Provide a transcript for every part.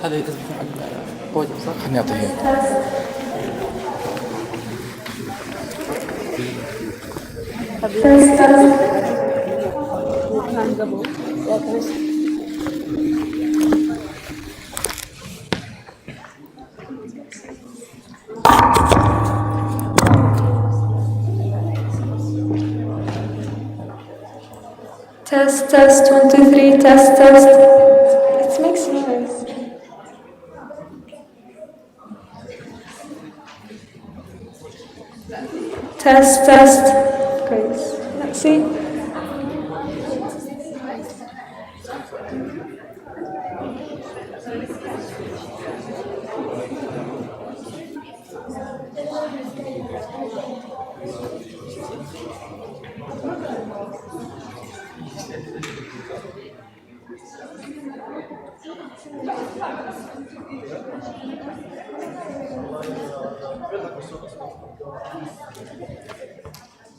هذا يكتب على البوديوم صح؟ خليني أعطيه. Test, test, 1, 2, 3, test, test. It makes noise. Test, test. Great. Let's see.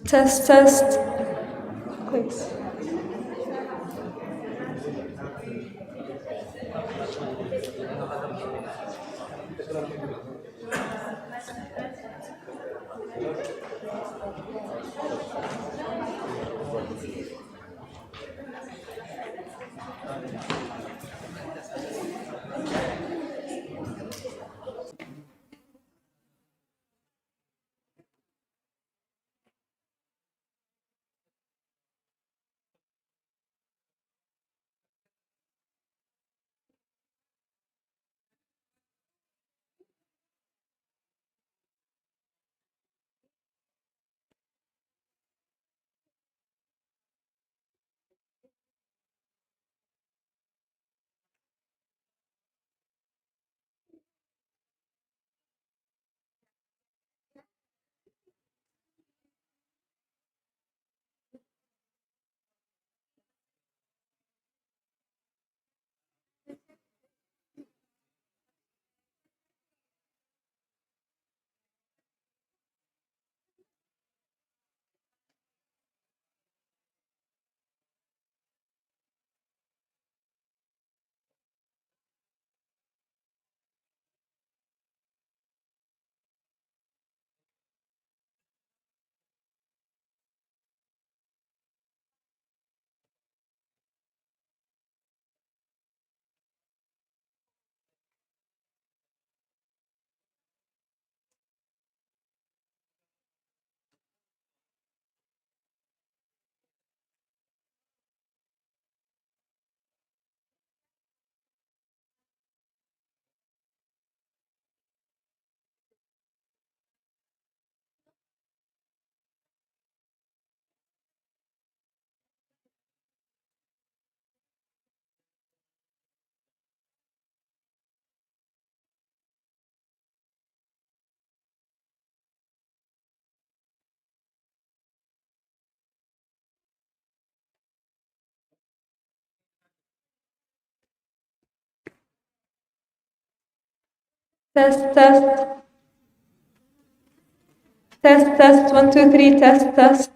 Test, test. Please. Test, test. Test, test, 1, 2, 3, test, test.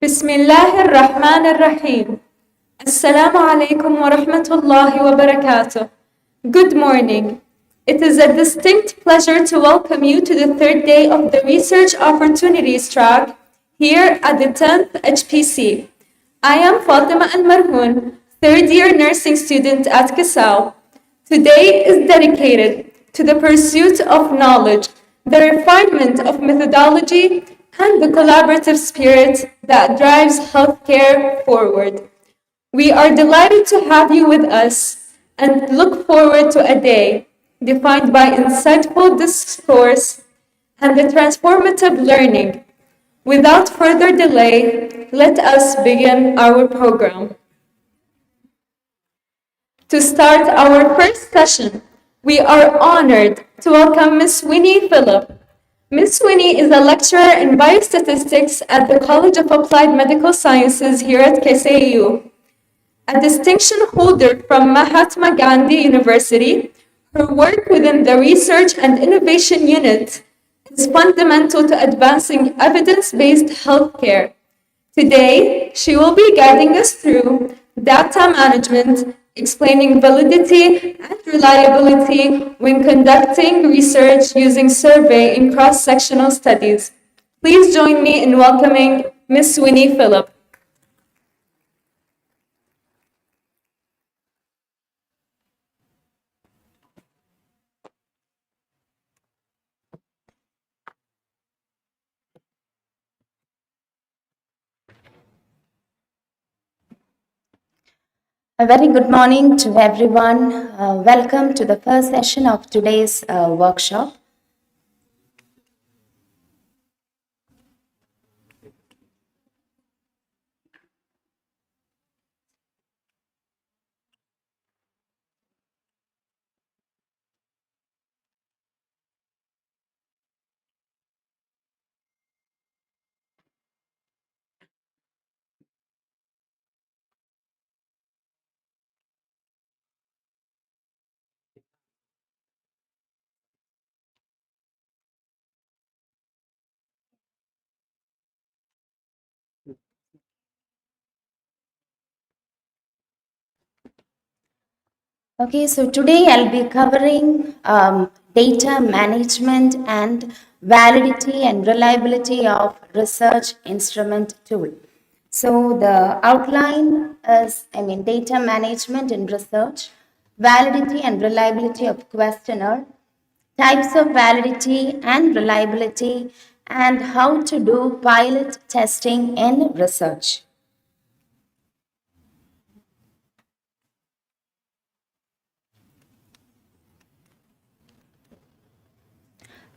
بسم الله الرحمن الرحيم. السلام عليكم ورحمة الله وبركاته. Good morning. It is a distinct pleasure to welcome you to the third day of the Research Opportunities track here at the 10th HPC. I am Fatima Al-Marhoun, third year nursing student at Kasal. Today is dedicated to the pursuit of knowledge, the refinement of methodology, and the collaborative spirit that drives healthcare forward. We are delighted to have you with us and look forward to a day defined by insightful discourse and the transformative learning. Without further delay, let us begin our program. To start our first session, we are honored to welcome Ms. Winnie Phillip. Ms. Winnie is a lecturer in biostatistics at the College of Applied Medical Sciences here at KCAU. A distinction holder from Mahatma Gandhi University, her work within the Research and Innovation Unit is fundamental to advancing evidence-based healthcare. Today, she will be guiding us through data management, explaining validity and reliability when conducting research using survey in cross-sectional studies. Please join me in welcoming Ms. Winnie Phillip. A very good morning to everyone. Welcome to the first session of today's workshop. Okay, so today I'll be covering data management and validity and reliability of research instrument tool. So the outline is, data management and research, validity and reliability of questionnaire, types of validity and reliability, and how to do pilot testing in research.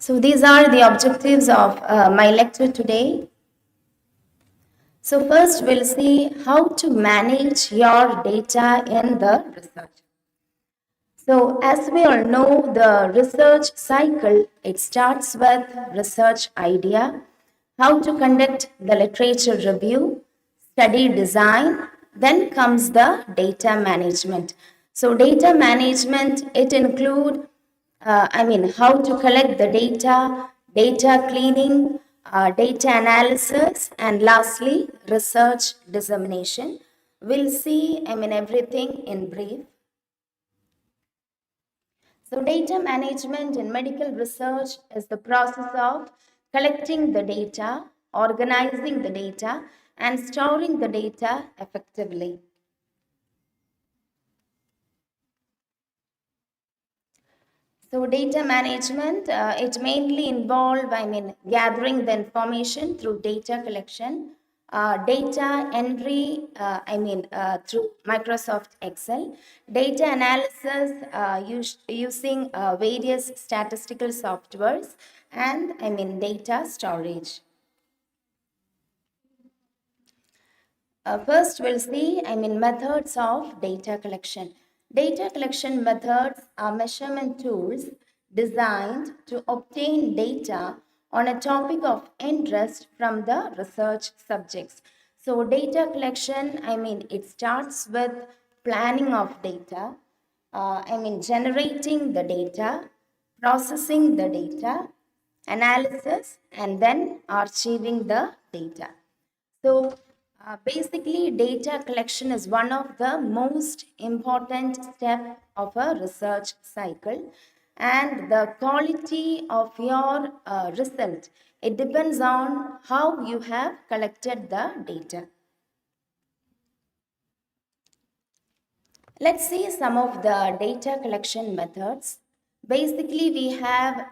So these are the objectives of my lecture today. So first we'll see how to manage your data in the research. So as we all know, the research cycle, it starts with research idea, how to conduct the literature review, study design, then comes the data management. So data management, it include how to collect the data, data cleaning, data analysis, and lastly, research dissemination. We'll see, everything in brief. So data management in medical research is the process of collecting the data, organizing the data, and storing the data effectively. So data management, it mainly involve, gathering the information through data collection, data entry, through Microsoft Excel, data analysis using various statistical softwares, and data storage. First, we'll see, methods of data collection. Data collection methods are measurement tools designed to obtain data on a topic of interest from the research subjects. So, data collection, it starts with planning of data, generating the data, processing the data, analysis, and then archiving the data. So, basically, data collection is one of the most important steps of a research cycle, and the quality of your result, it depends on how you have collected the data. Let's see some of the data collection methods. Basically, we have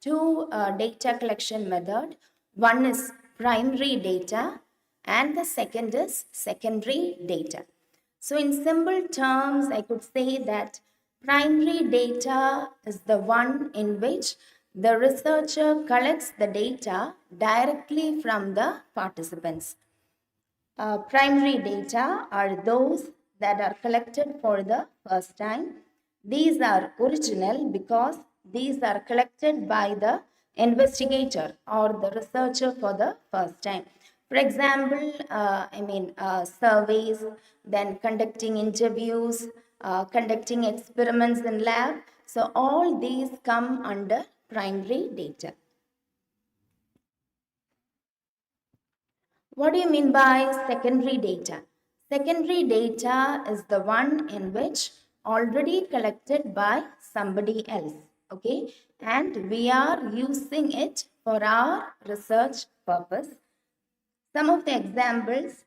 two data collection method. One is primary data and the second is secondary data. So in simple terms, I could say that primary data is the one in which the researcher collects the data directly from the participants. Primary data are those that are collected for the first time. These are original because these are collected by the investigator or the researcher for the first time. For example, surveys, then conducting interviews, conducting experiments in lab. So all these come under primary data. What do you mean by secondary data? Secondary data is the one in which already collected by somebody else, okay? And we are using it for our research purpose. Some of the examples: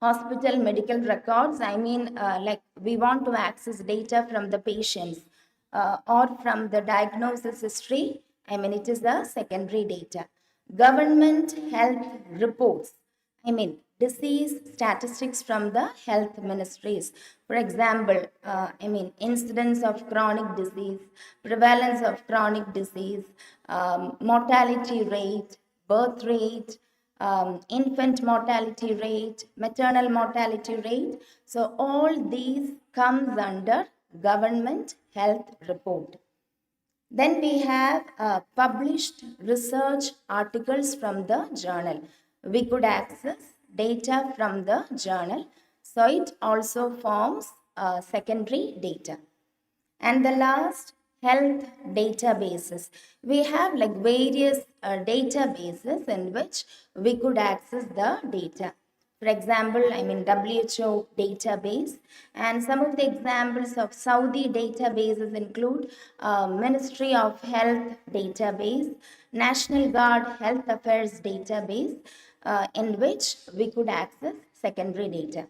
hospital medical records. Like we want to access data from the patients or from the diagnosis history. It is the secondary data. Government health reports. Disease statistics from the health ministries. For example, incidence of chronic disease, prevalence of chronic disease, mortality rate, birth rate, infant mortality rate, maternal mortality rate. So all these comes under government health report. Then we have published research articles from the journal. We could access data from the journal. So it also forms secondary data. And the last, health databases. We have like various databases in which we could access the data. For example, WHO database, and some of the examples of Saudi databases include Ministry of Health database, National Guard Health Affairs database, in which we could access secondary data.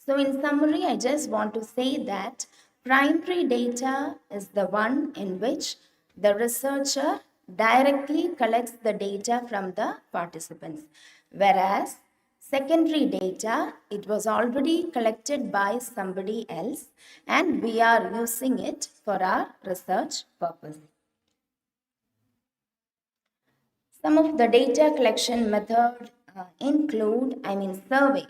So in summary, I just want to say that primary data is the one in which the researcher directly collects the data from the participants, whereas secondary data, it was already collected by somebody else and we are using it for our research purpose. Some of the data collection method include, survey.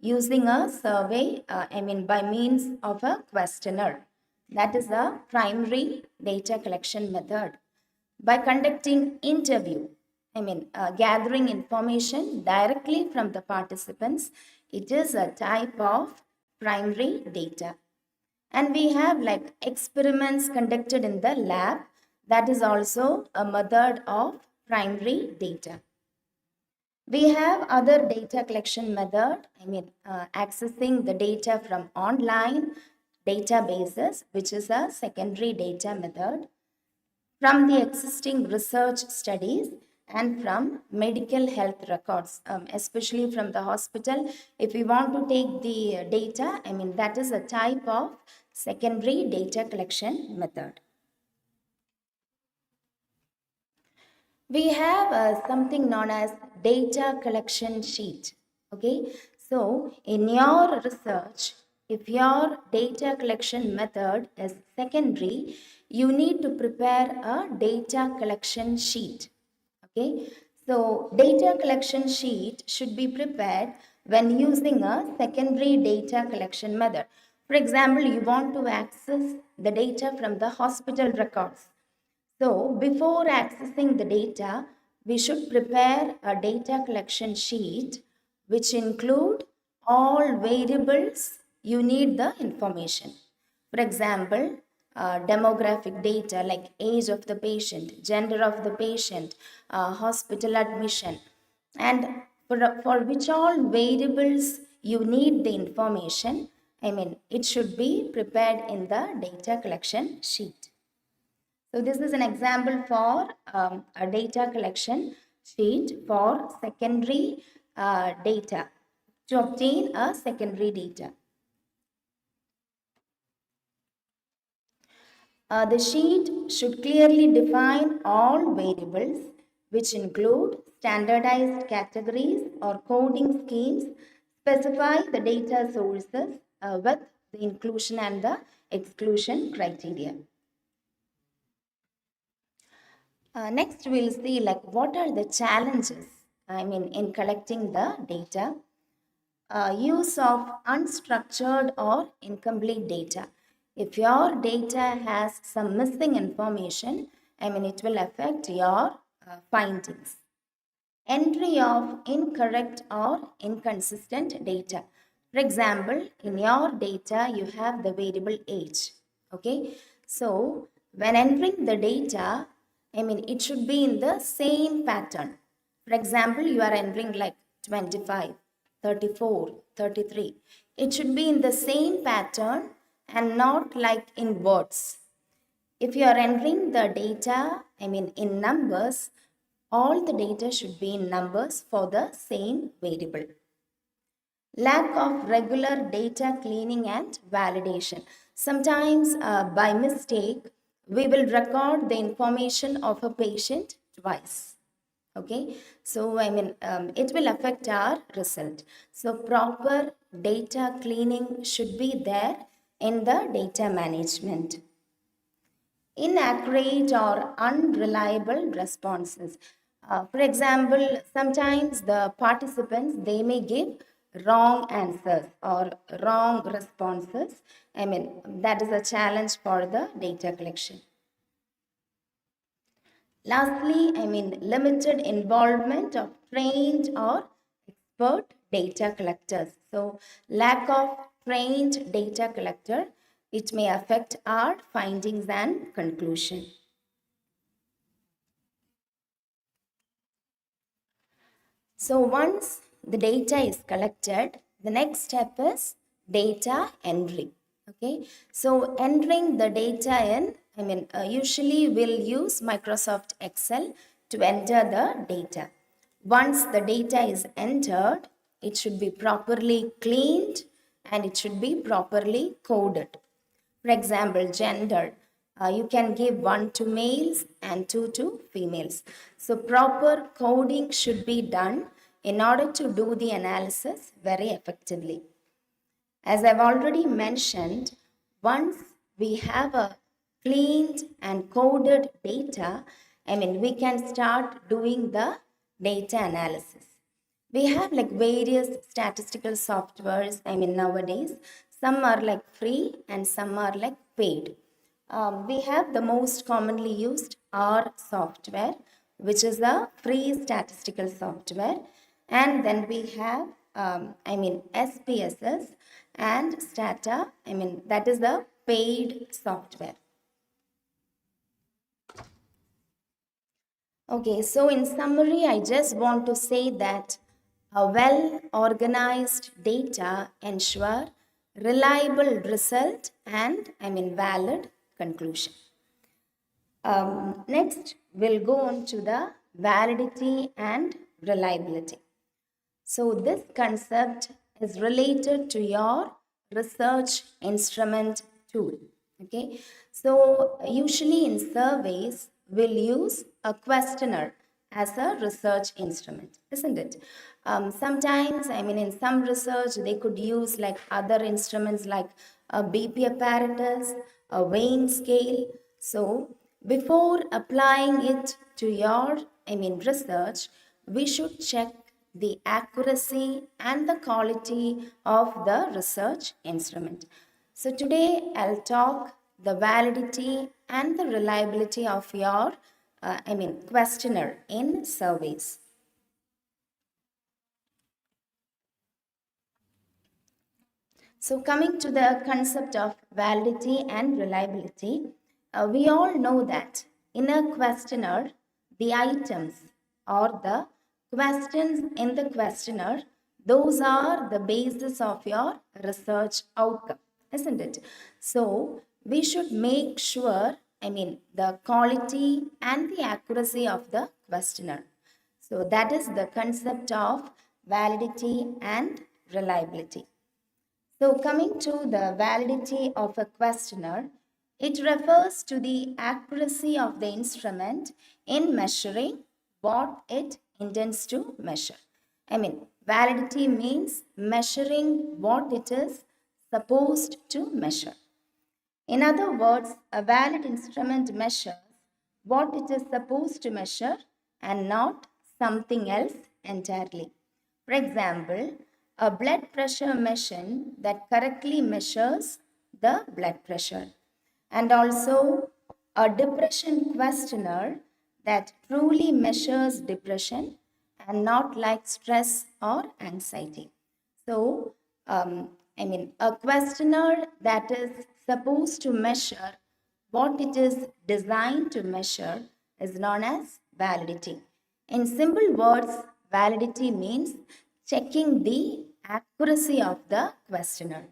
Using a survey, by means of a questionnaire. That is a primary data collection method. By conducting interview, gathering information directly from the participants, it is a type of primary data. And we have like experiments conducted in the lab. That is also a method of primary data. We have other data collection method, accessing the data from online databases, which is a secondary data method, from the existing research studies and from medical health records, especially from the hospital. If we want to take the data, that is a type of secondary data collection method. We have something known as data collection sheet. Okay, so in your research, if your data collection method is secondary, you need to prepare a data collection sheet. Okay, so data collection sheet should be prepared when using a secondary data collection method. For example, you want to access the data from the hospital records. So before accessing the data, we should prepare a data collection sheet which include all variables you need the information. For example, demographic data like age of the patient, gender of the patient, hospital admission, and for which all variables you need the information, it should be prepared in the data collection sheet. So this is an example for a data collection sheet for secondary data, to obtain a secondary data. The sheet should clearly define all variables, which include standardized categories or coding schemes, specify the data sources with the inclusion and the exclusion criteria. Next, we'll see like what are the challenges, in collecting the data. Use of unstructured or incomplete data. If your data has some missing information, it will affect your findings. Entry of incorrect or inconsistent data. For example, in your data, you have the variable age. Okay, so when entering the data, it should be in the same pattern. For example, you are entering like 25, 34, 33. It should be in the same pattern and not like in words. If you are entering the data, in numbers, all the data should be in numbers for the same variable. Lack of regular data cleaning and validation. Sometimes by mistake, we will record the information of a patient twice. Okay, so it will affect our result. So proper data cleaning should be there in the data management. Inaccurate or unreliable responses. For example, sometimes the participants they may give wrong answers or wrong responses. That is a challenge for the data collection. Lastly, limited involvement of trained or expert data collectors. So, lack of trained data collector, it may affect our findings and conclusion. So, once the data is collected, the next step is data entry. Okay, so entering the data in, usually we'll use Microsoft Excel to enter the data. Once the data is entered, it should be properly cleaned and it should be properly coded. For example, gender, you can give 1 to males and 2 to females. So, proper coding should be done in order to do the analysis very effectively. As I've already mentioned, once we have a cleaned and coded data, we can start doing the data analysis. We have like various statistical softwares, nowadays. Some are like free and some are like paid. We have the most commonly used R software, which is a free statistical software. And then we have, SPSS and Stata, that is the paid software. Okay, so in summary, I just want to say that a well-organized data ensure reliable result and valid conclusion. Next, we'll go on to the validity and reliability. So this concept is related to your research instrument tool. Okay, so usually in surveys, we'll use a questionnaire as a research instrument, isn't it? Sometimes, in some research, they could use like other instruments like a BP apparatus, a weighing scale. So before applying it to your, research, we should check the accuracy and the quality of the research instrument. So today I'll talk the validity and the reliability of your questionnaire in surveys. So coming to the concept of validity and reliability, we all know that in a questionnaire, the items or the questions in the questionnaire, those are the basis of your research outcome, isn't it? So we should make sure, the quality and the accuracy of the questionnaire. So that is the concept of validity and reliability. So, coming to the validity of a questionnaire, it refers to the accuracy of the instrument in measuring what it intends to measure. Validity means measuring what it is supposed to measure. In other words, a valid instrument measures what it is supposed to measure and not something else entirely. For example, a blood pressure machine that correctly measures the blood pressure, and also a depression questionnaire that truly measures depression and not like stress or anxiety. So, a questionnaire that is supposed to measure what it is designed to measure is known as validity. In simple words, validity means checking the accuracy of the questionnaire.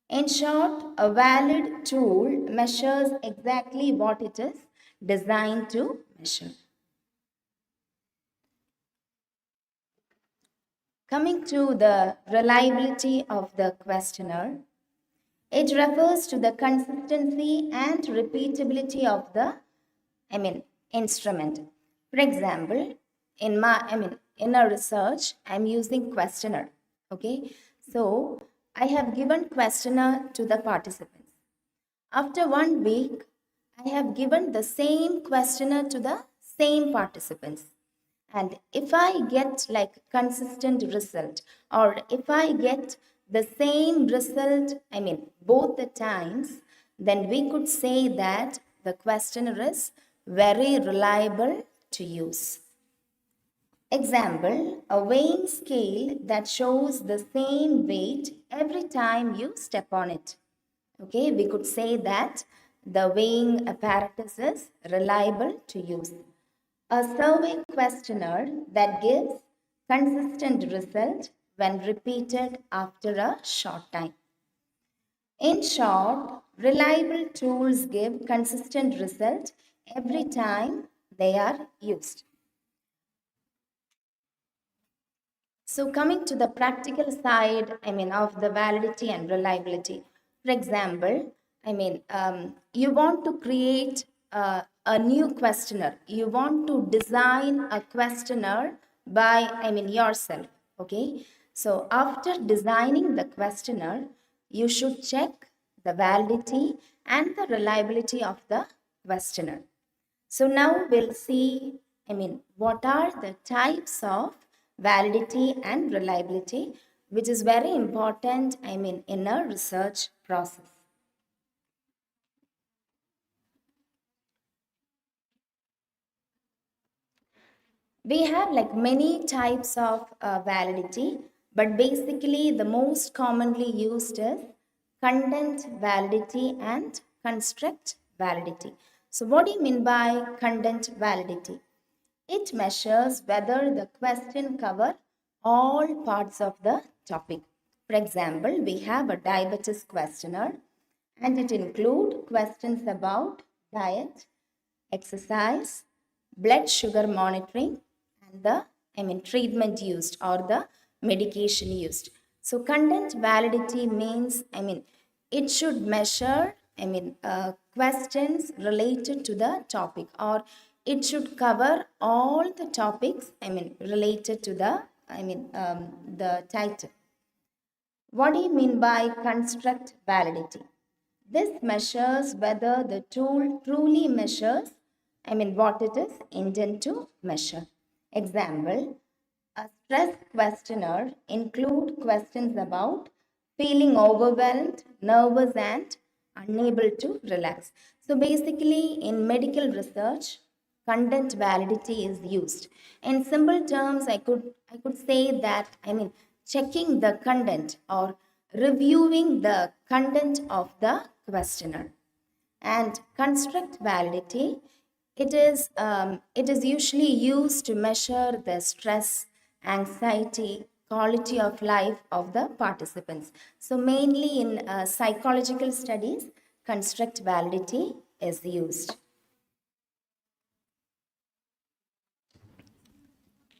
In short, a valid tool measures exactly what it is designed to measure. Coming to the reliability of the questionnaire, it refers to the consistency and repeatability of the instrument. For example, in a research, I'm using questionnaire. Okay, so I have given questionnaire to the participants. After 1 week, I have given the same questionnaire to the same participants. And if I get like consistent result, or if I get the same result, both the times, then we could say that the questionnaire is very reliable to use. Example, a weighing scale that shows the same weight every time you step on it. Okay, we could say that the weighing apparatus is reliable to use. A survey questionnaire that gives consistent result when repeated after a short time. In short, reliable tools give consistent result every time they are used. So coming to the practical side, of the validity and reliability. For example, you want to create a new questionnaire. You want to design a questionnaire by, yourself. Okay. So after designing the questionnaire, you should check the validity and the reliability of the questionnaire. So now we'll see, what are the types of validity and reliability, which is very important, in a research process. We have like many types of validity, but basically the most commonly used is content validity and construct validity. So what do you mean by content validity? It measures whether the question cover all parts of the topic. For example, we have a diabetes questionnaire and it include questions about diet, exercise, blood sugar monitoring, and the treatment used or the medication used. So content validity means it should measure questions related to the topic, or it should cover all the topics related to the title. What do you mean by construct validity? This measures whether the tool truly measures, what it is intended to measure. Example, a stress questionnaire include questions about feeling overwhelmed, nervous, and unable to relax. So basically, in medical research, content validity is used. In simple terms, I could say that checking the content or reviewing the content of the questionnaire. And construct validity, it is usually used to measure the stress, anxiety, quality of life of the participants. So mainly in psychological studies, construct validity is used.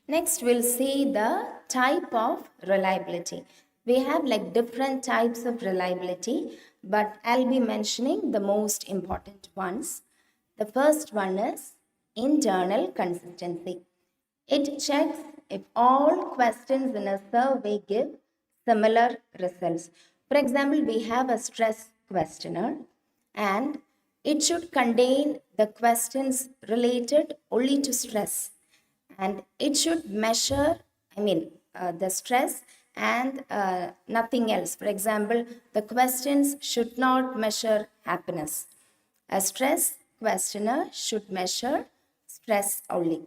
Next, we'll see the type of reliability. We have like different types of reliability, but I'll be mentioning the most important ones. The first one is internal consistency. It checks if all questions in a survey give similar results. For example, we have a stress questionnaire and It should contain the questions related only to stress, and it should measure, the stress and nothing else. For example, the questions should not measure happiness. A stress questionnaire should measure stress only.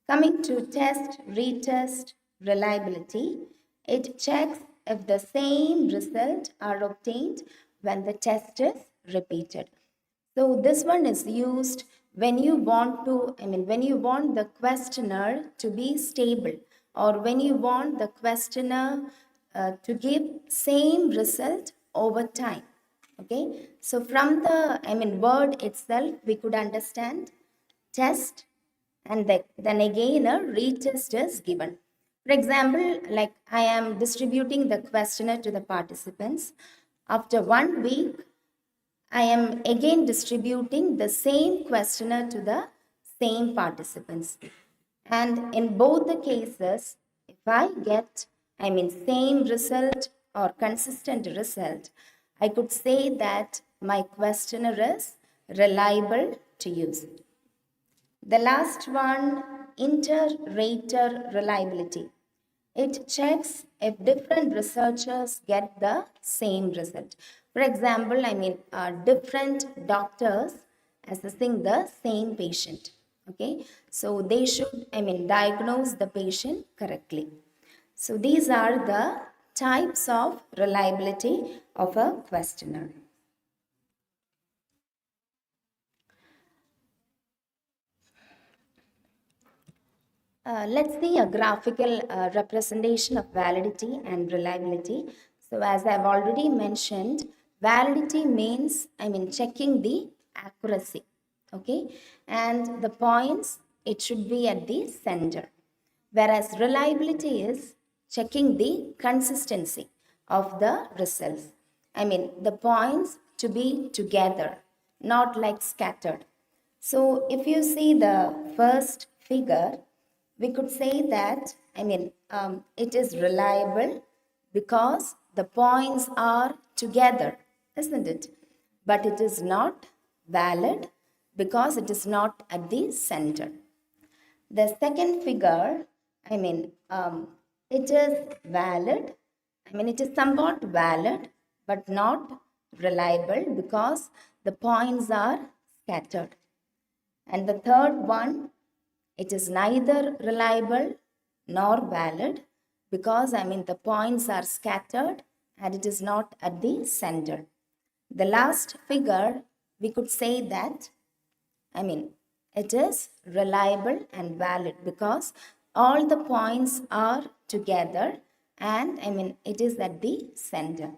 Coming to test, retest, reliability, it checks if the same result are obtained when the test is repeated. So this one is used when you want to, when you want the questionnaire to be stable, or when you want the questionnaire to give same result over time. Okay, so from the, word itself, we could understand test, and then again a retest is given. For example, like I am distributing the questionnaire to the participants. After 1 week, I am again distributing the same questionnaire to the same participants. And in both the cases, if I get, same result or consistent result, I could say that my questionnaire is reliable to use. The last one, inter-rater reliability. It checks if different researchers get the same result. For example, different doctors assessing the same patient. Okay, so they should, diagnose the patient correctly. So these are the types of reliability of a questionnaire. Let's see a graphical representation of validity and reliability. So as I've already mentioned, validity means, checking the accuracy, okay? And the points, it should be at the center. Whereas reliability is checking the consistency of the results. The points to be together, not like scattered. So if you see the first figure, we could say that, it is reliable because the points are together, isn't it? But it is not valid because it is not at the center. The second figure, it is valid. It is somewhat valid, but not reliable because the points are scattered. And the third one, it is neither reliable nor valid because, the points are scattered and it is not at the center. The last figure, we could say that, it is reliable and valid because all the points are together and, it is at the center.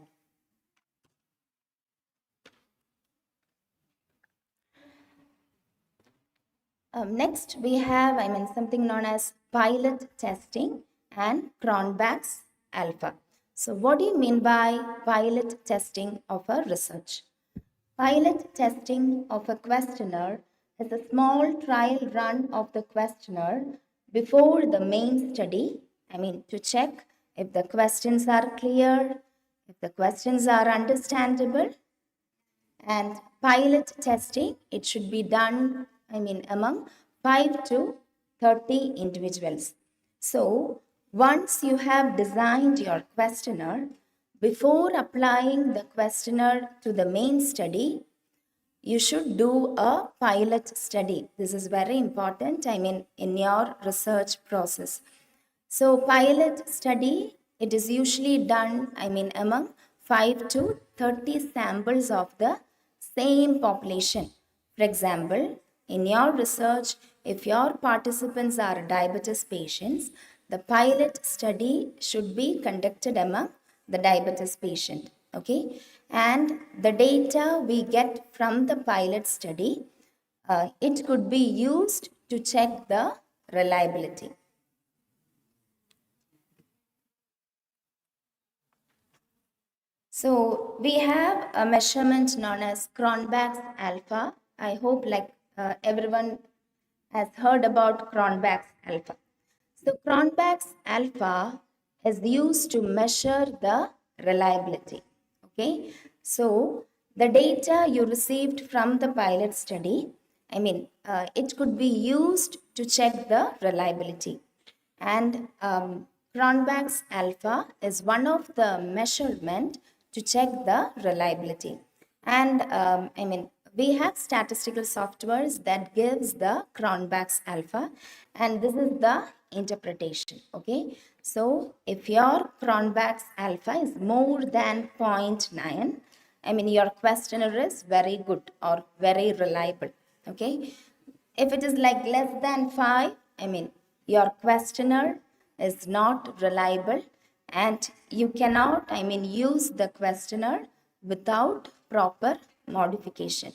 Next, we have, something known as pilot testing and Cronbach's alpha. So what do you mean by pilot testing of a research? Pilot testing of a questionnaire is a small trial run of the questionnaire before the main study, to check if the questions are clear, if the questions are understandable. And pilot testing, it should be done, among 5 to 30 individuals. So once you have designed your questionnaire, before applying the questionnaire to the main study, you should do a pilot study. This is very important, in your research process. So pilot study, it is usually done, among 5 to 30 samples of the same population. For example, in your research, if your participants are diabetes patients, the pilot study should be conducted among the diabetes patient. Okay, and the data we get from the pilot study, it could be used to check the reliability. So we have a measurement known as Cronbach's alpha. I hope everyone has heard about Cronbach's alpha. So Cronbach's alpha is used to measure the reliability. Okay, so the data you received from the pilot study, it could be used to check the reliability. And Cronbach's alpha is one of the measurement to check the reliability. And we have statistical softwares that gives the Cronbach's alpha, and this is the interpretation. Okay, so if your Cronbach's alpha is more than 0.9, your questionnaire is very good or very reliable. Okay, if it is like less than 5, your questionnaire is not reliable, and you cannot, use the questionnaire without proper modification.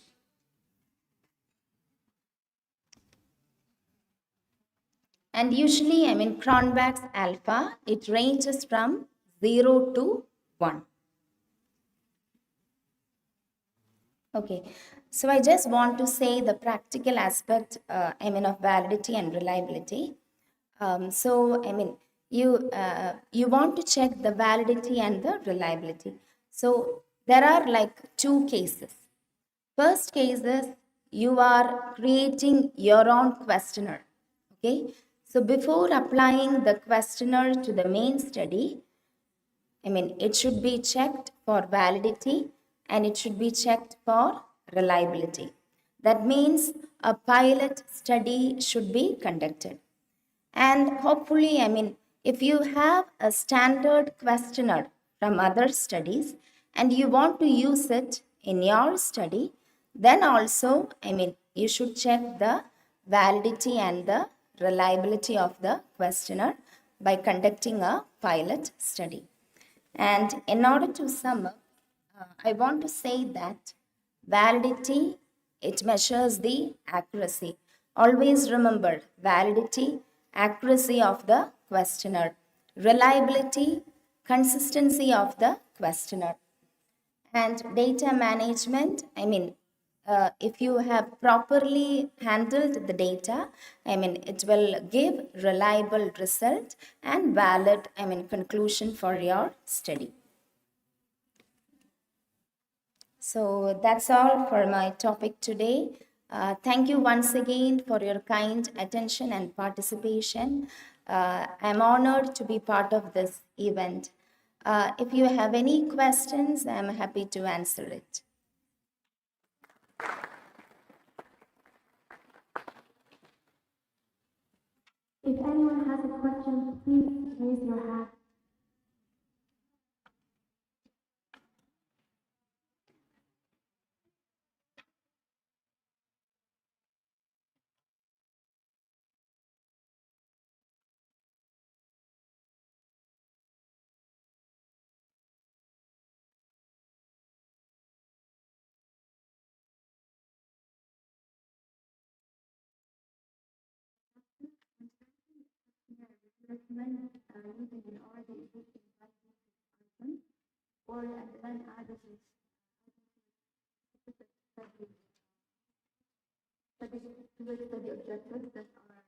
And usually, Cronbach's alpha, it ranges from 0 to 1. Okay, so I just want to say the practical aspect, of validity and reliability. You want to check the validity and the reliability. So there are like two cases. First case is you are creating your own questionnaire. Okay, so before applying the questionnaire to the main study, it should be checked for validity and it should be checked for reliability. That means a pilot study should be conducted. And hopefully, if you have a standard questionnaire from other studies and you want to use it in your study, then also, you should check the validity and the reliability of the questionnaire by conducting a pilot study. And in order to sum up, I want to say that validity, it measures the accuracy. Always remember validity, accuracy of the questionnaire, reliability, consistency of the questionnaire. And data management, if you have properly handled the data, it will give reliable result and valid, conclusion for your study. So that's all for my topic today. Thank you once again for your kind attention and participation. I'm honored to be part of this event. If you have any questions, I'm happy to answer it. If anyone has a question, please raise your hand. Recommend using an already existing person or and then add a specific study objectives that are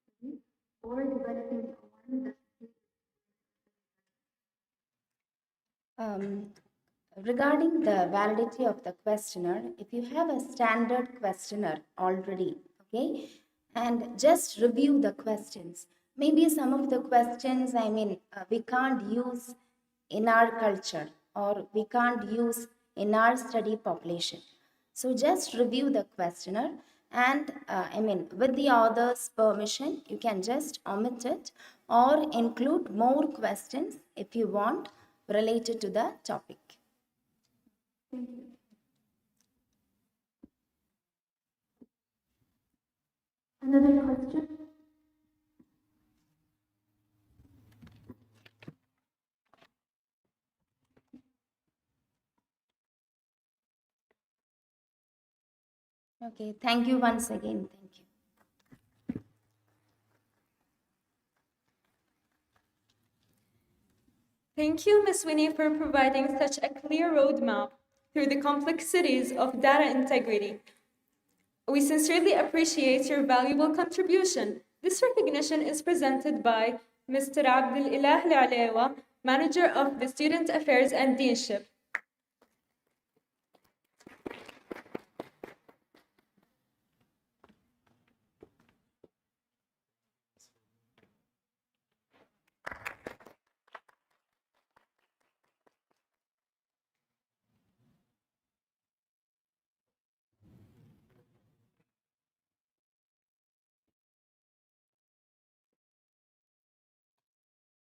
study or developing one that Regarding the validity of the questionnaire, if you have a standard questionnaire already, okay, and just review the questions. Maybe some of the questions, we can't use in our culture or we can't use in our study population. So just review the questionnaire and with the author's permission, you can just omit it or include more questions if you want related to the topic. Thank you. Another question? Okay, thank you once again. Thank you. Thank you, Ms. Winnie, for providing such a clear roadmap through the complexities of data integrity. We sincerely appreciate your valuable contribution. This recognition is presented by Mr. Abdul Ilah Al-Alewa, Manager of the Student Affairs and Deanship.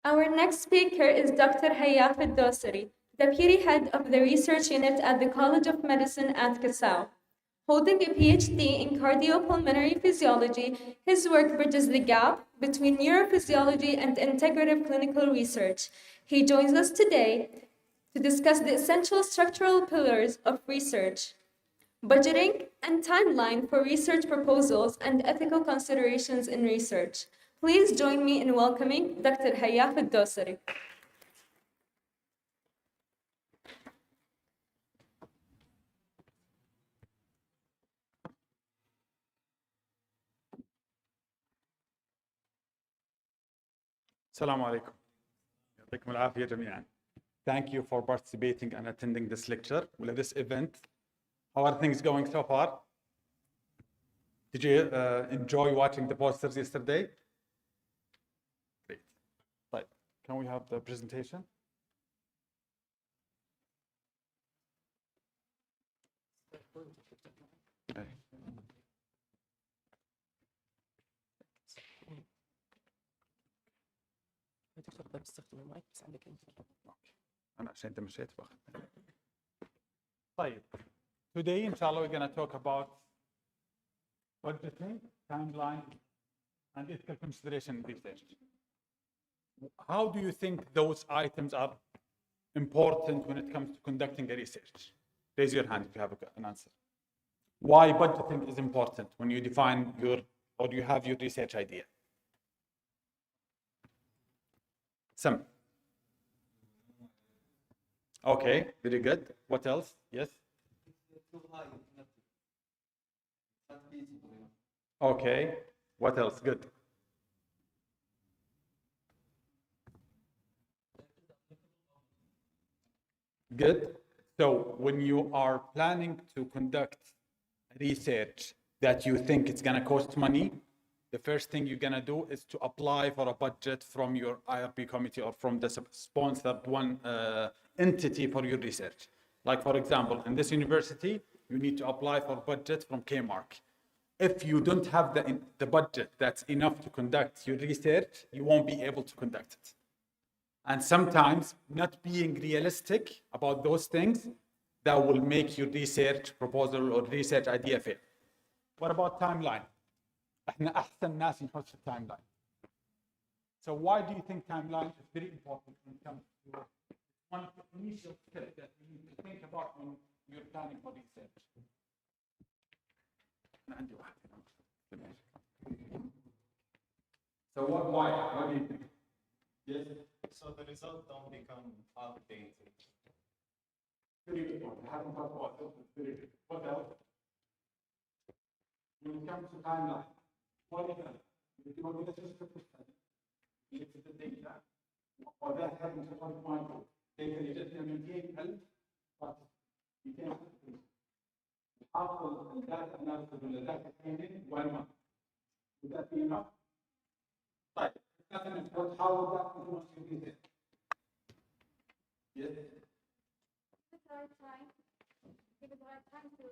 Our next speaker is Dr. Hayaf Al-Dosari, Deputy Head of the Research Unit at the College of Medicine at Kasau. Holding a PhD in cardiopulmonary physiology, his work bridges the gap between neurophysiology and integrative clinical research. He joins us today to discuss the essential structural pillars of research, budgeting, and timeline for research proposals and ethical considerations in research. Please join me in welcoming Dr. Hayaf Al-Dosari. السلام عليكم. يعطيكم العافية جميعا. Thank you for participating and attending this lecture, this event. How are things going so far? Did you enjoy watching the posters yesterday? Great. Right. Can we have the presentation? Okay. دكتور ده بتستخدم المايك بس عندك انت. أنا عشان أنت مشيت باخذ. طيب. Today, inshallah, we're going to talk about budgeting, timeline, and ethical consideration in research. How do you think those items are important when it comes to conducting a research? Raise your hand if you have an answer. Why budgeting is important when you define or you have your research idea? Some. Okay, very good. What else? Yes? Okay, what else? Good. Good. So when you are planning to conduct research that you think it's going to cost money, the first thing you're going to do is to apply for a budget from your IRB committee or from the sponsored one entity for your research. Like, for example, in this university, you need to apply for budget from Kmark. If you don't have the budget that's enough to conduct your research, you won't be able to conduct it. And sometimes not being realistic about those things, that will make your research proposal or research idea fail. What about timeline? احنا احسن ناس نحط في timeline. So why do you think timeline is very important when it comes to one initial step that you need to think about when you're planning for research? أنا عندي واحد. So why do you think? Yes. So the results don't become outdated. Very good point. I haven't talked about this. Very good. What else? When it comes to timeline, what is that? If you want to just look at the data, or that having to point to data you just maintain health, but you can't after that analysis or that training 1 month. Would that be enough? Right. Nothing important. How would that influence your research? Yes. Give it the right time. Give it the right time to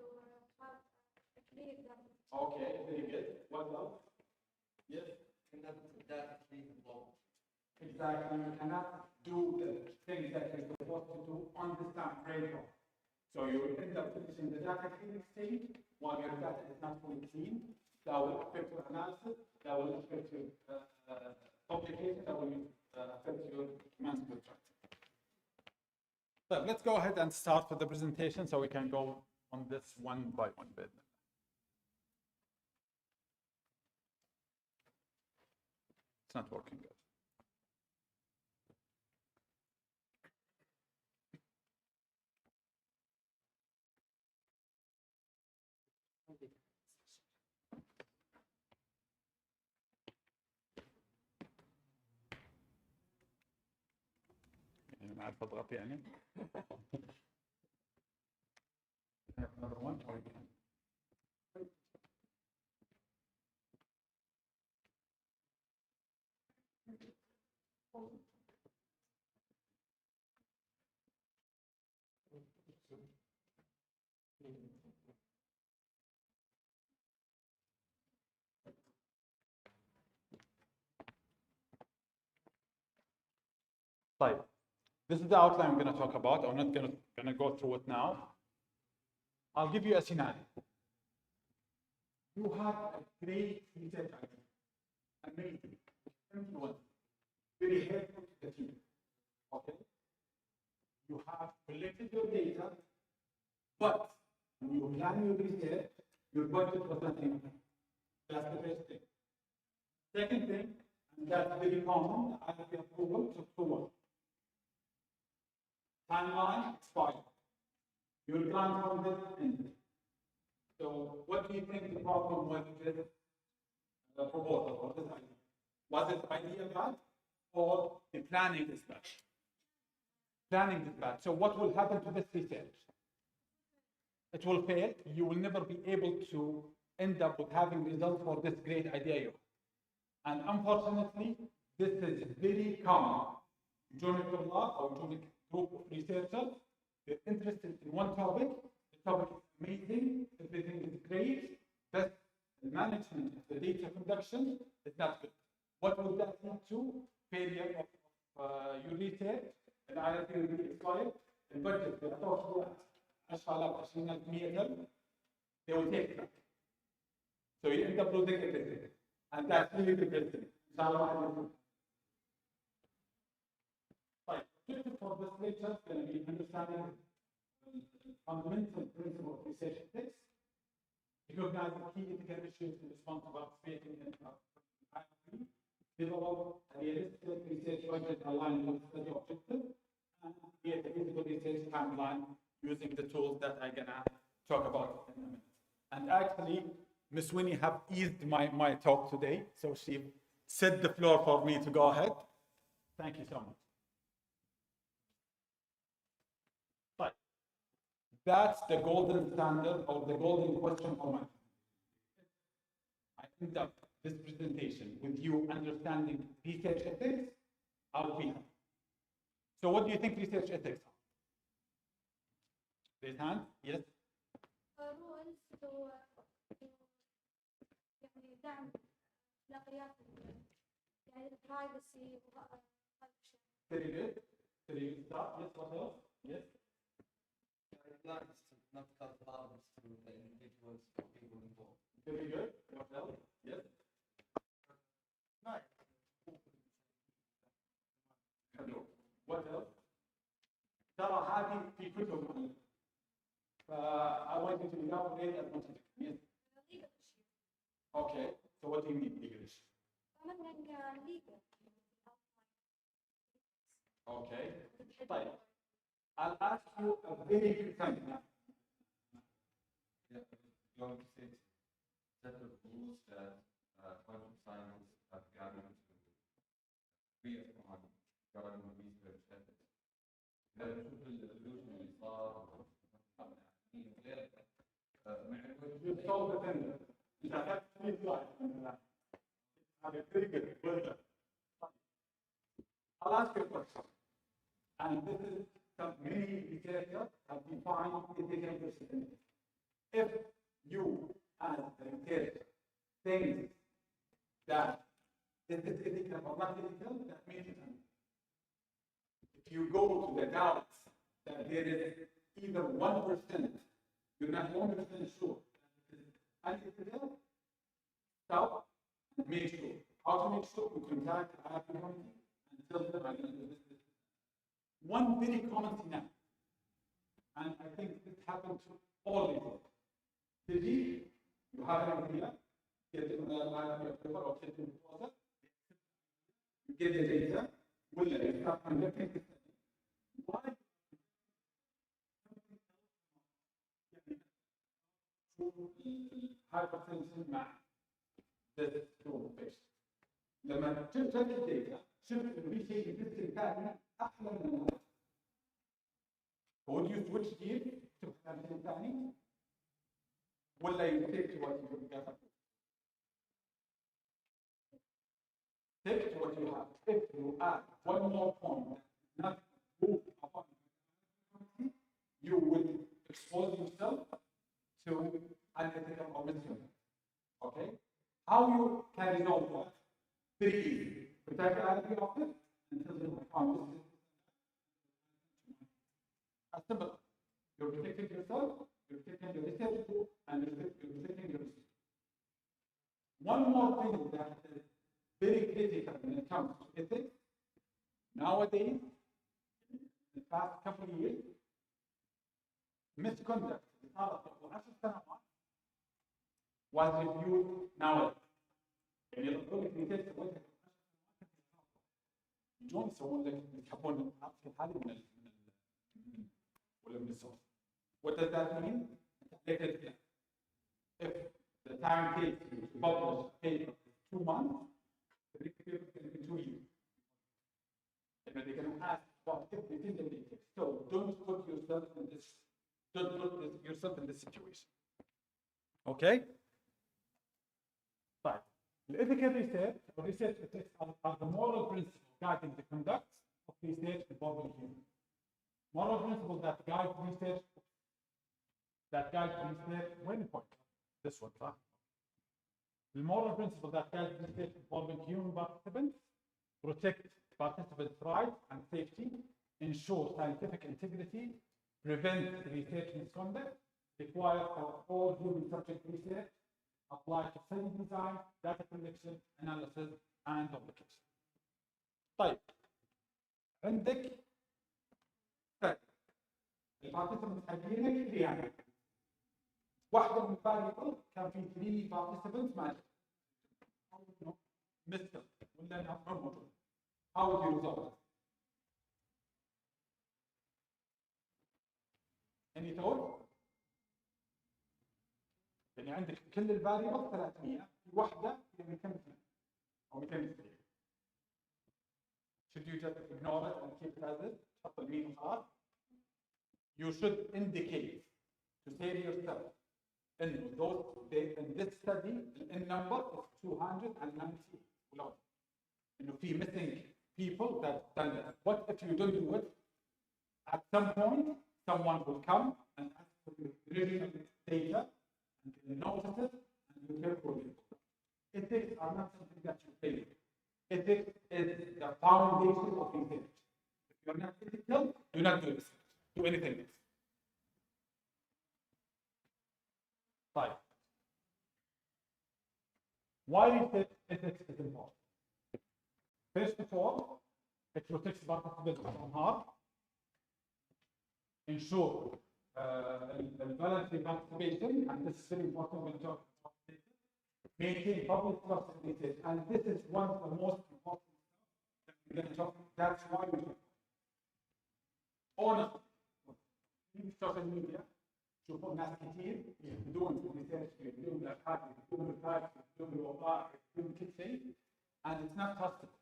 have a clear example. Okay, very good. What else? Yes. Exactly. You cannot do the things that you're supposed to do on this time frame. So you will end up finishing the data cleaning stage while your data is not fully clean. That will affect your analysis. That will affect your publication. That will affect your manuscript writing. So let's go ahead and start with the presentation so we can go on this one by one bit. It's not working good. أنا عارف أضغط يعني. Another one. طيب, this is the outline I'm going to talk about. I'm not going to go through it now. I'll give you a scenario. You have a great research idea, amazing, influence, very helpful to the team. Okay? You have collected your data, but when you plan your research, your budget was not enough. That's the first thing. Second thing, and that's very common, I have the approval to approval. Timeline expired. Your grant funded ended. So what do you think the problem was with the proposal or this idea? Was it idea bad or the planning is bad? Planning is bad. So what will happen to this research? It will fail. You will never be able to end up with having results for this great idea you have. And unfortunately, this is very common. Join a club or join a group of researchers. They're interested in one topic. The topic is amazing. Everything is great. But the management of the data production is not good. What will that lead to? Failure of your research. And either will be expired. The budget, the authority, they will take it. So you end up losing everything. And that's really the best thing. Right. Objective for this lecture is going to be understanding the fundamental principle of research ethics, recognize the key ethical issues in response to participating in IRP, develop a realistic research budget aligned with study objective, and create a physical research timeline using the tools that I'm gonna talk about in a minute. And actually, Miss Winnie have eased my talk today, so she set the floor for me to go ahead. Thank you so much. Right. That's the golden standard or the golden question for my. I end up this presentation with you understanding research ethics. I'll be happy. So what do you think research ethics are? Raise hand. Yes. rules يعني دعم اخلاقيات يعني البرايفسي وهذا الشيء. Very good. Very good start. Yes. What else? Yes. Guidelines to not cause problems to the individuals or people involved. Very good. What else? Yes. Right. Hello. What else? ترى هذه في كتب. I want you to elaborate as much as you can. Yes. Okay. So what do you mean legal issue? Okay. طيب. I'll ask you a very good question. Yeah, going to say set of rules that quantum scientists have gathered to agree upon government research ethics. That should be the illusion we saw. You solve the tender. You have 3 slides. Very good. Well done. I'll ask you a question. And this is some many researchers have defined ethical discipline. If you, as a researcher, think that this is ethical or not ethical, that means it. If you go to the doubts that there is either 1%, you're not 100% sure that it is unethical, stop and make sure. How to make sure? You contact our community and tell them I'm going to do this. One very common scenario, and I think this happens to all people. Today, you have an idea, get it on the paper or get it in the process, you get the data, will you start conducting the study? Why? Hypertension مع this patient. لما شفت الداتا شفت إنه في شيء في الجسم ثاني أحلى من الأول. Would you switch gear to something ثاني؟ ولا you stick to what you got? Stick to what you have. If you add one more point, not move upon, you will expose yourself to unethical or misconduct. Okay? How you can resolve that? Very easy. Protect the IP of it until you found this nowadays, the past couple of years, misconduct اللي صارت قبل 10 سنوات was reviewed nowadays. يعني يقول لك ريسيرش سويتها يجون يسوون لك يسحبون الارتكل هذه ولا من السورس. What does that mean? If the time takes to publish a paper 2 months, the next paper is going to be 2 years. And they're going to ask about everything that they take. So don't put yourself in this. Don't put yourself in this situation. Okay? Right. The ethical research ethics are the moral principles guiding the conduct of research involving humans. Moral principles that guide research. Wait a point. This one, right? The moral principles that guide research involving human participants protect participants' rights and safety, ensure scientific integrity, prevent research misconduct, require for all human subject research, apply to study design, data collection, analysis, and publication. طيب عندك البارتيسيبنتس حقينك يعني واحدة من الفاريبل كان في 3 بارتيسيبنتس ما مثل ولا انها موجود. How would you resolve it? Any thought؟ يعني عندك كل الفاريبل 300 واحدة هي 200 أو 200. Should you just ignore it and keep it as is? تحط المين خلاص. You should indicate to say to yourself in this study the number is 290 ولو إنه في missing people that done that. What if you don't do it? At some point, someone will come and ask for the original data and you notice it and you careful with it. Ethics are not something that you play with. Ethics is the foundation of research. If you're not ethical, do not do research. Do anything else. Fine. Why research ethics is important? First of all, it protects participants from harm, ensure voluntary participation, and this is very important when talking about research. Maintain public trust in research, and this is one of the most important that we're going to talk about. That's why we talk. Honestly, in social media, تشوفون ناس كثير يبدون ريسيرش، يبدون الابحاث، يبدون الريسيرش، يبدون الوظائف، يبدون كل شيء، and it's not possible.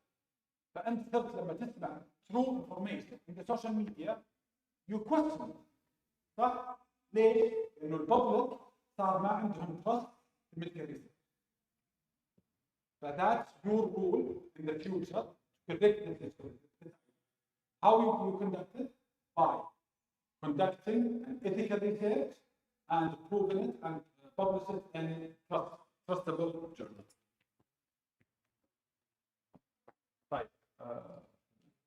فأنت صرت لما تسمع true information in the social media you question. صح؟ ليش؟ لأنه الببليك صار ما عندهم trust في ميديكال ريسيرش. فذاتس your rule in the future to predict this. How you conduct it? By conducting an ethical research and proving it and publish it in trustable journals. Right.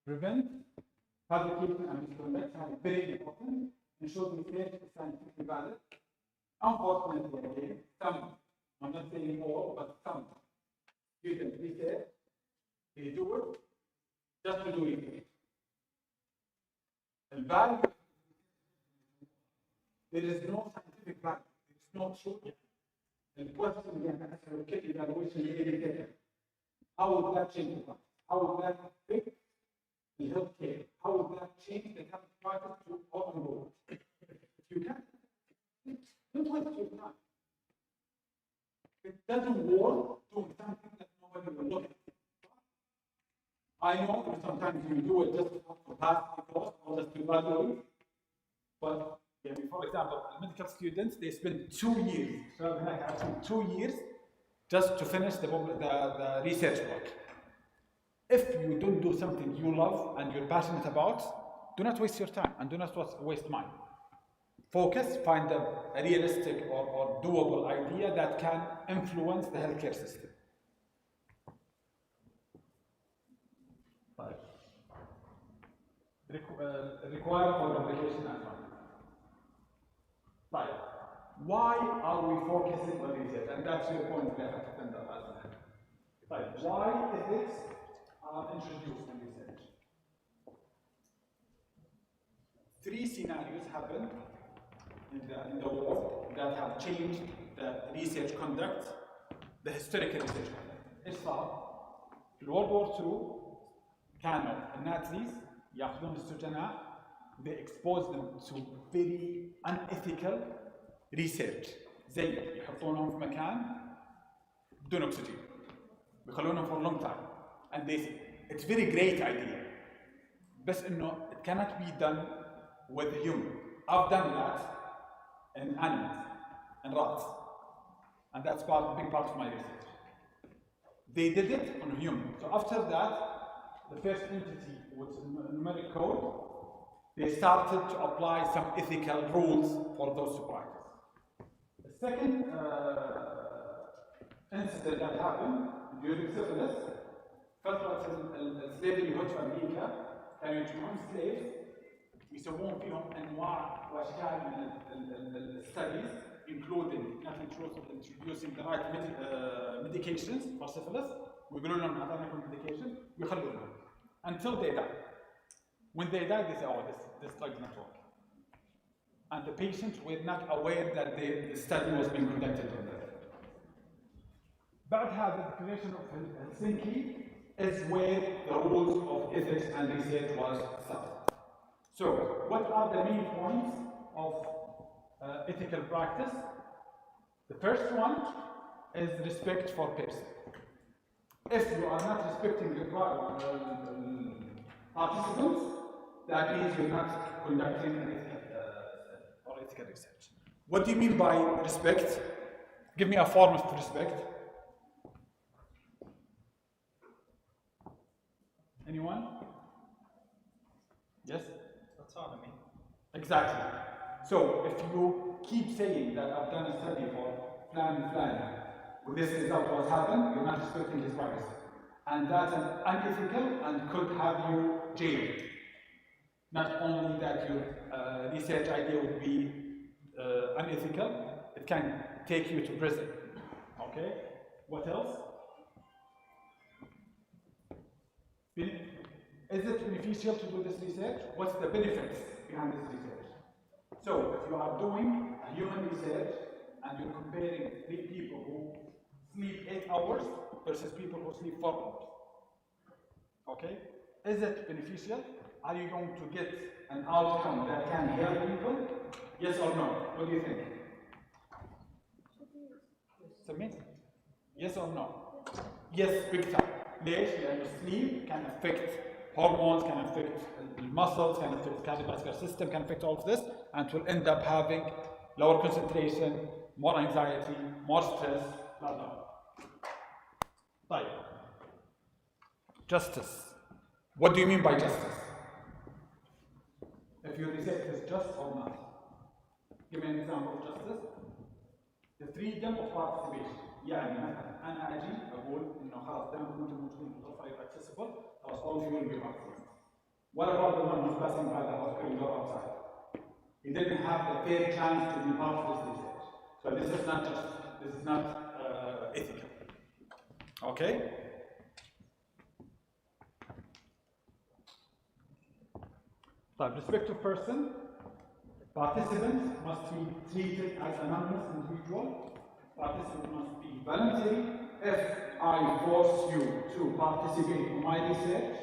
Prevent fabrication and misconduct are very important. Ensure the research is scientifically valid. Unfortunately, again, some, I'm not saying all, but some students research, they do it just to do it. The value, there is no scientific value. It's not true. The question again, evaluation, how would that change the life? How would that affect the healthcare? How would that change the health crisis to all the world? If you can't, don't waste your time. It doesn't work doing something that nobody will look at. I know that sometimes you do it just to pass the course or just to evaluate, but yeah, for example, medical students, they spend 2 years, 2 years just to finish the research work. If you don't do something you love and you're passionate about, do not waste your time and do not waste mine. Focus, find a realistic or doable idea that can influence the healthcare system. Require for publication as well. Right. Why are we focusing on research? And that's your point we have to defend as well. Right. Why ethics are introduced in research? three scenarios happened in the world that have changed the research conduct, the historical research conduct. ايش صار؟ في World War II كانوا النازيز ياخذون السجناء, they exposed them to very unethical research, زي يحطونهم في مكان بدون اكسجين ويخلونهم for a long time, and they say it's very great idea بس انه it cannot be done with human. I've done that in animals and rats, and that's big part of my research. They did it on human. So after that, the first entity was numeric code. They started to apply some ethical rules for those surprises. The second incident that happened during syphilis, فترة السليفري هوت في أمريكا كانوا يجمعون slaves يسوون فيهم أنواع وأشكال من الستاديز including introducing the right medications for syphilis ويقولون لهم أعطيناكم medication ويخلونهم until they die. When they die, they say, oh, this drug is not working. And the patients were not aware that the study was being conducted on them. بعد هذا, the Declaration of Helsinki is where the rules of ethics and research was set. So, what are the main points of ethical practice? The first one is respect for person. If you are not respecting the participants, that means you're not conducting an ethical research. What do you mean by respect? Give me a form of respect. Anyone? Yes? Autonomy. Exactly. So if you keep saying that I've done a study for plan, with this result what happened, you're not respecting his privacy. And that's unethical and could have you jailed. Not only that your research idea would be unethical, it can take you to prison. Okay? What else? Is it beneficial to do this research? What's the benefits behind this research? So, if you are doing a human research and you're comparing 3 people who sleep 8 hours versus people who sleep 4 hours, okay? Is it beneficial? Are you going to get an outcome that can help people? Yes or no? What do you think? Submit? Yes or no? Yes, big time. ليش؟ لأن sleep can affect hormones, can affect muscles, can affect cardiovascular system, can affect all of this, and will end up having lower concentration, more anxiety, more stress, blah blah. طيب. Justice. What do you mean by justice? If your research is just or not? Give me an example of justice. The freedom of participation. يعني مثلا أنا أجي أقول إنه خلاص دامكم أنتم موجودين في الغرفة يبقى accessible, خلاص all of you will be participants. What about the one who's passing by the house corridor outside? He didn't have the fair chance to be part of this research. So this is not just, this is not ethical. Okay? طيب, respect to person. Participants must be treated as anonymous individual. Participants must be voluntary. If I force you to participate in my research,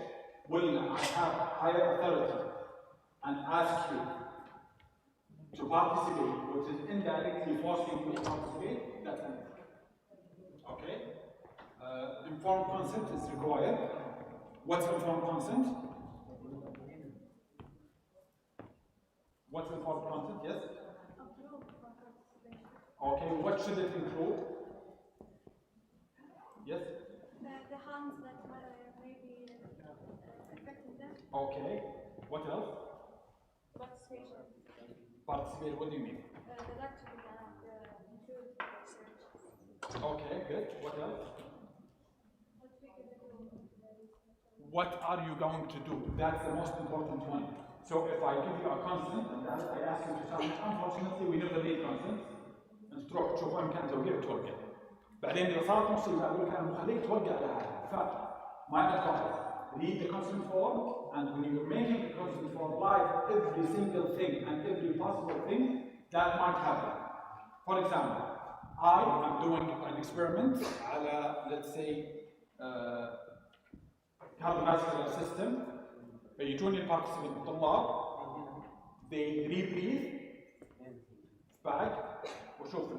will I have higher authority and ask you to participate, which is indirectly forcing you to participate? That's unethical. Okay? Informed consent is required. What's informed consent? What's informed consent? Yes? Okay, what should it include? Yes? The harms that may be affecting them. Okay, what else? Participation. Participate, what do you mean? The lecture cannot include research. Okay, good. What else? What we can do. What are you going to do? That's the most important one. So if I give you a consent and I ask you to sign, unfortunately we never need consent. انت تروح تشوف وين كان توقع. بعدين اذا صارت مصيبه اقول لك انا مخليك توقع على هذا، فما عندك خالص. read the consent form, and when you're making the consent form live, every single thing and every possible thing that might happen. For example, I am doing an experiment على, let's say, cardiovascular system. فيجوني البارتيسيبنت الطلاب they rebreathe بعد وشوف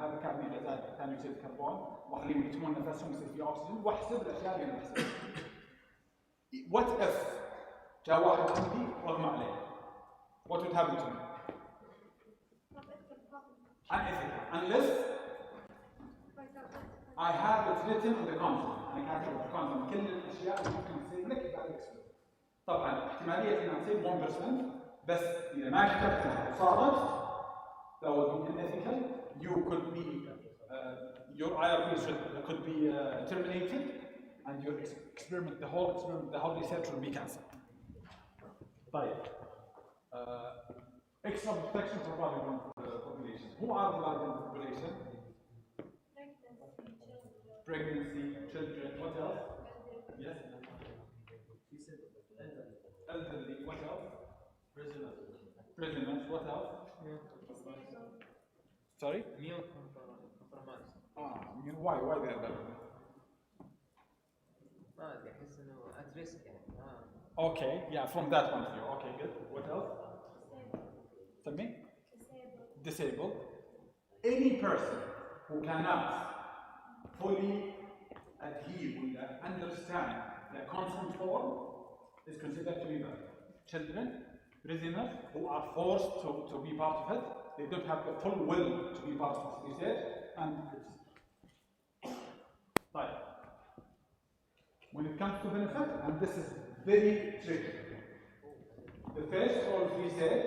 هذا كان غازات ثاني اكسيد الكربون واخليهم يكتمون نفسهم يصير في اكسجين واحسب الاشياء اللي انا بحسبها. What if جاء واحد عندي واغمى عليه؟ What would happen to me? Unethical, unless I have it written in the consent. انا كاتب في الكونسنت كل الاشياء اللي ممكن تصير لك بعد الاكسبيرمنت. طبعا احتماليه انها تصير 1%، بس اذا ما كتبتها وصارت that would be unethical. You could be your IRB could be terminated, and your experiment, the whole research will be cancelled. طيب. Extra protection for vulnerable population. Who are the vulnerable population? Pregnancy, children. What else? Yes. Elderly. What else? Prisoners. What else? Sorry? compromised. Why they are that? ما ادري احس انه at risk يعني. Okay, yeah, from that point of view. Okay, good. What else? Something? Disabled. Any person who cannot fully adhere with and understand the consent form is considered to be bad. Children, prisoners who are forced to be part of it, they don't have the full will to be part of this research, and right. When it comes to benefit, and this is very tricky, the first rule of research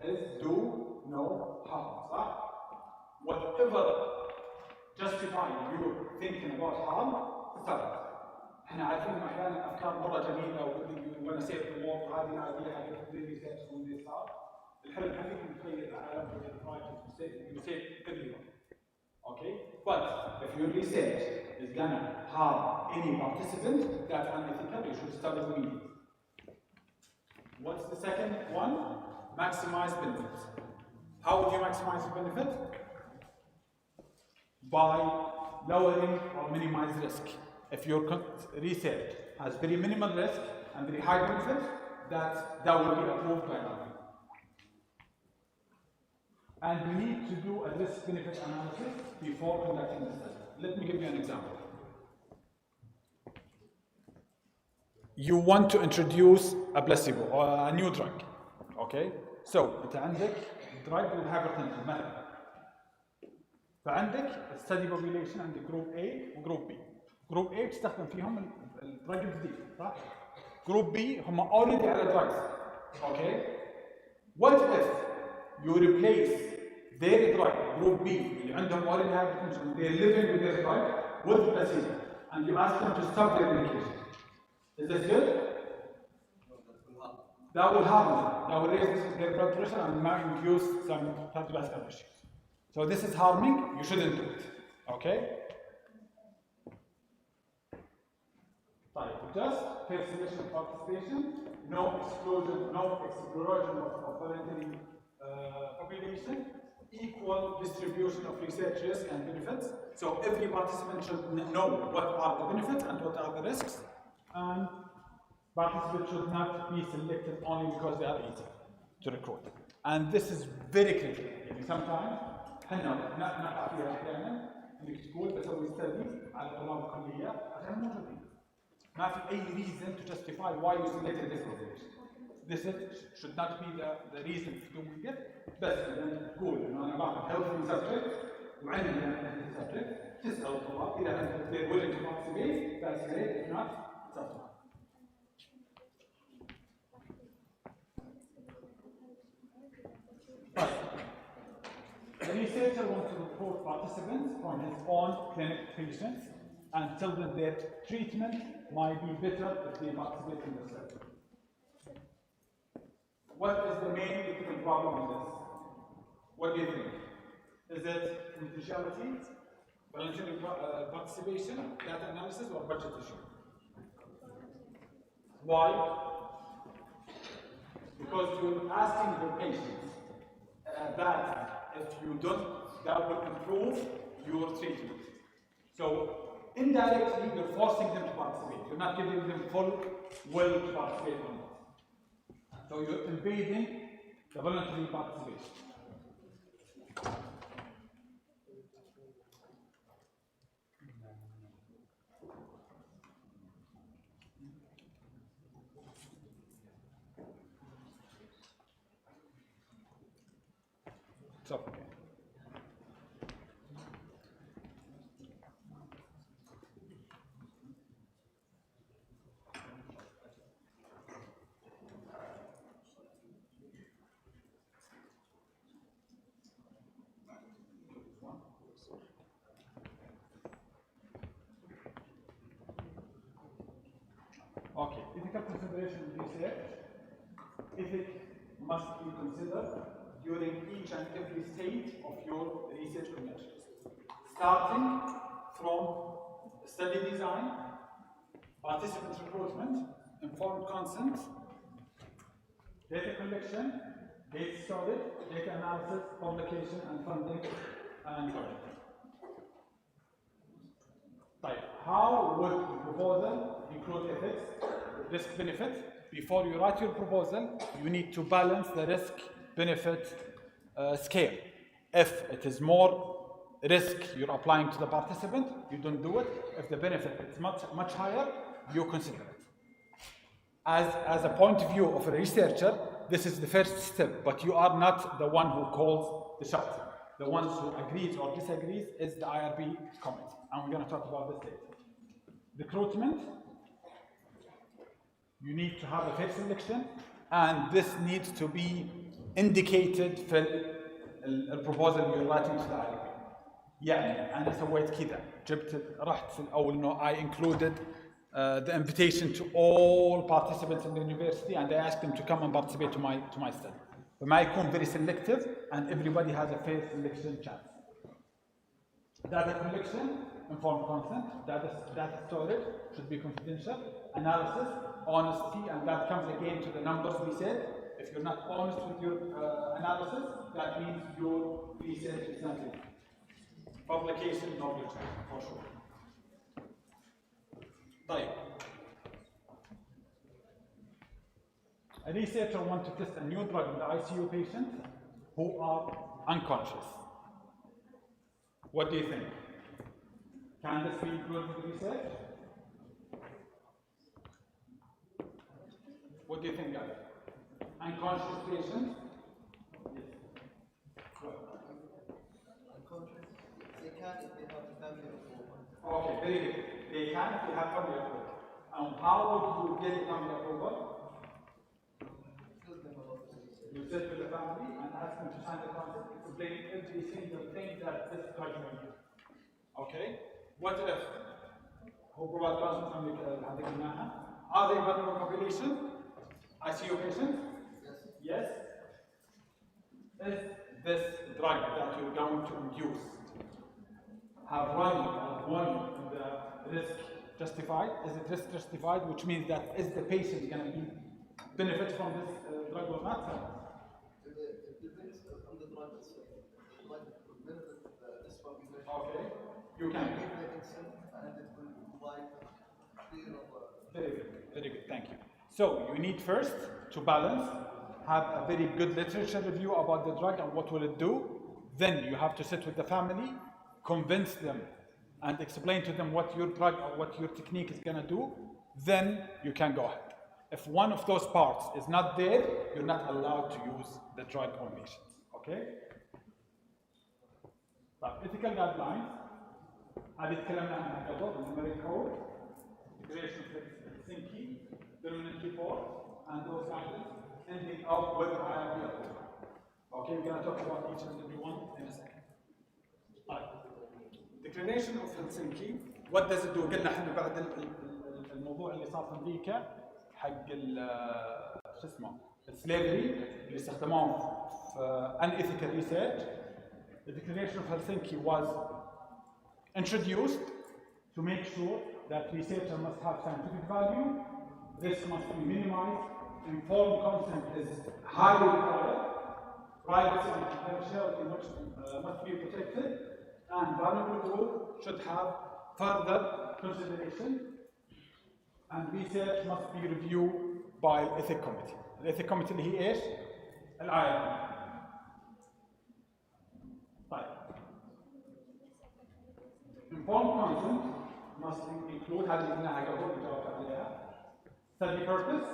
is do no harm. Whatever justify you thinking about harm, start. احنا عارفين انه احيانا افكار مره جميله وانا سيف في الموضوع هذه العاديه حقت الريسيرش واللي صار. الحلم حقيقي نتخيل العالم you save everyone. Okay? But if your research is gonna harm any participant, that's unethical. You should stop it immediately. What's the second one? Maximize benefit. How would you maximize the benefit? By lowering or minimize risk. If your research has very minimal risk and very high benefit, that will be approved by us. And we need to do a risk-benefit analysis before conducting the study. Let me give you an example. You want to introduce a placebo or a new drug, okay? So, أنت عندك drug with hypertension مثلا. فعندك study population عندك group A و group B. Group A تستخدم فيهم الدرج الجديد، صح؟ Group B هم already على drugs, okay? What if you replace their drug, group B, اللي عندهم already hypertension, they're living with their drug, with placebo, and you ask them to stop their medication? Is this good? That will harm them. That will raise their blood pressure and might induce some cardiovascular issues. So this is harming. You shouldn't do it. Okay? Just fair selection of participation, no explosion of voluntary population, equal distribution of research risk and benefits. So every participant should know what are the benefits and what are the risks, and participants should not be selected only because they are easy to recruit. And this is very critical. يعني sometimes احنا نقع فيها احيانا انك تقول بسوي ستدي على طلاب الكليه عشان موجودين. ما في أي reason to justify why you selected this population. This should not be the reason for doing it. بس إذا تقول إنه أنا باخذ healthy subject وعندي healthy subject تسأل الطلاب إذا they're willing to participate, that's great. If not, it's up to them. The researcher wants to report participants from his own clinic patients and tell them that treatment might be better if they participate in the study. What is the main ethical problem with this? What do you think? Is it confidentiality, voluntary participation, data analysis, or budget issue? Why? Because you're asking the patients that if you don't, that will improve your treatment. So indirectly, you're forcing them to participate. You're not giving them full will to participate on it. So you're invading the voluntary participation. It's okay. Okay, ethical consideration in research. Ethics must be considered during each and every stage of your research conduction, starting from study design, participant recruitment, informed consent, data collection, data storage, data analysis, publication, and funding, and project. Right. How would the proposal include ethics, risk benefit? Before you write your proposal, you need to balance the risk benefit scale. If it is more risk you're applying to the participant, you don't do it. If the benefit is much higher, you consider it. As a point of view of a researcher, this is the first step, but you are not the one who calls the shots. The ones who agrees or disagrees is the IRB committee, and we're going to talk about this later. Recruitment, you need to have a fair selection, and this needs to be indicated في البروبوزل you're writing to the IRB. يعني أنا سويت كذا، رحت في الأول إنه I included the invitation to all participants in the university and I asked them to come and participate to my study. فما يكون very selective and everybody has a fair selection chance. Data collection, informed consent, data storage should be confidential, analysis, honesty, and that comes again to the numbers we said. If you're not honest with your analysis, that means your research is not good. Publication, knowledge, for sure. طيب. A researcher wants to test a new drug in the ICU patients who are unconscious. What do you think? Can this be included in the research? What do you think, guys? Unconscious patients? Yes. Unconscious? They can if they have family approval. Okay, very good. They can if they have family approval. And how would you get family approval? You sit with the family and ask them to sign the contract, explain every single thing that this drug will do. Okay? What if? Who provide consent from the Are they vulnerable population? ICU patients? Yes. Is this drug that you're going to induce have running in the risk justified? Is it risk justified? Which means that is the patient going to be benefit from this drug or not? It depends on the drug itself. Like benefit this population. Okay. You can give the consent and it will provide clear of Very good. Very good. Thank you. So you need first to balance, have a very good literature review about the drug and what will it do. Then you have to sit with the family, convince them and explain to them what your drug or what your technique is going to do. Then you can go ahead. If one of those parts is not there, you're not allowed to use the drug on patients. Okay? But ethical guidelines, هذه تكلمنا عنها قبل، numeric code, declaration of Helsinki, dominant report, and those guidelines, ending up with IRB approval. Okay, we're going to talk about each and every one in a second. Right. Declaration of Helsinki, what does it do? قلنا احنا بعد الموضوع اللي صار في امريكا حق شو اسمه السليفري اللي استخدموه في unethical research. The Declaration of Helsinki was introduced to make sure that researcher must have scientific value, Risk must be minimized. Informed consent is highly required. Privacy and confidentiality must be protected. And vulnerable group should have further consideration. And research must be reviewed by ethics committee. الethics committee اللي هي ايش؟ العاشر. طيب. Informed consent must include هذه اللي قلناها قبل جاوبت عليها. Study purpose,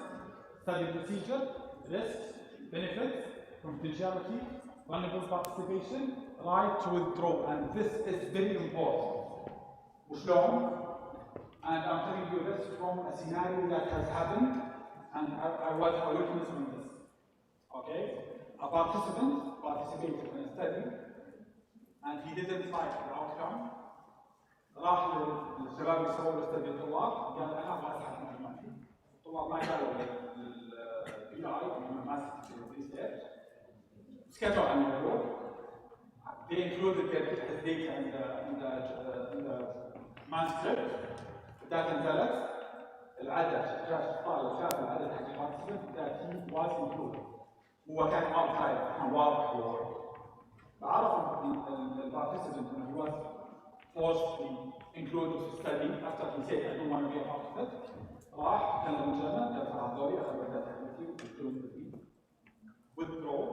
study procedure, risks, benefits, confidentiality, vulnerable participation, right to withdraw, and this is very important. وشلون؟ And I'm telling you this from a scenario that has happened, and I was a witness on this. Okay? A participant participated in a study, and he didn't like the outcome. راح للشباب اللي سووا الاستدي الطلاب قال انا ابغى اسحب معلوماتي. الطلاب ما قالوا للبي اي ماسك الريسيرش. سكتوا عن الموضوع. They included his data in the manuscript. That انزلت العدد طالب شاف العدد حق البارتيسيبنت that he was included. هو كان outside كان واضح هو. فعرف البارتيسيبنت انه he was forcibly included في study after he said I don't want to be a part of it. راح كلم الجنة جلس على الدوري اخذ الداتا حقتي وقلت له withdraw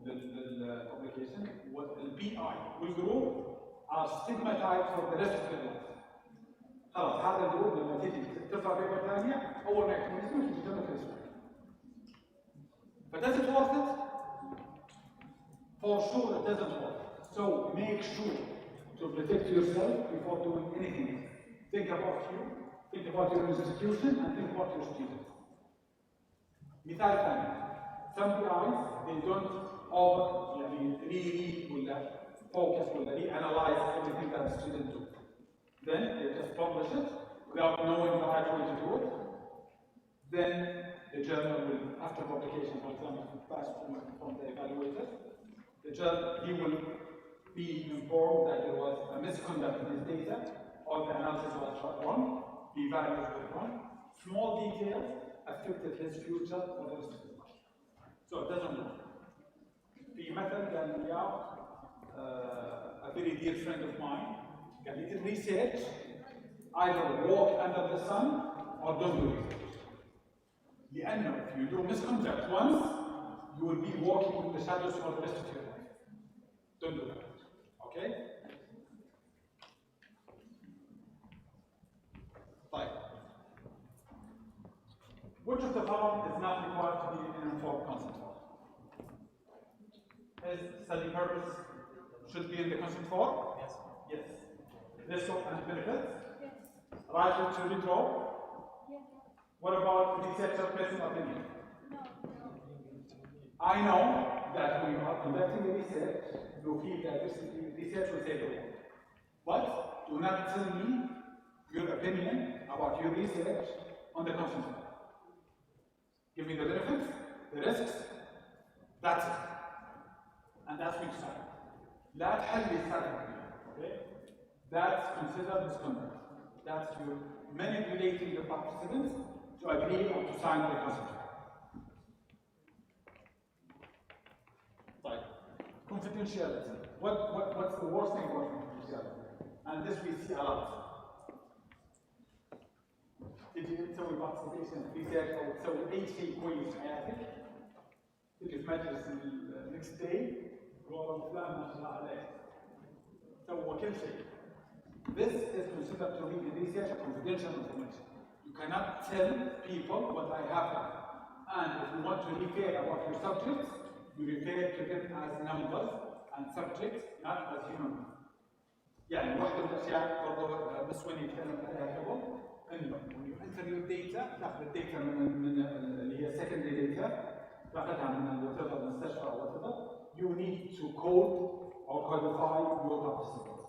للpublication. والبي اي والجروب are stigmatized for the rest of their life. خلاص هذا الجروب لما تيجي ترفع بيبر ثانيه اول ما يكتب اسمه تيجي تكتب اسمه. But does it worth it? For sure it doesn't work. So make sure to protect yourself before doing anything. Think about you, think about your institution, and think about your students. مثال ثاني. Some PIs they don't really ولا focus ولا reanalyze everything that the student do. Then they just publish it without knowing the right way to do it. Then the journal will, after publication, for example, pass from the evaluator, the journal, he will be informed that there was a misconduct in his data, or the analysis was wrong, the values were wrong. Small details affected his future for the rest of his life. So it doesn't work. في مثل قال لي a very dear friend of mine, قال لي in research, either walk under the sun or don't do research. لأنه if you do misconduct once, you will be walking in the shadows for the rest of your life. Don't do that. Okay? طيب. Which of the following is not required to be an informed consent form? Is study purpose should be in the consent form? Yes. Yes. Risk and benefits? Yes. Right to withdraw? Yes. What about researcher personal opinion? No. I know that when you are conducting a research, you feel that this research will take a while. But do not tell me your opinion about your research on the consent form. Give me the benefits, the risks, that's it. And that's when you start. لا تحلي السالفة. Okay? That's considered misconduct. That's you manipulating the participants to agree or to sign the consent. Right. Confidentiality. What's the worst thing about confidentiality? And this we see a lot. تجي تسوي participation في research أو تسوي أي شيء كويس في حياتك. تجي في مجلس next day والله فلان ما شاء الله عليه سوى كل شيء. This is considered to be in research confidential information. You cannot tell people what I have done. And if you want to refer about your subjects, you refer to them as numbers and subjects, not as human beings. يعني واحدة من الأشياء برضه بس وين يتكلم عليها قبل إنه when you enter your data تاخذ الداتا من اللي هي secondary data تاخذها من whatever المستشفى أو whatever. You need to code or codify your participants.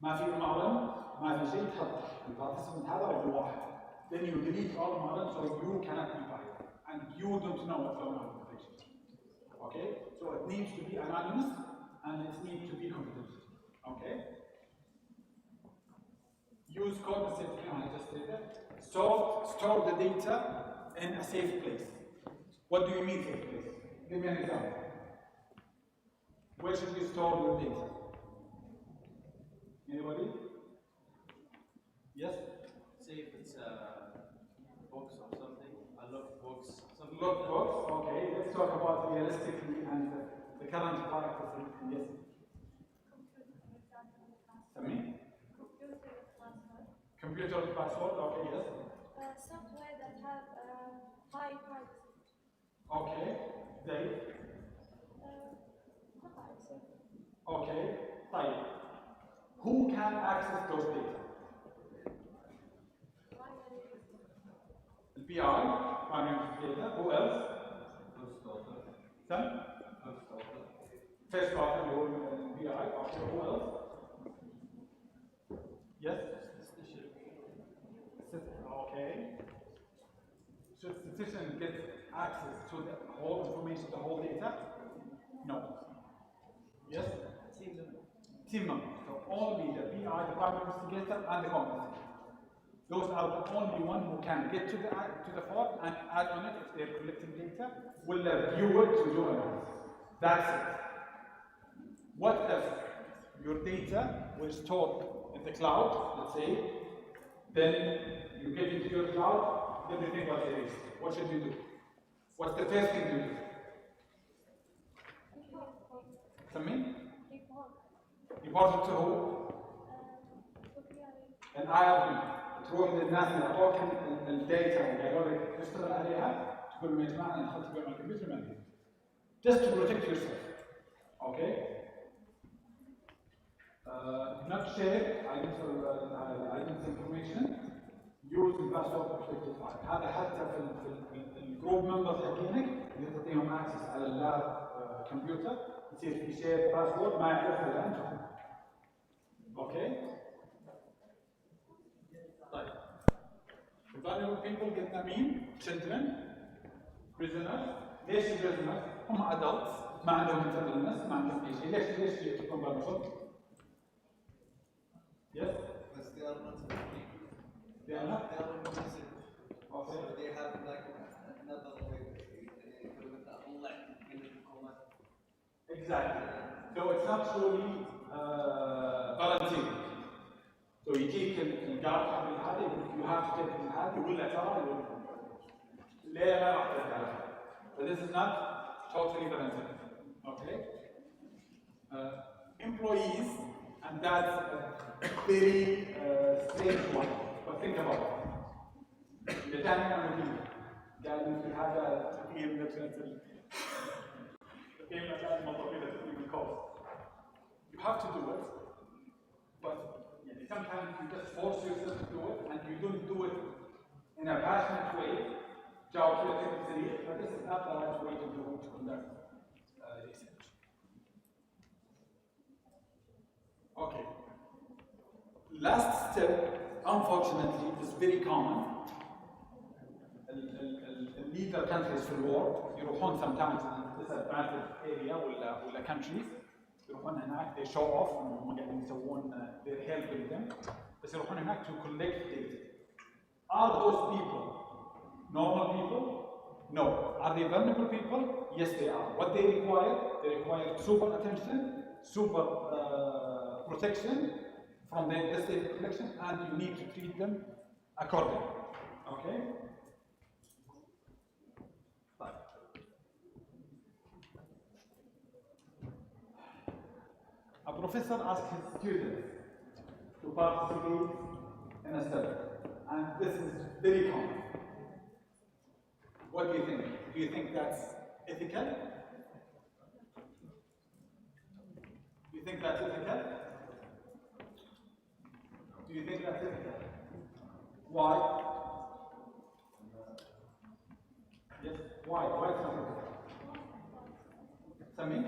ما في معلم ما في شيء تحط البارتيسيبنت هذا رقم واحد. Then you delete all models so you cannot be fired and you don't know what's going on with the patient. Okay? So it needs to be anonymous and it needs to be confidential. Okay? Use code, I just did that. Store the data in a safe place. What do you mean safe place? Give me an example. Where should you store your data? Anybody? Yes? Say if it's a box or something, a lockbox, something. Lockbox, okay. Let's talk about realistically and the current practice. Yes. Sami? Computer password, okay, yes. Software that have high privacy. Okay. Dave? Okay. Fine. Who can access those data? The PI, primary data. Who else? Some? First author, you will PI. Okay, who else? Yes? Okay. Should statistician get access to the whole information, the whole data? No. Yes? Team member. So only the PI, the primary investigator, and the company. Those are the only one who can get to the file and add on it if they're collecting data, will view it to do analysis. That's it. What if your data was stored in the cloud, let's say, then you get into your cloud, everything was erased. What should you do? What's the first thing you do? Something? Report it to who? An IRB. تروح للناس اللي اعطوك الداتا وقالوا لك تشتغل عليها تقول لهم يا جماعه انا دخلت بيهم على الكمبيوتر ما ادري. Just to protect yourself. Okay? Not share identity information. Use the password protected file. هذا حتى في الجروب ممبرز حقينك اللي تعطيهم اكسس على اللاب كمبيوتر يصير في شير باسورد ما يعرفها الا انت. اوكي؟ طيب. Vulnerable people قلنا مين؟ Children, prisoners. ليش prisoners؟ هم adults ما عندهم mental illness ما عندهم اي شيء. ليش يكون vulnerable؟ Yes? Because they are not free. They are not? They are inclusive. Okay. So they have like another way unlike in the command. Exactly. So it's not truly volunteering. So يجيك الجارد حق هذا يقول you have to take هذا يقول له ترى ليه ما راح ترجع. But this is not totally voluntary. Okay? Employees, and that's a very strange one. But think about it. إذا كان أمريكي قالوا في هذا تقييم لجنة تقييم لجنة الموظفين لتقييم الكوست. You have to do it, but sometimes you just force yourself to do it, and you don't do it in a passionate way. Job serious, but this is not the right way to conduct research. Okay. Last step, unfortunately, is very common. Leader countries في الورد يروحون sometimes in disadvantaged area ولا countries يروحون هناك they show off انهم قاعدين يسوون they're helping them بس يروحون هناك to collect data. Are those people normal people? No. Are they vulnerable people? Yes, they are. What they require super attention, super protection from the data collection, and you need to treat them accordingly. Okay? A professor asked his students to participate in a study, and this is very common. What do you think? Do you think that's ethical? Do you think that's ethical? Do you think that's ethical? Why? Yes, why? Why it's not ethical? Sami?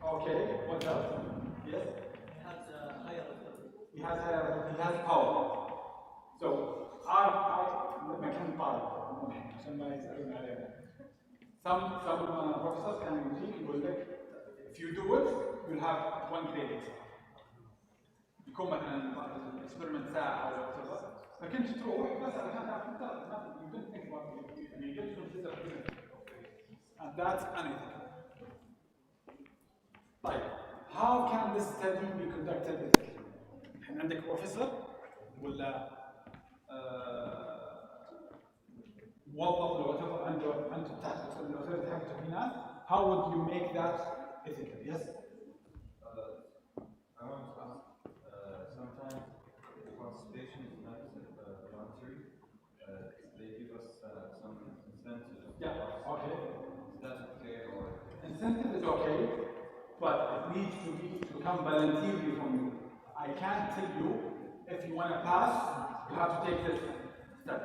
Okay, what else? Yes? He has a higher authority. He has power. So, مكان طالب عشان ما يسألون علينا. Some professors can يقول لك if you do it you'll have 1 credit. يكون مثلا الاكسبيرمنت ساعة أو whatever. فكنت تروح بس علشان تاخذ درجه you didn't think about it and you didn't consider it and that's unethical. طيب how can this study be conducted ethically؟ الحين عندك بروفيسور ولا موظف لو تفضل عنده تحت الاوثوريتي حقته في ناس how would you make that ethical؟ Yes. I want to ask, sometimes the participation is not voluntary. They give us some incentives. Yeah, okay. Is that okay or? Incentive is okay, but it needs to come voluntarily from you. I can't tell you if you want to pass, you have to take this step.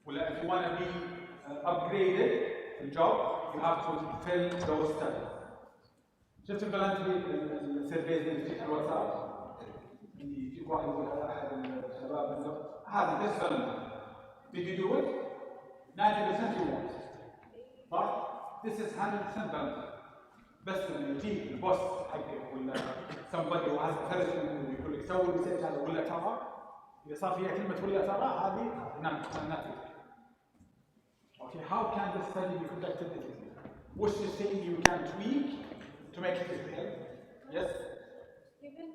Well, if you want to be upgraded in job, you have to fill those steps. شفت الفولنتري السيرفيز اللي في الواتساب اللي يجيك واحد يقول هذا احد الشباب انه هذا this voluntary. Did you do it? 90% you won't. صح؟ This is 100% voluntary. بس لما يجيك البوس حقك ولا somebody who has authority ويقول لك سوي ريسيرش هذا ولا ترى اذا صار فيها كلمه ولا ترى هذه نعم. Okay, how can this study be conducted ethically? Which is saying you can tweak to make it ethical? Yes? Giving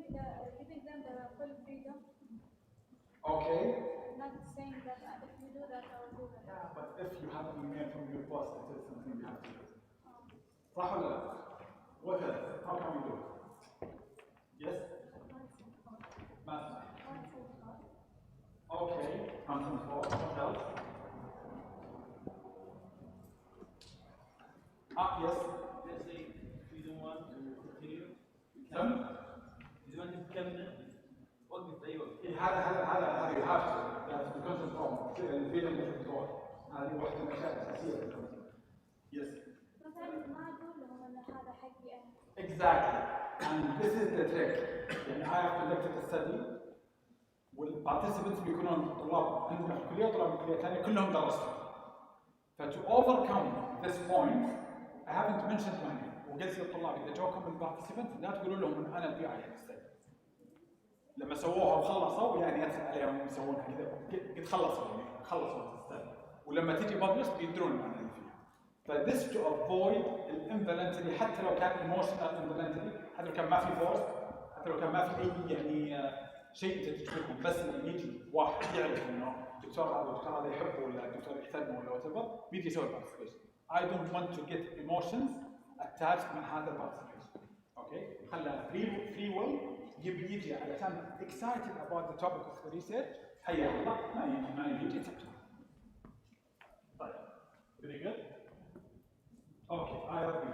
them the full freedom. Okay. Not saying that if you do that, I will do that. Yeah, but if you have an email from your boss, it is something you have to do. صح ولا لا? What else? How can we do it? Yes? Math. Okay, content for what else? Yes. Let's say we don't want to continue. Some? We don't want to continue. وقف أي وقت. هذا you have to. That's the content form. الفيديو control. هذه واحدة من الأشياء الأساسية في الكونسنت. Yes. مثلا ما أقول لهم أن هذا حقي أنا. Exactly. And this is the trick. يعني I have conducted a study والparticipants بيكونون طلاب عندنا في الكلية وطلاب من الكلية الثانية كلهم درسوا. To overcome this point, I haven't mentioned my name. وقلت للطلاب إذا جوكم البارتيسيبنت لا تقولوا لهم إن أنا البي آي الستدي. لما سووها وخلصوا يعني أسأل عليهم يسوونها كذا قد خلصوا يعني خلصوا الستدي. ولما تيجي ببلش بيدرون عن اللي فيها. فthis to avoid الانفولنتري حتى لو كان emotional involuntary حتى لو كان ما في فورس حتى لو كان ما في أي يعني شيء أنت تجبرهم بس لما يجي واحد يعرف إنه الدكتور هذا يحبه ولا الدكتور يحترمه ولا whatever بيجي يسوي participation. I don't want to get emotions attached مع هذا participation. Okay? خلها free will يجي علشان excited about the topic of the research حيا الله ما يجي accept. طيب. Very good. Okay. IRB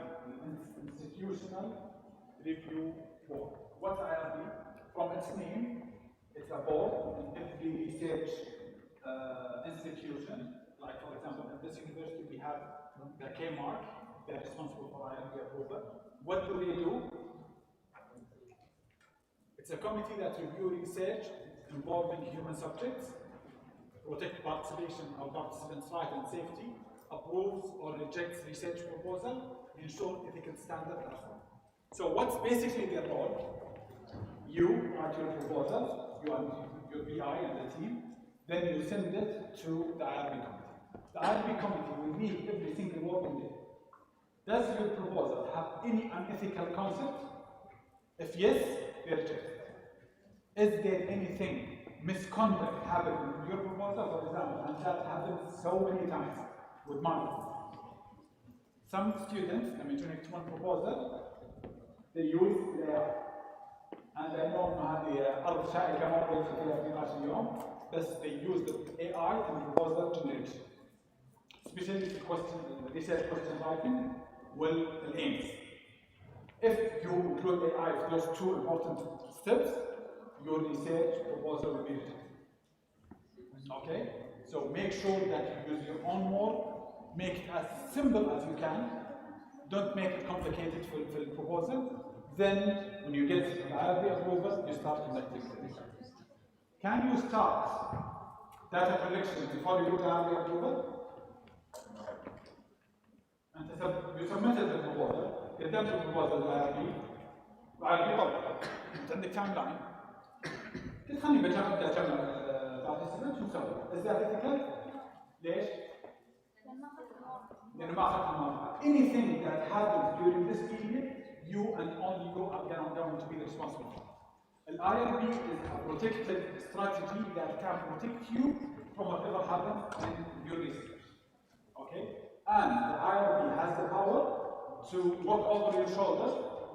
Institutional Review Board. What's IRB? From its name, it's a board in every research institution. Like for example, at this university we have the K-Mark, they're responsible for IRB approval. What do? It's a committee that reviews research involving human subjects, protect participation of participants' rights and safety, approves or rejects research proposal, ensure ethical standards are followed. So what's basically their role? You write your proposal, you and your BI and the team, then you send it to the IRB committee. The IRB committee will meet every single working day. Does your proposal have any unethical concept? If yes, they reject it. Is there anything misconduct happened in your proposal, for example, and that happened so many times with marketing? Some students, when you make one proposal, they use AI. And I know هذه أرض شائكة ما أقول فيها في 12 يوم، بس they use the AI in proposal generation. Especially the question, the research question writing, well, the aims. If you include AI for those two important steps, your research proposal will be rejected. Okay? So make sure that you use your own word, make it as simple as you can, don't make it complicated for the proposal. Then, when you get the IRB approval, you start collecting data. Can you start data collection before you get the IRB approval? And you submitted the proposal, قدمت البروبوزل للIRB، الIRB طبعا، أنت عندك تايم لاين، قلت خليني أبدأ أجمع participants وسوي. Is that ethical? ليش؟ لأنه ما أخذت الموافقة. Anything that happens during this period, you and only you are going to be responsible for. The IRB is a protected strategy that can protect you from whatever happens in your research. Okay? And the IRB has the power to look over your shoulder,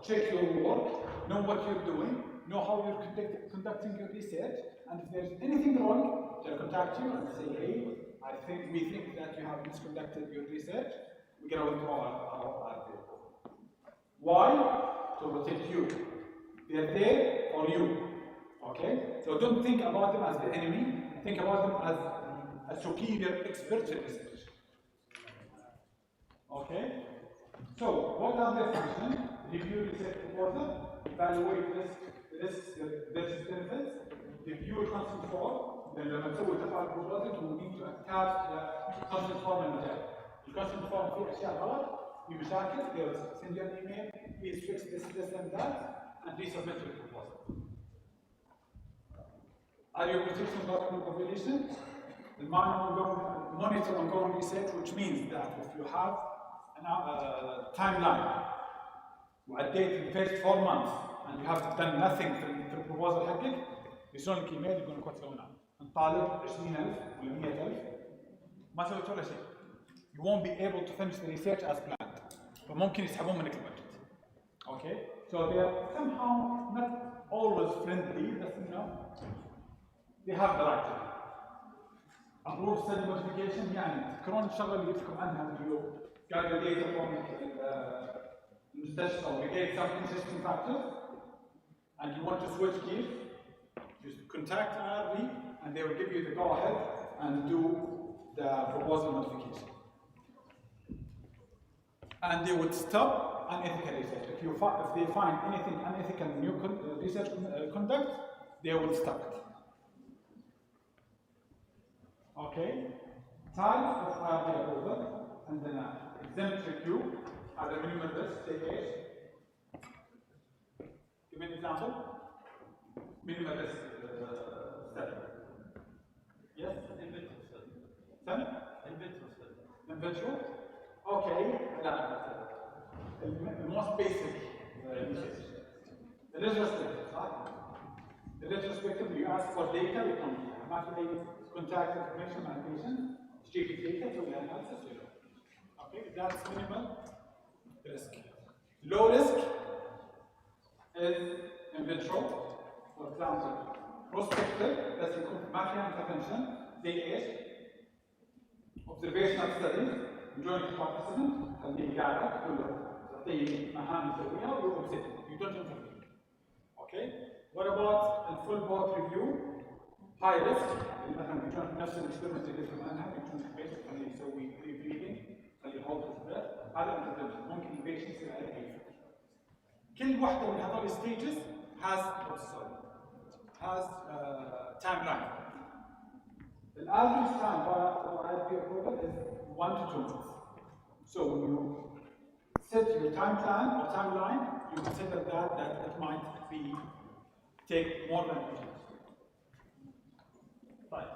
check your work, know what you're doing, know how you're conducting your research, and if there's anything wrong, they'll contact you and say, hey, we think that you have misconducted your research, we're going to withdraw our bid. Why? To protect you. They're there for you. Okay? So don't think about them as the enemy, think about them as a superior expert in research. Okay? So, what are their functions? Review research proposal, evaluate risks versus benefits, review a consent form, then لما تسوي تفعل proposal you need to attach the consent form المجال. الconsent form فيه أشياء غلط، في مشاكل، they'll send you an email, please fix this and that, and resubmit your proposal. Are you protection document population? The monitor ongoing research, which means that if you have a timeline, وعديت the first 4 months and you have done nothing في البروبوزل حقك يرسلون لك ايميل يقولون لك واتس جوين اون نطالب 20,000 ولا 100,000 ما سويت ولا شيء. You won't be able to finish the research as planned. فممكن يسحبون منك البادجت. Okay? So they are somehow not always friendly, but you know, they have the right to do. Approved study modification يعني تذكرون الشغله اللي قلت لكم عنها اللي هو قاعد data from المستشفى or get some consistent factors and you want to switch gears, you contact IRB and they will give you the go ahead and do the proposal modification. And they would stop unethical research. If they find anything unethical in your research conduct, they will stop it. Okay? Types of IRB approval and then exempt review are the minimum risk, say ايش؟ Give me an example. Minimum risk study. Yes? In vitro study. Sorry? In vitro study. In vitro? Okay. The most basic research. The retrospective, right? The retrospective, you ask for data, you come here. After they contact information on patient, check data, so we analysis. Okay, that's minimal risk. Low risk is in vitro. For example, prospective, that's يكون ما فيها intervention, زي ايش؟ Observational studies, joint participant, خليه قاعد تقول له تعطيه مهام يسويها ويبسط. You don't intervene. Okay? What about a full board review? High risk, مثلا بيكون نفس الاكسبيرمنت اللي قلت عنها بيكون البيشنت خليه يسوي بريفيدنج خليه يحط البريث هذا انترفنشن ممكن البيشنت يصير عليه اي فكره. كل واحده من هذول الستيجز has timeline. The average time for IRB approval is 1 to 2 months. So when you set your time plan or timeline, you consider that it might take more than 2 months. طيب.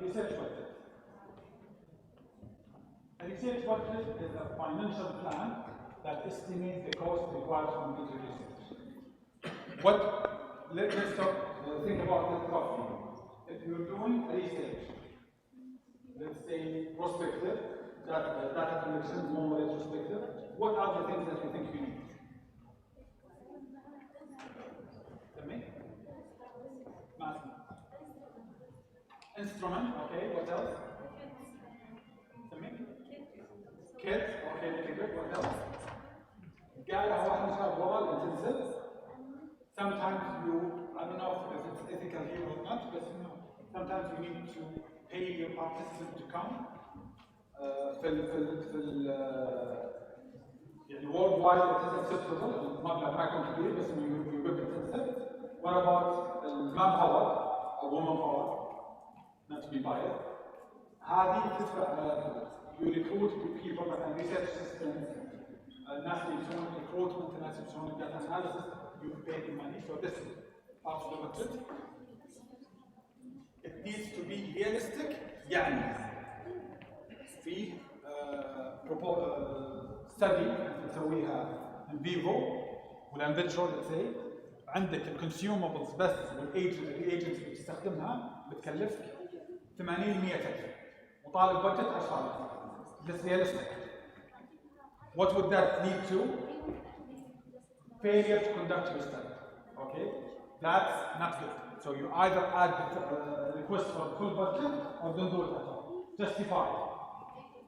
Research budget. A research budget is a financial plan that estimates the cost required to complete your research. Let's think about it roughly. If you're doing research, let's say prospective, data collection, more retrospective, what are the things that you think you need? Tell me. Instrument, okay, what else? Tell me. Kit, okay, very good, what else? قاعدة واحد شغال oral intensive. Sometimes I don't know if it's ethical here or not, but sometimes you need to pay your participants to come. يعني worldwide it is acceptable. المبلغ ما يكون كبير بس you book intensive. What about manpower or woman power? Not to be biased. هذه تدفع you recruit people like research assistants, الناس اللي يسوون recruitment, الناس اللي يسوون data analysis, you pay the money. So this is part of the budget. It needs to be realistic. يعني في study نسويها in vivo ولا in vitro let's say. عندك الكونسيومبلز بس والايجنتس اللي تستخدمها بتكلفك 80-100 ألف وطالب بادجت 10,000. That's realistic. What would that lead to? Failure to conduct your study. Okay, that's not good. So you either add the request for the full budget or don't do it at all. Justify it.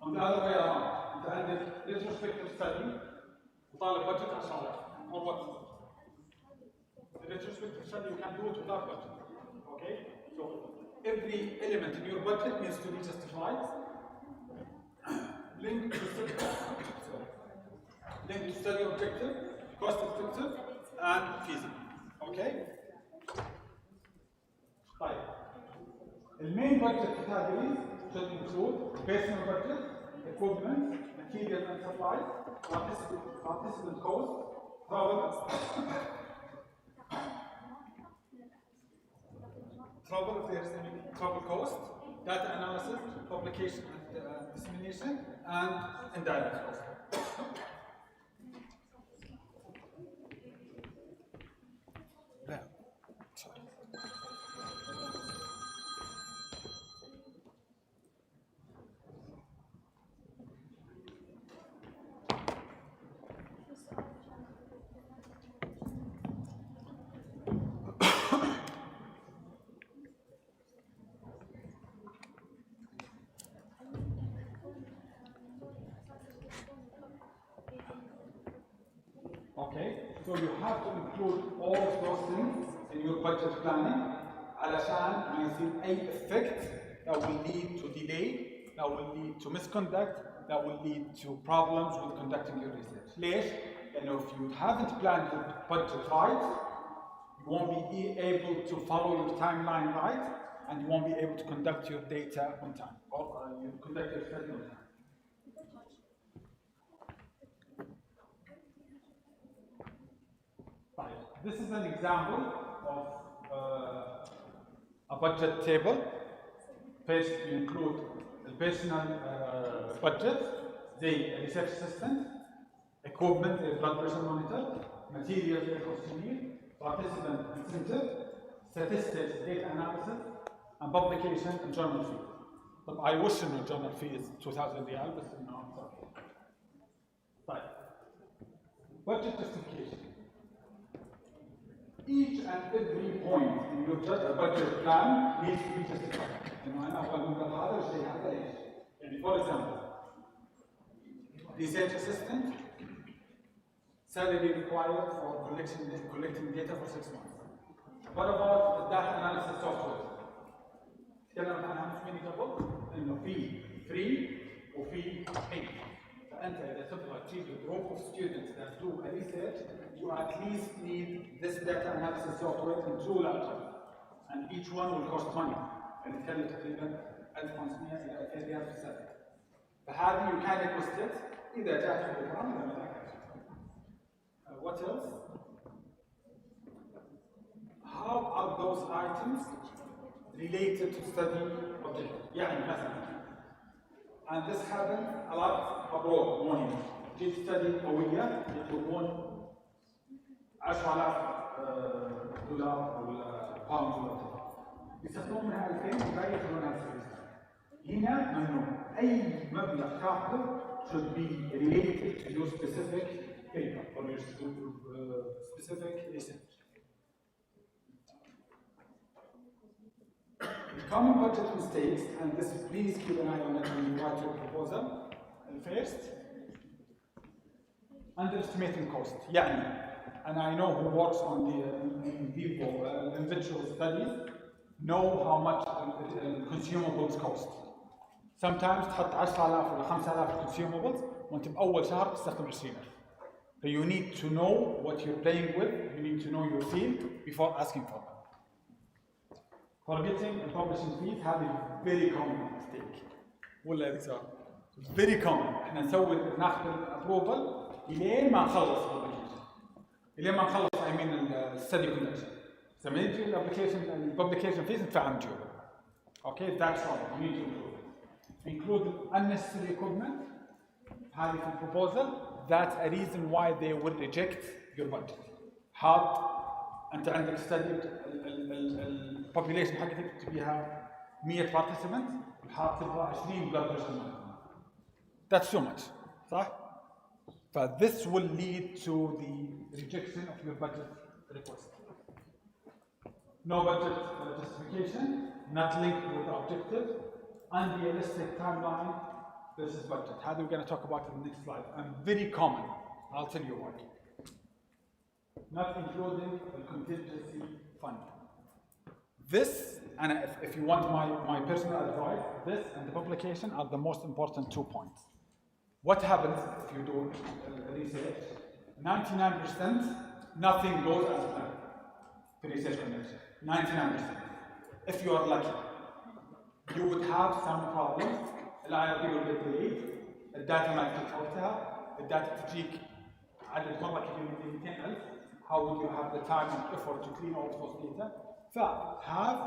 On the other way around, انت عندك retrospective study وطالب budget 10,000 or what? The retrospective study you can do it without budget. Okay, so every element in your budget needs to be justified. Link to study objective, cost effective, and feasible. Okay? Right. The main budget categories should include personal budget, equipment, materials and supplies, participant cost, travel if there's any travel cost, data analysis, publication and dissemination, and indirect cost. Okay, so you have to include all of those things in your budget planning علشان ما يصير أي effect that will lead to delay, that will lead to misconduct, that will lead to problems with conducting your research. ليش؟ لأنه if you haven't planned your budget right, you won't be able to follow your timeline right, and you won't be able to conduct your data on time, or you conduct your study on time. This is an example of a budget table. First, you include the personal budget, the research assistant, equipment, the blood pressure monitor, materials, the questionnaire, participant incentive, statistics, data analysis, and publication and journal fee. But I wish in the journal fee is 2,000 riyal, but no, it's okay. Right. Budget justification. Each and every point in your budget plan needs to be justified. أنا أقول من هذا الشيء هذا إيش؟ يعني for example, research assistant salary required for collecting data for 6 months. What about the data analysis software? تكلمت عنها مش قبل إنه في free وفي paid. فأنت إذا تبغى تجيب group of students that do a research, you at least need this data analysis software and 2 laptops, and each one will cost money. نتكلم تقريبا 1500 إلى 2000 ريال في السنة. فهذه you can request it إذا جاءت في البرنامج ولا ما جاءت. What else? How are those items related to study objective? يعني مثلا and this happens a lot abroad morning. جيت study قوية يطلبون 10,000 دولار ولا باوند ولا يستخدمون منها 2000 وباقي ياخذونها فلوس. هنا ممنوع أي مبلغ تاخذه should be related to your specific paper or your specific research. The common budget mistakes, and this please keep an eye on it when you write your proposal. First, underestimating cost. يعني, and I know who works on the in vitro studies know how much consumables cost. Sometimes تحط 10,000 ولا 5,000 consumables وانت بأول شهر تستخدم 20,000. So you need to know what you're playing with. You need to know your field before asking for them. Forgetting and publishing fees هذه very common mistake. ولا very common. احنا نسوي ناخذ الابروفل الين ما نخلص الابلكيشن. الين ما نخلص I mean الستدي كونكشن. لما يجي الابلكيشن فيز ندفع نجيبه. Okay, that's all. You need to include it. Include unnecessary equipment. هذه في البروبوزل. That's a reason why they will reject your budget. حاط أنت عندك study البوبيليشن حقتك تبيها 100 participants وحاط تبغى 20 blood pressure monitor. That's too much. صح؟ This will lead to the rejection of your budget request. No budget justification, not linked with the objective, unrealistic timeline versus budget. How we're going to talk about in the next slide. And very common. I'll tell you why. Not including the contingency fund. This, and if you want my personal advice, this and the publication are the most important 2 points. What happens if you do research? 99% nothing goes as planned. The research connection. 99%. If you are lucky, you would have some problems. الIRB will get delayed. الداتا ما تجيك وقتها. الداتا تجيك عدد مرة كبير من 200,000. How would you have the time and effort to clean all those data? Have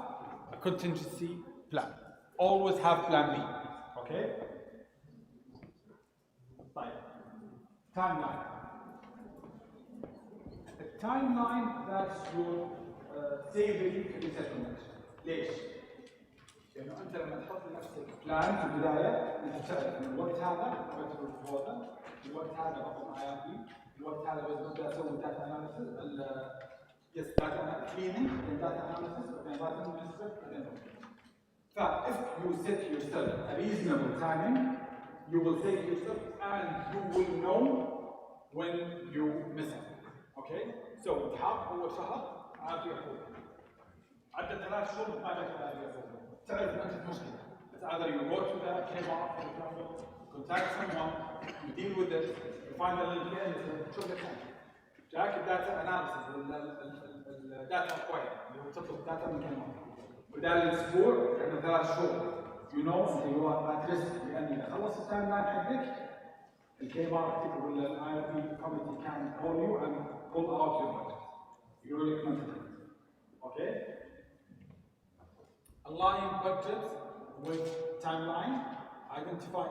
a contingency plan. Always have plan B. Okay? طيب. Timeline. The timeline that's your saving في research connection. ليش؟ لأنه أنت لما تحط لنفسك بلان في البداية أنت تعرف إن الوقت هذا بكتب البروبوزل، الوقت هذا بحط IRB، الوقت هذا بس بدي أسوي داتا أناليسيس، داتا كليننج، داتا أناليسيس، بعدين داتا أناليسيس، بعدين. If you set yourself a reasonable timing, you will save yourself and you will know when you miss it. Okay? So تحط أول شهر IRB approval. عدد 3 شهور ما جاك IRB approval. تعرف أنت مشكلة. It's either you go to the KMR, for example, contact someone, you deal with it, you find a little bit, شوف لك جاك الداتا أناليسيس الداتا أكواير اللي هو تطلب داتا من KMR. بدال الأسبوع عندنا 3 شهور. You know أنت you are at risk لأن إذا خلص التايم لاين حقك الKMR ولا الIRB committee can call you and pull out your budget. You're really confident. Okay? Align budget with timeline, identify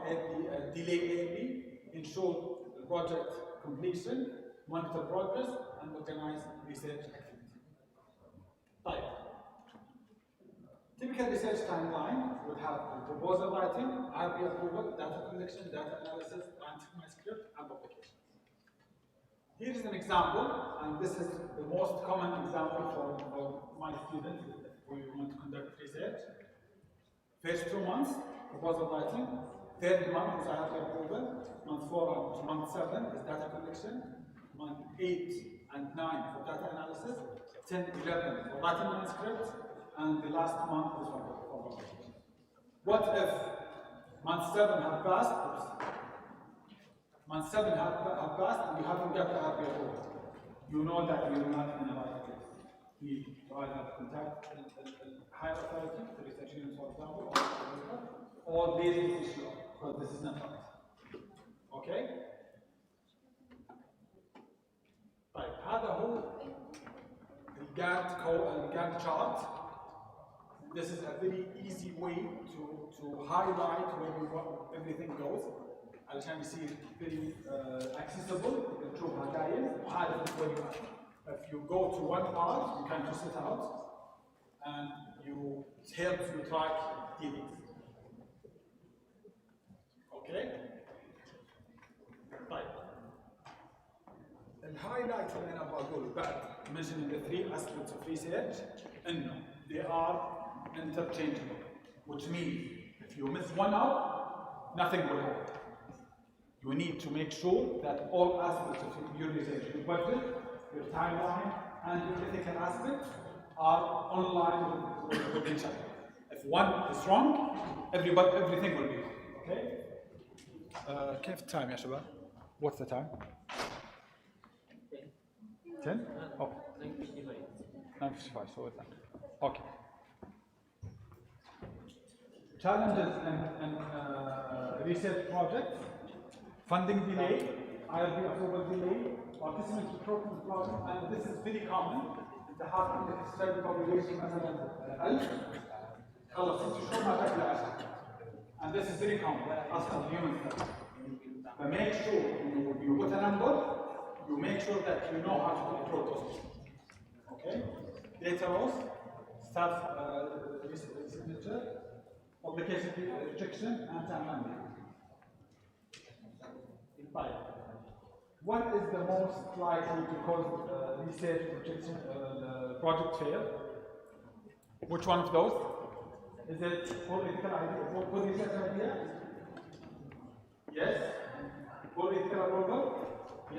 delay early, ensure the project completion, monitor progress, and organize research activity. Type. Typical research timeline would have proposal writing, IRB approval, data collection, data analysis, manuscript, and publication. Here is an example, and this is the most common example for my students if we want to conduct research. First 2 months, proposal writing. Third month is IRB approval. Month 4 and month 7 is data collection. Month 8 and 9 for data analysis. 10, 11 for writing manuscript. And the last month is for publication. What if month 7 have passed? Month 7 have passed and you haven't got the IRB approval. You know that you're not in the right place. You either contact the higher authority, the research unit for example, or raise this issue because this is not right. Okay? Right, هذا هو الGANT chart. This is a very easy way to highlight where we want everything goes. علشان يصير very accessible. تشوفها دايم وعارف where you are. If you go to one part, you can just it out, and it helps you track dealings. Okay? طيب. الهايلايت اللي أنا بقوله بعد mentioning the 3 aspects of research إنه they are interchangeable, which means if you miss one out, nothing will happen. You need to make sure that all aspects of your research, your budget, your timeline, and your ethical aspects are online with each other. If one is wrong, everything will be wrong. Okay? كيف التايم يا شباب? What's the time? 10? Oh. 9:55. So it's that. Okay. Challenges and research projects. Funding delay, IRB approval delay, participants recruitment problem, and this is very common. انت حاط عندك study population مثلا 1000 خلص 6 شهور ما تاكل 10. And this is very common اصلا human study. But make sure you put a number, you make sure that you know how to control those people. Okay? Data loss, staff signature, publication rejection, and time management. What is the most likely to cause research rejection, project fail? Which one of those? Is it for ethical idea, for research idea? Yes. For ethical approval?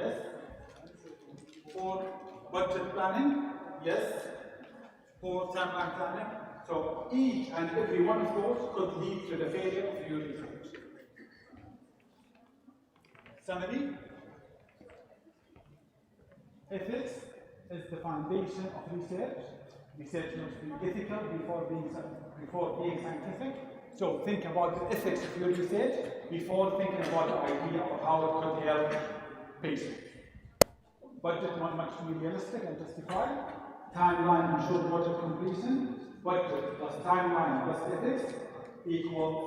Yes. For budget planning? Yes. For timeline planning? So each and every one of those could lead to the failure of your research. Summary. Ethics is the foundation of research. Research must be ethical before being scientific. So think about the ethics of your research before thinking about the idea of how it could help patients. Budget must be realistic and justified. Timeline ensure project completion. Budget plus timeline plus ethics equals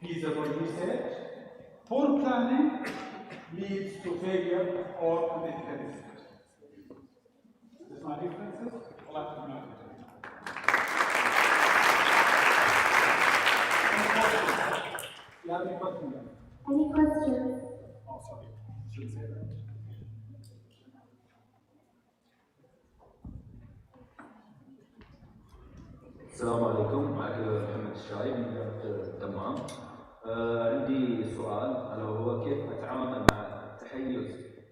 feasible research. Poor planning leads to failure or unethical research. This is my differences. Any questions? Any questions? Oh, sorry. Should say that. السلام عليكم، معك محمد الشايب من جامعة الدمام. عندي سؤال ألا وهو كيف أتعامل مع التحيز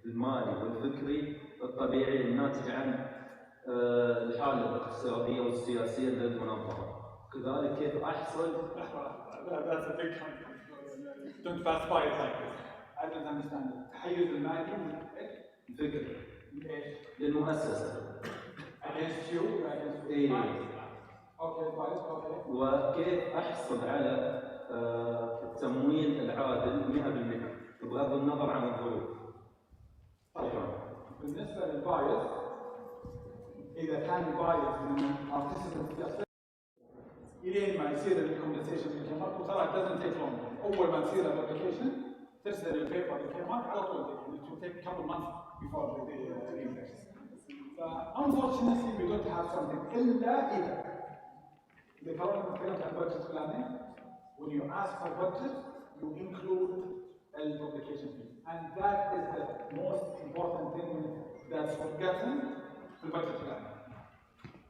المالي والفكري الطبيعي الناتج عن الحالة الاقتصادية والسياسية للمنظمة، كذلك كيف أحصل. That's a big one. Don't pass by it like this. I don't understand it. التحيز المالي الفكري للمؤسسة against you against إيه. Okay. وكيف أحصل على التمويل العادل 100% بغض النظر عن الظروف. بالنسبة للبايس إذا كان البايس من participants إلين ما يصير الكومبنسيشن بالكيمات وترى it doesn't take long. أول ما تصير الابلكيشن ترسل البيبر بالكيمات على طول it will take a couple months before the research. Unfortunately we don't have something إلا إذا the government failed at budget planning. When you ask for budget, you include a publication fee, and that is the most important thing that's forgotten in budget planning.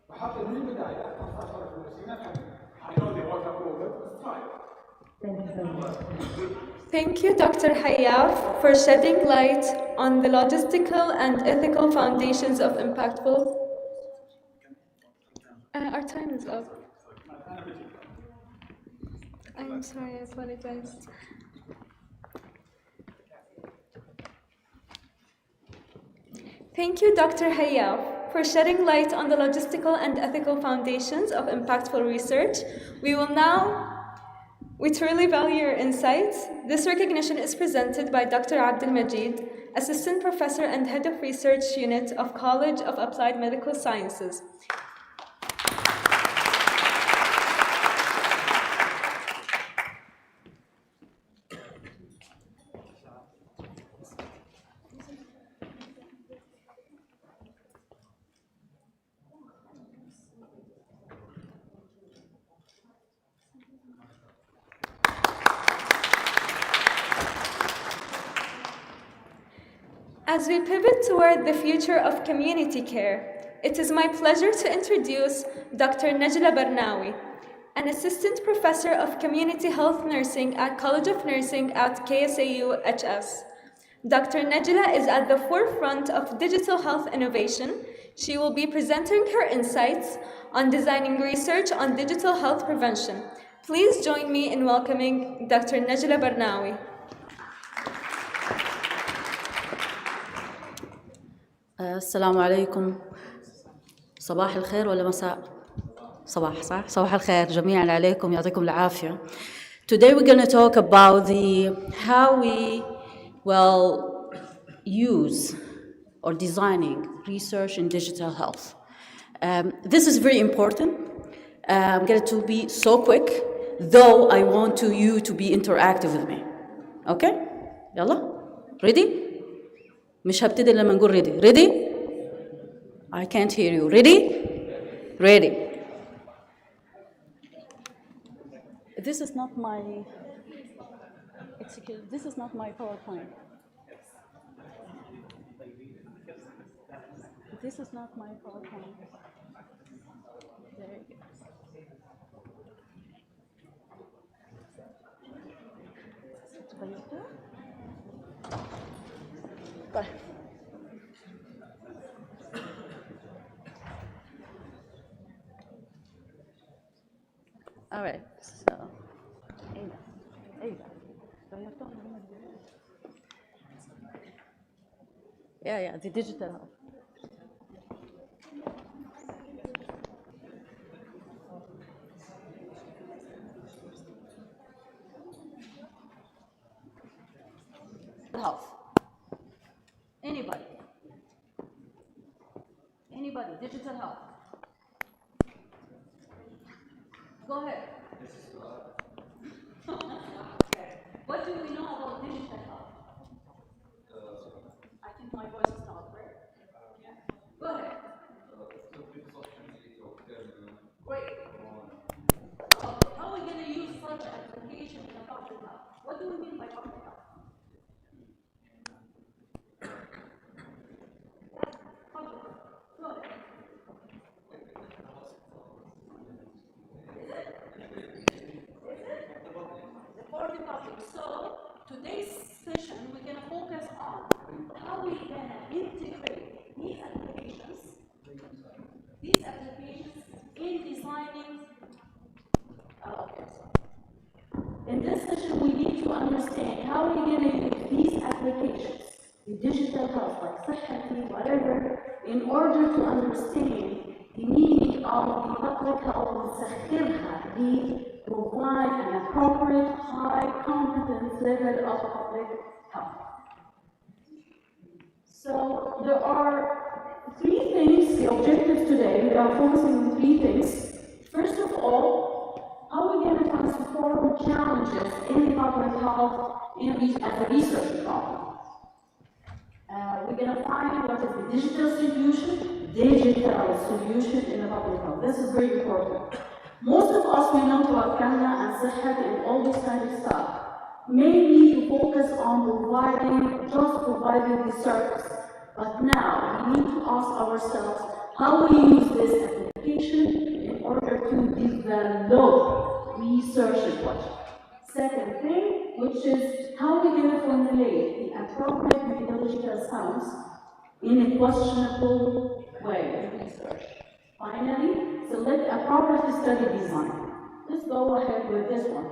وحتى من البداية 15,000 I know they work up over, but try. Thank you, Dr. Hayaf, for shedding light on the logistical and ethical foundations of impactful. Our time is up. I'm sorry, I apologize. Thank you, Dr. Hayaf, for shedding light on the logistical and ethical foundations of impactful research. We truly value your insights. This recognition is presented by Dr. Abdul Majid, Assistant Professor and Head of Research Unit of College of Applied Medical Sciences. As we pivot toward the future of community care, it is my pleasure to introduce Dr. Najla Barnawi, an Assistant Professor of Community Health Nursing at College of Nursing at KSAU HS. Dr. Najla is at the forefront of digital health innovation. She will be presenting her insights on designing research on digital health prevention. Please join me in welcoming Dr. Najla Barnawi. السلام عليكم. صباح الخير ولا مساء؟ صباح صح؟ صباح الخير جميعا عليكم يعطيكم العافية. Today we're going to talk about how we use or designing research in digital health. This is very important. I'm going to be so quick, though I want you to be interactive with me. Okay? يلا. Ready? مش هبتدي لما نقول ready. Ready? I can't hear you. Ready? Ready. This is not my, excuse, this is not my PowerPoint. This is not my PowerPoint. There you go. طيب. All right, so, yeah, the digital health. Health. Anybody? Anybody? Digital health. Go ahead. Okay. What do we know about digital health? I think my voice is not clear. Yeah. Go ahead. Great. How are we going to use such application in public health? What do we mean by public health? So today's session, we're going to focus on how we can integrate these applications in designing. In this session, we need to understand how we're going to use these applications, the digital health, like Sahati, whatever, in order to understand the meaning of the public health and provide an appropriate high competence level of public health. So there are three things, the objectives today, we are focusing on three things. First of all, how are we going to transform challenges in the public health as a research problem? We're going to find what is the digital solution in the public health. This is very important. Most of us, we know Tawakalna and Sahhat and all this kind of stuff. Maybe to focus on just providing the service. But now, we need to ask ourselves how we use this application in order to develop research budget. Second thing, which is how we're going to formulate the appropriate methodological sounds in a questionable way in research. Finally, select appropriate study design. Let's go ahead with this one.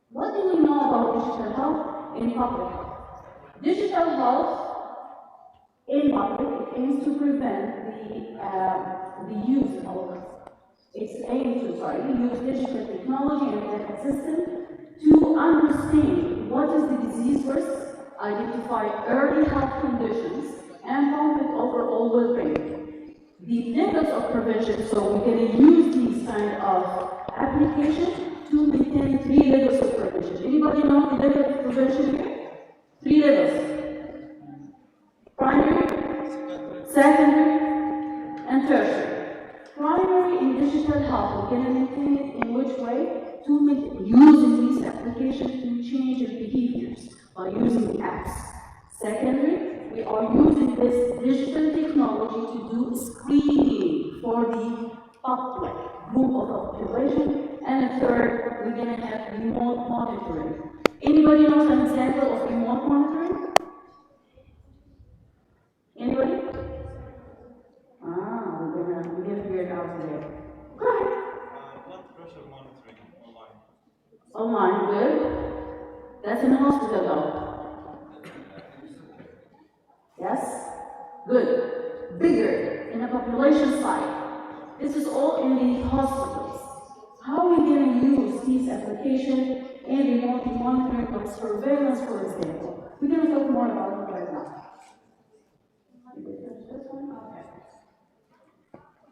What do we know about digital health in public health? Digital health in public aims to prevent the use of use digital technology and data system to understand what is the disease risk, identify early health conditions, and promote overall well-being. The levels of prevention, so we're going to use these kind of applications to maintain 3 levels of prevention. Anybody know the level of prevention here? 3 levels. Primary, secondary, and tertiary. Primary in digital health, we're going to maintain it in which way? Using these applications to change the behaviors by using the apps. Secondary, we are using this digital technology to do screening for the public group of population. And third, we're going to have remote monitoring. Anybody knows an example of remote monitoring? Anybody? We're going to figure it out today. Go ahead. Blood pressure monitoring online. Online, good. That's in the hospital though. Yes? Good. Bigger in a population site. This is all in the hospitals. How are we going to use these applications in remote monitoring of surveillance, for example? We're going to talk more about it right now. Okay.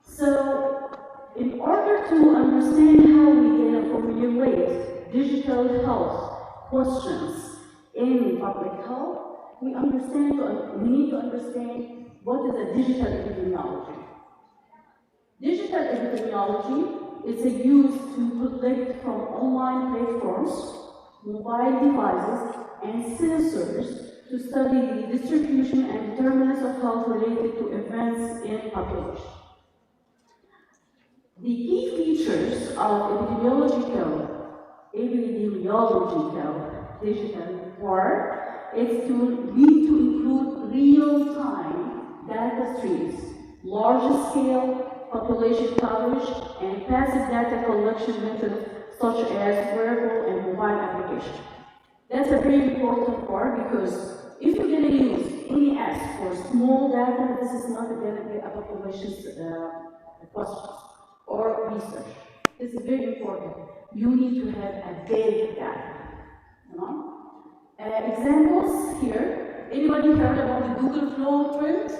So, in order to understand how we can formulate digital health questions in public health, we need to understand what is a digital epidemiology. Digital epidemiology is used to collect from online platforms, mobile devices, and sensors to study the distribution and determinants of health related to events in population. The key features of epidemiological digital work is to include real-time data streams, large-scale population coverage, and passive data collection methods such as wearable and mobile applications. That's a very important part because if you're going to use any apps for small data, this is not going to be a population's question or research. This is very important. You need to have a big data. You know? Examples here. Anybody heard about the Google Flow trend?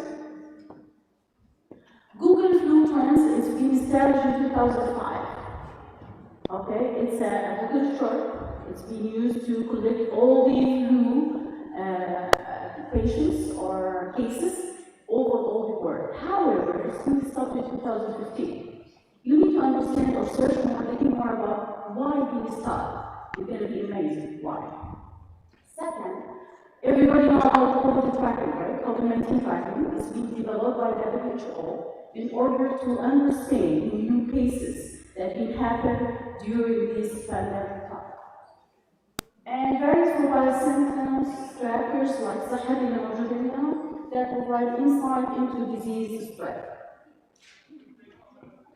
Google Flow Trends is being established in 2005. Okay, it's a Google chart. It's being used to collect all the flu patients or cases over all the world. However, it's being stopped in 2015. You need to understand or search more, little more about why it being stopped. You're going to be amazed why. Second, everybody knows about COVID tracking, right? COVID-19 tracking is being developed by the WHO in order to understand the new cases that can happen during this pandemic time. And various mobile symptoms trackers like الصحية that provide insight into disease spread.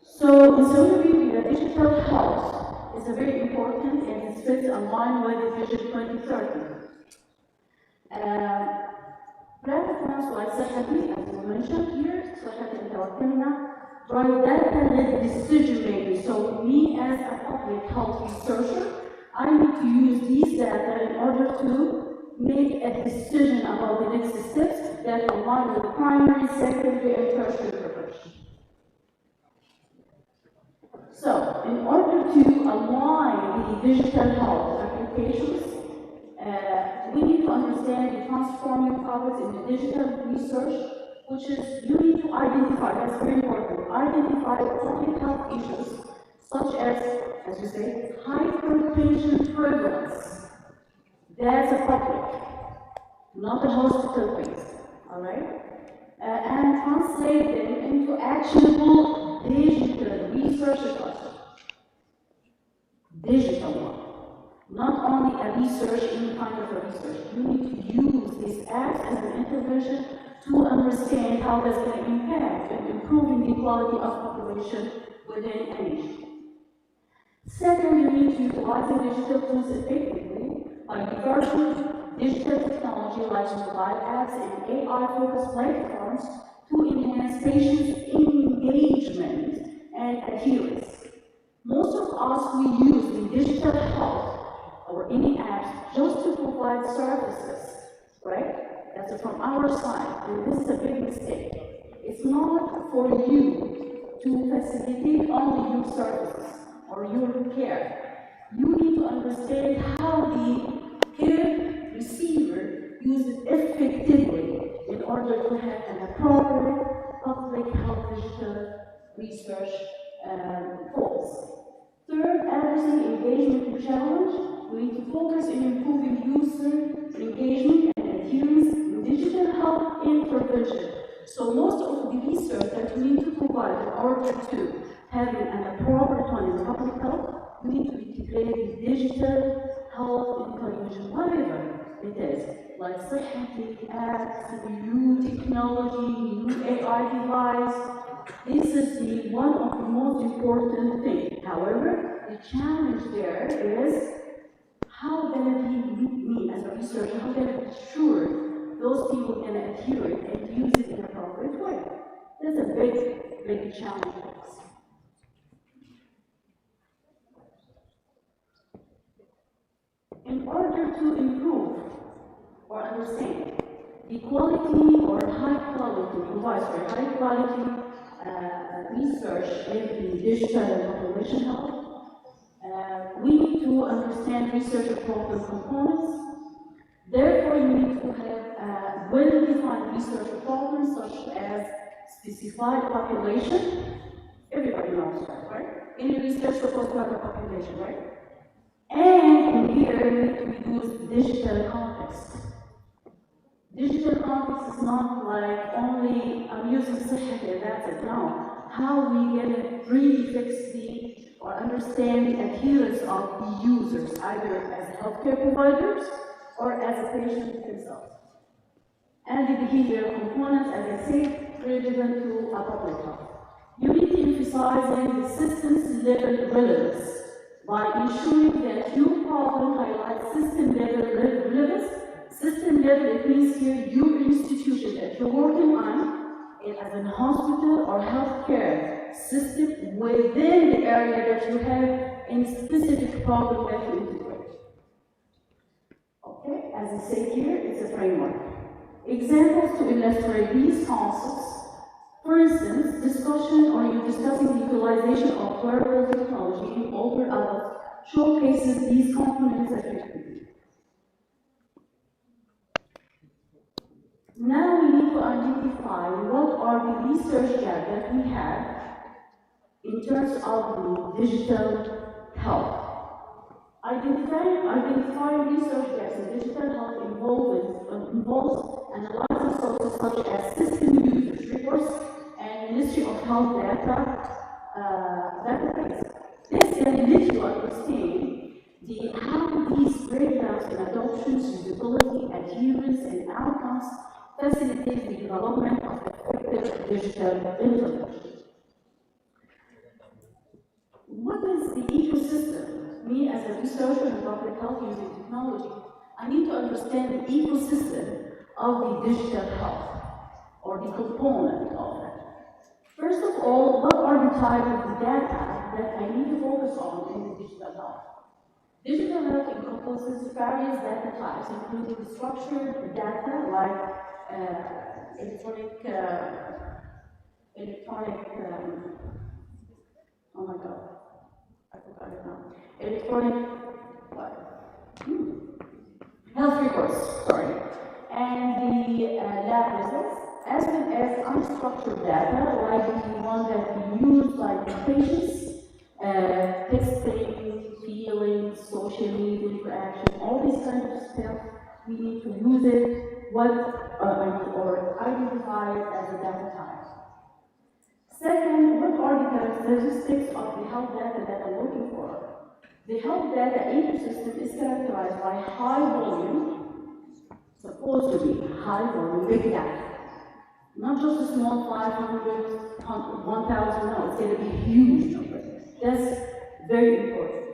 So, in summary, the digital health is very important and it fits in line with the Vision 2030. Platforms like Sahadi, as we mentioned here, Sahadi and Tawakkalna, drive data-led decision making. So, me as a public health researcher, I need to use these data in order to make a decision about the next steps that align with primary, secondary, and tertiary prevention. So, in order to align the digital health applications, we need to understand the transforming topics in the digital research, which is you need to identify, that's very important, identify public health issues such as you say, hypertension prevalence. That's a public, not a hospital base, all right? And translate them into actionable digital research cluster. Digital one. Not only a research, any kind of a research. You need to use these apps as an intervention to understand how that's going to impact and improving the quality of population within a nation. Second, you need to utilize the digital tools effectively by leveraging digital technology like mobile apps and AI-focused platforms to enhance patients' engagement and adherence. Most of us, we use the digital health or any apps just to provide services, right? That's from our side, and this is a big mistake. It's not for you to facilitate only your services or your care. You need to understand how the care receiver uses effectively in order to have an appropriate public health digital research focus. Third, addressing engagement challenge, we need to focus on improving user engagement and adherence in digital health intervention. So most of the research that we need to provide in order to having an appropriate one in public health, we need to integrate digital health intervention, whatever it is, like Sahadi apps, new technology, new AI device. This is one of the most important things. However, the challenge there is how can me as a researcher, how can I be sure those people can adhere and use it in an appropriate way? That's a big challenge for us. In order to improve or understand the quality or high quality, provide for high quality research in the digital and population health. We need to understand research problem components. Therefore, you need to have well-defined research problems such as specified population. Everybody knows that, right? Any research supposed to have a population, right? And in here, we need to use digital context. Digital context is not like only I'm using Sahih and that's it. No. How we can really fix the or understand the adherence of the users, either as healthcare providers or as a patient themselves. And the behavioral components, as I said, relevant to a public health. You need to emphasize the systems level relevance by ensuring that your problem highlights system level relevance. System level, it means here your institution that you're working on as a hospital or healthcare system within the area that you have any specific problem that you integrate. Okay, as I say here, it's a framework. Examples to illustrate these concepts. For instance, discussion or you're discussing the utilization of wearable technology in older adults showcases these components effectively. Now we need to identify what are the research gaps that we have in terms of the digital health. Identifying research gaps in digital health involves analyzing sources such as system users reports and Ministry of Health database. This can let you understand how these breakdowns in adoptions, usability, adherence, and outcomes facilitate the development of effective digital intervention. What is the ecosystem? Me as a researcher in public health using technology, I need to understand the ecosystem of the digital health, or the component of it. First of all, what are the type of the data that I need to focus on in the digital health? Digital health encompasses various data types, including structured data like oh my god, I forgot it now. Electronic health records, sorry, and the lab results, as well as unstructured data like the one that we use, like the patients, texting, feelings, social media interaction, all these kinds of stuff. We need to use it, or identify it as a data type. Second, what are the characteristics of the health data that I'm looking for? The health data ecosystem is characterized by high volume, supposed to be high volume, big data. Not just a small 500, 1,000, no, it's going to be a huge number. That's very important.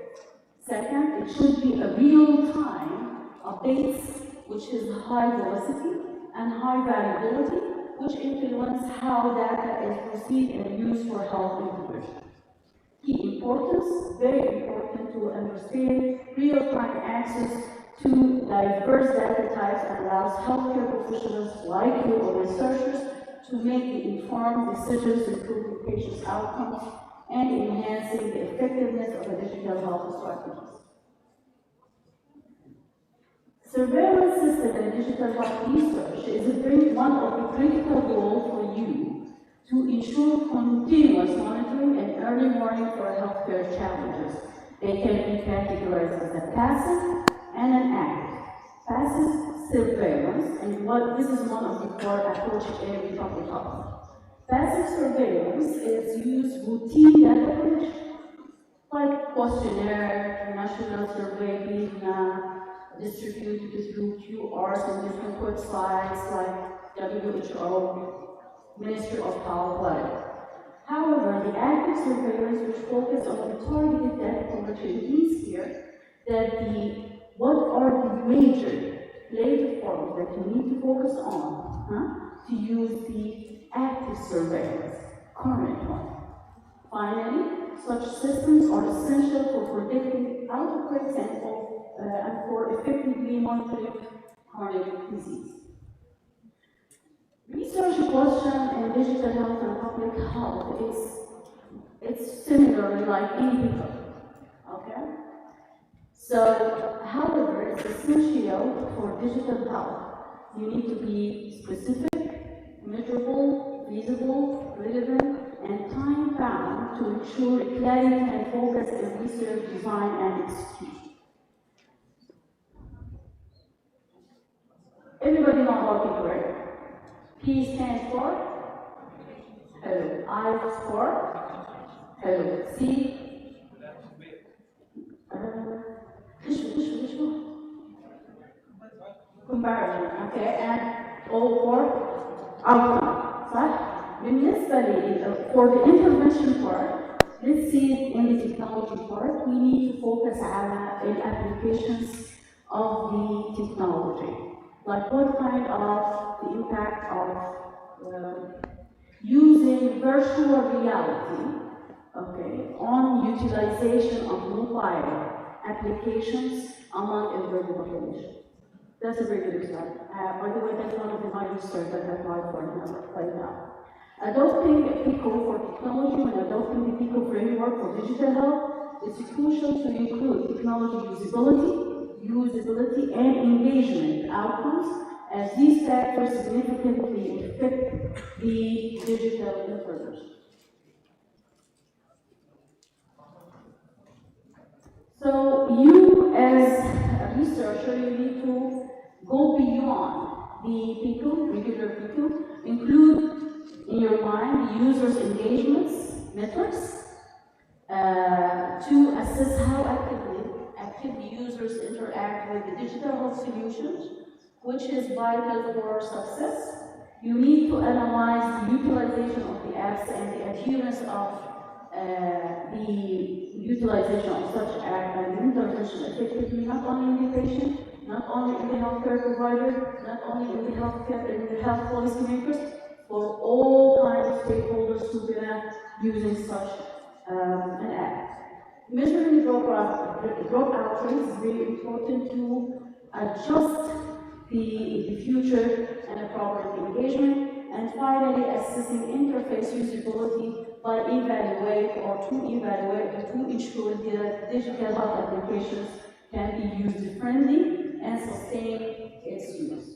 Second, it should be a real-time updates, which is high velocity and high variability, which influence how data is received and used for health information. Key importance, very important to understand real-time access to diverse data types and allows healthcare professionals like you or researchers to make the informed decisions improving patients' outcomes and enhancing the effectiveness of the digital health strategies. Surveillance system and digital health research is one of the critical goals for you to ensure continuous monitoring and early warning for healthcare challenges. They can be categorized as a passive and an active. Passive surveillance, and this is one of the core approaches in public health. Passive surveillance is used routine data collection, like questionnaire, national survey being distributed through QRs on different websites like WHO, Ministry of Health, whatever. However, the active surveillance, which focuses on the targeted data collection, means here that what are the major platforms that you need to focus on to use the active surveillance, current one. Finally, such systems are essential for predicting outbreaks and for effectively monitoring chronic disease. Research question in digital health and public health it's similar like any people, okay? So, however, it's essential for digital health. You need to be specific, measurable, feasible, relevant, and time-bound to ensure clarity and focus in research, design, and execution. Everybody know how to do it. P stands for hello. I for hello. C comparison, okay, and O for outcome, صح؟ بالنسبة for the intervention part, let's see in the technology part, we need to focus on the applications of the technology. Like what kind of the impact of using virtual reality, okay, on utilization of mobile applications among elderly population. That's a very good example. By the way, that's one of the my research that I applied for right now. Adopting PICO for technology and adopting the PICO framework for digital health is crucial to include technology usability and engagement outcomes, as these factors significantly affect the digital intervention. So you as a researcher, you need to go beyond the PICO, regular PICO, include in your mind the user's engagements, metrics, to assess how actively users interact with the digital health solutions, which is vital for success. You need to analyze the utilization of the apps and the adherence of the utilization of such app and intervention effectively, not only in the patient, not only in the healthcare provider, not only in the health policymakers, for all kinds of stakeholders who are using such an app. Measuring dropout rates is very important to adjust the future and appropriate engagement. And finally, assessing interface usability by to ensure that digital health applications can be user-friendly and sustain its use.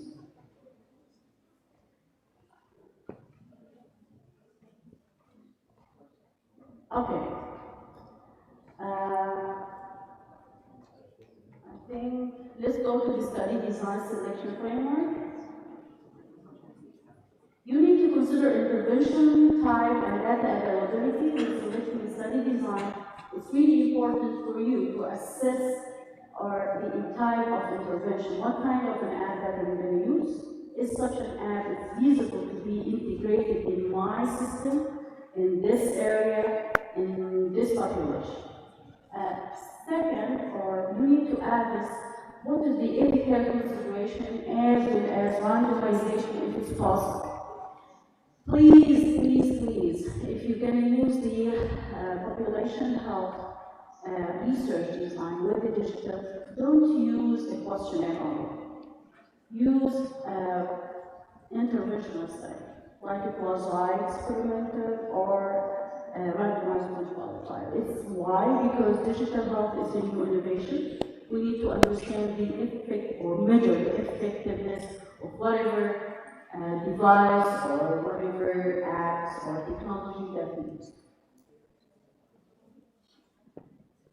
Okay. I think let's go to the study design selection framework. You need to consider intervention, time, and data availability when selecting the study design. It's really important for you to assess the type of intervention. What kind of an app that I'm going to use? Is such an app feasible to be integrated in my system, in this area, in this population? Second, you need to add this, what is the ethical consideration as well as randomization if it's possible. Please, if you're going to use the population health research design with the digital, don't use a questionnaire only. Use interventional study, like it was experimental or randomized controlled trial. It's why? Because digital health is a new innovation. We need to understand the effect or measure the effectiveness of whatever device or whatever apps or technology that we use.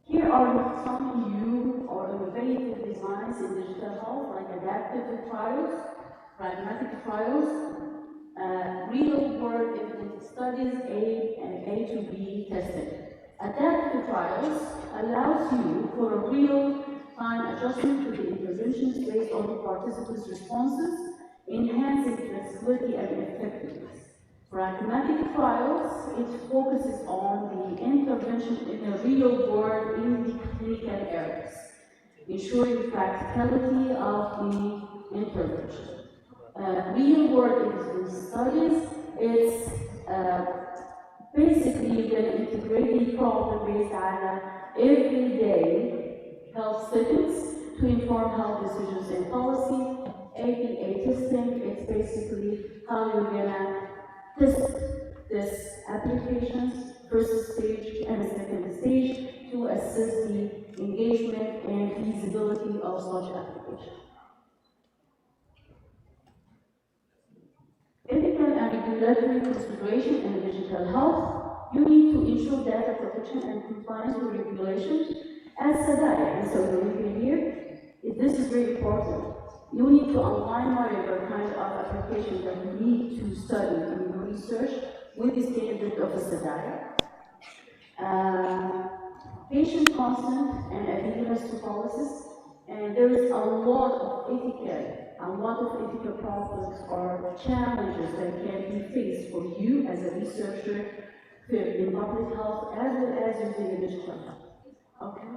Here are some new or innovative designs in digital health, like adaptive trials, pragmatic trials, real-world evidence studies, A to B testing. Adaptive trials allows you for a real-time adjustment to the interventions based on the participants' responses, enhancing flexibility and effectiveness. Pragmatic trials, it focuses on the intervention in the real world in the clinical areas, ensuring the practicality of the intervention. Real world evidence studies, it's basically going to integrate the problem based on everyday health settings to inform health decisions and policy, APA testing, it's basically how you're gonna test this applications, first stage and second stage, to assess the engagement and feasibility of such application. Ethical and regulatory consideration in digital health. You need to ensure data protection and compliance with regulations as SADAIA. And so this is very important. You need to align whatever kind of application that you need to study in your research with the standard of the SADAIA. Patient consent and adherence to policies. And there is a lot of ethical problems or challenges that can be faced for you as a researcher in public health as well as using digital health. Okay?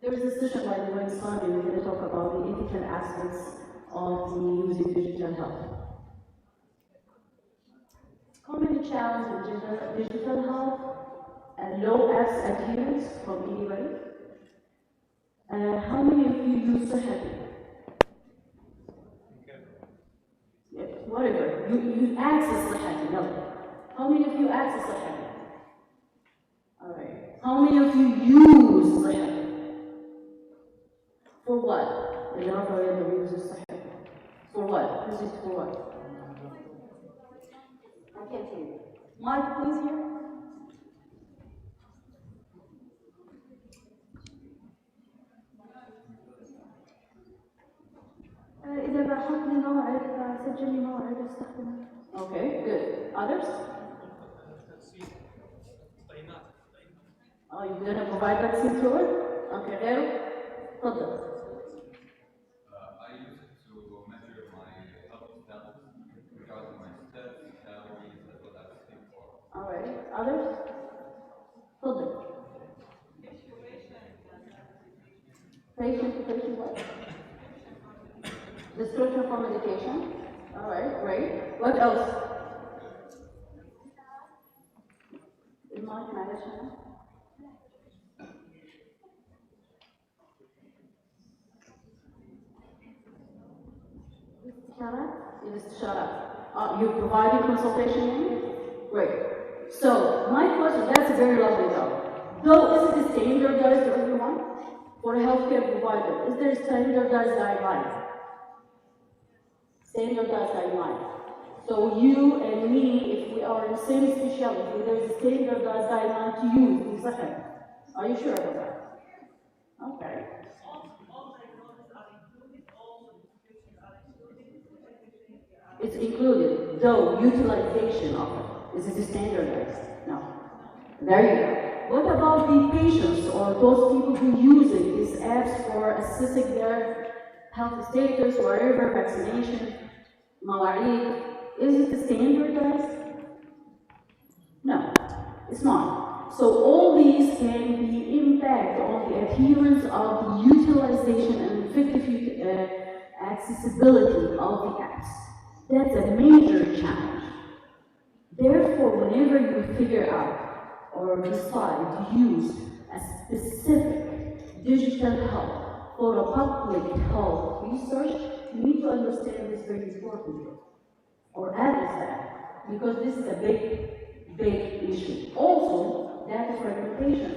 There is a session, by the way, Sunday, we're going to talk about the ethical aspects of the using digital health. Common challenge in digital health, low apps adherence from anybody. How many of you use Sahel? Whatever. You access Sahel, no. How many of you access Sahel? Alright. How many of you use Sahel? For what? The number uses Sahel. For what? Use it for what? I can't hear you. Mark, please here. إذا بحط لي موعد سجل لي موعد استخدمه. Okay, good. Others? Oh, you're gonna provide vaccine to it? Okay, غيره؟ تفضل. I use it to measure my health status regarding my steps, calories, as well as sleep for. All right. Others? تفضل. Patient what? Description for medication. All right, great. What else? المايك معلش هنا. الاستشارات. You're providing consultation in? Great. So, my question, that's a very lovely job. Though, is it standardized to everyone? For a healthcare provider, is there standardized guidelines? Standardized guidelines. So you and me, if we are in the same specialty, there is a standardized guideline to use. Are you sure about that? Okay. It's included, though utilization of it. Is it standardized? No. There you go. What about the patients or those people who are using these apps for assessing their health status, whatever, vaccination, مواعيد? Is it standardized? No, it's not. So all these can be impact on the adherence of the utilization and effective accessibility of the apps. That's a major challenge. Therefore, whenever you figure out or decide to use a specific digital health for a public health research, you need to understand this very importantly, or address that, because this is a big issue. Also, data fragmentation.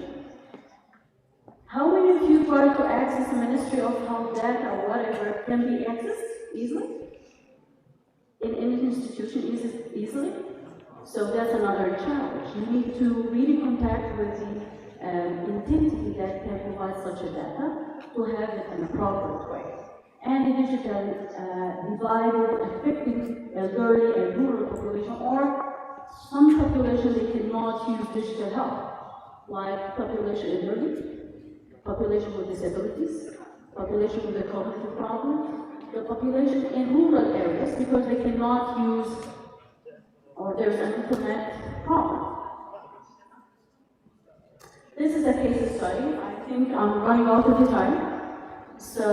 How many of you try to access the Ministry of Health data or whatever can be accessed easily? In any institution easily? So that's another challenge. You need to really contact with the entity that can provide such a data to have it in an appropriate way. And the digital divided, affecting elderly and rural population, or some population that cannot use digital health, like population elderly, population with disabilities, population with a cognitive problem, the population in rural areas because they cannot use or there's an internet problem. This is a case study. I think I'm running out of time. So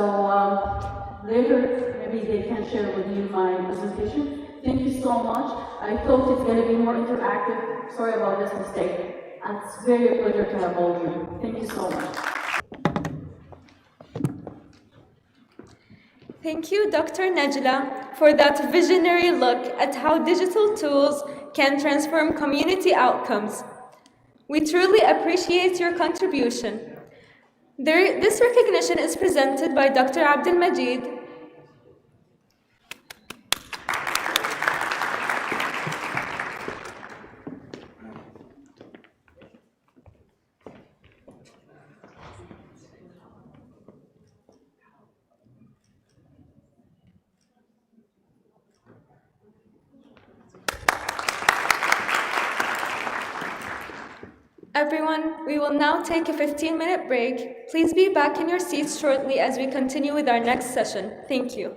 later, maybe they can share with you my presentation. Thank you so much. I thought it's going to be more interactive. Sorry about this mistake. It's very a pleasure to have all of you. Thank you so much. Thank you, Dr. Najla, for that visionary look at how digital tools can transform community outcomes. We truly appreciate your contribution. This recognition is presented by Dr. Abdul Majid. Everyone, we will now take a 15-minute break. Please be back in your seats shortly as we continue with our next session. Thank you.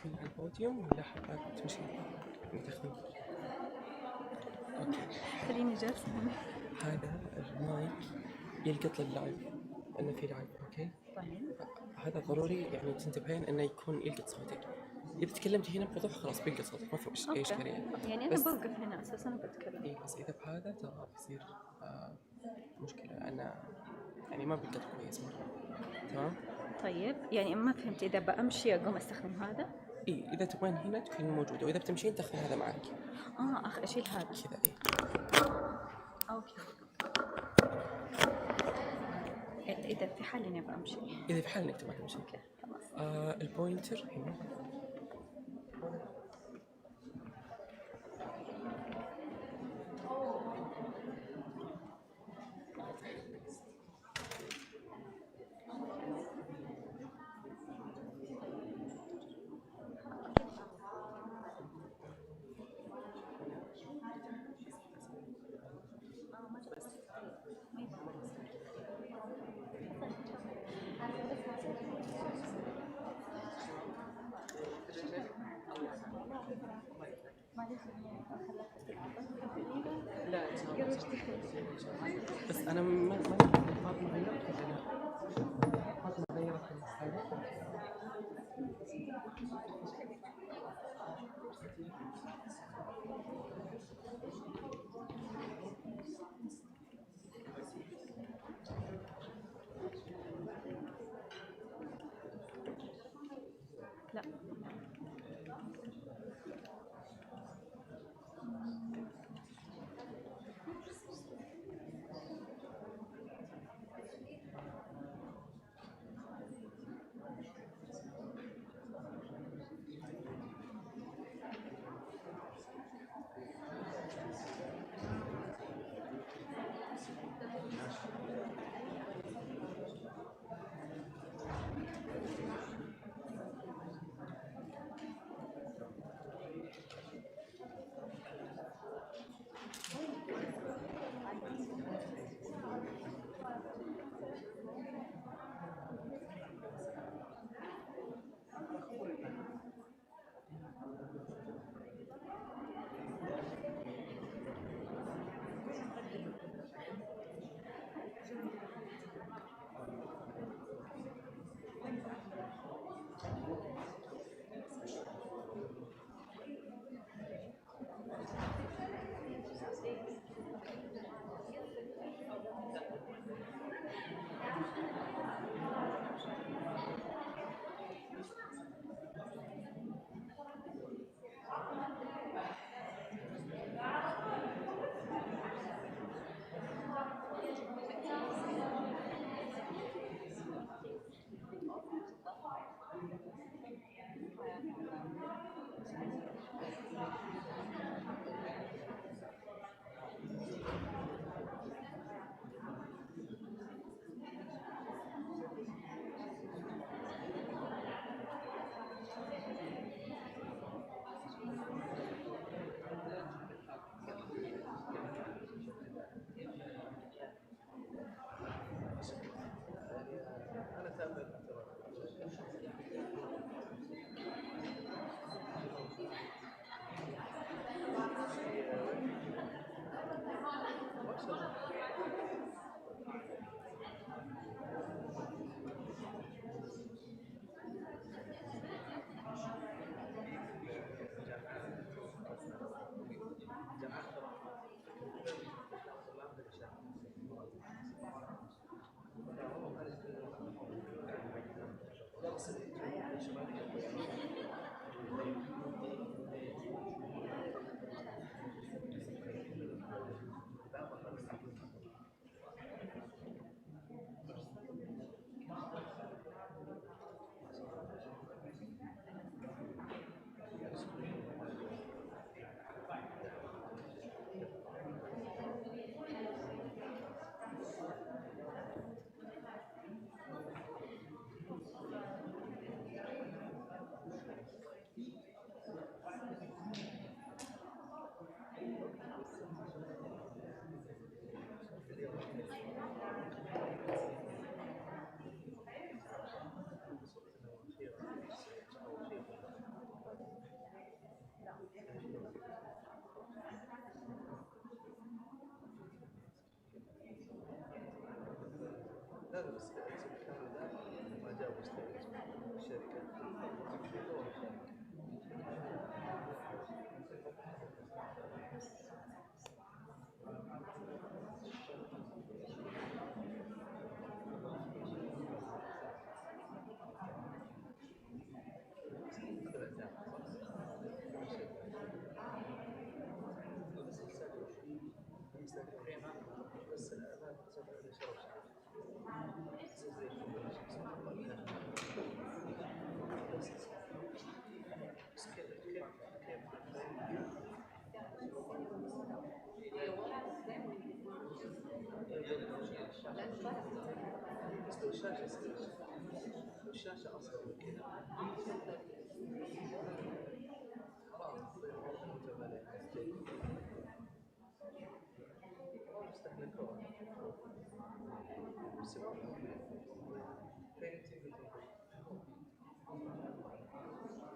تكون على البوديوم ولا حابة تمشي تاخذين؟ اوكي. خليني جالسة هنا. هذا المايك يلقط لللايف، انه في لايف، اوكي؟ طيب. هذا ضروري يعني تنتبهين انه يكون يلقط صوتك. اذا تكلمتي هنا بوضوح خلاص بيلقط صوتك، ما في اي اشكاليه. يعني انا بوقف هنا اساسا بتكلم. اي بس اذا بهذا ترى بيصير مشكله، انا يعني ما بيلقط كويس مره. تمام. طيب يعني ما فهمت، اذا بامشي اقوم استخدم هذا؟ اي اذا تبغين هنا تكون موجوده، واذا بتمشين تاخذين هذا معك. اشيل هذا كذا. اوكي. اذا في حال اني بامشي. اذا في حال انك تبغى تمشي. اوكي خلاص. البوينتر هنا. لا بس انا ما فاطمه غيرت ولا لا؟ فاطمه غيرت الحاجه. لا الشاشة أصغر من كذا حرام تصير مرة متابعة يستهلكون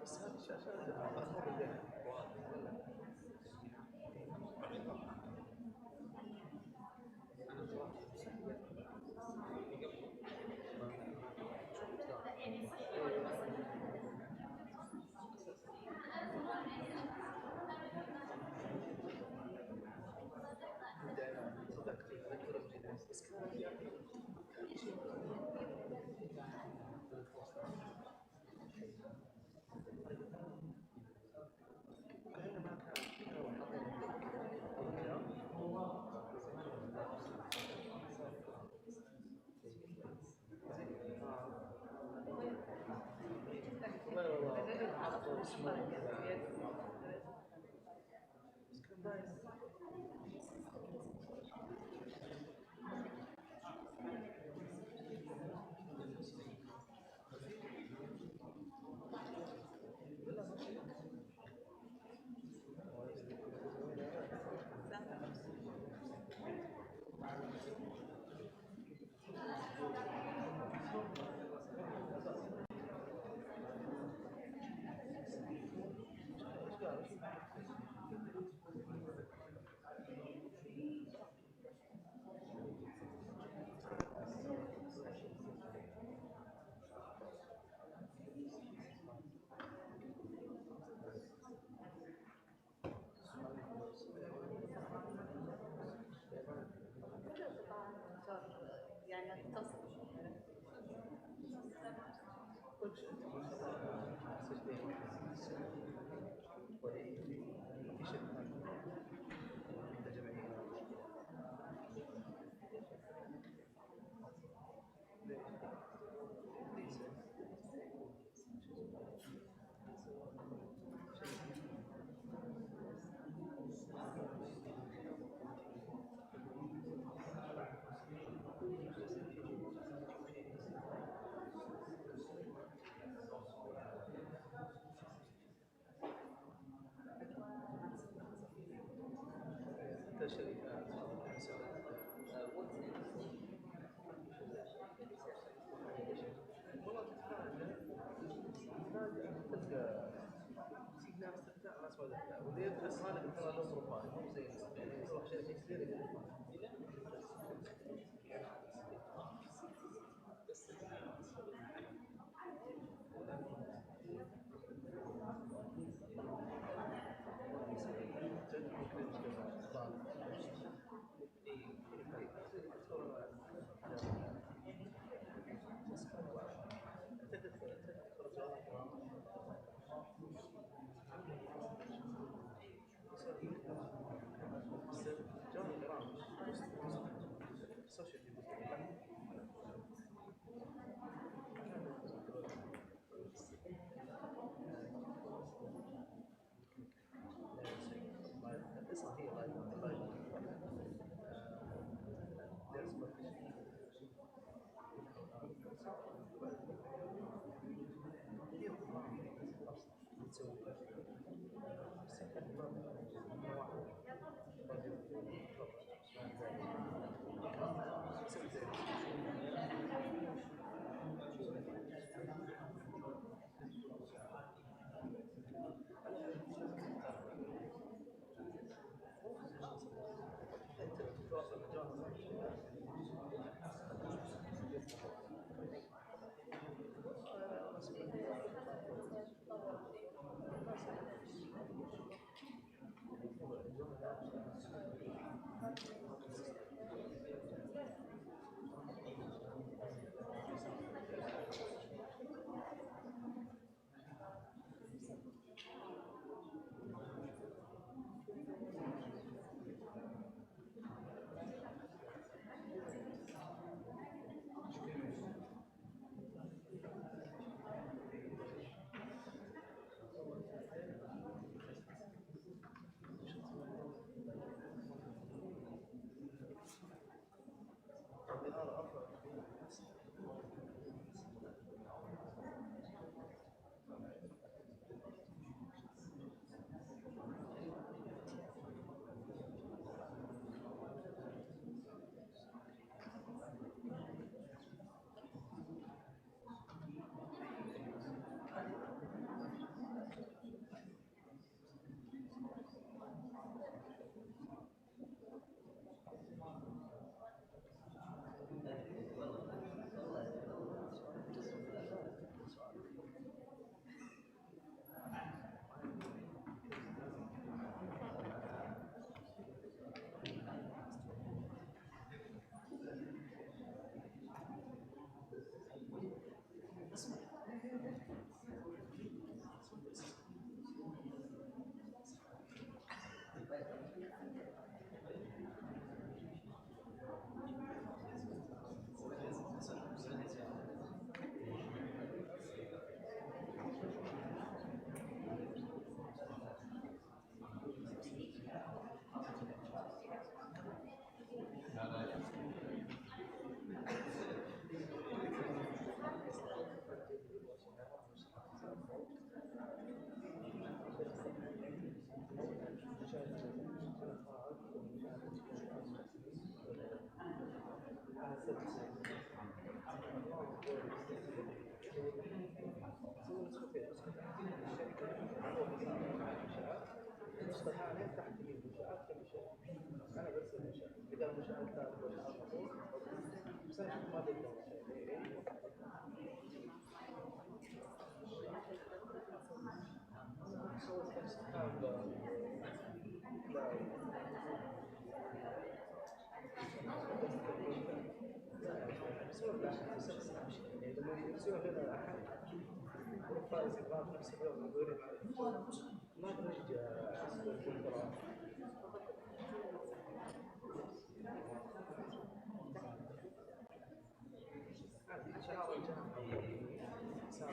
بس هذه الشاشات أخذ بها شركات والله تلقى ناس تفتح ناس ما تفتح واللي يبحث غالبا ترى له بروفايل مو زي يعني يروح شركه كبيره النسخه الثانيه تحت يمين منشات كمنشات. انا برسل منشات اذا المنشاه الثالثه منشاه مطلوب بس انا اشوف ما بقدر سويت نفس الكلام لما يصير هنا احد فايز يبغى نفس اليوم يقول ما ترجع الدكتوراه. شعار الجامعة صار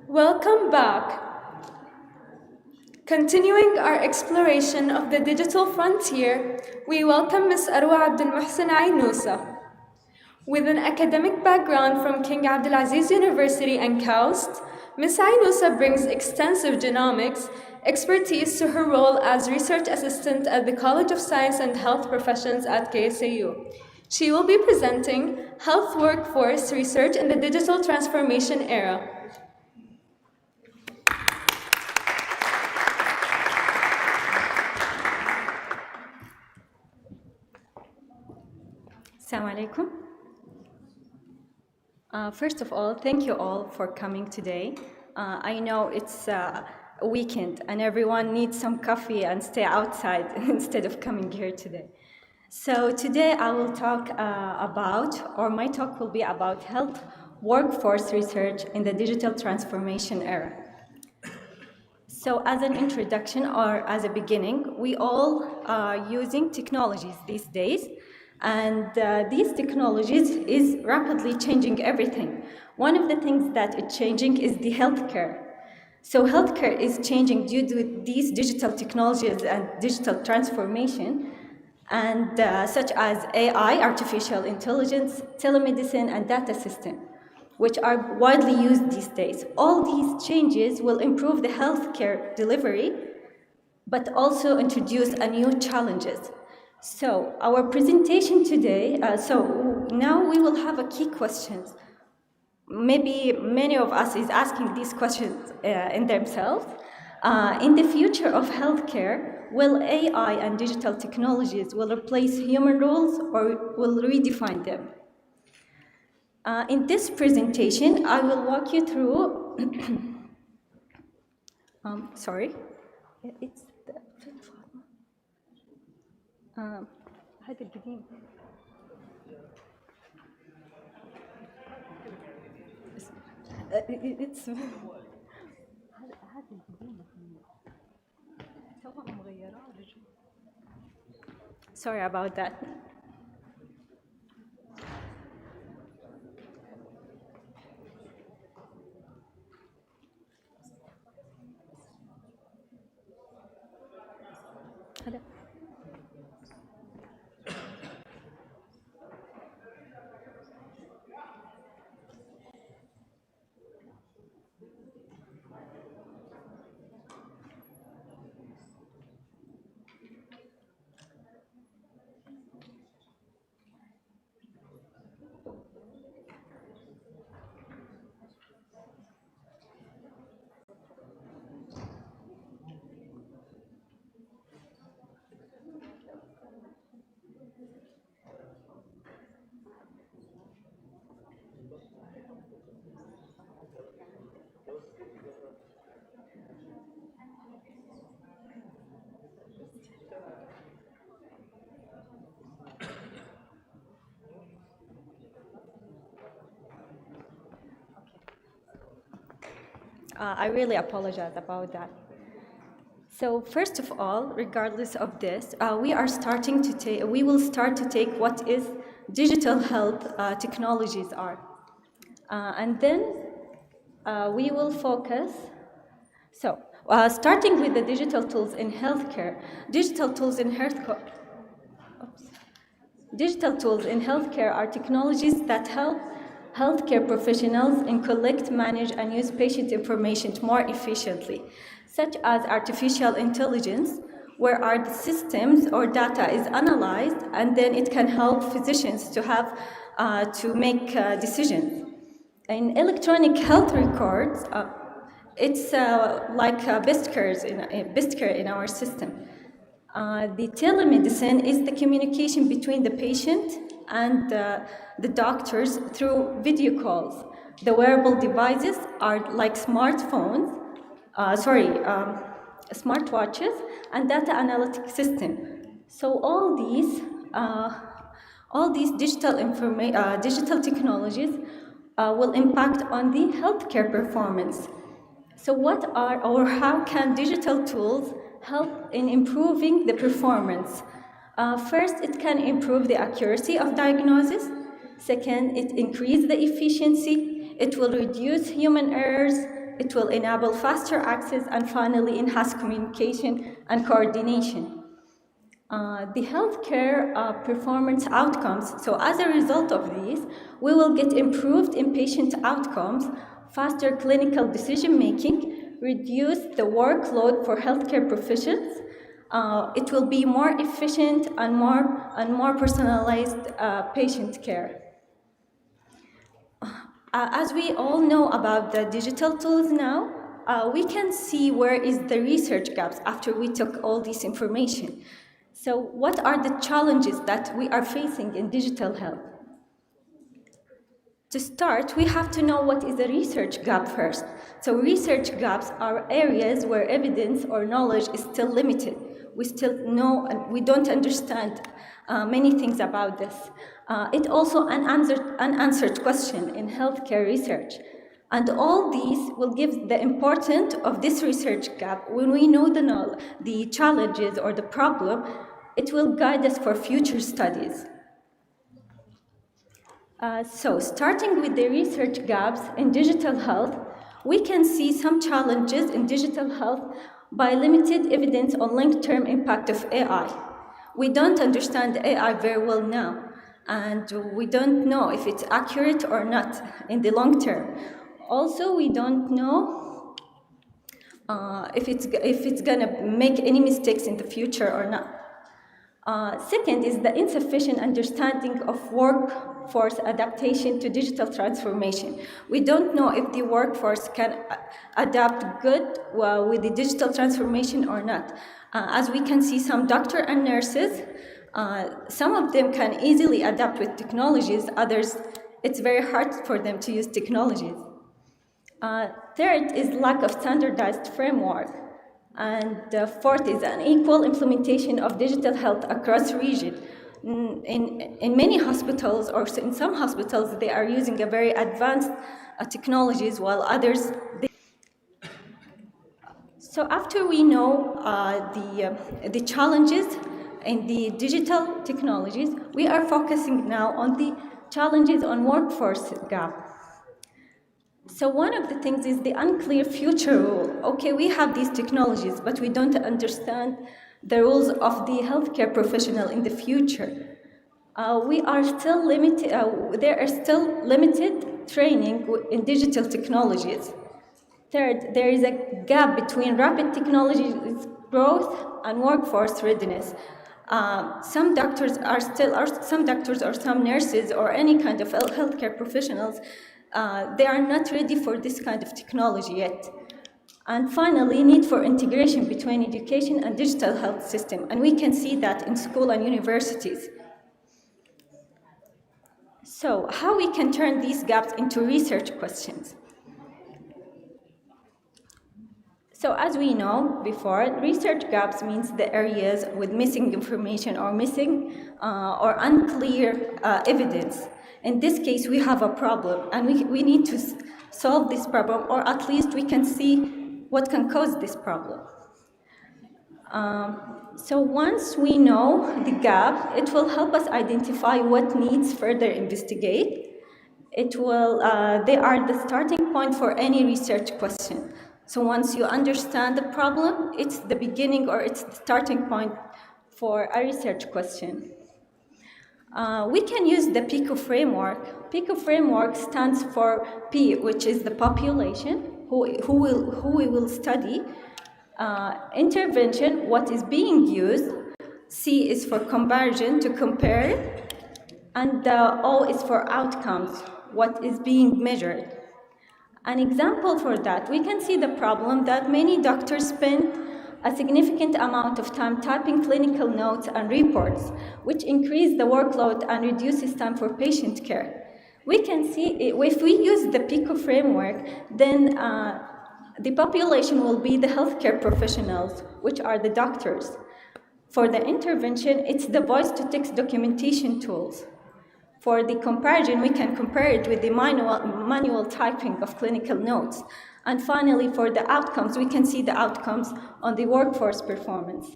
Welcome back. Continuing our exploration of the digital frontier, we welcome Ms. Arwa Abdul Muhsin Aynousa. With an academic background from King Abdulaziz University and KAUST, Ms. Aynousa brings extensive genomics expertise to her role as research assistant at the College of Science and Health Professions at KSAU. She will be presenting Health Workforce Research in the Digital Transformation Era. Assalamu alaikum. First of all, thank you all for coming today. I know it's a weekend and everyone needs some coffee and stay outside instead of coming here today. So today I will talk my talk will be about health workforce research in the digital transformation era. So as an introduction or as a beginning, we all are using technologies these days, and these technologies is rapidly changing everything. One of the things that is changing is the healthcare. So healthcare is changing due to these digital technologies and digital transformation, and such as AI, artificial intelligence, telemedicine, and data system, which are widely used these days. All these changes will improve the healthcare delivery, but also introduce a new challenges. So our presentation today, now we will have a key questions. Maybe many of us is asking these questions in themselves. In the future of healthcare, will AI and digital technologies will replace human roles or will redefine them? In this presentation, I will walk you through, sorry, it's هذا القديم. It's sorry about that. I really apologize about that. So first of all, regardless of this, we will start to take what is digital health technologies are, and then we will focus. So starting with the digital tools in healthcare, digital tools in healthcare are technologies that help healthcare professionals in collect, manage, and use patient information more efficiently, such as artificial intelligence, where our systems or data is analyzed, and then it can help physicians to make decisions. In electronic health records, it's like best care in our system. The telemedicine is the communication between the patient and the doctors through video calls. The wearable devices are like smartphones, smartwatches, and data analytic system. So all these digital technologies will impact on the healthcare performance. So how can digital tools help in improving the performance? First, it can improve the accuracy of diagnosis. Second, it increases the efficiency. It will reduce human errors. It will enable faster access, and finally enhance communication and coordination. The healthcare performance outcomes. So as a result of these, we will get improved inpatient outcomes, faster clinical decision-making, reduce the workload for healthcare professionals. It will be more efficient and more personalized patient care. As we all know about the digital tools now, we can see where is the research gaps after we took all this information. So what are the challenges that we are facing in digital health? To start, we have to know what is a research gap first. So research gaps are areas where evidence or knowledge is still limited. We still know and we don't understand many things about this. It also unanswered question in healthcare research. And all these will give the importance of this research gap. When we know the challenges or the problem, it will guide us for future studies. So starting with the research gaps in digital health, we can see some challenges in digital health by limited evidence on long-term impact of AI. We don't understand AI very well now, and we don't know if it's accurate or not in the long term. Also, we don't know if it's gonna make any mistakes in the future or not. Second is the insufficient understanding of workforce adaptation to digital transformation. We don't know if the workforce can adapt good with the digital transformation or not. As we can see, some doctors and nurses, some of them can easily adapt with technologies, others, it's very hard for them to use technologies. Third is lack of standardized framework. And fourth is unequal implementation of digital health across region. In many hospitals, or in some hospitals, they are using a very advanced technologies, while others. So after we know the challenges in the digital technologies, we are focusing now on the challenges on workforce gap. So one of the things is the unclear future rule. Okay, we have these technologies, but we don't understand the rules of the healthcare professional in the future. We are still limited, there are still limited training in digital technologies. Third, there is a gap between rapid technology growth and workforce readiness. Some doctors or some nurses or any kind of healthcare professionals, they are not ready for this kind of technology yet. And finally, need for integration between education and digital health system. And we can see that in school and universities. So how we can turn these gaps into research questions? So as we know before, research gaps means the areas with missing information or missing or unclear evidence. In this case, we have a problem, and we need to solve this problem, or at least we can see what can cause this problem. So once we know the gap, it will help us identify what needs further investigate. They are the starting point for any research question. So once you understand the problem, it's the beginning or it's the starting point for a research question. We can use the PICO framework. PICO framework stands for P, which is the population, who we will study. Intervention, what is being used. C is for comparison, to compare. And O is for outcomes, what is being measured. An example for that, we can see the problem that many doctors spend a significant amount of time typing clinical notes and reports, which increase the workload and reduces time for patient care. We can see, if we use the PICO framework, then the population will be the healthcare professionals, which are the doctors. For the intervention, it's the voice-to-text documentation tools. For the comparison, we can compare it with the manual typing of clinical notes. And finally, for the outcomes, we can see the outcomes on the workforce performance.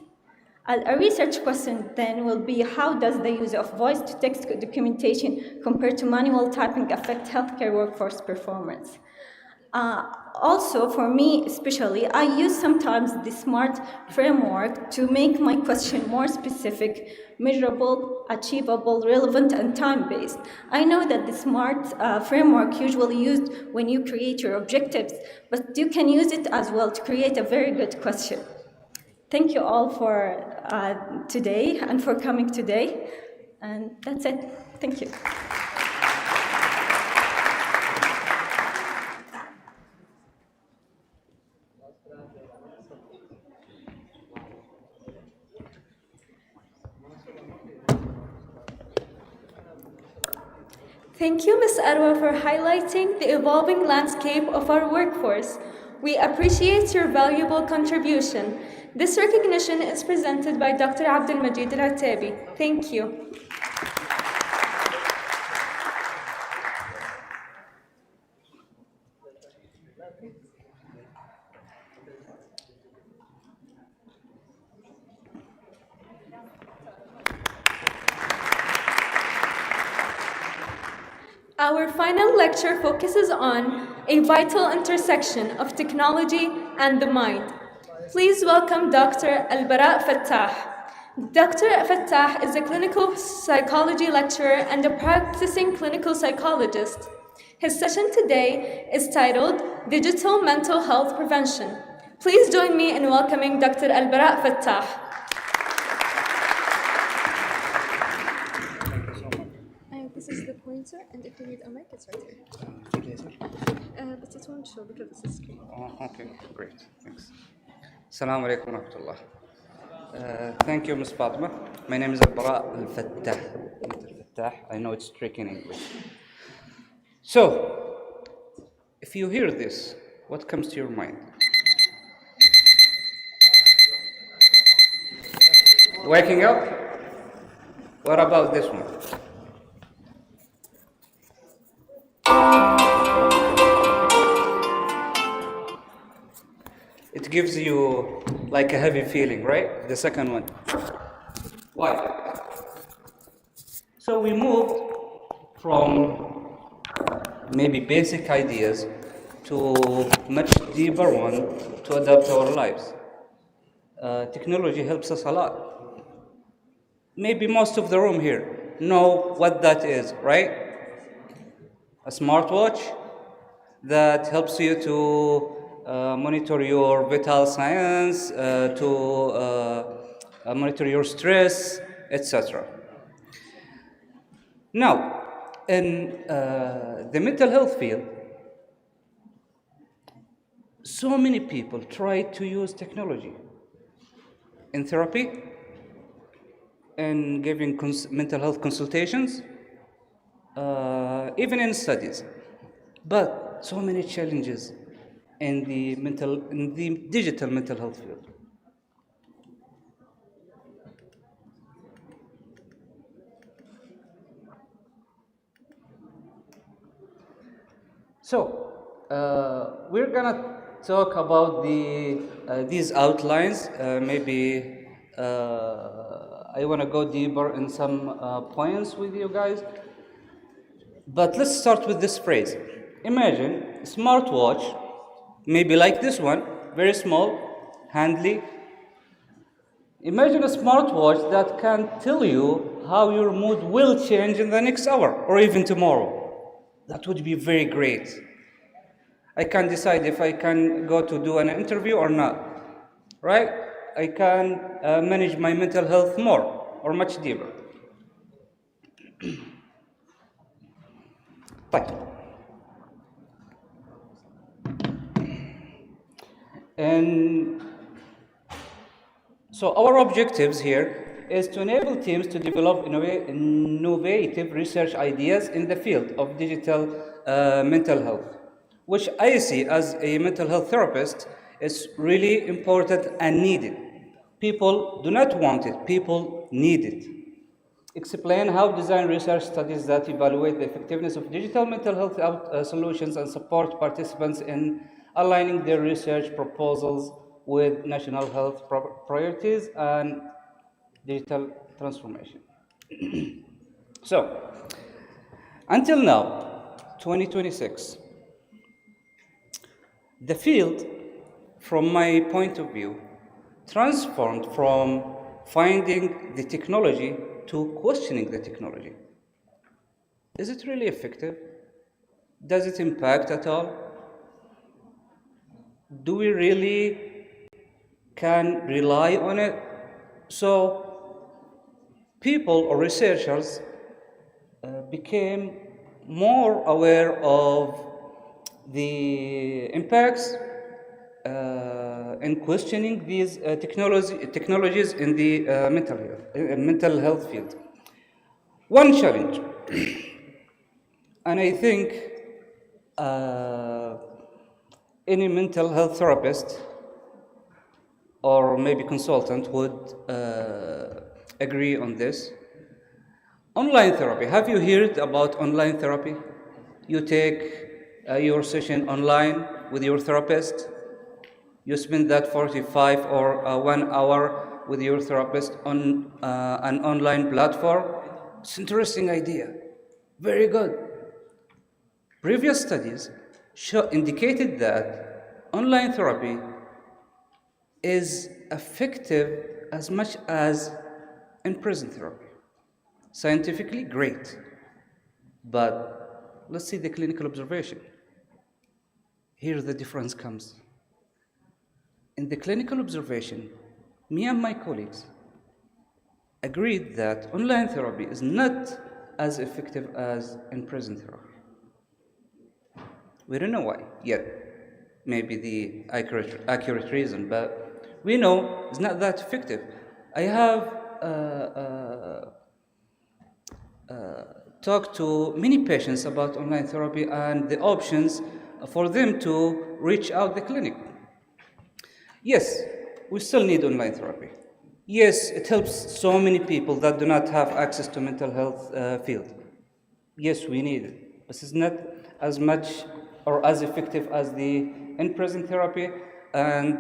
A research question then will be, how does the use of voice-to-text documentation compared to manual typing affect healthcare workforce performance? Also, for me especially, I use sometimes the SMART framework to make my question more specific, measurable, achievable, relevant, and time-based. I know that the SMART framework usually used when you create your objectives, but you can use it as well to create a very good question. Thank you all for today and for coming today. And that's it. Thank you. Thank you, Ms. Arwa, for highlighting the evolving landscape of our workforce. We appreciate your valuable contribution. This recognition is presented by Dr. Abdul Majid Al-Attabi. Thank you. Our final lecture focuses on a vital intersection of technology and the mind. Please welcome Dr. Al-Bara Fattah. Dr. Fattah is a clinical psychology lecturer and a practicing clinical psychologist. His session today is titled Digital Mental Health Prevention. Please join me in welcoming Dr. Al-Bara Fattah. This is the pointer, and if you need a mic, it's right here. But it won't show because it's a screen. Okay, great, thanks. Assalamu alaikum wa rahmatullah. Thank you, Ms. Fatima. My name is Al-Bara Al-Fattah. I know it's tricky in English. So, if you hear this, what comes to your mind? Waking up? What about this one? It gives you like a heavy feeling, right? The second one. Why? So we moved from maybe basic ideas to much deeper one to adapt our lives. Technology helps us a lot. Maybe most of the room here know what that is, right? A smartwatch that helps you to monitor your vital signs, to monitor your stress, etc. Now, in the mental health field, so many people try to use technology in therapy, in giving mental health consultations, even in studies. But so many challenges in the digital mental health field. So we're gonna talk about these outlines. Maybe I want to go deeper in some points with you guys. But let's start with this phrase. Imagine a smartwatch, maybe like this one, very small, handy. Imagine a smartwatch that can tell you how your mood will change in the next hour or even tomorrow. That would be very great. I can decide if I can go to do an interview or not, right? I can manage my mental health more or much deeper. And so our objectives here is to enable teams to develop innovative research ideas in the field of digital mental health, which I see as a mental health therapist is really important and needed. People do not want it, people need it. Explain how design research studies that evaluate the effectiveness of digital mental health solutions and support participants in aligning their research proposals with national health priorities and digital transformation. So, until now, 2026, the field, from my point of view, transformed from finding the technology to questioning the technology. Is it really effective? Does it impact at all? Do we really can rely on it? So people or researchers became more aware of the impacts in questioning these technologies in the mental health field. One challenge, and I think any mental health therapist or maybe consultant would agree on this. Online therapy. Have you heard about online therapy? You take your session online with your therapist. You spend that 45 or 1 hour with your therapist on an online platform. It's an interesting idea. Very good. Previous studies indicated that online therapy is effective as much as in-person therapy. Scientifically, great. But let's see the clinical observation. Here the difference comes. In the clinical observation, me and my colleagues agreed that online therapy is not as effective as in-person therapy. We don't know why yet. Maybe the accurate reason, but we know it's not that effective. I have talked to many patients about online therapy and the options for them to reach out the clinic. Yes, we still need online therapy. Yes, it helps so many people that do not have access to mental health field. Yes, we need it, but it's not as much or as effective as the in-person therapy, and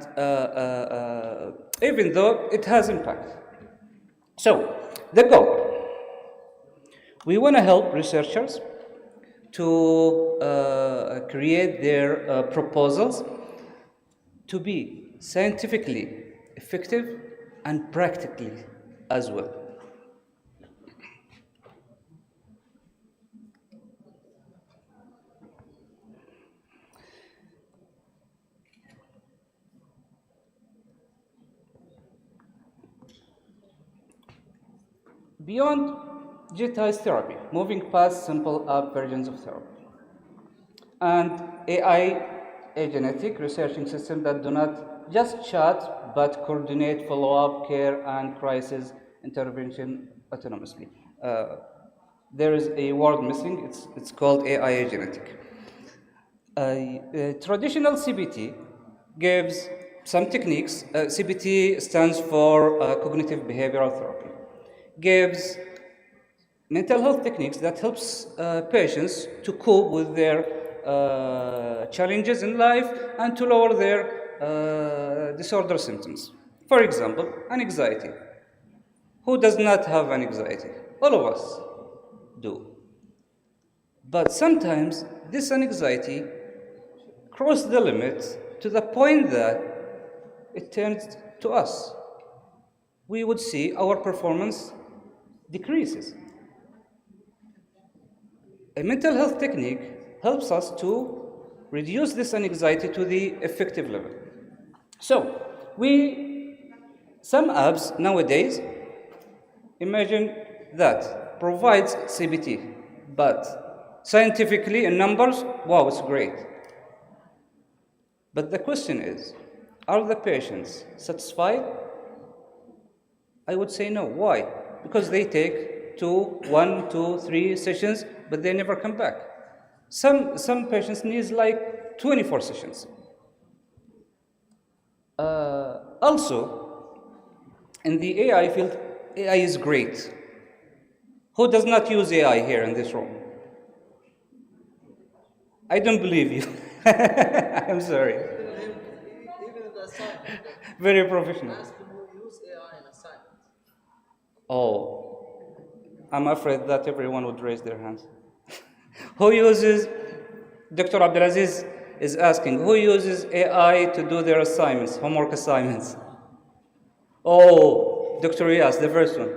even though it has impact. So, the goal. We want to help researchers to create their proposals to be scientifically effective and practically as well. Beyond digitized therapy, moving past simple app versions of therapy, and AI agentic researching systems that do not just chat but coordinate follow-up care and crisis intervention autonomously. There is a word missing. It's called AI agentic. Traditional CBT gives some techniques. CBT stands for cognitive behavioral therapy. Gives mental health techniques that helps patients to cope with their challenges in life and to lower their disorder symptoms. For example, anxiety. Who does not have anxiety? All of us do. But sometimes this anxiety crosses the limit to the point that it turns to us. We would see our performance decreases. A mental health technique helps us to reduce this anxiety to the effective level. So, some apps nowadays, imagine that, provides CBT, but scientifically in numbers, wow, it's great. But the question is, are the patients satisfied? I would say no. Why? Because they take 1, 2, 3 sessions, but they never come back. Some patients need like 24 sessions. Also, in the AI field, AI is great. Who does not use AI here in this room? I don't believe you. I'm sorry. Even the assignment. Very professional. Ask them who use AI in assignment. Oh, I'm afraid that everyone would raise their hands. Who uses, Dr. Abdulaziz is asking, who uses AI to do their assignments, homework assignments? Oh, Dr. Riyas, the first one.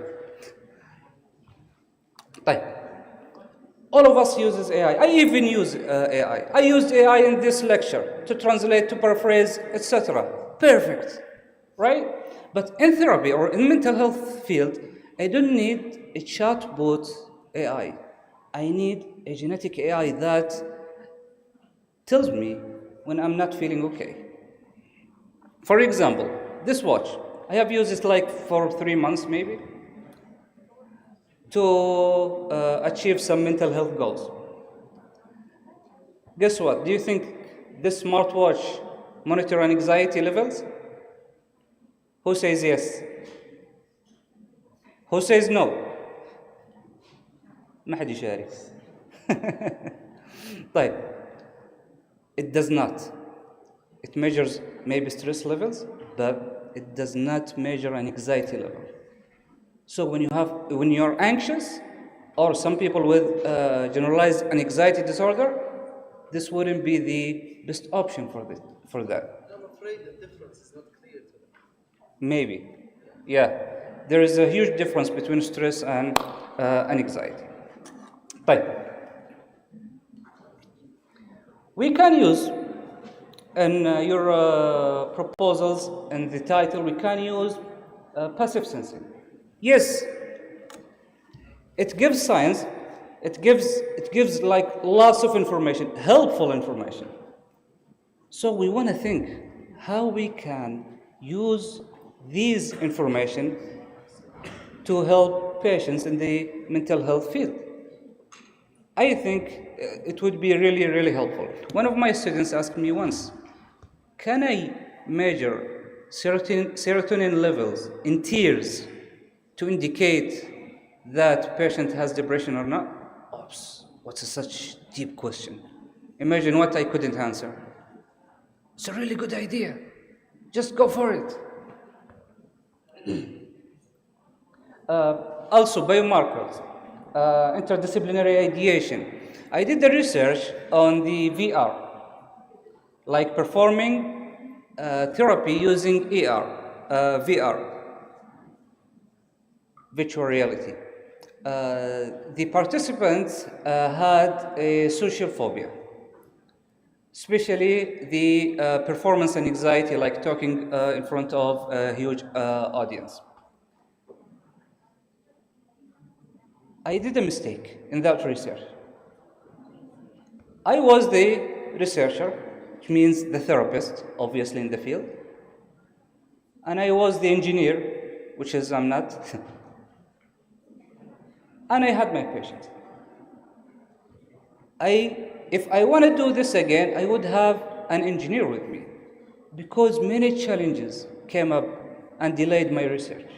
All of us uses AI. I even use AI. I used AI in this lecture to translate, to paraphrase, etc. Perfect, right? But in therapy or in mental health field, I don't need a chatbot AI. I need a genetic AI that tells me when I'm not feeling okay. For example, this watch. I have used it like for 3 months maybe to achieve some mental health goals. Guess what? Do you think this smartwatch monitor anxiety levels? Who says yes? Who says no? ما حد يشارك. طيب. It does not. It measures maybe stress levels, but it does not measure an anxiety level. So when you're anxious, or some people with generalized anxiety disorder, this wouldn't be the best option for that. I'm afraid the difference is not clear to them. Maybe, yeah. There is a huge difference between stress and anxiety. But we can use in your proposals and the title, we can use passive sensing. Yes, it gives science, it gives like lots of information, helpful information. So we want to think how we can use these information to help patients in the mental health field. I think it would be really, really helpful. One of my students asked me once, can I measure serotonin levels in tears to indicate that patient has depression or not? Oops, what's such deep question? Imagine what I couldn't answer. It's a really good idea. Just go for it. Also, biomarkers, interdisciplinary ideation. I did the research on the VR, like performing therapy using VR, virtual reality. The participants had a social phobia, especially the performance and anxiety, like talking in front of a huge audience. I did a mistake in that research. I was the researcher, which means the therapist, obviously in the field, and I was the engineer, which is I'm not, and I had my patient. If I want to do this again, I would have an engineer with me, because many challenges came up and delayed my research.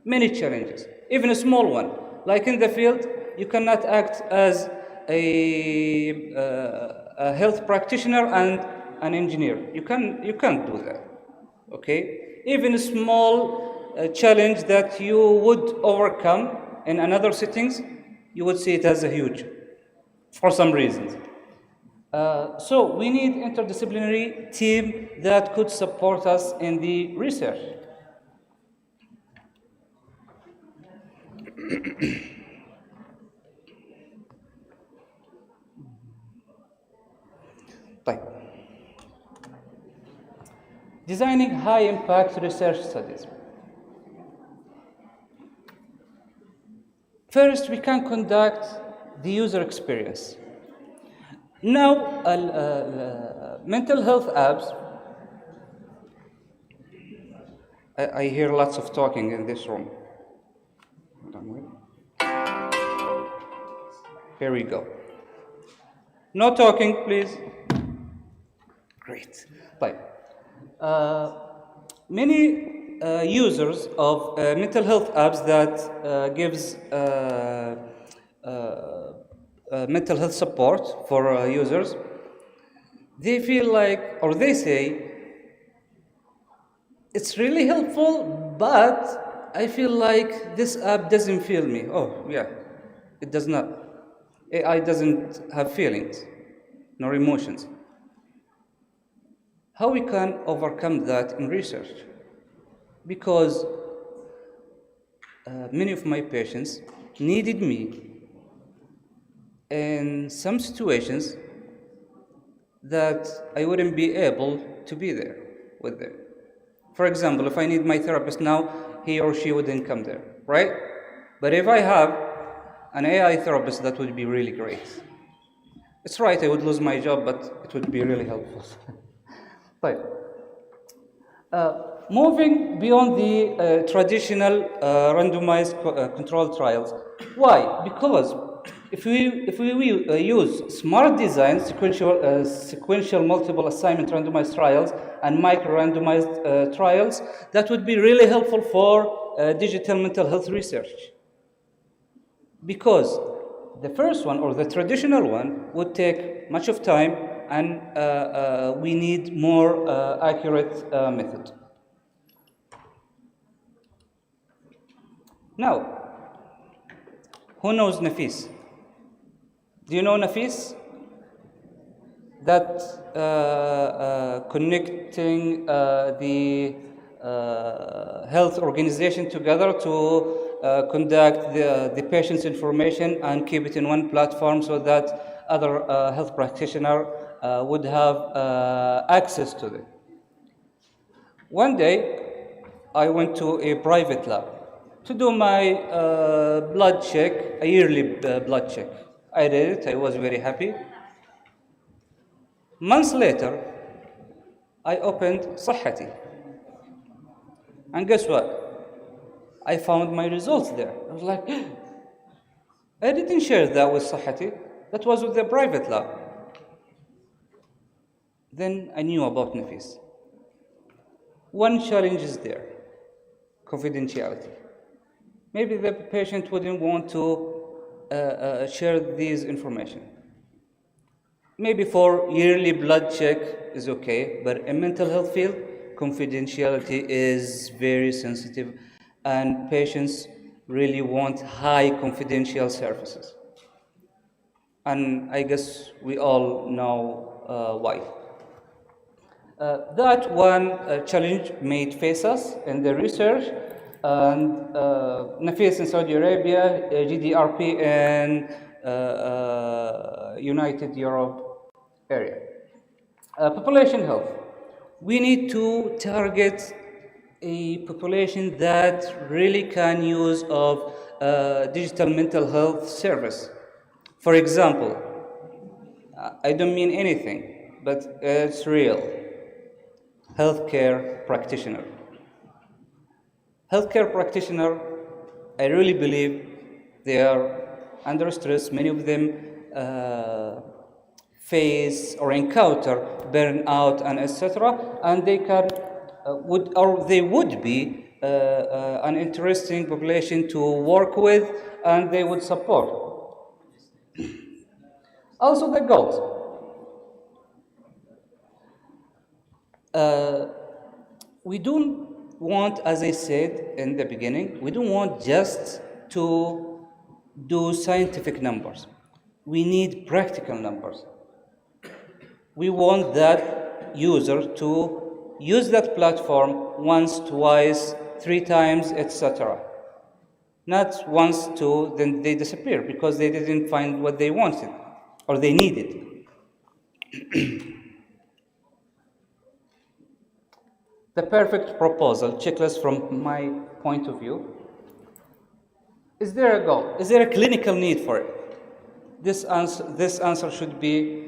Many challenges, even a small one. Like in the field, you cannot act as a health practitioner and an engineer. You can't do that, okay? Even a small challenge that you would overcome in another settings, you would see it as a huge, for some reasons. So we need interdisciplinary team that could support us in the research. طيب. Designing high-impact research studies. First, we can conduct the user experience. Now, mental health apps, I hear lots of talking in this room. Here we go. No talking, please. Great. Right. Many users of mental health apps that gives mental health support for users, they feel like, or they say, it's really helpful, but I feel like this app doesn't feel me. Oh, yeah, it does not. AI doesn't have feelings, nor emotions. How we can overcome that in research? Because many of my patients needed me in some situations that I wouldn't be able to be there with them. For example, if I need my therapist now, he or she wouldn't come there, right? But if I have an AI therapist, that would be really great. It's right, I would lose my job, but it would be really helpful. Right. Moving beyond the traditional randomized controlled trials. Why? Because if we use smart design, sequential multiple assignment randomized trials, and micro-randomized trials, that would be really helpful for digital mental health research. Because the first one, or the traditional one, would take much of time, and we need more accurate method. Now, who knows Nafis? Do you know Nafis? That connecting the health organization together to conduct the patient's information and keep it in one platform so that other health practitioner would have access to it. One day, I went to a private lab to do my blood check, a yearly blood check. I did it, I was very happy. Months later, I opened Sahati. And guess what? I found my results there. I was like, I didn't share that with Sahati. That was with the private lab. Then I knew about Nafis. One challenge is there, confidentiality. Maybe the patient wouldn't want to share these information. Maybe for yearly blood check is okay, but in mental health field, confidentiality is very sensitive, and patients really want high confidential services. And I guess we all know why. That one challenge made face us in the research, and Nafis in Saudi Arabia, GDRP in United Europe area. Population health. We need to target a population that really can use of digital mental health service. For example, I don't mean anything, but it's real. Healthcare practitioner. Healthcare practitioner, I really believe they are under stress. Many of them face or encounter burnout and etc. And they can they would be an interesting population to work with, and they would support. Also, the goals. We don't want, as I said in the beginning, we don't want just to do scientific numbers. We need practical numbers. We want that user to use that platform once, twice, 3 times, etc. Not once, 2, then they disappear because they didn't find what they wanted or they needed. The perfect proposal checklist from my point of view. Is there a goal? Is there a clinical need for it? This answer should be,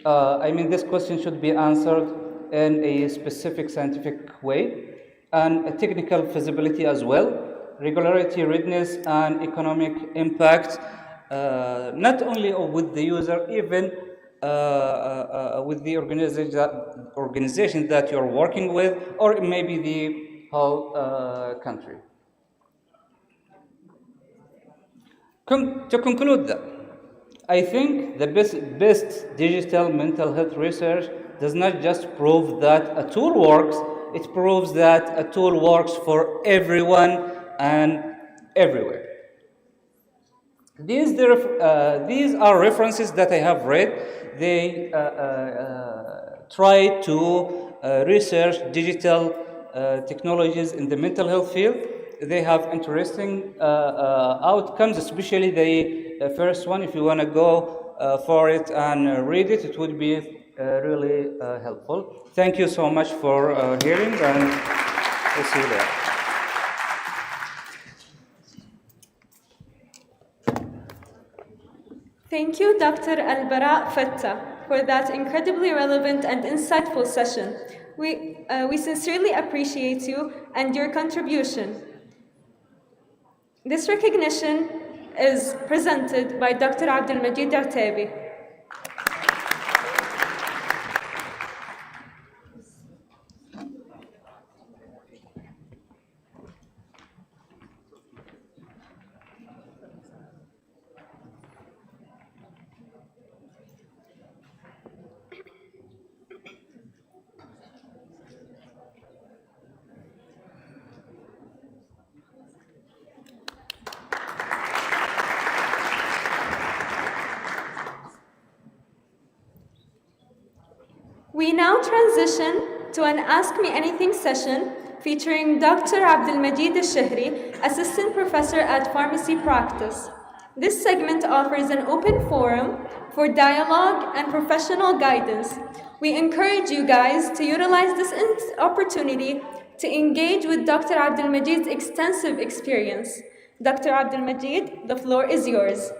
this question should be answered in a specific scientific way, and a technical feasibility as well, regularity, readiness, and economic impact, not only with the user, even with the organization that you're working with, or maybe the whole country. To conclude that, I think the best digital mental health research does not just prove that a tool works, it proves that a tool works for everyone and everywhere. These are references that I have read. They try to research digital technologies in the mental health field. They have interesting outcomes, especially the first one. If you want to go for it and read it, it would be really helpful. Thank you so much for hearing, and we'll see you there. Thank you, Dr. Al-Bara Fattah, for that incredibly relevant and insightful session. We sincerely appreciate you and your contribution. This recognition is presented by Dr. Abdelmajid Artabi. We now transition to an Ask Me Anything session featuring Dr. Abdelmajid Al-Shahri, Assistant Professor at Pharmacy Practice. This segment offers an open forum for dialogue and professional guidance. We encourage you guys to utilize this opportunity to engage with Dr. Abdelmajid's extensive experience. Dr. Abdelmajid, the floor is yours.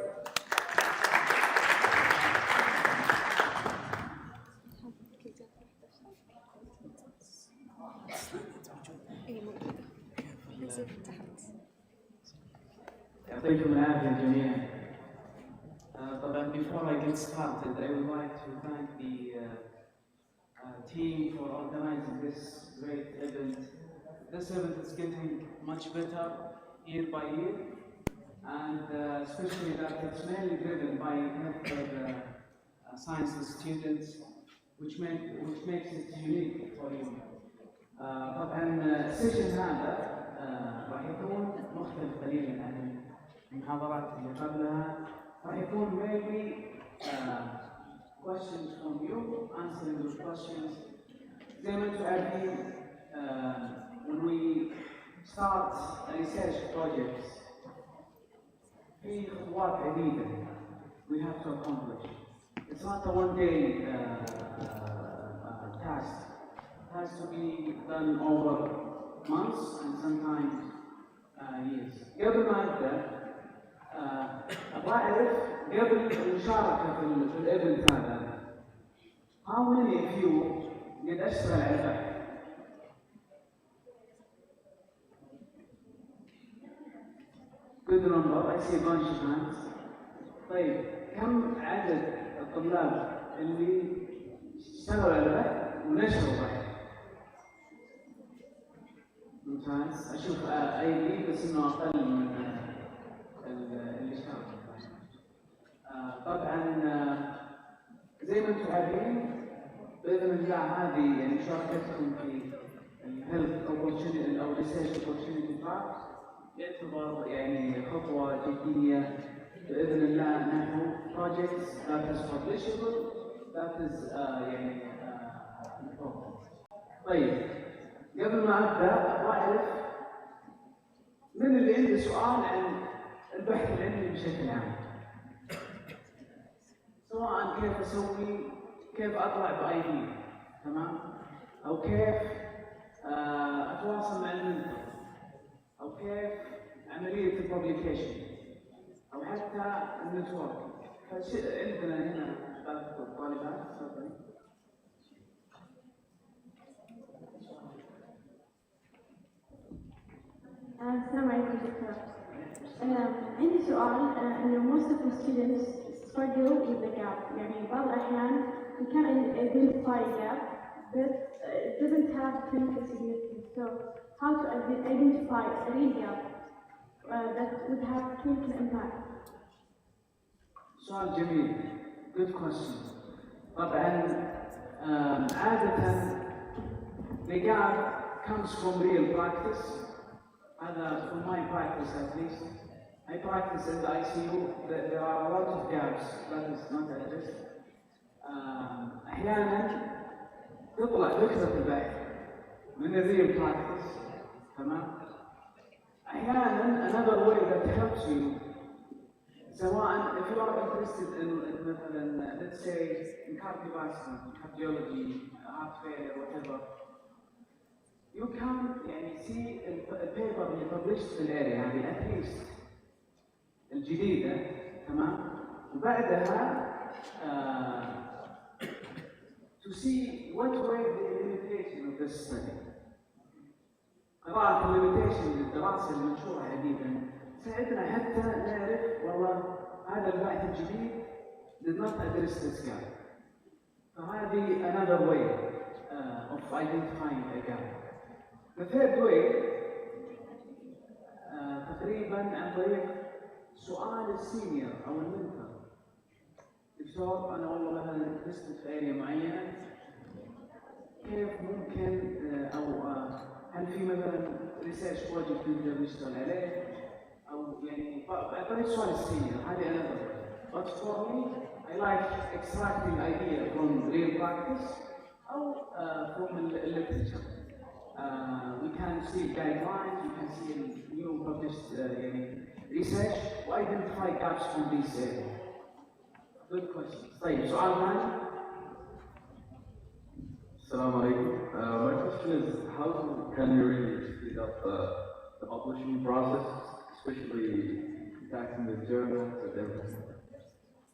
يعطيكم العافية جميعا. طبعا before I get started, I would like to thank the team for organizing this great event. This event is getting much better year by year, and especially that it's mainly driven by healthcare sciences students, which makes it unique for you. طبعا السيشن هذا راح يكون مختلف قليلا عن المحاضرات اللي قبلها. راح يكون maybe questions from you, answering those questions. زي ما انتم عارفين when we start a research project في خطوات عديدة we have to accomplish. It's not a one-day task. It has to be done over months and sometimes years. قبل ما أبدأ أبغى أعرف قبل المشاركة في الإيفنت هذا how many of you قد أشتغل على البحث؟ Good number, I see a bunch of hands. طيب كم عدد الطلاب اللي اشتغلوا على البحث ونشروا بحث؟ ممتاز، أشوف أيدي بس إنه أقل من اللي اشتغلوا. طبعا زي ما أنتم عارفين بإذن الله هذه يعني مشاركتكم في الهيلث اوبورتيونيتي أو ريسيرش اوبورتيونيتي بارك يعتبر يعني خطوة جدية بإذن الله نحو projects that is publishable that is يعني important. طيب قبل ما أبدأ أبغى أعرف من اللي عنده سؤال عن البحث العلمي بشكل عام، سواء كيف أسوي، كيف أطلع بأيدي، تمام؟ أو كيف أتواصل مع المنتور، أو كيف عملية الببليكيشن، أو حتى النتورك. عندنا هنا طالبات تفضلي. السلام عليكم دكتور. عندي سؤال إنه most of the students struggle with the gap. يعني بعض الأحيان we can identify a gap but it doesn't have clinical significance. So how to identify a real gap that would have clinical impact? سؤال جميل. Good question. طبعا عادة the gap comes from real practice. From my practice at least, I practice in the ICU. There are a lot of gaps that is not addressed. أحيانا تطلع فكرة البحث من الريل practice، تمام؟ أحيانا another way that helps you، سواء if you are interested in مثلا let's say in cardiovascular, cardiology, heart failure, whatever. You can يعني see البيبر اللي published في الاريا هذه at least الجديدة، تمام؟ وبعدها to see what were the limitation of this study. قراءة الليميتيشن للدراسة المنشورة حديثا تساعدنا حتى نعرف والله هذا البحث الجديد did not address this gap. فهذه another way of identifying a gap. The third way تقريبا عن طريق سؤال السينيور او المنتور. دكتور انا والله مثلا درست في اريا معينه، كيف ممكن او هل في مثلا ريسيرش بروجكت نقدر نشتغل عليه او يعني عن طريق سؤال السينيور. هذه انا but for me I like extracting idea from real practice او from literature. We can see guidelines, we can see new published research to identify gaps from these areas. Good question. طيب سؤال ثاني. Assalamu alaikum. My question is, how can you really speed up the publishing process, especially contacting the journals and everything?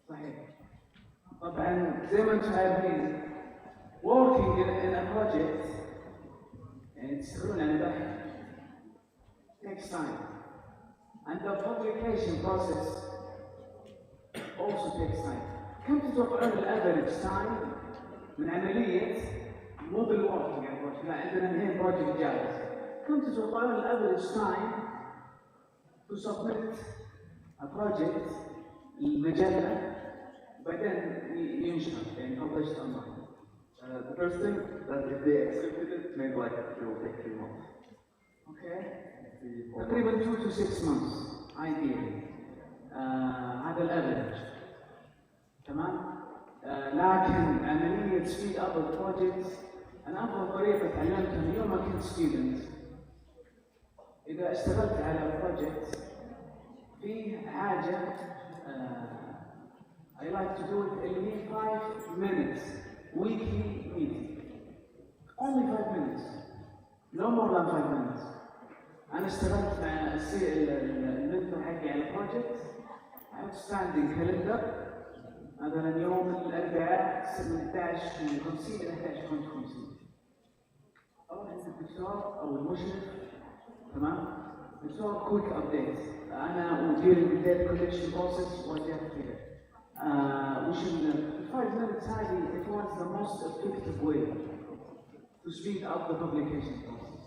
صحيح. طبعا زي ما انتم عارفين working in a project يعني تشتغلون على بحث takes time, and the publication process also takes time. كم تتوقعون الافريج تايم من عملية مو بالوركينج على البروجكت، لا عندنا الحين بروجكت جاهز، كم تتوقعون الافريج تايم to submit a project للمجلة وبعدين ينشر يعني published online? The first thing that if they accepted it, maybe like it will take 3 months. Okay. تقريبا 2 to 6 months ideally. هذا الافريج. تمام؟ لكن عملية speed up البروجكت أنا أفضل طريقة تعلمتها من يوم ما كنت ستودنت. إذا اشتغلت على بروجكت فيه حاجة I like to do it in 5 minutes weekly meeting. Only 5 minutes. No more than 5 minutes. أنا اشتغلت مع المنتور حقي على البروجكت outstanding calendar. مثلا يوم الأربعاء من 11:50 إلى 11:55. أروح عند الدكتور أو المشرف، تمام؟ دكتور كويك أبديت. أنا مدير الديت كولكشن بروسيس وجهت كذا. وش ال 5 minutes هذه it was the most effective way to speed up the publication process.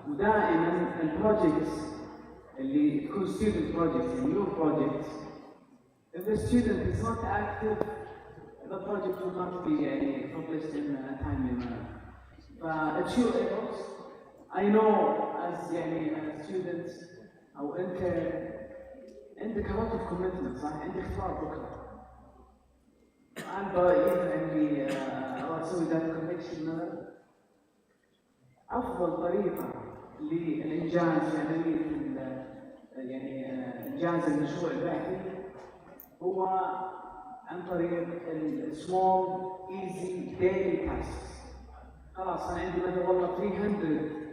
ودائما البروجكتس اللي تكون student projects and new projects, if the student is not active, the project will not be published in a timely manner. It's your efforts. I know as students أو أنت عندك a lot of commitment صح؟ عندك اختبار بكرة. أنا عندي أسوي ذات كونكشن مثلا. أفضل طريقة للإنجاز في عملية إنجاز المشروع البحثي هو عن طريق small easy daily tasks. خلاص أنا عندي مثلا والله 300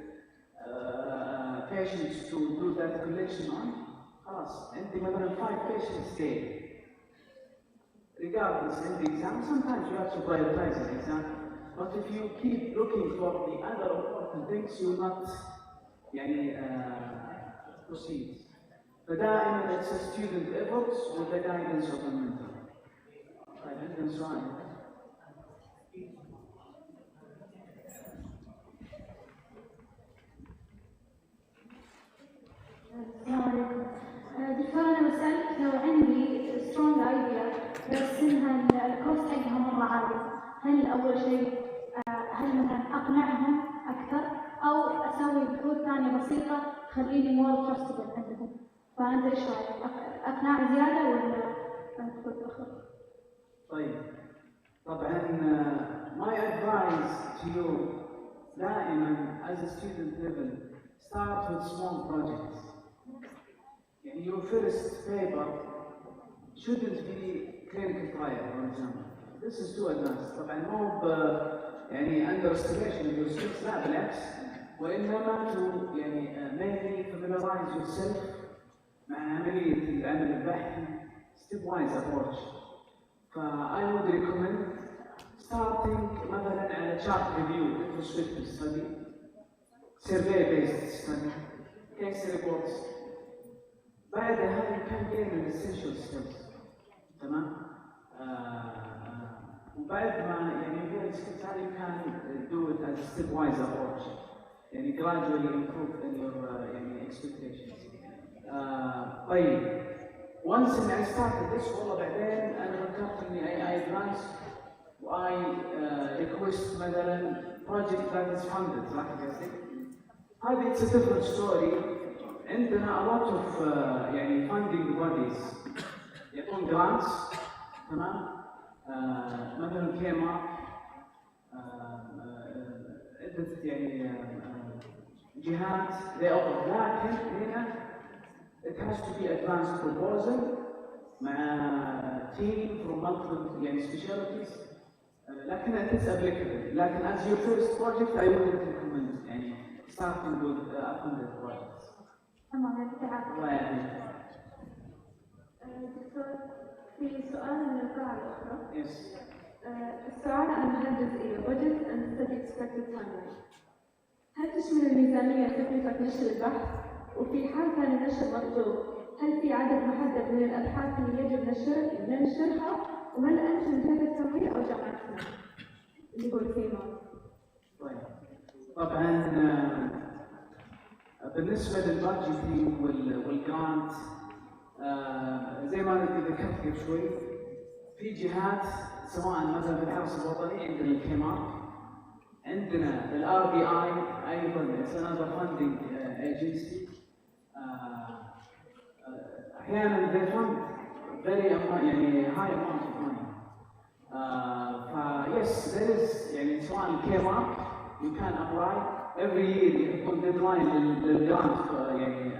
patients to do that collection on. خلاص عندي مثلا 5 patients daily. Regardless in the exam, sometimes you have to prioritize an exam. But if you keep looking for the other important things, you will not proceed. فدائما it's a student efforts with the guidance of a mentor. طيب عندنا سؤال. السلام عليكم. دكتور أنا بسألك لو عندي strong idea بس إنها الكوست حقها مرة عالي، هل أول شيء هل مثلا أقنعهم أكثر أو أسوي بحوث ثانية بسيطة تخليني more trustable عندهم؟ فأنت إيش رأيك؟ أقناع زيادة ولا تقول أخر؟ طيب طبعا my advice to you دائما as a student level start with small projects. Your first paper shouldn't be clinical trial, for example. This is too advanced. طبعا مو underestimation of your skills، لا بالعكس، وإنما to mainly familiarize yourself مع عملية العمل البحثي stepwise approach. I would recommend starting مثلا على chart review, retrospective study, survey based study, case reports. بعدها هذا كان gain الاسينشال سكيلز. تمام؟ وبعد ما يعني gain السكيلز هذه كان do it as a stepwise approach. يعني gradually improve in your يعني expectations. طيب once إن I started this والله بعدين أنا فكرت إني I advance I request مثلا project that is funded. راح قصدي هذه it's a different story. عندنا a lot of يعني funding bodies يعطون grants. تمام؟ مثلا كيما عدة يعني جهات they offer. لكن هنا it has to be advanced proposal مع team from multiple يعني specialties. لكن it is applicable. لكن as your first project I wouldn't recommend يعني starting with funded projects. تمام يعطيك العافية. الله يعافيك. دكتور في سؤال من القاعة الأخرى. Yes. السؤال عن الجزئية budget and study expected timeline. هل تشمل الميزانية تكلفة نشر البحث؟ وفي حال كان النشر مطلوب هل في عدد محدد من الأبحاث اللي يجب ننشرها؟ وهل أنتم من هيئة التمويل أو جامعتنا؟ اللي هو الفيما. طيب طبعا بالنسبة للبادجيتنج والجرانت زي ما أنا ذكرت قبل شوي في جهات سواء مثلا في الحرس الوطني عندنا الكيمار، عندنا الار بي اي ايضا it's another funding agency. احيانا they fund very يعني high amount of money. yes there is يعني سواء الكيمار you can apply every year يحطون deadline للجرانت يعني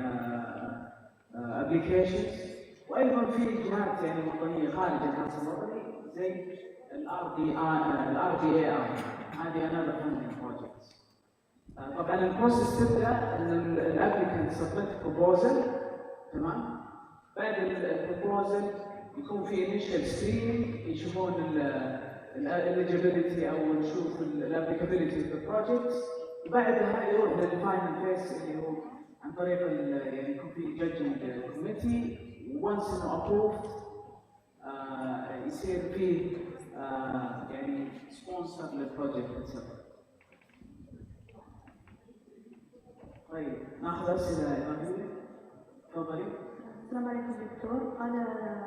applications. وايضا في جهات يعني وطنيه خارج الحرس الوطني زي الار دي اي هذه انا funding projects. طبعا البروسيس تبدا ان الابليكانت سبميت بروبوزل. تمام؟ بعد البروبوزل يكون في انيشال سكريننج يشوفون الاليجيبيليتي او نشوف الابليكابيلتي اوف ذا بروجكتس. وبعدها يروح للفاينل فيس اللي هو عن طريق يعني يكون في جادجنج كوميتي. وانس انه ابروفد يصير في يعني سبونسر للبروجكت نفسه. طيب ناخذ اسئله اضافيه. تفضلي. السلام عليكم دكتور. أنا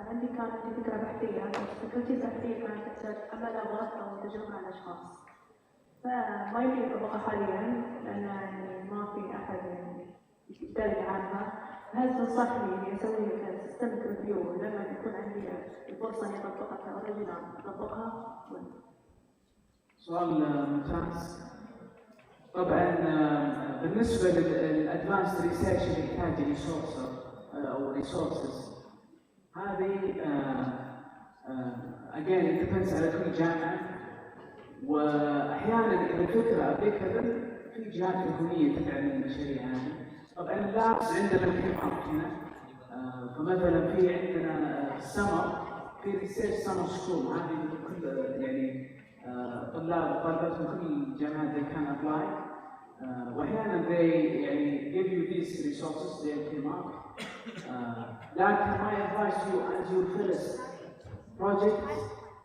عندي كانت فكرة بحثية، فكرتي البحثية كانت تحتاج عمل أبحاث أو تجربة على أشخاص. فما يمكن أطبقها حاليا لأن يعني ما في أحد يعني يدري عنها. هل تنصحني إني أسوي سيستمك ريفيو لما يكون عندي الفرصة إني أطبقها كأوريجينال أطبقها؟ سؤال ممتاز. طبعا بالنسبة للأدفانسد ريسيرش اللي يحتاج ريسورس أو ريسورسز هذه again it depends على كل جامعة. وأحيانا إذا الفكرة أبليكابل في جهات حكومية تدعم المشاريع هذه. طبعا اللابس عندنا الكيمار هنا. فمثلا في عندنا سمر في ريسيرش سمر سكول هذه كل يعني طلاب من كل الجامعات they can apply. واحيانا they يعني give you these resources they came up. لكن my advice to you as your first project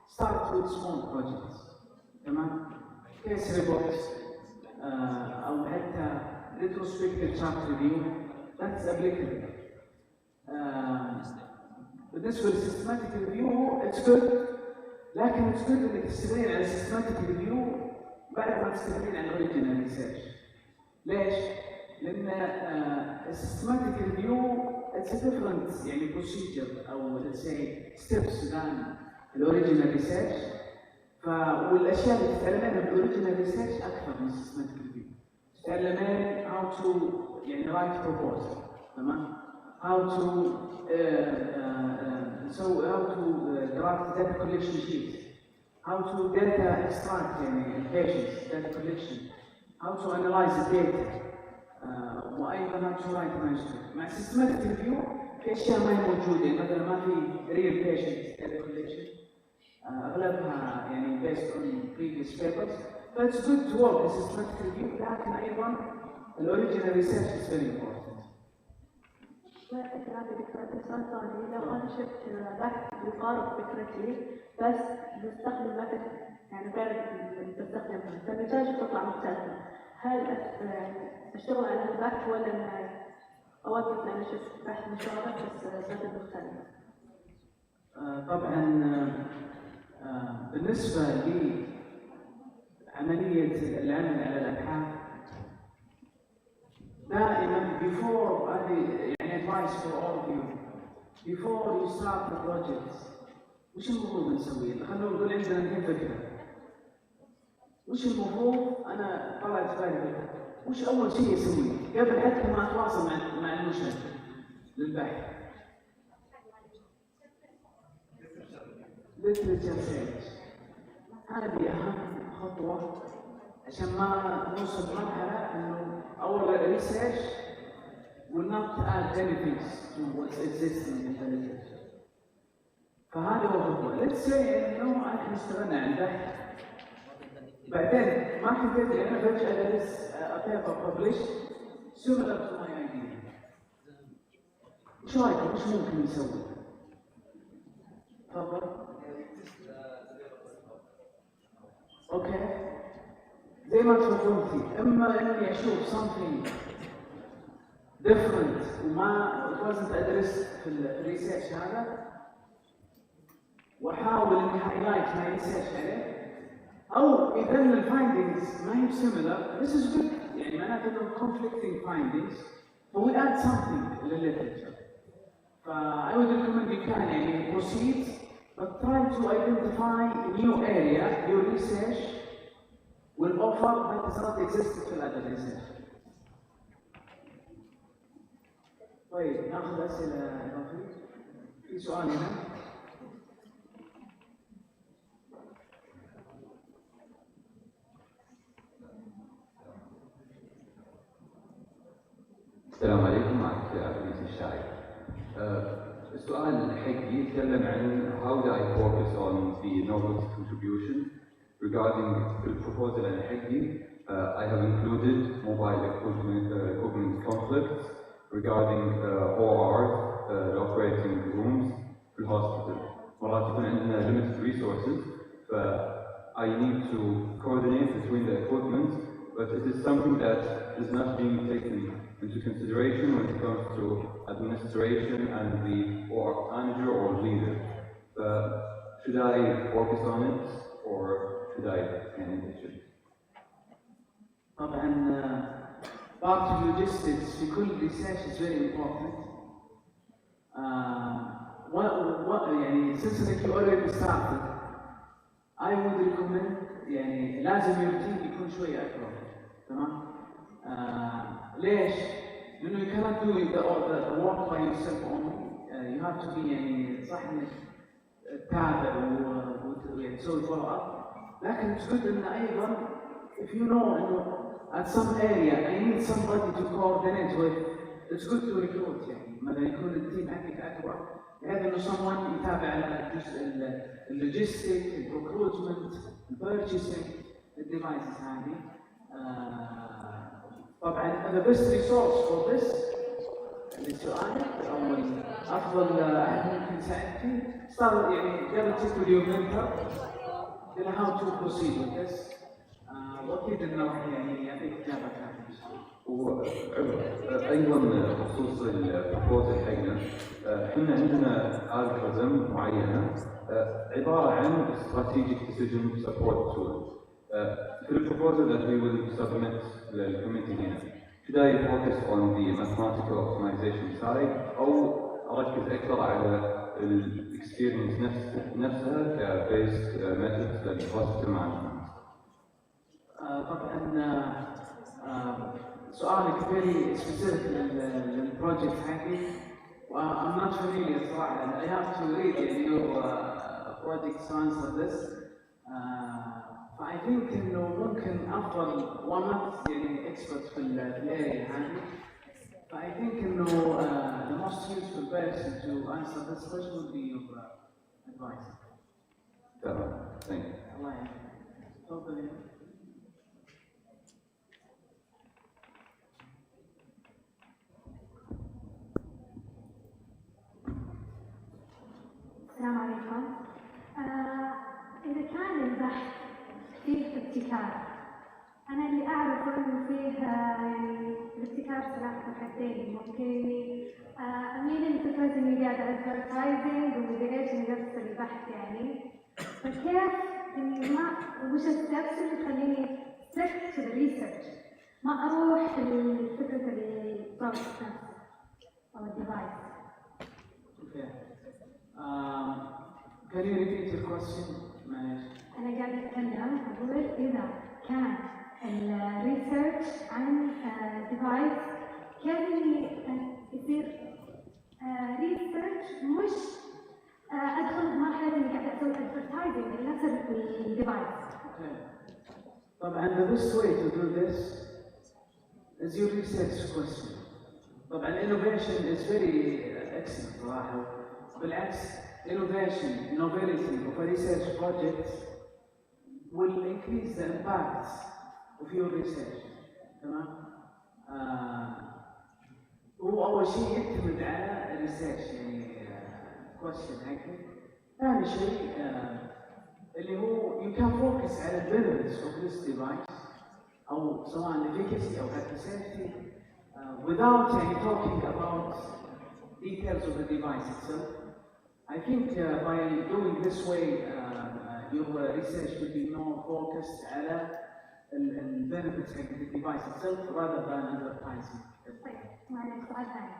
start with small projects. تمام؟ case reports أو حتى retrospective chart review that's applicable. بالنسبة للسيستماتيك ريفيو it's good. لكن it's good انك تستمرين على السيستماتيك ريفيو بعد ما تستمرين على الاوريجينال ريسيرش. ليش؟ لان السيستماتيك ريفيو it's a different يعني procedure او let's say steps than الاوريجينال ريسيرش. والاشياء اللي تتعلمينها بالاوريجينال ريسيرش اكثر من السيستماتيك ريفيو. تتعلمين how to يعني write proposal. تمام؟ how to draft data collection sheet, how to data extract patients, data collection, how to analyze the data, وأيضا how to write manuscript. مع systematic review في أشياء ما هي موجودة، مثلا ما في real patient data collection، أغلبها يعني based on previous papers. It's good to work with systematic review، لكن أيضا الoriginal research is very important. يعطيك العافية دكتور. السؤال الثاني، لو أنا شفت بحث يقارب فكرتي بس بستخدم ميثود يعني غير اللي بستخدمها، فالنتائج تطلع مختلفة، هل أشتغل على البحث ولا إن أوقف لأن شفت بحث مشابه بس ميثود مختلفة؟ طبعا بالنسبة لعملية العمل على الأبحاث دائما before يعني advice for all of you before you start the project وش المفروض نسوي؟ خلونا نقول عندنا الحين فكرة، وش المفروض أنا طلعت في بالي فكرة، وش أول شيء أسويه قبل حتى ما أتواصل مع المشرف للبحث؟ literature search هذه أهم خطوة عشان ما نوصل مرحلة إنه أول research will not add anything to what's existing in the literature. فهذا هو الخطوة. Let's say إنه إحنا اشتغلنا على البحث بعدين ما حكيت لي أنا فجأة أدرس a paper published similar to my idea. وش رأيكم؟ وش ممكن نسوي؟ تفضل. أوكي. زي ما تفضلتي، إما إني أشوف something different وما it wasn't addressed في الريسيرش هذا وأحاول إني highlight my research عليه، أو إذا الفايندينجز ما هي similar this is good، يعني معناته إنه conflicting findings but we add something للليترشر. I would recommend you can يعني proceed but try to identify a new area your research will offer that does not exist في other research. طيب ناخذ أسئلة إضافية. في سؤال هنا. السلام عليكم، معك عبد الشاعر. السؤال حقي يتكلم عن how do I focus on the novel's contribution regarding the proposal and حقي. I have included mobile equipment conflicts regarding ORs, operating rooms في الhospital. مرات يكون عندنا limited resources, I need to coordinate between the equipment, but it is something that is not being taken into consideration when it comes to administration and the OR manager or leader. Should I focus on it or should I manage it? طبعا part of logistics في كل research is very important. يعني since that you already started, I would recommend يعني لازم your team يكون شوي أكبر، تمام؟ ليش؟ لأنه you cannot do the work by yourself only. You have to be يعني صح إنك تتابع وتسوي follow up، لكن it's good إن أيضا if you know إنه at some area I need somebody to coordinate with, it's good to recruit يعني مثلا يكون التيم حقك أكبر بحيث إنه someone يتابع على الجزء اللوجيستيك، البروكروتمنت، البيرتشيسنج، الديفايسز هذه. طبعا the best resource for this للسؤال أو أفضل أحد ممكن يساعد فيه صار يعني قبل تشوف اليوم mentor إلى how to proceed with this. وأكيد إنه يعني يعطيك إجابة كاملة إن شاء الله. أيضا بخصوص البروبوزل حقنا، احنا عندنا algorithm معينة عبارة عن strategic decision support tool. في البروبوزل that we will submit للكوميتي هنا، should I focus on the mathematical optimization side أو أركز أكثر على الاكسبيرينس نفسها كبيست methods للهوسبيتال مانجمنت؟ طبعا سؤالك very specific للبروجكت حقي و I'm not familiar صراحة. I have to read your project to answer this. I think إنه ممكن أفضل one يعني expert في الاريا هذه. I think إنه the most useful person to answer this question would be your advisor. تمام. Thank you. الله يعافيك. تفضل. الابتكار. أنا اللي أعرفه إنه فيه يعني الابتكار سلاح ذو حدين، ممكن أميل لفكرة إني قاعدة أدفرتايزنج ومدري إيش نفس البحث يعني. فكيف إني ما وش الستبس اللي تخليني stick to the research، ما أروح لفكرة البرودكت نفسه أو الديفايس. Okay. Can you repeat your question? أنا قاعدة أتكلم أقول إذا كان الريسيرش عن ديفايس كيف إني يصير ريسيرش مش أدخل بمرحلة إني قاعدة أسوي أدفرتايزنج لنفس الديفايس. طبعا the best way to do this is your research question. طبعا innovation is very excellent صراحة. بالعكس innovation, novelty of a research project will increase the impact of your research. تمام؟ هو أول شيء يعتمد على الريسيرش يعني question حقك. ثاني شيء اللي هو you can focus على benefits of this device أو سواء efficacy أو حتى safety without talking about details of the device itself. I think by doing this way your research will be more focused على benefits of the device itself rather than advertising. طيب، معلش سؤال ثاني.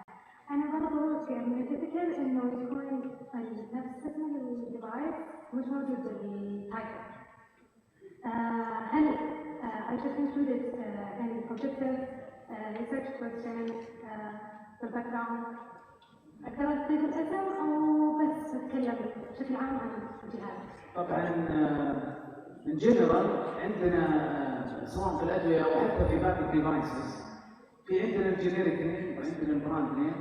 أنا برضو من التذكر إنه يكون نفس اسم الديفايس مش موجود بالتايتل. هل I just included an objective research question في الباك جراوند؟ أقدر أضيف الاسم أو بس أتكلم بشكل عام عن الجهاز؟ طبعا in general عندنا سواء في الأدوية أو حتى في باقي الديفايسز في عندنا الجينيريك نيم وعندنا البراند نيم.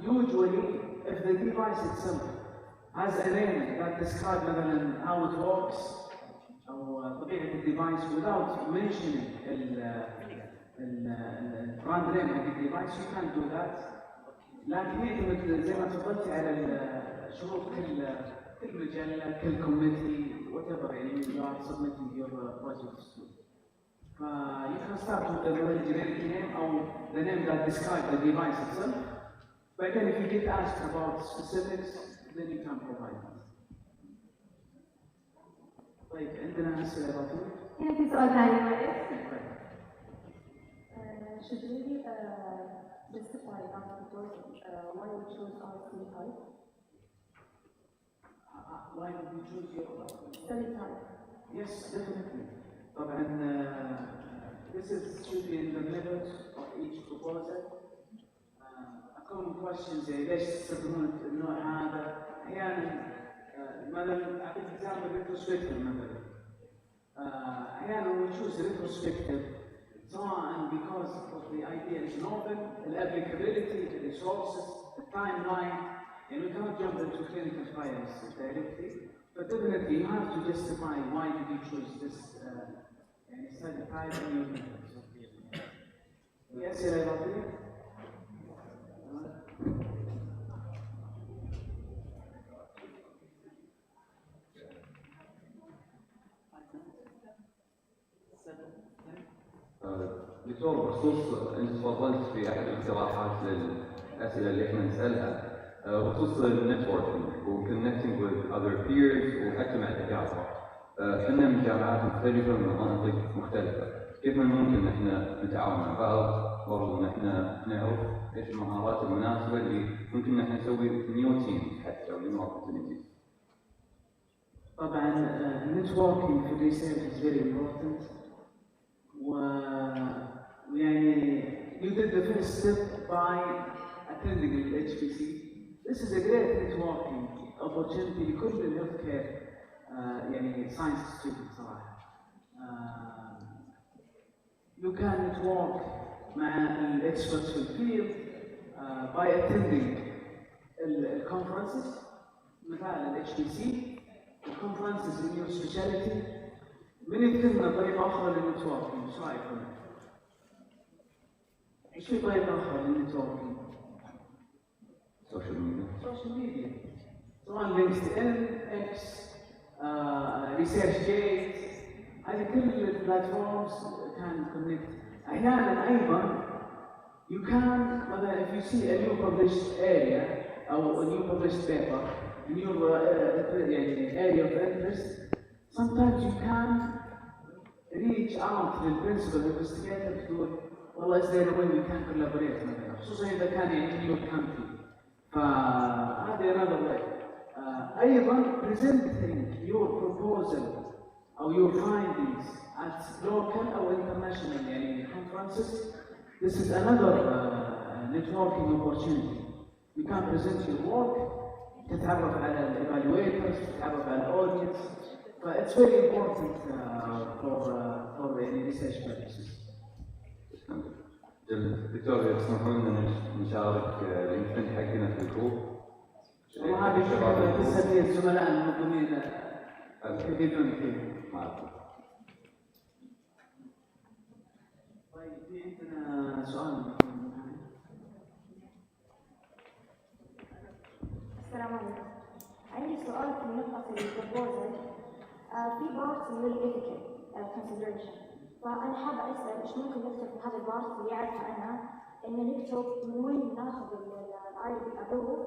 Usually if the device itself has a name that describes مثلا how it works أو طبيعة الديفايس without mentioning البراند نيم حق الديفايس you can do that. لكن يعتمد زي ما تفضلتي على شروط كل مجلة كل كوميتي whatever يعني you are submitting your projects to. You can start with the generic name or the name that describes the device itself. But then if you get asked about specifics, then you can provide it. طيب عندنا أسئلة إضافية؟ هنا في سؤال ثاني. Should we justify our proposal why we choose our study type? Why did you choose your Study type. Yes, definitely. طبعا this should be in the limit of each proposal. common questions زي ليش تستخدمون النوع هذا؟ أحيانا مثلا أعطيك example retrospective مثلا. أحيانا we choose retrospective سواء because of the idea is novel, the applicability, the resources, the timeline, and we cannot jump into clinical trials directly. But definitely you have to justify why did you choose this study type and your methods. Yes, Rafi? دكتور بخصوص انت تفضلت في احد الاقتراحات للاسئله اللي احنا نسالها بخصوص النتوركينج وكونكتنج with other peers وحتى مع الدكاتره. احنا من جامعات مختلفه من مناطق مختلفه، كيف ممكن احنا نتعاون مع بعض؟ برضو ان احنا نعرف ايش المهارات المناسبه اللي ممكن احنا نسوي نيو تيمز حتى او نيو اوبورتونيتيز. طبعا النتوركينج في الريسيرش is very important. ويعني you did the first step by attending the HPC. This is a great networking opportunity لكل الهيلث كير يعني science students صراحة. You can network مع الexperts في الفيلد by attending الconferences مثل ال HPC conferences in your specialty. من يذكرنا طريقة أخرى للنتوركينج؟ إيش رأيكم؟ إيش في طريقة أخرى للنتوركينج؟ سوشيال ميديا سواء لينكد إن، إكس، ريسيرش جيت، هذه كل البلاتفورمز كان كونكت. احيانا ايضا you can مثلا if you see a new published area او a new published paper in your يعني area of interest, sometimes you can reach out to the principal investigator تقول والله is there a way we can collaborate مثلا، خصوصا اذا كان يعني in your country. فهذه another way. ايضا presenting your proposal or your findings at local or international يعني conferences, this is another networking opportunity. You can present your work, تتعرف على evaluators, تتعرف على audience. So it's very important for any research purposes. دكتور إذا تسمحون لنا نشارك اللينكدين حقنا في الجروب. وهذه شغله تسهل الزملاء المنظمين يفيدون فيه. طيب في عندنا سؤال. السلام عليكم. عندي سؤال في نقطة البروبوزل. في بارت اللي هو الإيثيكال كونسيدريشن، فأنا حابة أسأل إيش ممكن نكتب في هذا البارت اللي أعرفه أنا إن نكتب من وين ناخذ الآي بي أبروف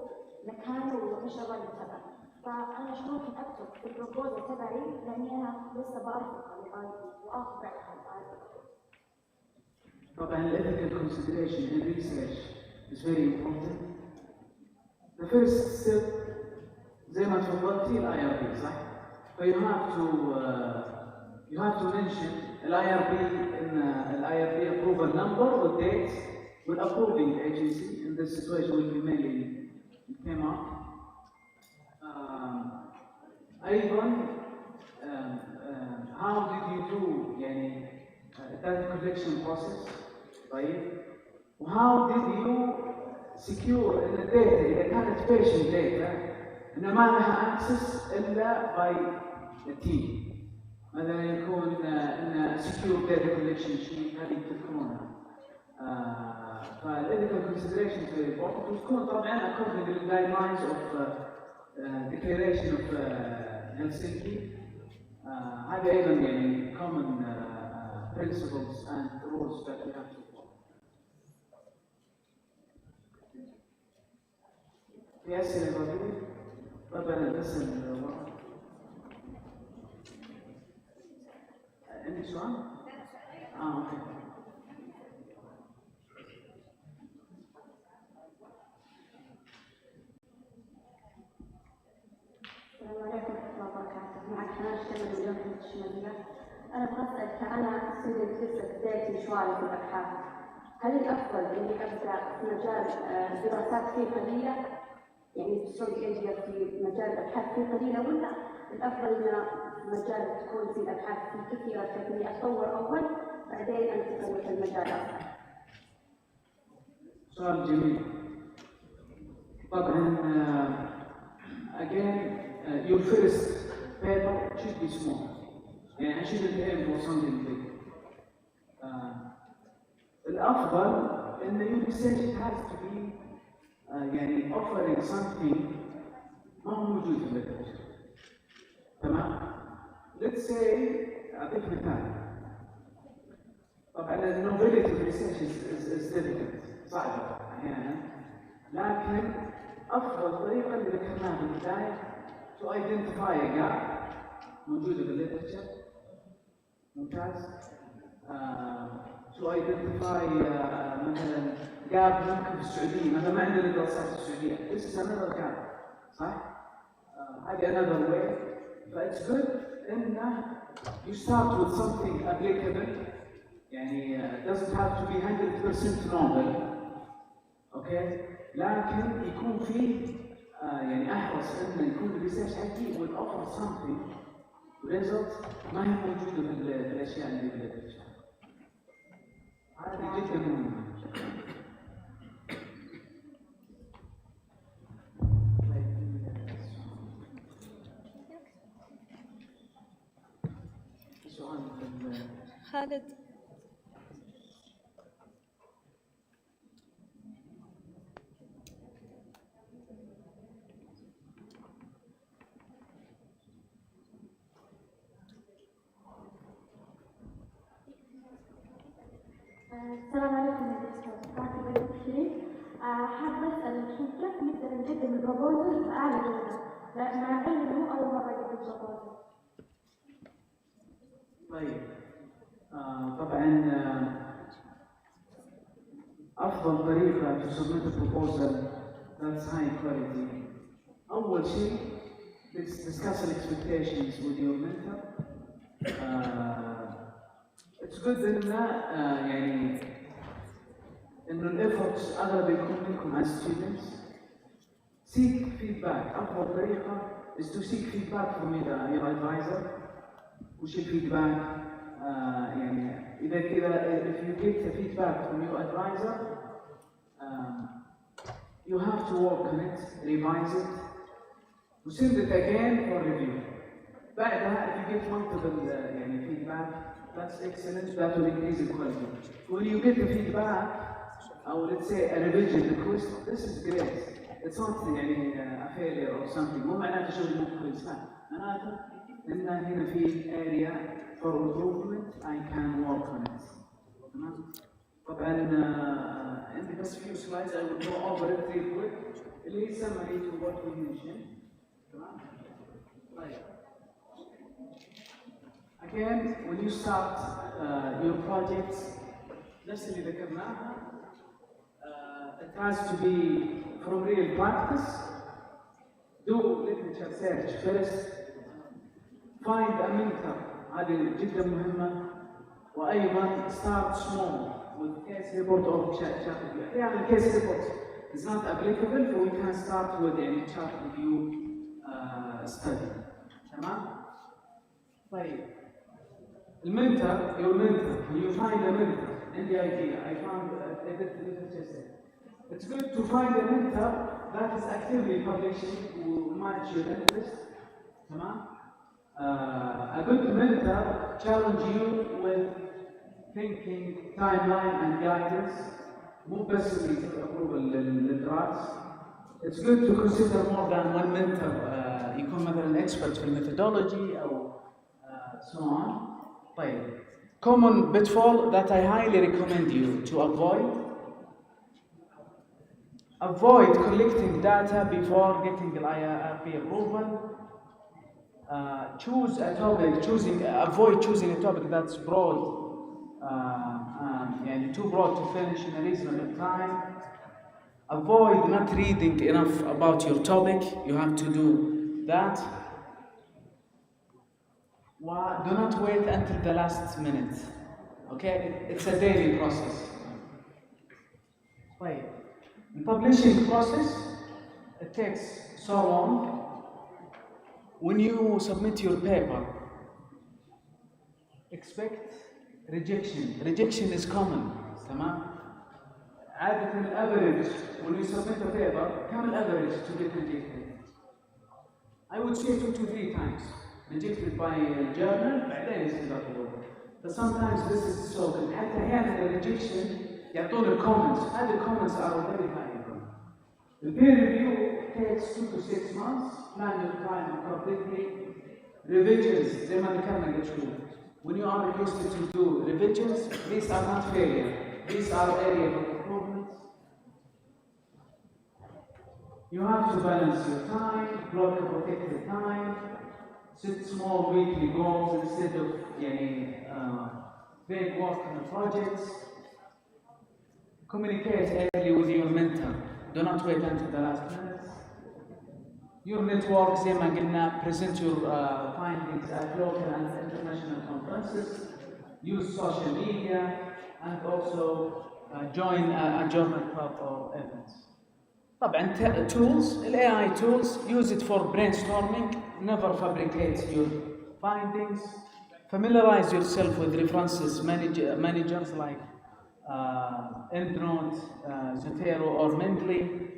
مكانه وإيش الرأي تبعه. فأنا إيش ممكن أكتب في البروبوزل تبعي لأني أنا لسه بعرف الآي بي وآخذ بعدها الآي بي. طبعا الإيثيكال كونسيدريشن in research is very important. The first step زي ما تفضلتي ال IRB صح؟ So you have to mention ال IRB in ال IRB approval number or date with approving agency. In this situation will be mainly came up. أيضا how did you do يعني data collection process طيب؟ How did you secure ان الداتا اذا كانت patient data انه ما لها access الا by the team. مثلا يكون ان secure data collection sheet هذه تذكرونها. فالethical consideration is very important وتكون طبعا according to the guidelines of declaration of Helsinki. هذه ايضا يعني common principles and rules that we have to follow. في أسئلة موجودة؟ طبعا بسأل عندي سؤال؟ أوكي. السلام عليكم ورحمة الله وبركاته. معك حنان شتمل من جامعة الشمالية. أنا أبغى أسأل كأنا ستودنت لسه بدايتي شوية في الأبحاث، هل الأفضل إني أبدأ في مجال دراسات فيه قليلة؟ يعني سترونج اريا في مجال الابحاث فيه قليله، ولا الافضل ان مجال تكون في الابحاث فيه كثيره بحيث اني اتطور اول بعدين انتقل في المجال اخر؟ سؤال جميل. طبعا again your first paper should be small. يعني I shouldn't aim for something big. الافضل ان your research has to be يعني offering something ما هو موجود في الليترشر. تمام؟ Let's say أعطيك مثال. طبعا النوفيليتي في الريسيرش is difficult، صعبة أحيانا، لكن أفضل طريقة اللي ذكرناها في البداية to identify a gap موجودة في الليترشر. ممتاز. to identify مثلا جاب ممكن في السعوديه، مثلا ما عندنا دراسات في السعوديه، this is another gap صح؟ هذه another way. فإتس good إنه you start with something applicable يعني doesn't have to be 100% novel. اوكي؟ لكن يكون فيه يعني احرص انه يكون الريسيرش حقي will offer something result ما هي موجوده في الاشياء اللي في الليترشر. هذه جدا مهمه. خالد السلام عليكم يا دكتور، معك بنت شريف. حابة أسأل شو كيف نقدر نقدم البروبوزل بأعلى جودة؟ لا مع العلم إنه مو أول مرة يقدم بروبوزل. طيب طبعا أفضل طريقة to submit a proposal that's high quality. أول شيء let's discuss the expectations with your mentor. It's good إن إنه الإفورتس أغلب يكون منكم as students. Seek feedback. أفضل طريقة is to seek feedback from your advisor. وش الفيدباك؟ إذا if you get the feedback from your advisor, you have to work on it, revise it, send it again for review. بعدها if you get multiple feedback, that's excellent. That will increase the quality. When you get the feedback, or let's say a revision request, this is great. It's not a failure or something. مو معناته شغل مو كويس، لا، معناته إن هنا في area for improvement I can work on it. تمام؟ طبعا عندي بس few slides I will go over it real quick اللي هي summary to what we mentioned. تمام؟ طيب. Again, when you start your projects, نفس اللي ذكرناها, it has to be from real practice. Do literature search first. Find a mentor. هذه جدا مهمة. وأيضا start small with case report or chart review. أحيانا case report is not applicable, so we can start with chart review study. تمام؟ طيب. المنتور, your mentor, you find a mentor. عندي idea. I found a literature set. It's good to find a mentor that is actively publishing who match your interest. تمام؟ A good mentor challenge you with thinking, timeline and guidance. مو بس اللي approval للدراسة. It's good to consider more than one mentor. يكون مثلا expert في الميثودولوجي أو so on. طيب. Common pitfall that I highly recommend you to avoid. Avoid collecting data before getting the IRP approval. Choose a topic. Avoid choosing a topic that's broad, too broad to finish in a reasonable time. Avoid not reading enough about your topic. You have to do that. Do not wait until the last minute. Okay, it's a daily process. Right. The publishing process, it takes so long. When you submit your paper, expect rejection. Rejection is common. تمام؟ عادة average when you submit a paper, كم average to get rejected? I would say 2 to 3 times. Rejected by a journal, بعدين يصير approval. But sometimes this is so good. حتى أحيانا الrejection يعطون comments. هذه comments are very valuable. The peer review takes 2 to 6 months. Plan your time completely. Revisions, زي ما ذكرنا قبل شوي. When you are requested to do revisions, these are not failure. These are areas of improvement. You have to balance your time, block a protected time, set small weekly goals instead of vague work on the projects. Communicate early with your mentor. Do not wait until the last minute. Your network, زي ما قلنا, present your findings at local and international conferences. Use social media and also join a journal club or events. طبعا tools, AI tools, use it for brainstorming. Never fabricate your findings. Familiarize yourself with references managers like EndNote, Zotero or Mendeley.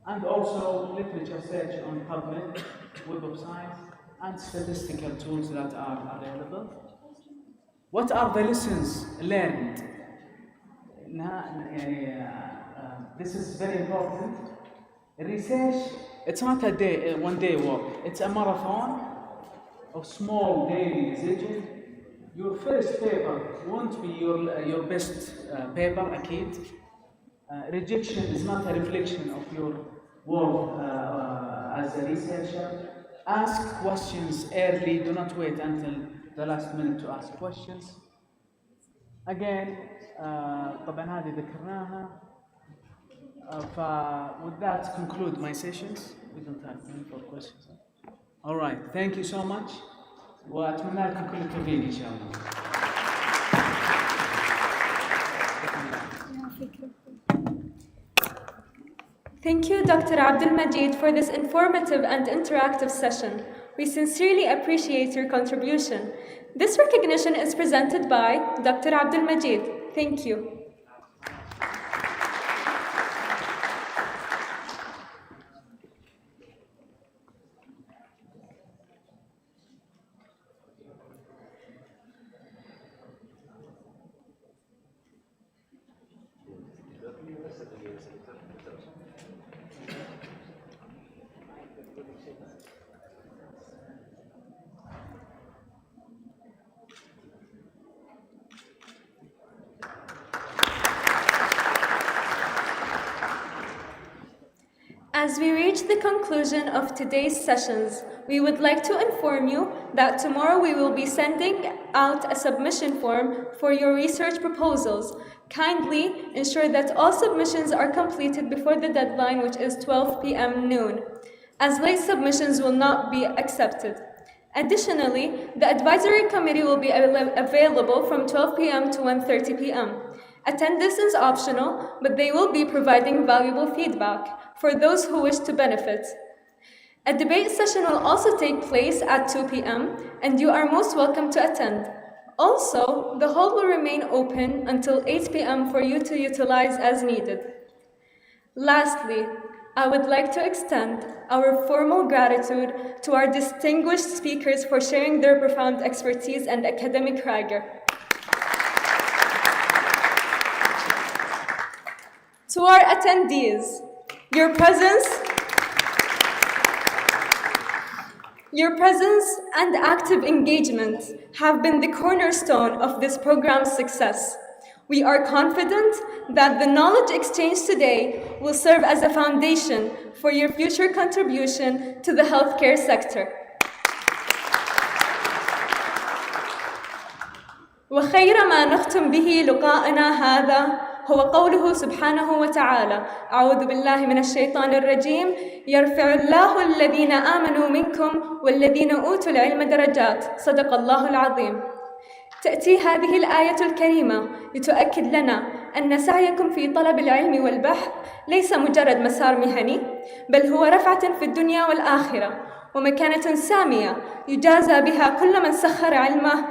And also literature search on PubMed, Web of Science, and statistical tools that are available. What are the lessons learned? This is very important. Research, it's not a one day work. It's a marathon of small daily decisions. your first paper won't be your best paper أكيد. Rejection is not a reflection of your worth as a researcher. Ask questions early, do not wait until the last minute to ask questions. Again, طبعا هذه ذكرناها. With that conclude my sessions. We don't have time for questions. All right, thank you so much. وأتمنى لكم كل التوفيق إن شاء الله. Thank you, Dr. Abdul Majid, for this informative and interactive session. We sincerely appreciate your contribution. This recognition is presented by Dr. Abdul Majid. Thank you. As we reach the conclusion of today's sessions, we would like to inform you that tomorrow we will be sending out a submission form for your research proposals. Kindly ensure that all submissions are completed before the deadline, which is 12 p.m. noon, as late submissions will not be accepted. Additionally, the advisory committee will be available from 12 p.m. to 1:30 p.m. Attendance is optional, but they will be providing valuable feedback for those who wish to benefit. A debate session will also take place at 2 p.m., and you are most welcome to attend. Also, the hall will remain open until 8 p.m. for you to utilize as needed. Lastly, I would like to extend our formal gratitude to our distinguished speakers for sharing their profound expertise and academic rigor. To our attendees, your presence and active engagement have been the cornerstone of this program's success. We are confident that the knowledge exchanged today will serve as a foundation for your future contribution to the healthcare sector. وخير ما نختم به لقاءنا هذا هو قوله سبحانه وتعالى: أعوذ بالله من الشيطان الرجيم، يرفع الله الذين آمنوا منكم والذين أوتوا العلم درجات، صدق الله العظيم. تأتي هذه الآية الكريمة لتؤكد لنا أن سعيكم في طلب العلم والبحث ليس مجرد مسار مهني، بل هو رفعة في الدنيا والآخرة، ومكانة سامية يجازى بها كل من سخر علمه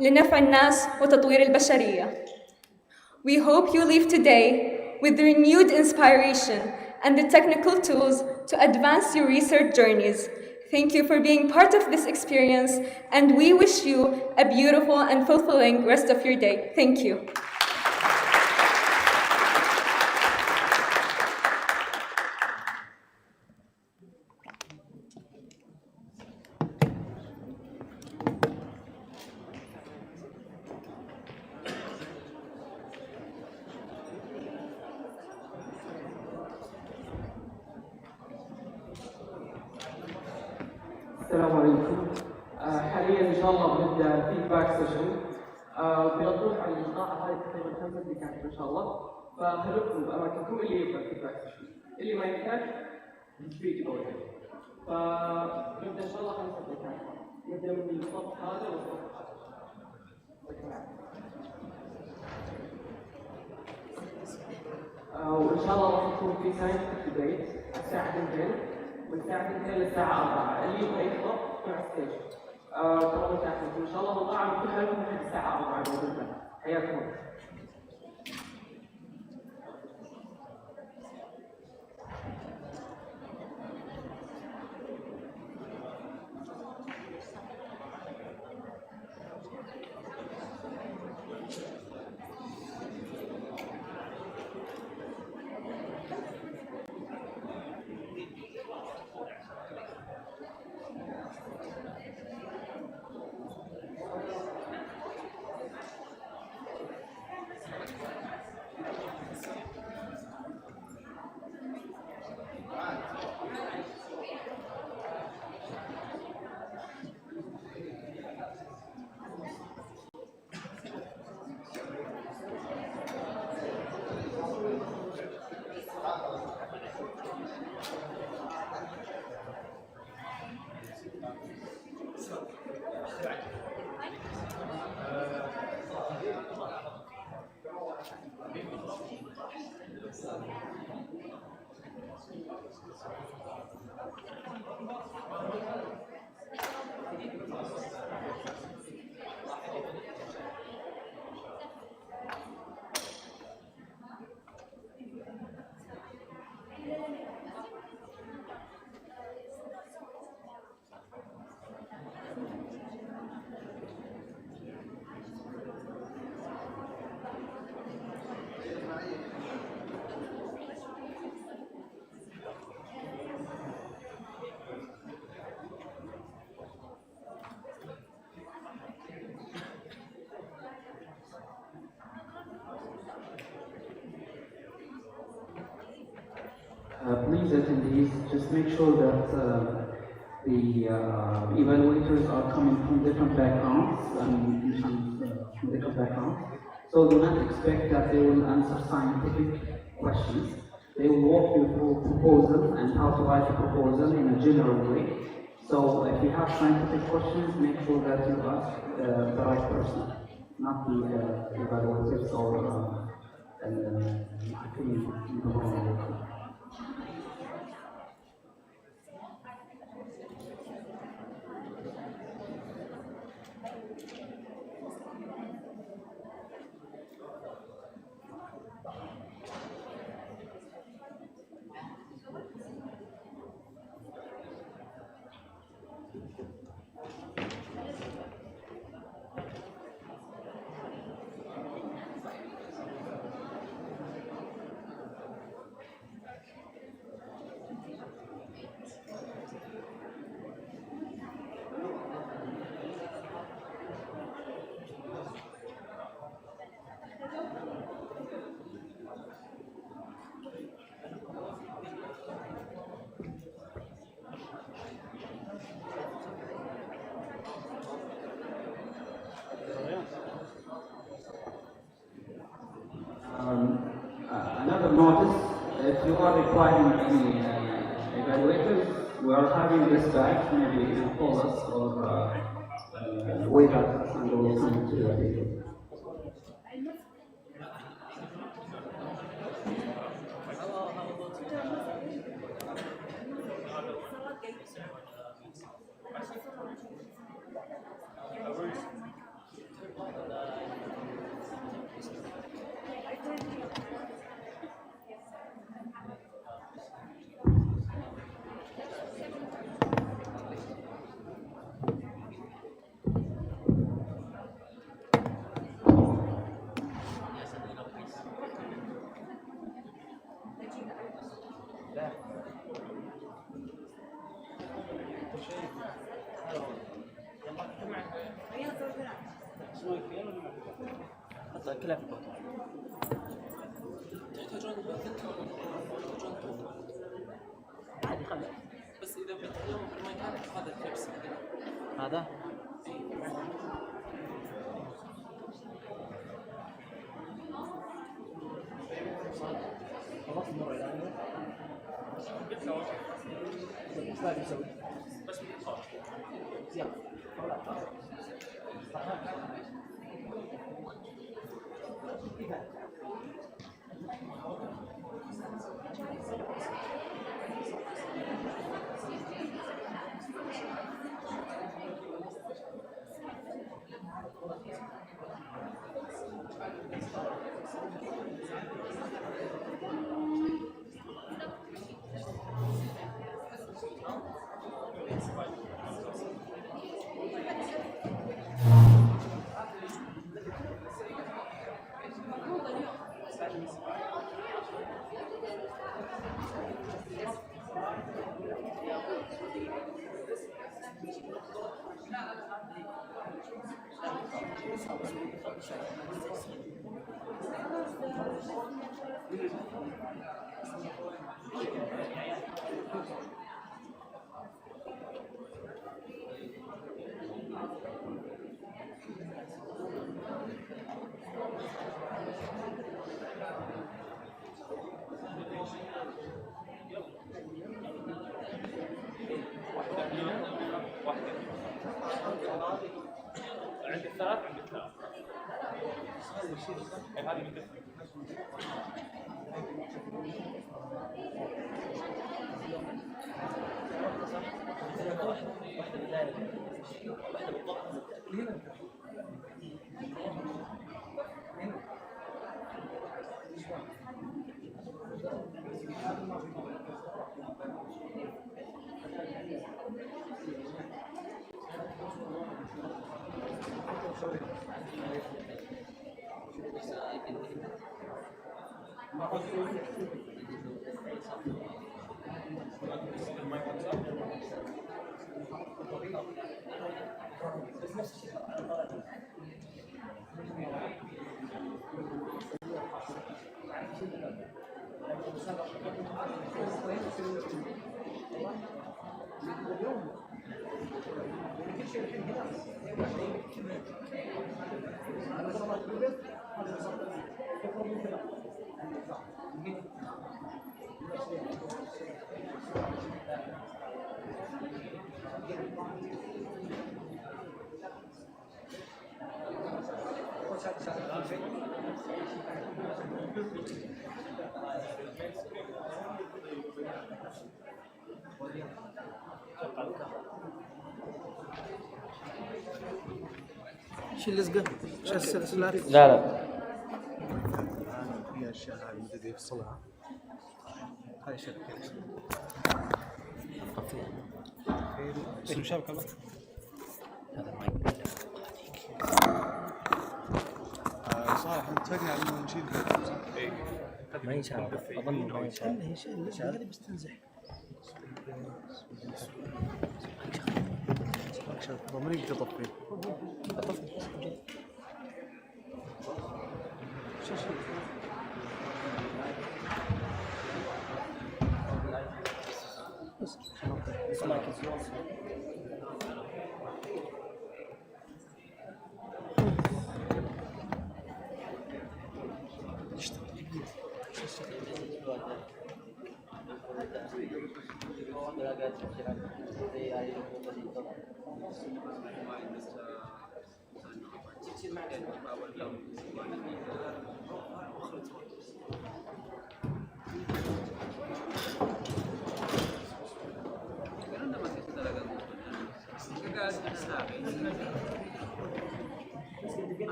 لنفع الناس وتطوير البشرية. We hope you leave today with renewed inspiration and the technical tools to advance your research journeys. Thank you for being part of this experience, and we wish you a beautiful and fulfilling rest of your day. Thank you. السلام عليكم. حاليا ان شاء الله بنبدا الفيدباك سيشن. بنطرح على اللقاء هذه تقريبا 5 دقائق ان شاء الله، فخلوكم باماكنكم اللي يبدا الفيدباك سيشن، اللي ما يحتاج سبيك او فنبدا ان شاء الله 5 دقائق. نبدا من الصف هذا والصف هذا. وان شاء الله راح يكون في ساينتفك ديبيت الساعه 2 من الساعه 2 للساعه 4، اللي يبغى يحضر مع ستيج. ترى متاحف ان شاء الله القاعه مفتوحه لكم لحد الساعه 4 باذن الله. حياكم الله. Please attendees, just make sure that the evaluators are coming from different backgrounds, from different backgrounds. So do not expect that they will answer scientific questions. They will walk you through proposals and how to write a proposal in a general way. So if you have scientific questions, make sure that you ask the right person, not the evaluators or another notice, if you are requiring any evaluators, we are having this batch, maybe you can call us or wait at us and we will come to your table. كلها في البطن. تحتاجون عادي خلص، بس إذا بتحتاجون في المكان هذا الكبس هذا خلاص نروح الآن. بس ما بيسوي بس بيخاف زيادة. عندك ثلاث عندك ثلاث. هذه من شيل لزقه شيل السلسلات. لا في اشياء هذه بدي افصلها. هاي شبكه اسم شبكه الله. هذا ما صالح اتفقنا على انه نشيل اي ما ينشال اظن ما ينشال. هذه بستنزح ما يقدر يطفي.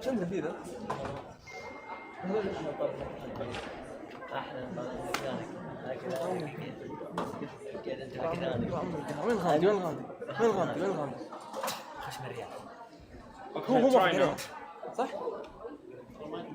شنو ذا؟ وين الغامدي؟ خش من الرياض. هو موافق صح؟ هو موافق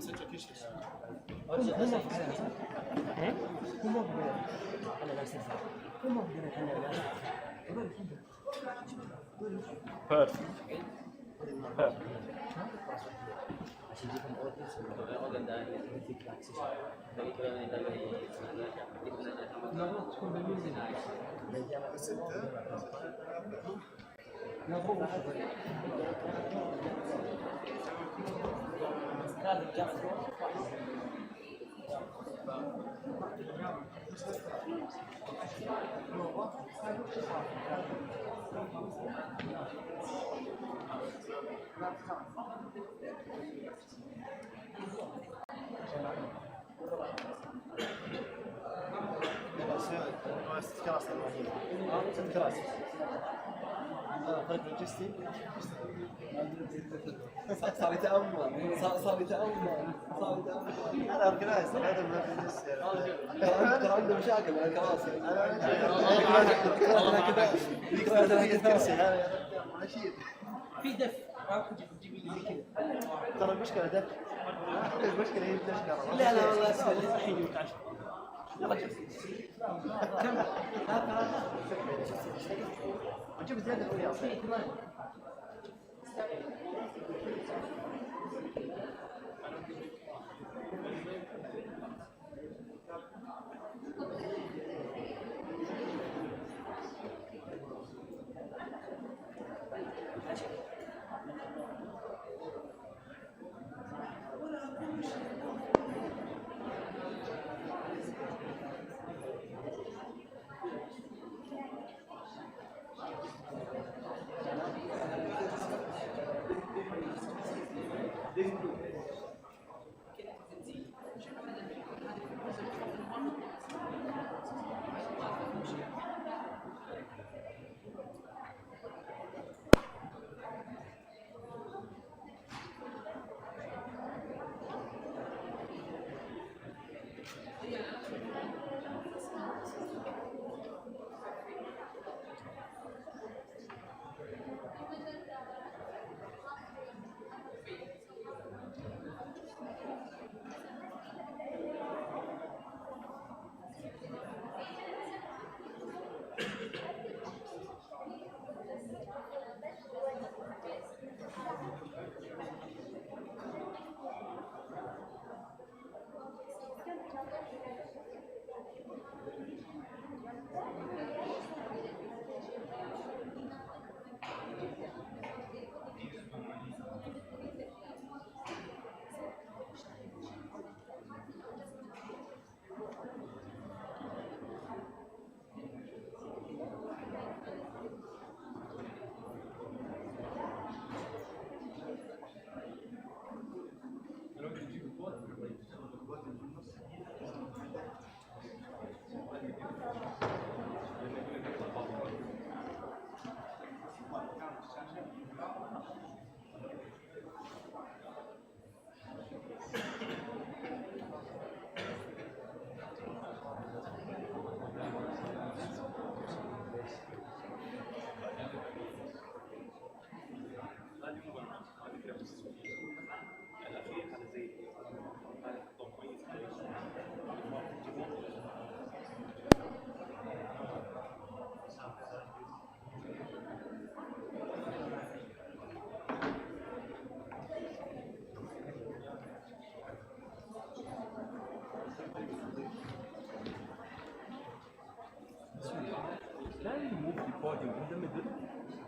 صار يتأمل انا اورجنايز هذا ترى عنده مشاكل مع الكراسي انا كرسي ماشي في دف تجيب لي كذا ترى المشكله دف المشكله هي التشكره لا والله اسفل الحين يجيك 10 يلا كم جيب زياده وياه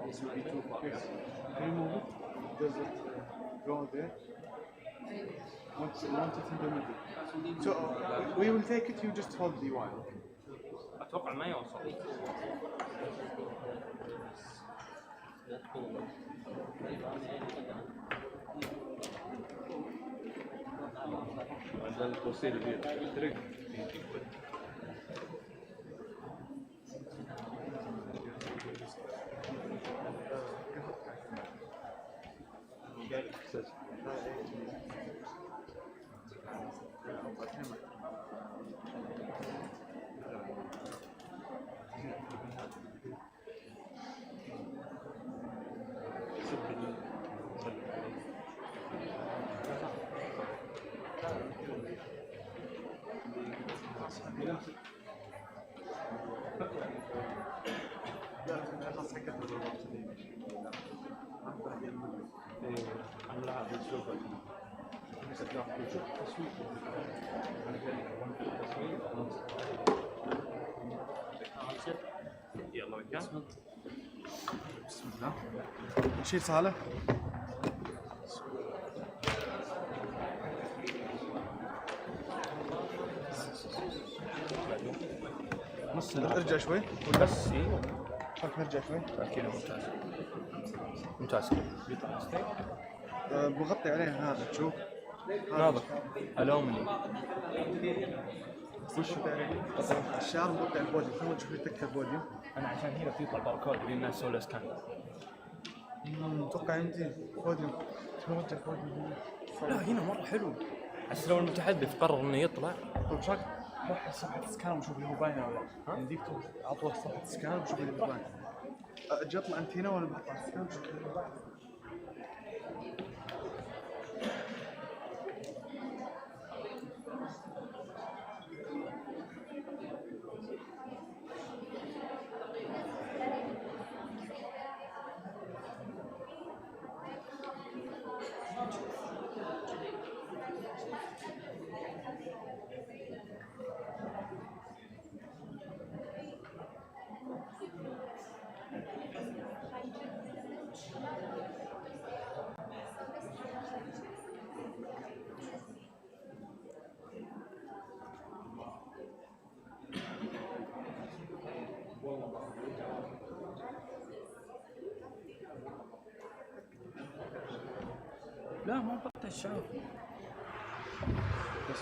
This will be too far. Yes. Can you move it? Does it go there? Want it in the middle. So we will take it. You just hold the wire. اتوقع ما يوصل. عندنا التوصيل بالطريق. يلا وكان بسم الله. نشيل صالح. نص ارجع شوي. بس ايوه خلك نرجع شوي. كذا ممتاز ممتاز. بيطلع ستيك. بغطي عليه هذا تشوف. هذا الومني. وش الشعر مغطي على البوديوم. خلينا نشوف يتك البوديوم. انا عشان هنا بيطلع باركود اللي الناس سووا له سكان. اتوقع يمدي بوديوم. ترجع بوديوم. لا هنا مره حلو. بس لو المتحدث قرر انه يطلع. طيب شاك روح صفحة سكان وشوف اللي هو باينه ولا لا. يعني ديك اعطوه صفحة سكان وشوف اللي هو باين. اجي اطلع انت هنا وانا بطلع سكان وشوف اللي هو باين. لا ما قطع الشعور. بس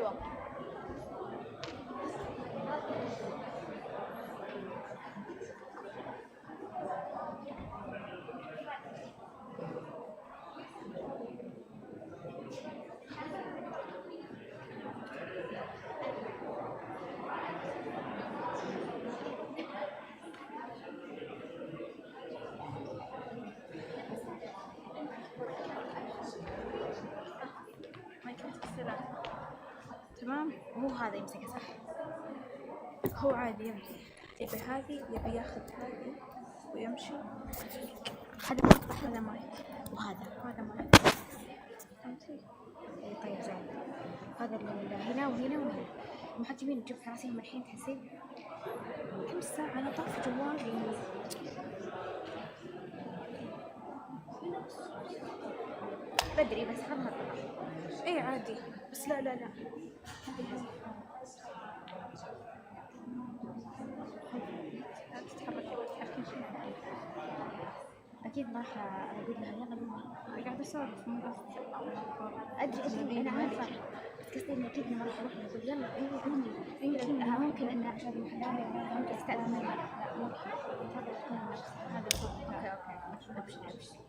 حلوة. تمام. وهو هذا يمسكها صح. هو عادي يمشي، يبي هذه يبي ياخذ هذه ويمشي. هذا مقطع، هذا ماي، وهذا ماي. فهمتي؟ اي طيب زين. هذا هنا وهنا وهنا. ما حد يمين تجيب راسهم الحين تحسين كم ساعة أنا طافي جوالي. بدري بس خلنا نطلع. اي عادي بس لا لا لا. أكيد ما راح أقول لها يلا بينا. قاعدة أسولف مو بس. أدري أنا عارفة، بس قصدي إني أكيد ما راح أروح أقول يلا يمكن ممكن إن عشان محلاني ممكن أستأذن منها. لا ممكن تفضل تكون هذا الصوت. أوكي أبشر.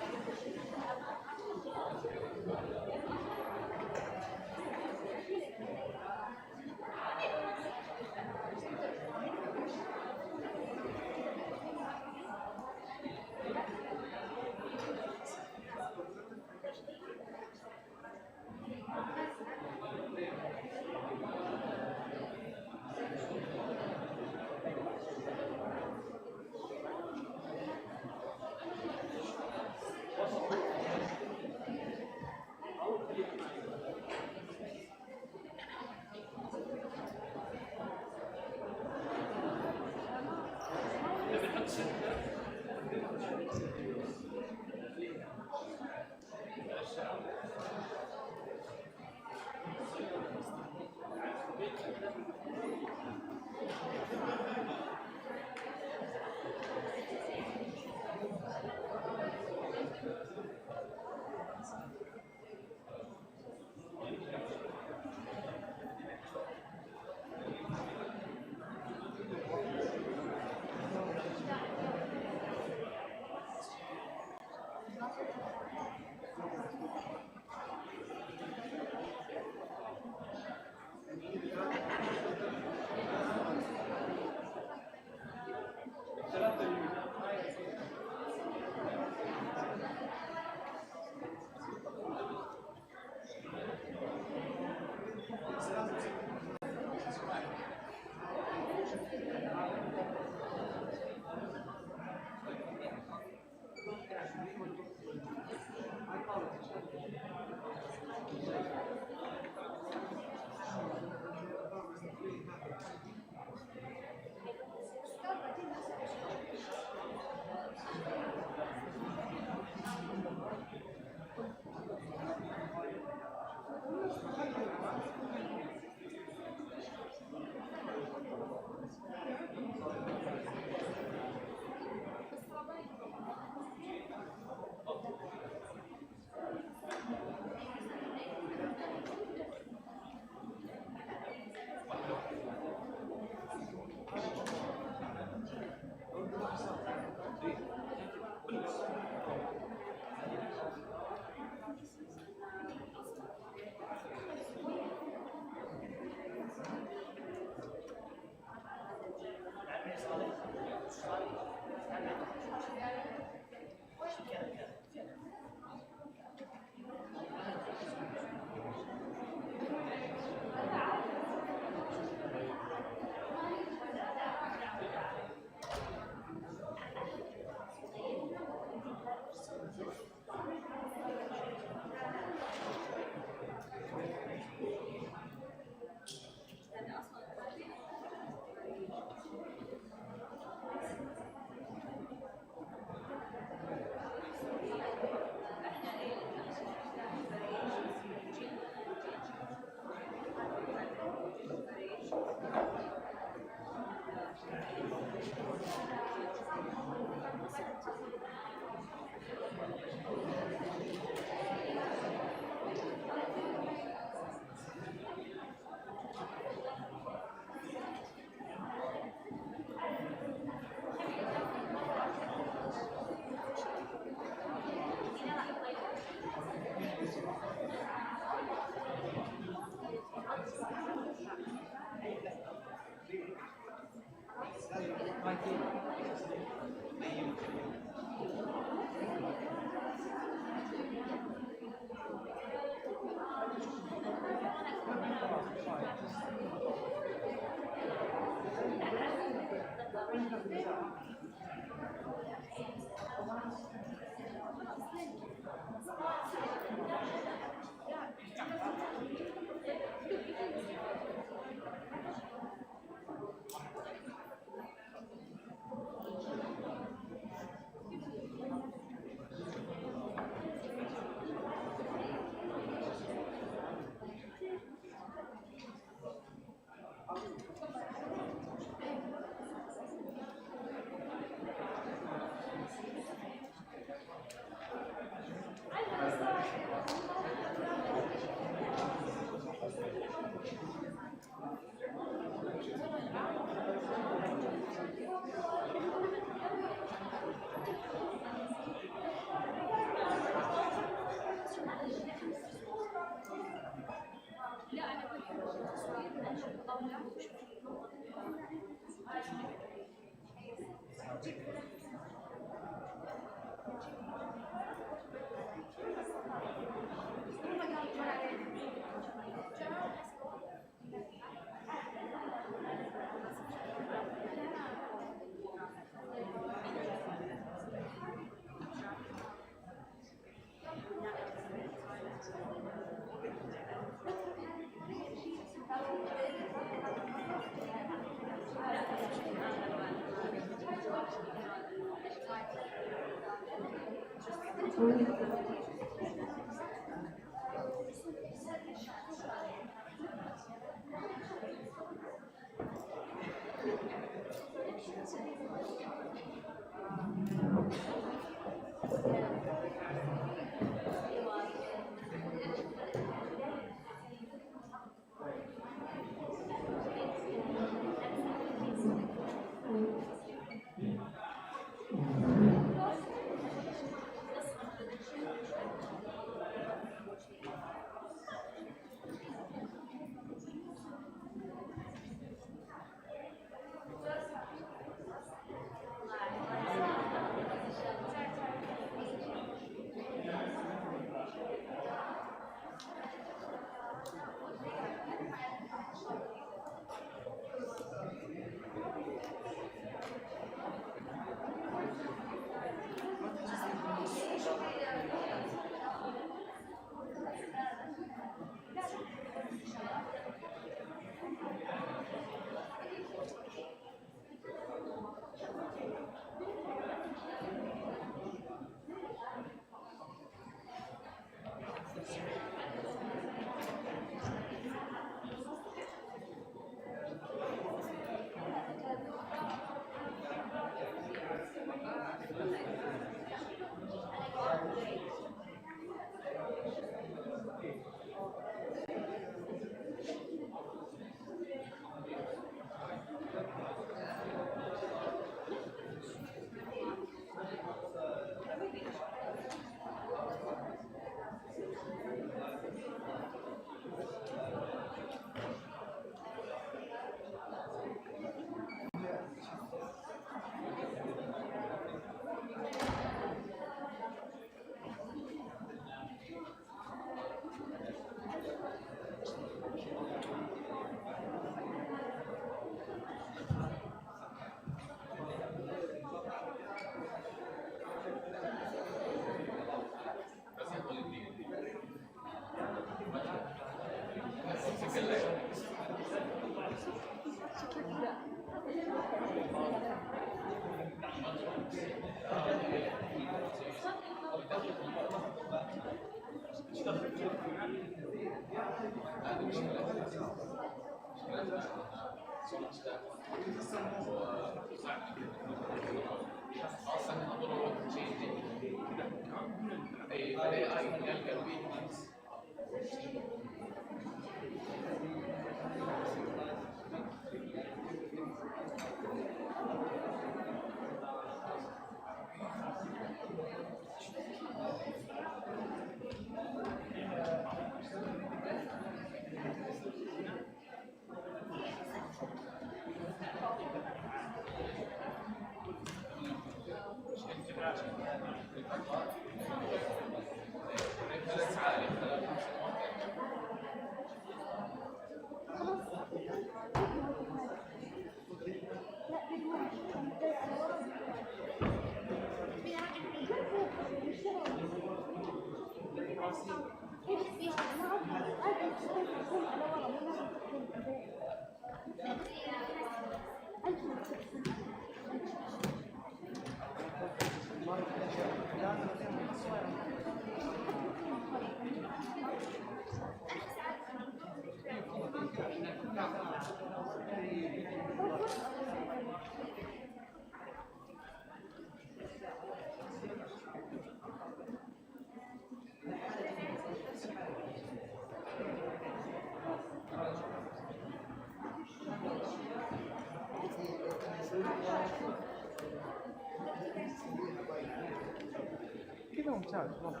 كذا ممتاز والله.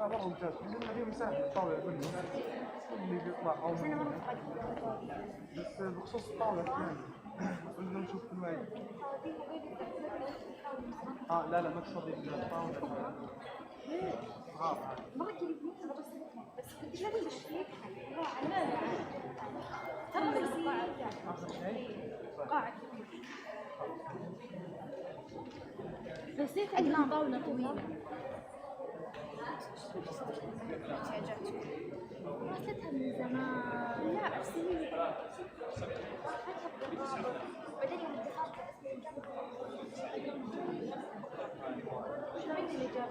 لا مرة ممتاز، لأن في مساحة الطاولة كله اللي بيطلع أو بس بخصوص الطاولة كمان قلنا نشوف كل واحد. لا ما تفضي الطاولة. ما قلت بس كنت لازم اشتريك لا آخر شيء قاعد نسيت انها طاولة طويلة. راسلتها من زمان. لا سنين. بعدين يوم دخلت شلون اللي جاب؟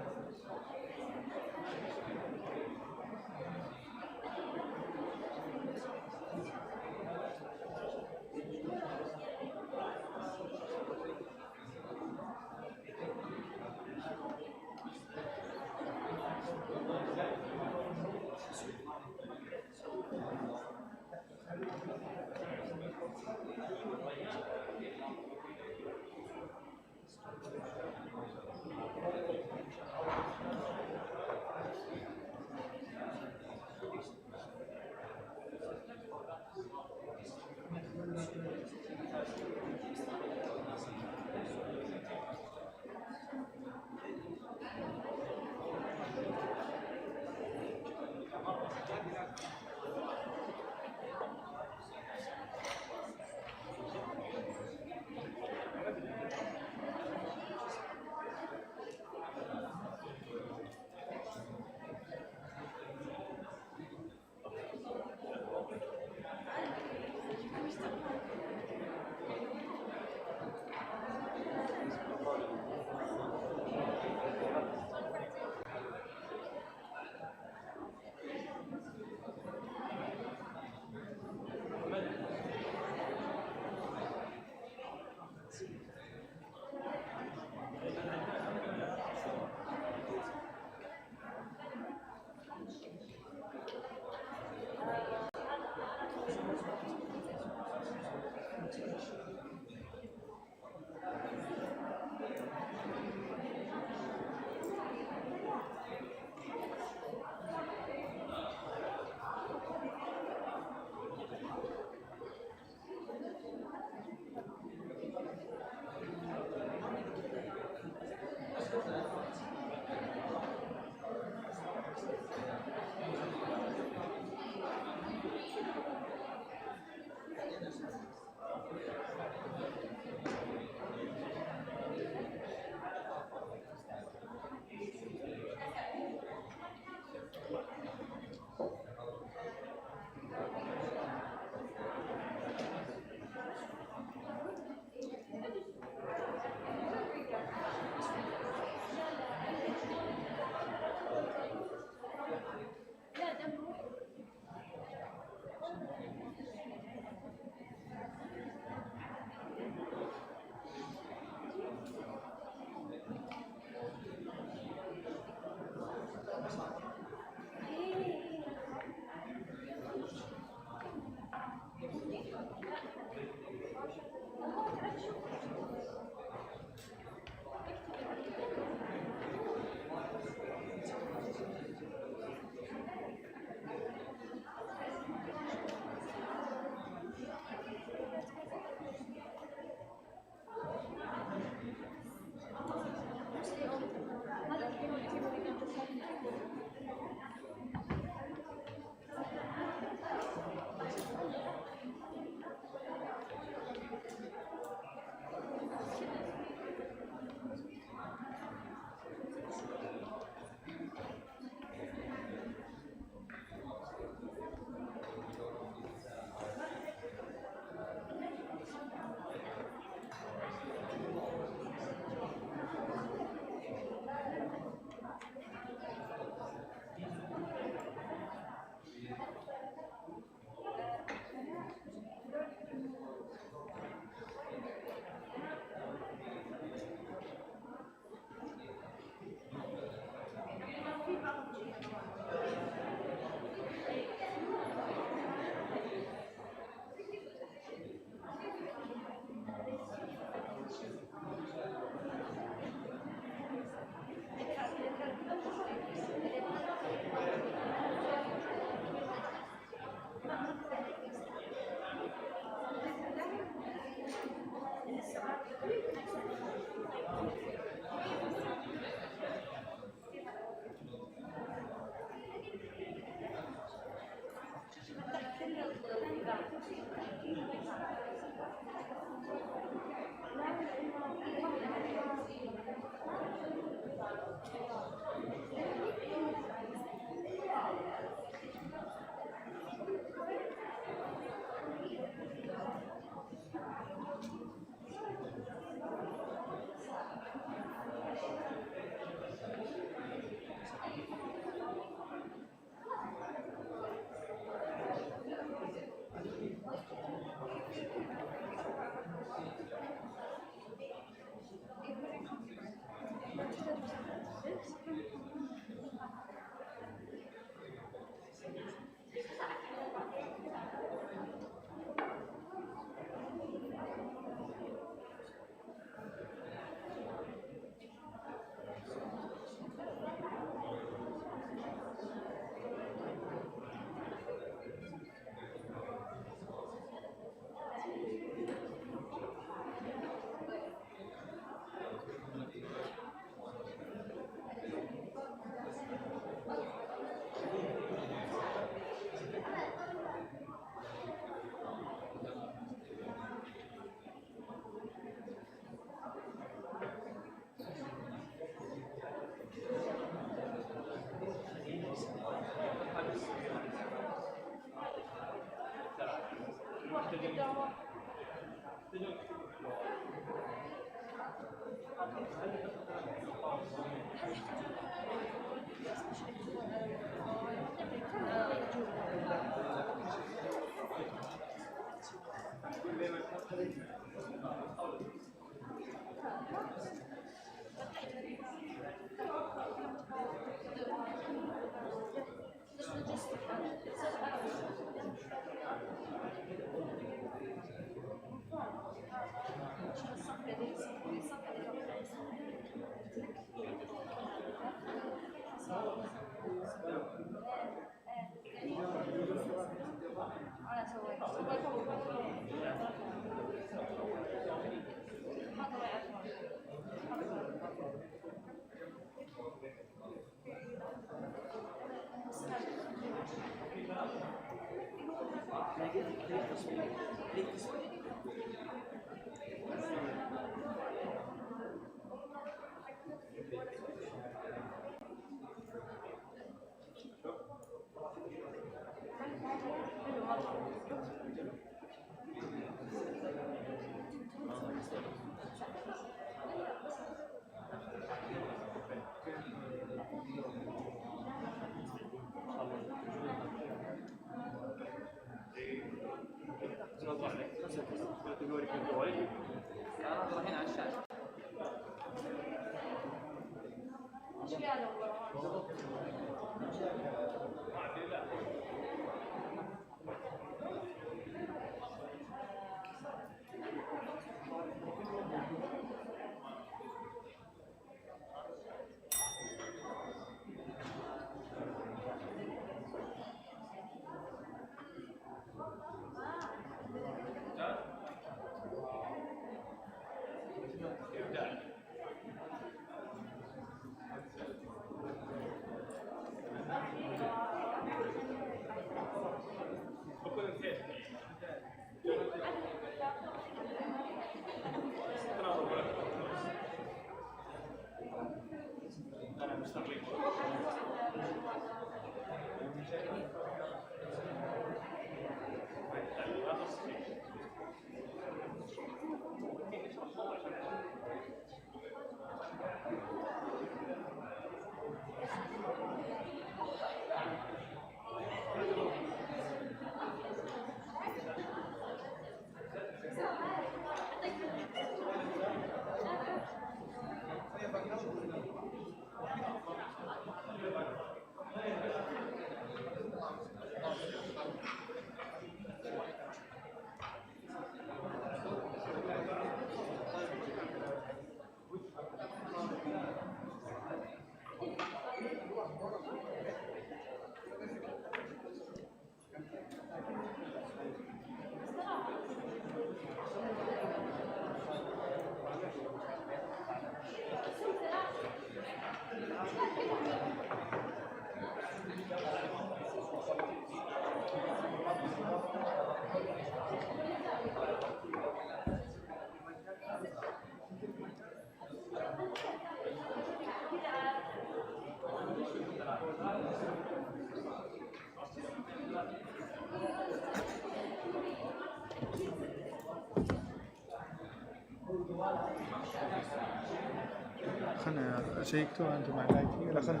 خلنا شيكتوها انتم مع الاي تي ولا خلنا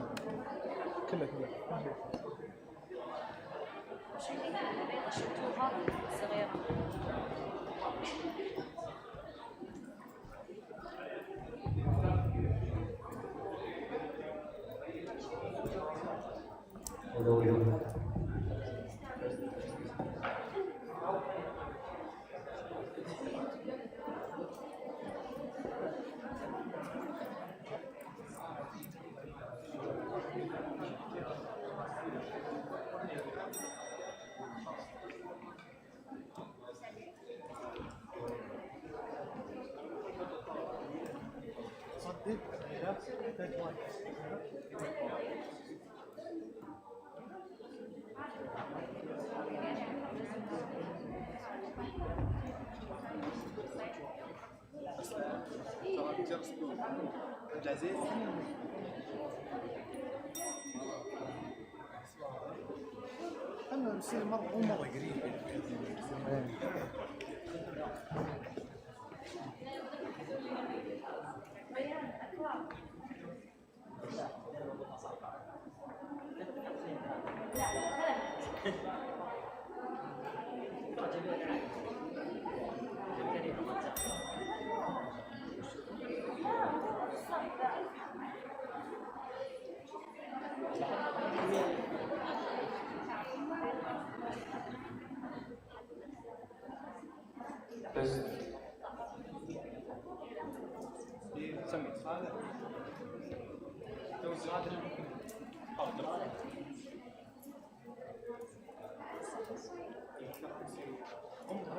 كله العزيز انا نصير مره قريب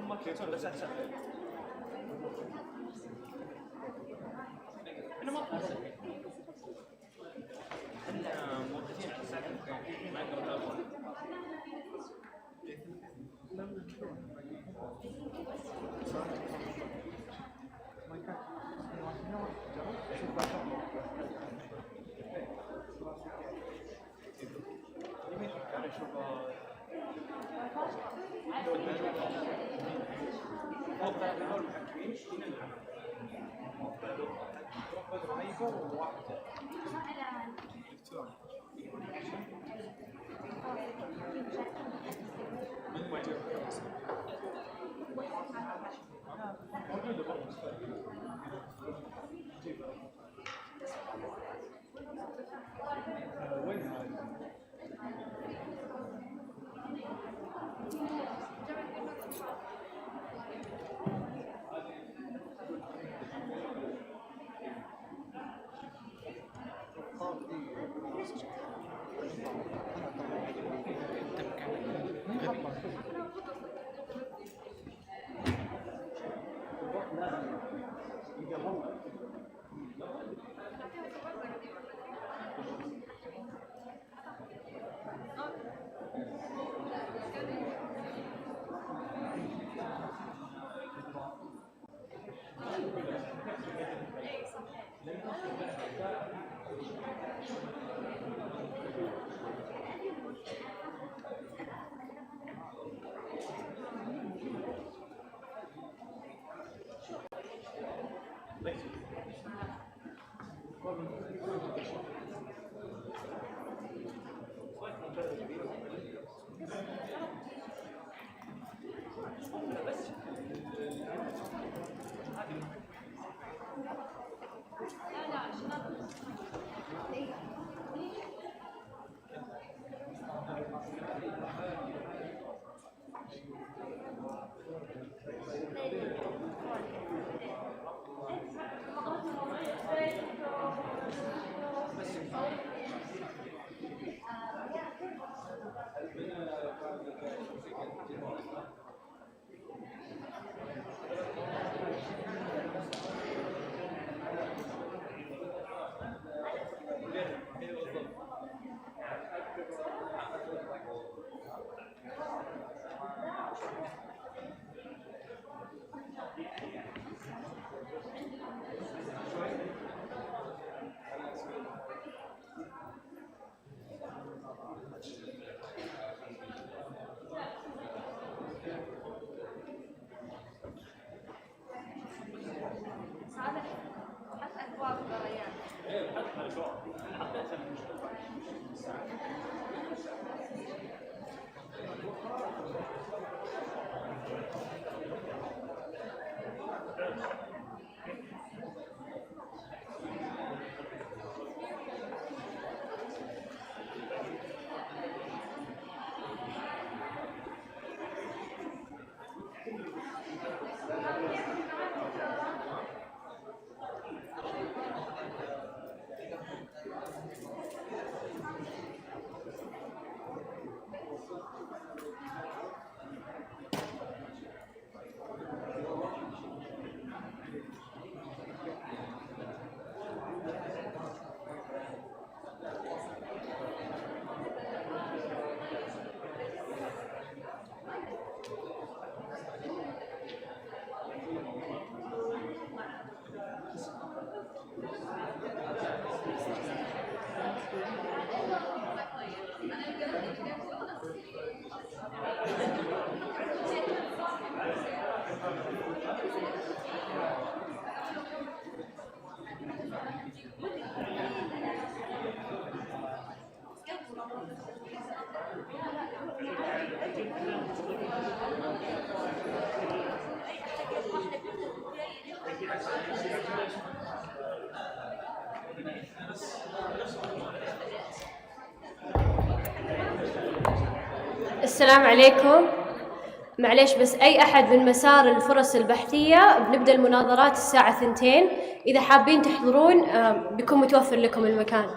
هم كليتون بس احسن انا ما احنا موظفين على الساعه ما يقدروا يلعبون السلام عليكم. معليش بس أي أحد من مسار الفرص البحثية بنبدأ المناظرات الساعة 2. إذا حابين تحضرون بيكون متوفر لكم المكان.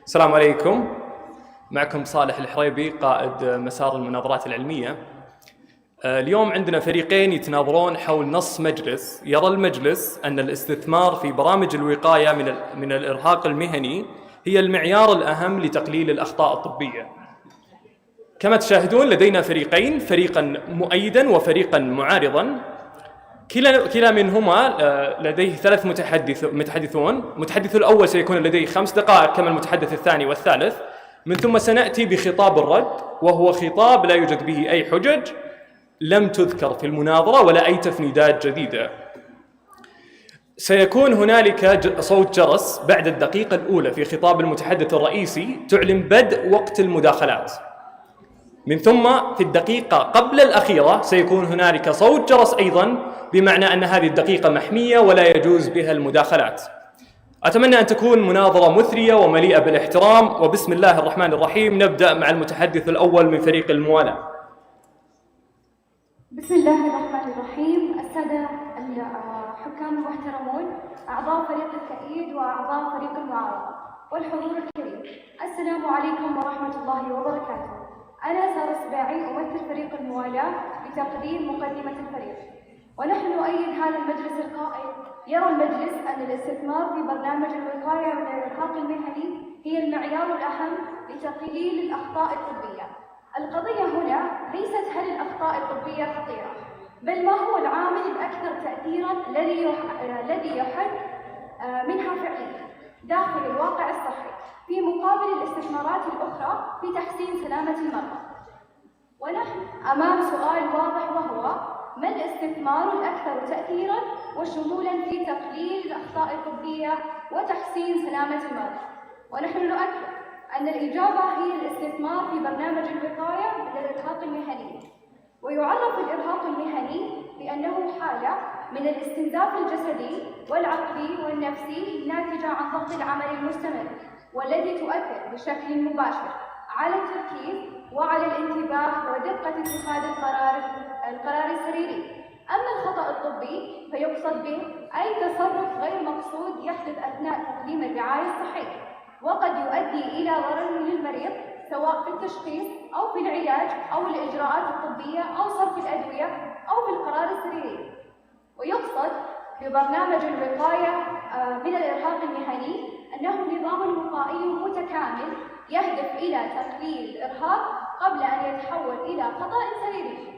السلام عليكم. معكم صالح الحريبي قائد مسار المناظرات العلمية. اليوم عندنا فريقين يتناظرون حول نص مجلس. يرى المجلس أن الاستثمار في برامج الوقاية من الإرهاق المهني هي المعيار الأهم لتقليل الأخطاء الطبية. كما تشاهدون لدينا فريقين، فريقا مؤيدا وفريقا معارضا. كلا منهما لديه 3 متحدثون. المتحدث الأول سيكون لديه 5 دقائق كما المتحدث الثاني والثالث. من ثم سنأتي بخطاب الرد، وهو خطاب لا يوجد به أي حجج لم تذكر في المناظرة ولا أي تفنيدات جديدة. سيكون هنالك صوت جرس بعد الدقيقة الأولى في خطاب المتحدث الرئيسي تعلن بدء وقت المداخلات. من ثم في الدقيقة قبل الأخيرة سيكون هنالك صوت جرس أيضا، بمعنى أن هذه الدقيقة محمية ولا يجوز بها المداخلات. أتمنى أن تكون مناظرة مثرية ومليئة بالاحترام، وبسم الله الرحمن الرحيم نبدأ مع المتحدث الأول من فريق الموالاة. بسم الله الرحمن الرحيم. السادة الحكام المحترمون، أعضاء فريق التأييد وأعضاء فريق المعارضة والحضور الكريم، السلام عليكم ورحمة الله وبركاته. أنا سارة السباعي أمثل فريق الموالاة لتقديم مقدمة الفريق. ونحن نؤيد هذا المجلس القائم. يرى المجلس أن الاستثمار في برنامج الوقاية من الإرهاق المهني هي المعيار الأهم لتقليل الأخطاء الطبية. القضية هنا ليست هل الأخطاء الطبية خطيرة، بل ما هو العامل الأكثر تأثيراً الذي يحد منها فعلياً داخل الواقع الصحي في مقابل الاستثمارات الأخرى في تحسين سلامة المرأة. ونحن أمام سؤال واضح، وهو ما الاستثمار الأكثر تأثيراً وشمولاً في تقليل الأخطاء الطبية وتحسين سلامة المرأة؟ ونحن نؤكد أن الإجابة هي الاستثمار في برنامج الوقاية من الإرهاق المهني. ويعرف الإرهاق المهني بأنه حالة من الاستنزاف الجسدي والعقلي والنفسي الناتجة عن ضغط العمل المستمر، والذي تؤثر بشكل مباشر على التركيز وعلى الانتباه ودقة اتخاذ القرار السريري. أما الخطأ الطبي فيقصد به أي تصرف غير مقصود يحدث أثناء تقديم الرعاية الصحية، وقد يؤدي إلى ضرر للمريض سواء في التشخيص أو في العلاج أو الإجراءات الطبية أو صرف الأدوية أو في القرار السريري. ويقصد ببرنامج الوقاية من الإرهاق المهني أنه نظام وقائي متكامل يهدف إلى تقليل الإرهاق قبل أن يتحول إلى خطأ سريري،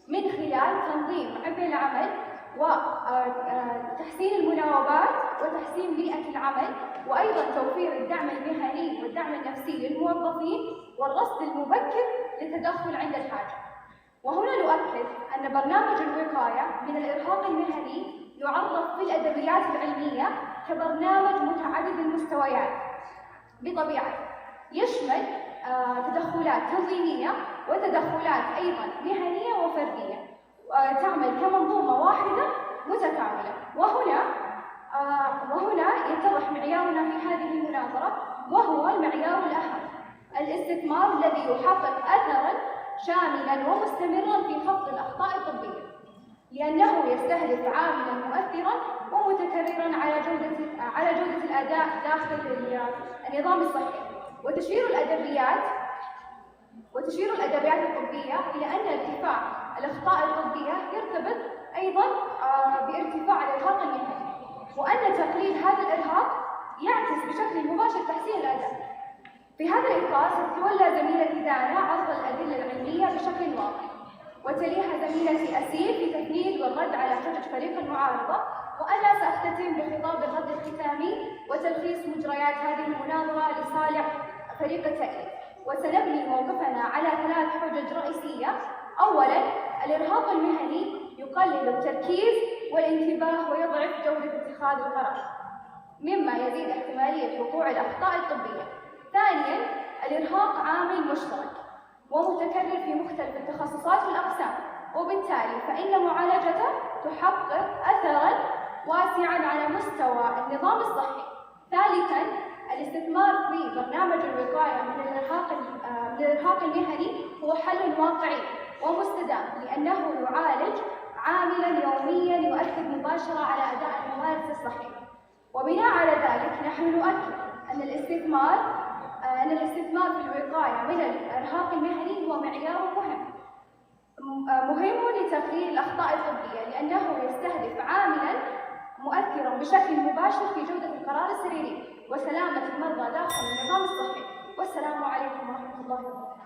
من خلال تنظيم عبء العمل وتحسين المناوبات وتحسين بيئة العمل، وأيضا توفير الدعم المهني والدعم النفسي للموظفين والرصد المبكر للتدخل عند الحاجة. وهنا نؤكد أن برنامج الوقاية من الإرهاق المهني يعرف في الأدبيات العلمية كبرنامج متعدد المستويات بطبيعته، يشمل تدخلات تنظيمية وتدخلات أيضا مهنية وفردية، تعمل كمنظومة واحدة متكاملة. وهنا وهنا يتضح معيارنا في هذه المناظرة، وهو المعيار الأهم: الاستثمار الذي يحقق أثراً شاملاً ومستمراً في خفض الأخطاء الطبية، لأنه يستهدف عاملاً مؤثراً ومتكرراً على جودة الأداء داخل النظام الصحي. وتشير الأدبيات الطبية إلى أن ارتفاع الأخطاء الطبية يرتبط أيضاً بارتفاع الإرهاق المهني، وأن تقليل هذا الإرهاق يعكس بشكل مباشر تحسين الأداء. في هذا الإطار ستتولى زميلتي دانا عرض الأدلة العلمية بشكل واضح، وتليها زميلتي أسيل في تفنيد والرد على حجج فريق المعارضة، وأنا سأختتم بخطاب الرد الختامي وتلخيص مجريات هذه المناظرة لصالح فريق التأييد. وسنبني موقفنا على 3 حجج رئيسية. أولاً، الإرهاق المهني يقلل التركيز والانتباه ويضعف جودة اتخاذ القرار، مما يزيد احتمالية وقوع الأخطاء الطبية. ثانياً، الإرهاق عامل مشترك ومتكرر في مختلف التخصصات والأقسام، وبالتالي فإن معالجته تحقق أثراً واسعاً على مستوى النظام الصحي. ثالثاً، الاستثمار في برنامج الوقاية من الإرهاق المهني هو حل واقعي ومستدام، لأنه يعالج عاملاً يومياً يؤثر مباشرة على أداء الممارس الصحي. وبناء على ذلك نحن نؤكد أن الاستثمار في الوقاية من الإرهاق المهني هو معيار مهم لتقليل الأخطاء الطبية، لأنه يستهدف عاملاً مؤثراً بشكل مباشر في جودة القرار السريري وسلامة المرضى داخل النظام الصحي. والسلام عليكم ورحمة الله وبركاته.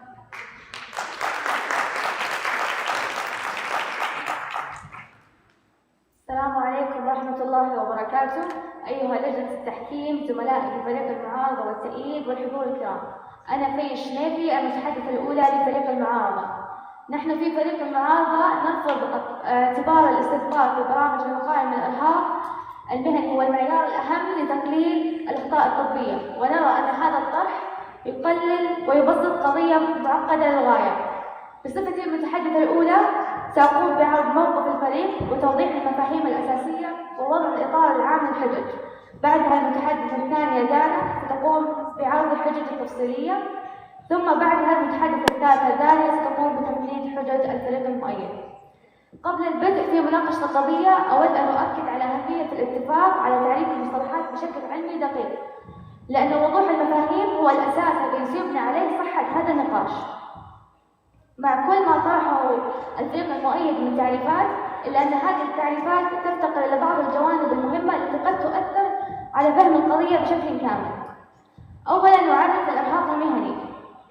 السلام عليكم ورحمة الله وبركاته. أيها لجنة التحكيم، زملائي في فريق المعارضة والتأييد والحضور الكرام، أنا في الشنيفي المتحدثة الأولى لفريق المعارضة. نحن في فريق المعارضة نرفض اعتبار الاستثمار في برامج الوقاية من الإرهاق المهني هو المعيار الأهم لتقليل الأخطاء الطبية، ونرى أن هذا الطرح يقلل ويبسط قضية معقدة للغاية. بصفتي المتحدثة الأولى سأقوم بعرض موقف الفريق وتوضيح المفاهيم الأساسية ووضع الإطار العام للحجج. بعدها المتحدثة الثانية دانا ستقوم بعرض الحجج التفصيلية، ثم بعدها المتحدثة الثالثة داليا ستقوم بتفنيد حجج الفريق المؤيد. قبل البدء في مناقشة القضية أود أن أؤكد على أهمية الاتفاق على تعريف المصطلحات بشكل علمي دقيق، لأن وضوح المفاهيم هو الأساس الذي يبنى عليه صحة هذا النقاش. مع كل ما طرحه الفريق المؤيد من تعريفات، إلا أن هذه التعريفات تفتقر إلى بعض الجوانب المهمة التي قد تؤثر على فهم القضية بشكل كامل. أولاً، نعرف الإرهاق المهني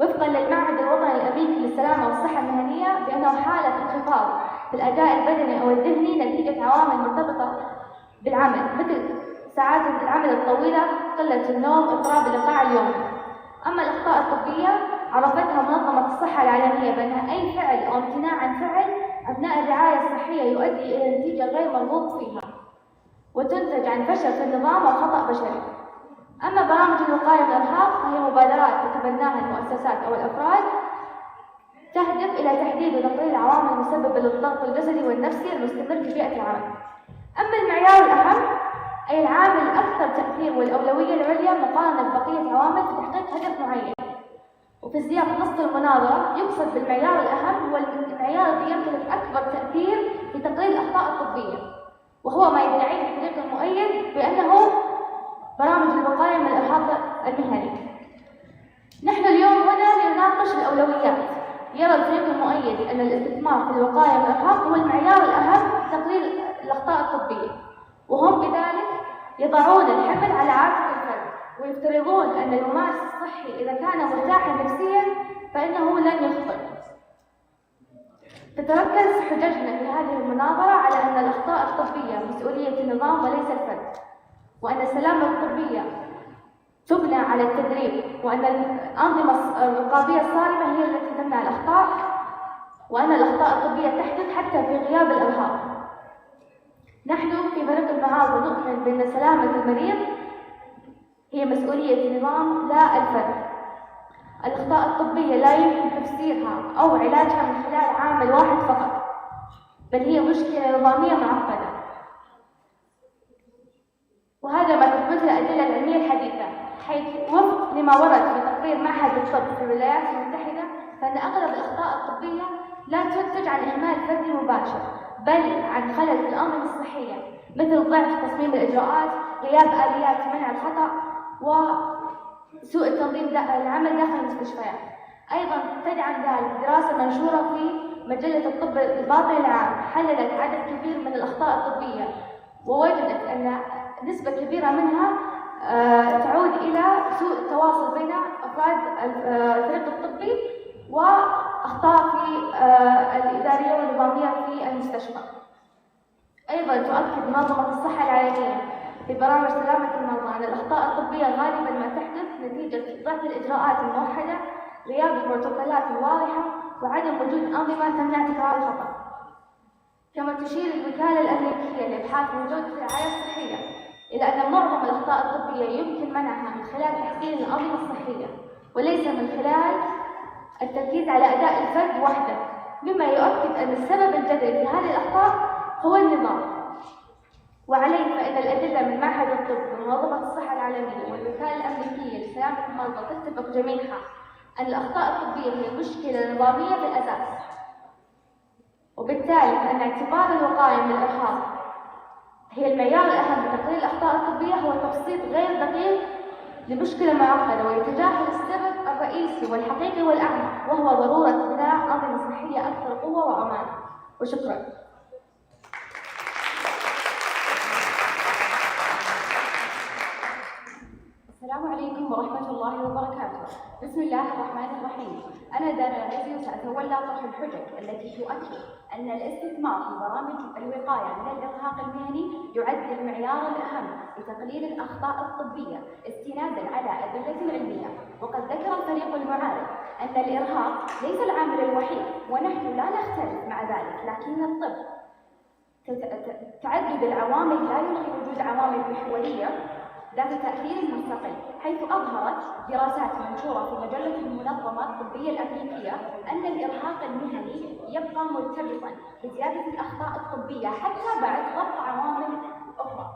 وفقاً للمعهد الوطني الأمريكي للسلامة والصحة المهنية بأنه حالة انخفاض في الأداء البدني أو الذهني نتيجة عوامل مرتبطة بالعمل، مثل ساعات العمل الطويلة، قلة النوم، اضطراب الإيقاع اليومي. أما الأخطاء الطبية عرفتها منظمة الصحة العالمية بأنها أي فعل أو امتناع عن فعل أثناء الرعاية الصحية يؤدي إلى نتيجة غير مرغوب فيها وتنتج عن فشل في النظام أو خطأ بشري. أما برامج الوقاية من الإرهاق فهي مبادرات تتبناها المؤسسات أو الأفراد تهدف إلى تحديد وتقليل العوامل المسببة للضغط الجسدي والنفسي المستمر في بيئة العمل. أما المعيار الأهم أي العامل الأكثر تأثير والأولوية العليا مقارنة ببقية العوامل في تحقيق هدف معين. وفي سياق نص المناظرة يقصد بالمعيار الأهم هو المعيار الذي يمتلك أكبر تأثير في تقليل الأخطاء الطبية، وهو ما يدعيه الفريق المؤيد بأنه برامج الوقاية من الإرهاق المهني. نحن اليوم هنا لنناقش الأولويات. يرى الفريق المؤيد أن الاستثمار في الوقاية من الإرهاق هو المعيار الأهم لتقليل الأخطاء الطبية، وهم بذلك يضعون الحمل على عاتق الفرد ويفترضون أن الممارس الصحي إذا كان مرتاحا نفسيا فإنه لن يخطئ. تتركز حججنا في هذه المناظرة على أن الأخطاء الطبية مسؤولية النظام وليس الفرد، وأن السلامة الطبية تبنى على التدريب، وأن الأنظمة الرقابية الصارمة هي التي تمنع الأخطاء، وأن الأخطاء الطبية تحدث حتى في غياب الإرهاق. نحن في فريق المعارضة نؤمن بأن سلامة المريض هي مسؤولية النظام لا الفرد. الأخطاء الطبية لا يمكن تفسيرها أو علاجها من خلال عامل واحد فقط، بل هي مشكلة نظامية معقدة. حيث وفق لما ورد في تقرير معهد الطب في الولايات المتحدة فإن أغلب الأخطاء الطبية لا تنتج عن إهمال فردي مباشر بل عن خلل في الأنظمة الصحية مثل ضعف تصميم الإجراءات، غياب آليات منع الخطأ، وسوء التنظيم العمل داخل المستشفيات. أيضا تدعم ذلك دراسة منشورة في مجلة الطب الباطني العام حللت عدد كبير من الأخطاء الطبية ووجدت أن نسبة كبيرة منها تعود إلى سوء التواصل بين أفراد الفريق الطبي وأخطاء في الإدارية والنظامية في المستشفى. أيضا تؤكد منظمة الصحة العالمية في برامج سلامة المرضى أن الأخطاء الطبية غالبا ما تحدث نتيجة ضعف الإجراءات الموحدة، غياب البروتوكولات الواضحة، وعدم وجود أنظمة تمنع تكرار الخطأ. كما تشير الوكالة الأمريكية لإبحاث وجودة الرعاية الصحية إلى أن معظم الأخطاء الطبية يمكن منعها من خلال تحسين الأنظمة الصحية وليس من خلال التركيز على أداء الفرد وحده، مما يؤكد أن السبب الجذري في هذه الأخطاء هو النظام. وعليه فإن الأدلة من معهد الطب ومنظمة الصحة العالمية والوكالة الأمريكية لسلامة المرضى تتفق جميعها أن الأخطاء الطبية هي مشكلة نظامية في الأساس، وبالتالي فإن اعتبار الوقاية من الإرهاق هي المعيار الأهم لتقليل الأخطاء الطبية هو تبسيط غير دقيق لمشكلة معقدة ويتجاهل السبب الرئيسي والحقيقي والأعمق وهو ضرورة بناء أنظمة صحية أكثر قوة وأمان. وشكرا. السلام عليكم ورحمة الله وبركاته. بسم الله الرحمن الرحيم. أنا دانا العزي وسأتولى طرح الحجج التي تؤكد أن الاستثمار في برامج الوقاية من الإرهاق المهني يعد المعيار الأهم لتقليل الأخطاء الطبية استنادا على أدلة علمية. وقد ذكر الفريق المعارض أن الإرهاق ليس العامل الوحيد ونحن لا نختلف مع ذلك، لكن الطب تعدد العوامل لا يلغي وجود عوامل محورية ذات تأثير مستقل، حيث أظهرت دراسات منشورة في مجلة المنظمة الطبية الأمريكية أن الإرهاق المهني يبقى مرتبطاً بزيادة الأخطاء الطبية حتى بعد ضبط عوامل أخرى،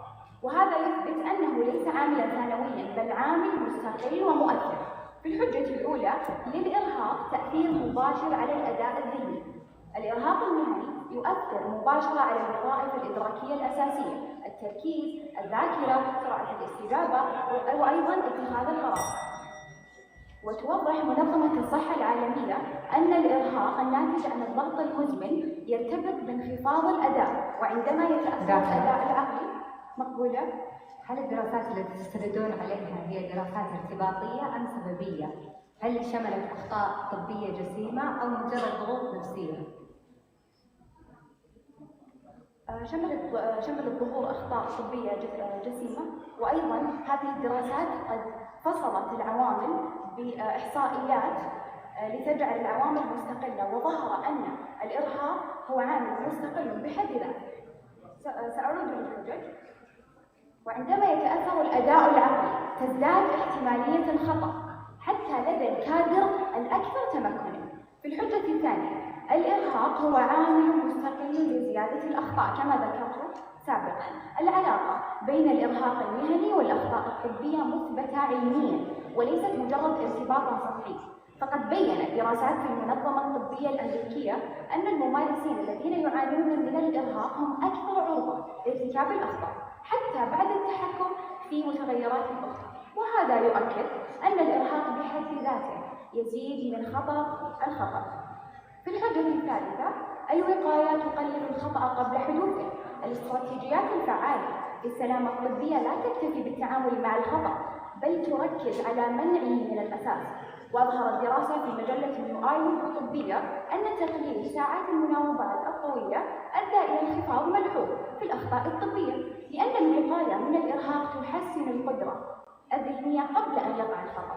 وهذا يثبت أنه ليس عاملاً ثانوياً بل عامل مستقل ومؤثر. في الحجة الأولى للإرهاق تأثير مباشر على الأداء الذهني. الإرهاق المهني يؤثر مباشرة على الوظائف الإدراكية الأساسية، التركيز، الذاكرة، سرعة الاستجابة، وأيضاً اتخاذ القرار. وتوضح منظمة الصحة العالمية أن الإرهاق الناتج عن الضغط المزمن يرتبط بانخفاض الأداء، وعندما يتأثر الأداء العقلي مقبولة. هل الدراسات التي تستندون عليها هي دراسات ارتباطية أم سببية؟ هل شملت أخطاء طبية جسيمة أو مجرد ضغوط نفسية؟ شملت ظهور أخطاء طبية جسيمة، وأيضاً هذه الدراسات قد فصلت العوامل بإحصائيات لتجعل العوامل مستقلة، وظهر أن الإرهاق هو عامل مستقل بحد ذاته. سأعود للحجج. وعندما يتأثر الأداء العقلي تزداد احتمالية الخطأ حتى لدى الكادر الأكثر تمكنا. في الحجة الثانية الإرهاق هو عامل مستقل لزيادة الأخطاء كما ذكرت سابقا. العلاقة بين الإرهاق المهني والأخطاء الطبية مثبتة علميا وليست مجرد ارتباطا سطحي، فقد بيّنت دراسات في المنظمة الطبية الأمريكية أن الممارسين الذين يعانون من الإرهاق هم أكثر عرضة لارتكاب الأخطاء حتى بعد التحكم في متغيرات أخرى، وهذا يؤكد أن الإرهاق بحد ذاته يزيد من خطر الخطر. في الحجة الثالثة الوقاية تقلل الخطأ قبل حدوثه. الاستراتيجيات الفعالة في السلامة الطبية لا تكتفي بالتعامل مع الخطأ بل تركز على منعه من الأساس. وأظهرت دراسة في مجلة نيو آيلاند الطبية أن تقليل ساعات المناوبات الطويلة أدى إلى انخفاض ملحوظ في الأخطاء الطبية، لأن الوقاية من الإرهاق تحسن القدرة الذهنية قبل أن يقع الخطأ.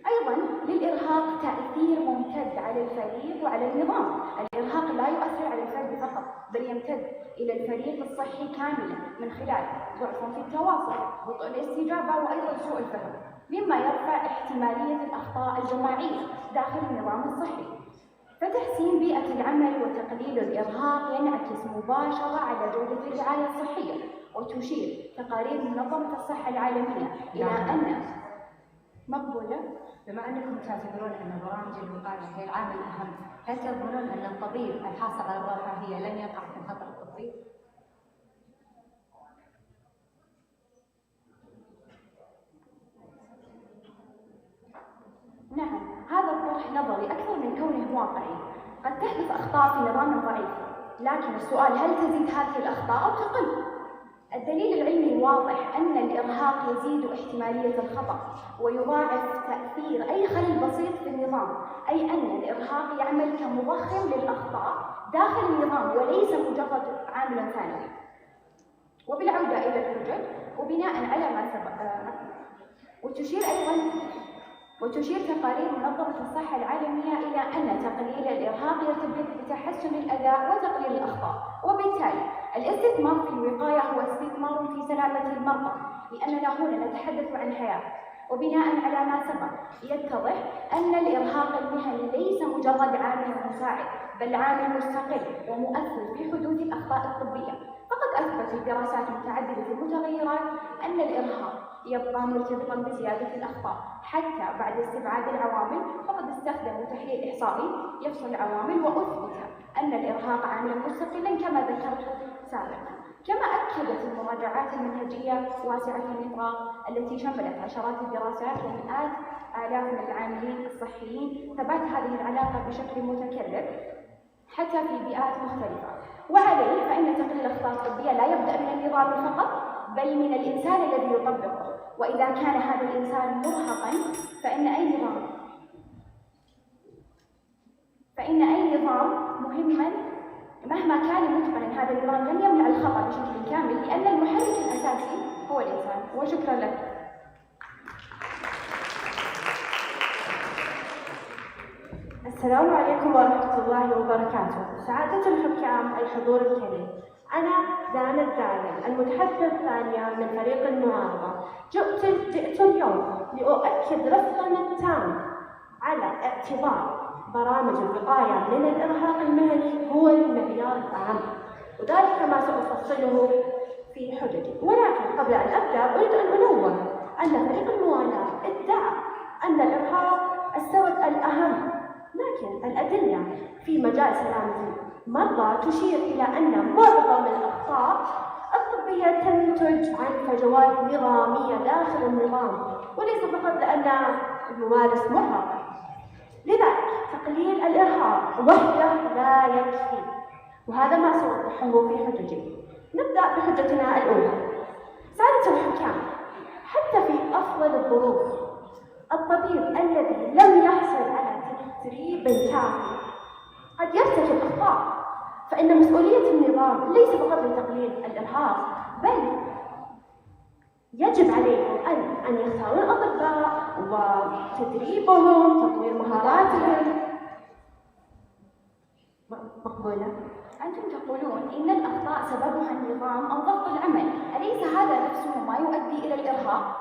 أيضاً للإرهاق تأثير ممتد على الفريق وعلى النظام. الإرهاق لا يؤثر على الفرد فقط بل يمتد إلى الفريق الصحي كاملاً من خلال ضعف في التواصل، بطء الاستجابة، وأيضاً سوء الفهم، مما يرفع احتمالية الأخطاء الجماعية داخل النظام الصحي. فتحسين بيئة العمل وتقليل الإرهاق ينعكس مباشرة على جودة الرعاية الصحية، وتشير تقارير منظمة الصحة العالمية إلى أن مقبولة. بما أنكم تعتبرون أن برامج الوقاية هي العامل الأهم، هل تظنون أن الطبيب الحاصل على الرفاهية لن يقع في الخطر الطبي؟ نعم، هذا الطرح نظري أكثر من كونه واقعي. قد تحدث أخطاء في نظام ضعيف، لكن السؤال هل تزيد هذه الأخطاء أو تقل؟ الدليل العلمي واضح أن الإرهاق يزيد احتمالية الخطأ ويضاعف تأثير أي خلل بسيط في النظام، أي أن الإرهاق يعمل كمضخم للأخطاء داخل النظام وليس مجرد عامل ثانوي. وبالعودة إلى الحجج وبناء على ما سبق، وتشير تقارير منظمة الصحة العالمية إلى أن تقليل الإرهاق يرتبط بتحسن الأداء وتقليل الأخطاء، وبالتالي الاستثمار في الوقاية هو استثمار في سلامة المرضى، لأننا هنا نتحدث عن حياة. وبناء على ما سبق يتضح أن الإرهاق المهني ليس مجرد عامل مساعد، بل عامل مستقل ومؤثر في حدوث الأخطاء الطبية. فقد أثبتت دراسات متعددة المتغيرات أن الإرهاق يبقى مرتبطا بزيادة الأخطاء حتى بعد استبعاد العوامل. فقد استخدموا تحليل إحصائي يفصل العوامل، وأثبت أن الإرهاق عاملا مستقلا كما ذكرت سابقا. كما أكدت المراجعات المنهجية واسعة النطاق التي شملت عشرات الدراسات ومئات آلاف من العاملين الصحيين ثبات هذه العلاقة بشكل متكرر حتى في بيئات مختلفة. وعليه فإن تقليل الأخطاء الطبية لا يبدأ من النظام فقط، بل من الإنسان الذي يطبقه. وإذا كان هذا الإنسان مرهقا فإن أي نظام مهما مهما كان متقنا هذا النظام لن يمنع الخطأ بشكل كامل، لأن المحرك الأساسي هو الإنسان. وشكرا لك. السلام عليكم ورحمة الله وبركاته. سعادة الحكام، الحضور الكريم، أنا دانا الدايم المتحدث الثانية من فريق المعارضة. جئت اليوم لأؤكد رفضنا التام على اعتبار برامج الوقاية من الإرهاق المهني هو المعيار الأهم، وذلك ما سأفصله في حججي. ولكن قبل أن أبدأ أريد أن أنوه أن فريق الموالاة ادعى أن الإرهاق السبب الأهم، لكن الأدلة في مجال سلامة المرضى تشير إلى أن معظم الأخطاء الطبية تنتج عن فجوات نظامية داخل النظام، وليس فقط لأن الممارس مرهق. لذلك تقليل الإرهاق وحده لا يكفي، وهذا ما سأوضحه في حججي. نبدأ بحجتنا الأولى. سادة الحكام، حتى في أفضل الظروف الطبيب الذي لم يحصل على تدريب كافي قد يرتكب أخطاء، فإن مسؤولية النظام ليس فقط لتقليل الإرهاق، بل يجب عليهم أن يختاروا الأطباء وتدريبهم، تطوير مهاراتهم. مقبولة؟ أنتم تقولون إن الأخطاء سببها النظام أو ضغط العمل، أليس هذا نفسه ما يؤدي إلى الإرهاق؟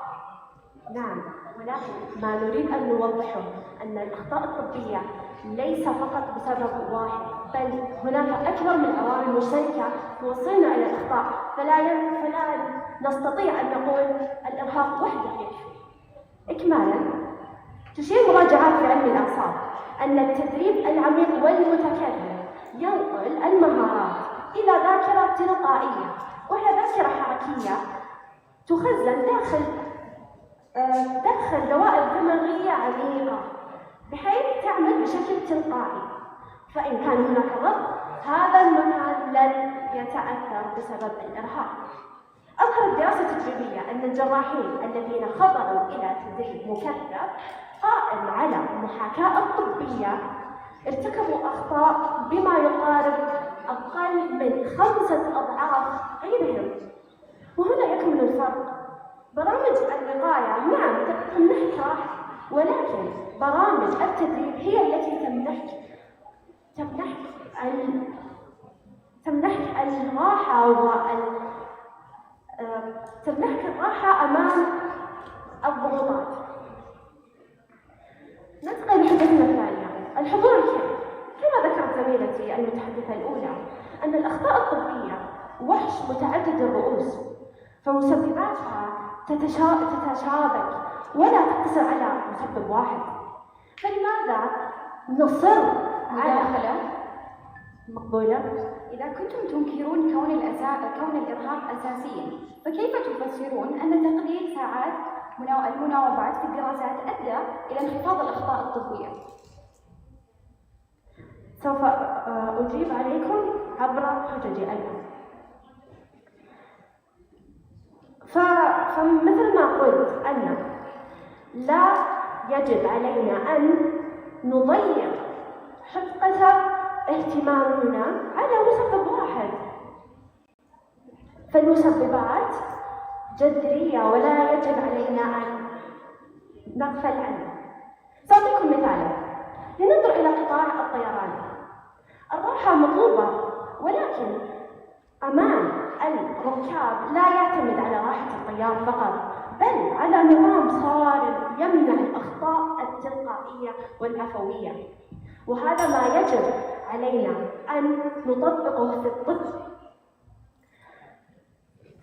نعم، ولكن ما نريد أن نوضحه أن الأخطاء الطبية ليس فقط بسبب واحد، بل هناك أكبر من عوامل مشتركة توصلنا إلى الأخطاء، فلا نستطيع أن نقول الإرهاق وحده يكفي. إكمالا، تشير مراجعات في علم الأعصاب أن التدريب العميق والمتكرر ينقل المهارات إلى ذاكرة تلقائية، وهي ذاكرة حركية تخزن داخل دوائر دماغية عميقة بحيث تعمل بشكل تلقائي. فإن كان هناك ضغط، هذا المكان لن يتأثر بسبب الإرهاق. أظهرت دراسة تجريبية أن الجراحين الذين خضعوا إلى تدريب مكثف قائم على محاكاة الطبية ارتكبوا أخطاء بما يقارب أقل من 5 أضعاف غيرهم. وهنا يكمن الفرق. برامج الوقاية نعم تمنحك راحة، ولكن برامج التدريب هي التي تمنحك الراحة تمنحك الراحة أمام الضغوطات. ننتقل لحجتنا الثانية. الحضور الكريم، كما زميلتي المتحدثة الأولى أن الأخطاء الطبية وحش متعدد الرؤوس، فمسبباتها تتشابك ولا تقتصر على مسبب واحد. فلماذا نصر على مقبولة؟ إذا كنتم تنكرون كون الإرهاق أساسيا، فكيف تفسرون أن تقليل ساعات المناوبات في الدراسات أدى إلى انخفاض الأخطاء الطبية؟ سوف أجيب عليكم عبر حججي أنا. فمثل ما قلت أن لا يجب علينا أن نضيع حقة اهتمامنا على مسبب واحد، فالمسببات جذرية ولا يجب علينا أن نغفل عنها. سأعطيكم مثالا. لننظر إلى قطاع الطيران. الراحة مطلوبة، ولكن أمان الركاب لا يعتمد على راحة الطيار فقط، بل على نظام صارم يمنع الأخطاء التلقائية والعفوية، وهذا ما يجب علينا أن نطبقه في الطب.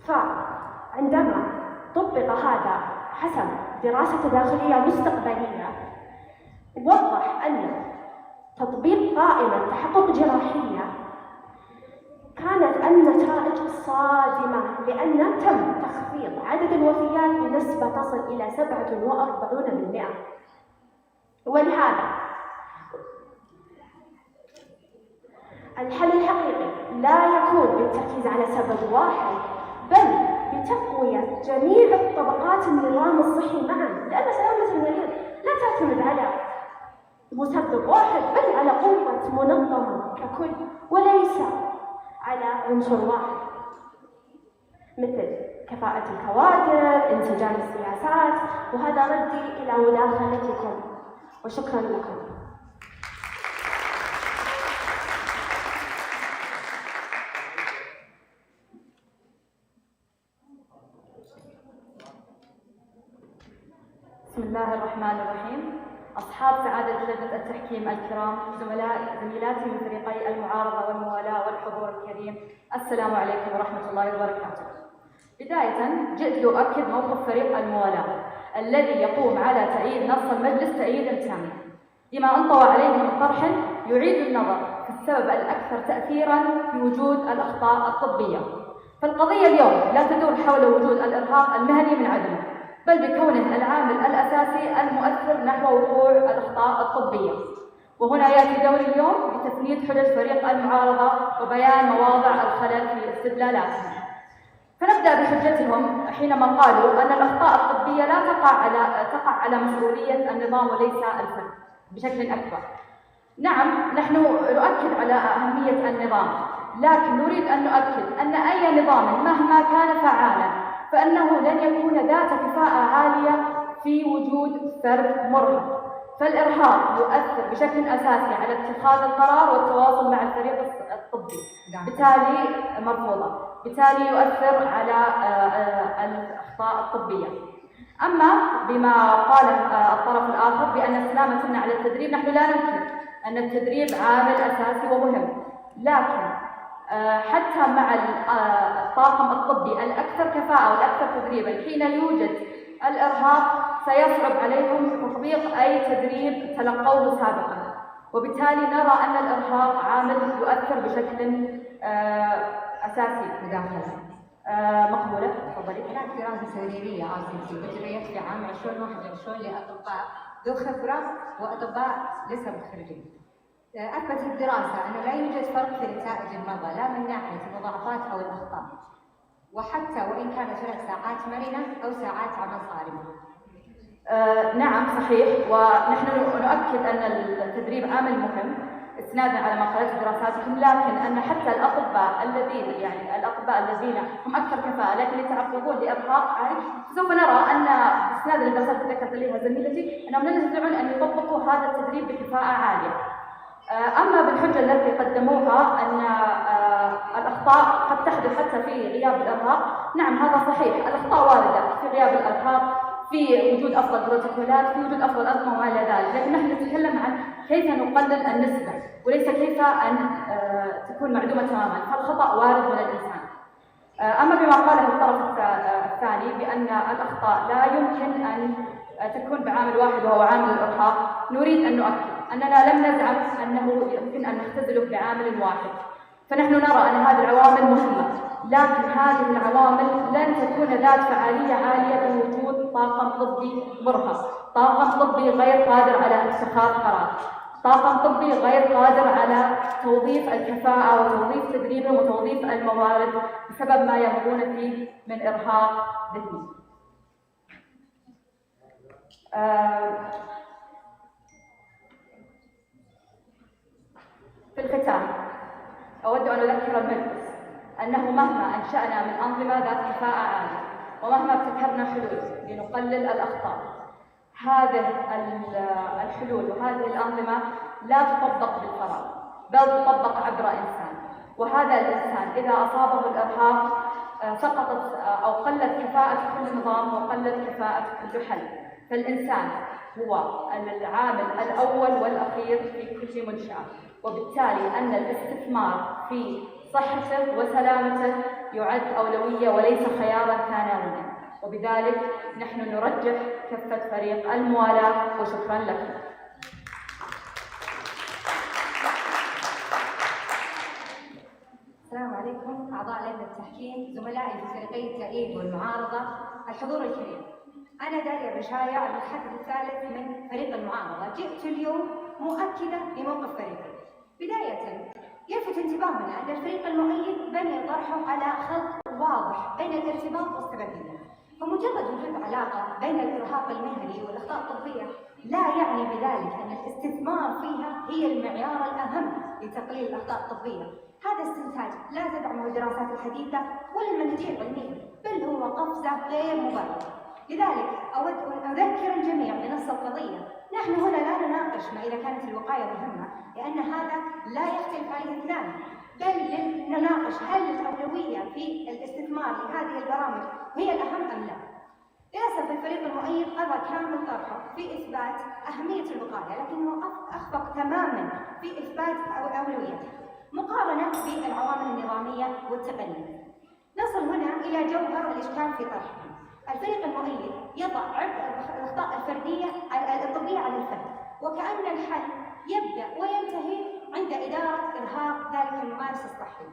فعندما طبق هذا حسب دراسة داخلية مستقبلية، وضح أن تطبيق قائمة تحقق جراحية كانت النتائج صادمة، لأن تم تخفيض عدد الوفيات بنسبة تصل إلى 47%. ولهذا الحل الحقيقي لا يكون بالتركيز على سبب واحد، بل بتقوية جميع طبقات النظام الصحي معا، لأن سلامة المريض لا تعتمد على مسبب واحد، بل على قوة منظمة ككل وليس على عنصر واحد، مثل كفاءة الكوادر، انسجام السياسات. وهذا ردي إلى مداخلتكم، وشكرا لكم. بسم الله الرحمن الرحيم. أصحاب سعادة لجنة التحكيم الكرام، زميلاتي من فريقي المعارضة والموالاة والحضور الكريم، السلام عليكم ورحمة الله وبركاته. بداية جئت لأؤكد موقف فريق الموالاة الذي يقوم على تأييد نص المجلس تأييدا تاما، لما انطوى عليه من طرح يعيد النظر في السبب الأكثر تأثيرا في وجود الأخطاء الطبية. فالقضية اليوم لا تدور حول وجود الإرهاق المهني من عدمه، بل بكونه العامل الأساسي المؤثر نحو وقوع الأخطاء الطبية. وهنا يأتي دوري اليوم بتفنيد حجج فريق المعارضة وبيان مواضع الخلل في استدلالاتهم. فنبدأ بحجتهم حينما قالوا أن الأخطاء الطبية لا تقع على مسؤولية النظام وليس الفرد بشكل أكبر. نعم، نحن نؤكد على أهمية النظام، لكن نريد أن نؤكد أن أي نظام مهما كان فعالا فإنه لن يكون ذات كفاءة عالية في وجود فرد مرهق. فالإرهاق يؤثر بشكل أساسي على اتخاذ القرار والتواصل مع الفريق الطبي، بالتالي مرفوضة، بالتالي يؤثر على الأخطاء الطبية. أما بما قال الطرف الآخر بأن السلامة تمنع على التدريب، نحن لا ننكر أن التدريب عامل أساسي ومهم، لكن حتى مع الطاقم الطبي الأكثر كفاءة والأكثر تدريبا، حين يوجد الإرهاق سيصعب عليهم تطبيق أي تدريب تلقوه سابقا، وبالتالي نرى أن الإرهاق عامل يؤثر بشكل أساسي. مداخلة مقبولة، تفضلي. هناك دراسة سريرية RCT أجريت في عام 2021 لأطباء ذو خبرة وأطباء لسه متخرجين. أثبتت الدراسة أنه لا يوجد فرق في نتائج المرضى، لا من ناحية المضاعفات أو الأخطاء، وحتى وإن كانت هناك ساعات مرنة أو ساعات عمل صارمة. نعم صحيح، ونحن نؤكد أن التدريب عامل مهم استنادا على ما قالت دراساتكم، لكن أن حتى الأطباء الذين هم أكثر كفاءة لكن يتعرضون لإرهاق عالي، سوف نرى أن استنادا للدراسات التي ذكرت لها زميلتي أنهم لا يستطيعون أن يطبقوا هذا التدريب بكفاءة عالية. أما بالحجة التي قدموها أن الأخطاء قد تحدث حتى في غياب الإرهاق، نعم هذا صحيح، الأخطاء واردة في غياب الإرهاق، في وجود افضل بروتوكولات، في وجود افضل انظمه وما الى ذلك، لكن نحن نتكلم عن كيف نقلل النسبه وليس كيف ان تكون معدومه تماما، فالخطا وارد من الانسان. اما بما قاله الطرف الثاني بان الاخطاء لا يمكن ان تكون بعامل واحد وهو عامل الارهاق، نريد ان نؤكد اننا لم نزعم انه يمكن ان نختزله بعامل واحد، فنحن نرى ان هذه العوامل مهمه، لكن هذه العوامل لن تكون ذات فعاليه عاليه بوجود طاقم طبي مرهق، طاقم طبي غير قادر على اتخاذ قرار، طاقم طبي غير قادر على توظيف الكفاءه وتوظيف تدريبهم وتوظيف الموارد بسبب ما يمرون فيه من ارهاق ذهني. في الختام أود أن أذكر المجلس أنه مهما أنشأنا من أنظمة ذات كفاءة عالية ومهما ابتكرنا حلول لنقلل الأخطاء، هذه الحلول وهذه الأنظمة لا تطبق بالفراغ، بل تطبق عبر إنسان، وهذا الإنسان إذا أصابه الإرهاق سقطت أو قلت كفاءة كل نظام وقلت كفاءة كل حل. فالإنسان هو العامل الأول والأخير في كل منشأة، وبالتالي أن الاستثمار في صحته وسلامته يعد أولوية وليس خيارا ثانويا، وبذلك نحن نرجح كفة فريق الموالاة، وشكرا لكم. السلام عليكم أعضاء لجنة التحكيم، زملائي في فريقي التأييد والمعارضة، الحضور الكريم. أنا داليا بشايع المتحدث الثالث من فريق المعارضة. جئت اليوم مؤكدة لموقف فريقي. بداية يلفت انتباهنا أن الفريق المؤيد بني طرحه على خط واضح بين الارتباط والسببية، فمجرد وجود علاقة بين الإرهاق المهني والأخطاء الطبية لا يعني بذلك أن الاستثمار فيها هي المعيار الأهم لتقليل الأخطاء الطبية. هذا استنتاج لا تدعمه الدراسات الحديثة ولا المنهجية العلمية، بل هو قفزة غير مبررة. لذلك أود أن أذكر الجميع بنص القضية. نحن هنا لا نناقش ما إذا كانت الوقاية مهمة، لأن هذا لا يختلف عليه اثنان، بل نناقش هل الأولوية في الاستثمار لهذه البرامج هي الأهم أم لا. للأسف الفريق المؤيد قضى كامل طرحه في إثبات أهمية الوقاية، لكنه أخفق تماما في إثبات أولويتها مقارنة بالعوامل النظامية والتقنية. نصل هنا إلى جوهر الإشكال في طرحه. الفريق المؤيد يضع عبء الأخطاء الفردية الطبية على الفرد، وكأن الحل يبدأ وينتهي عند إدارة إرهاق ذلك الممارس الصحي.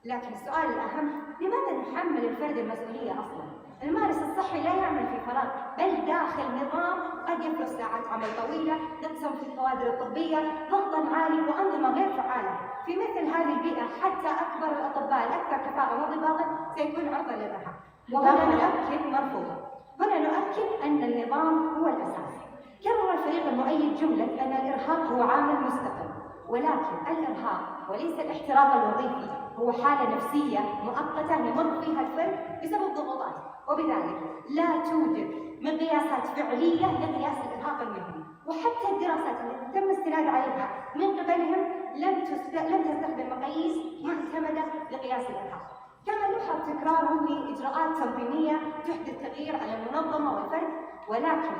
لكن السؤال الأهم، لماذا نحمل الفرد المسؤولية أصلاً؟ الممارس الصحي لا يعمل في فراغ، بل داخل نظام قد يفرز ساعات عمل طويلة، نقصا في الكوادر الطبية، ضغطاً عالي وأنظمة غير فعالة. في مثل هذه البيئة حتى أكبر الأطباء الأكثر كفاءة وانضباطاً سيكون عرضة للإرهاق. وهنا نؤكد مرفوضة. هنا نؤكد أن النظام هو الأساس. كرر الفريق المؤيد جملة أن الإرهاق هو عامل مستقل، ولكن الإرهاق وليس الاحتراق الوظيفي هو حالة نفسية مؤقتة يمر فيها الفرد بسبب ضغوطات، وبذلك لا توجد مقياسات فعلية لقياس الإرهاق المهني، وحتى الدراسات التي تم الاستناد عليها من قبلهم لم تستخدم مقاييس معتمدة لقياس الإرهاق. كما يلحظ تكرارهم لإجراءات تنظيمية تحدث تغيير على المنظمة والفرد، ولكن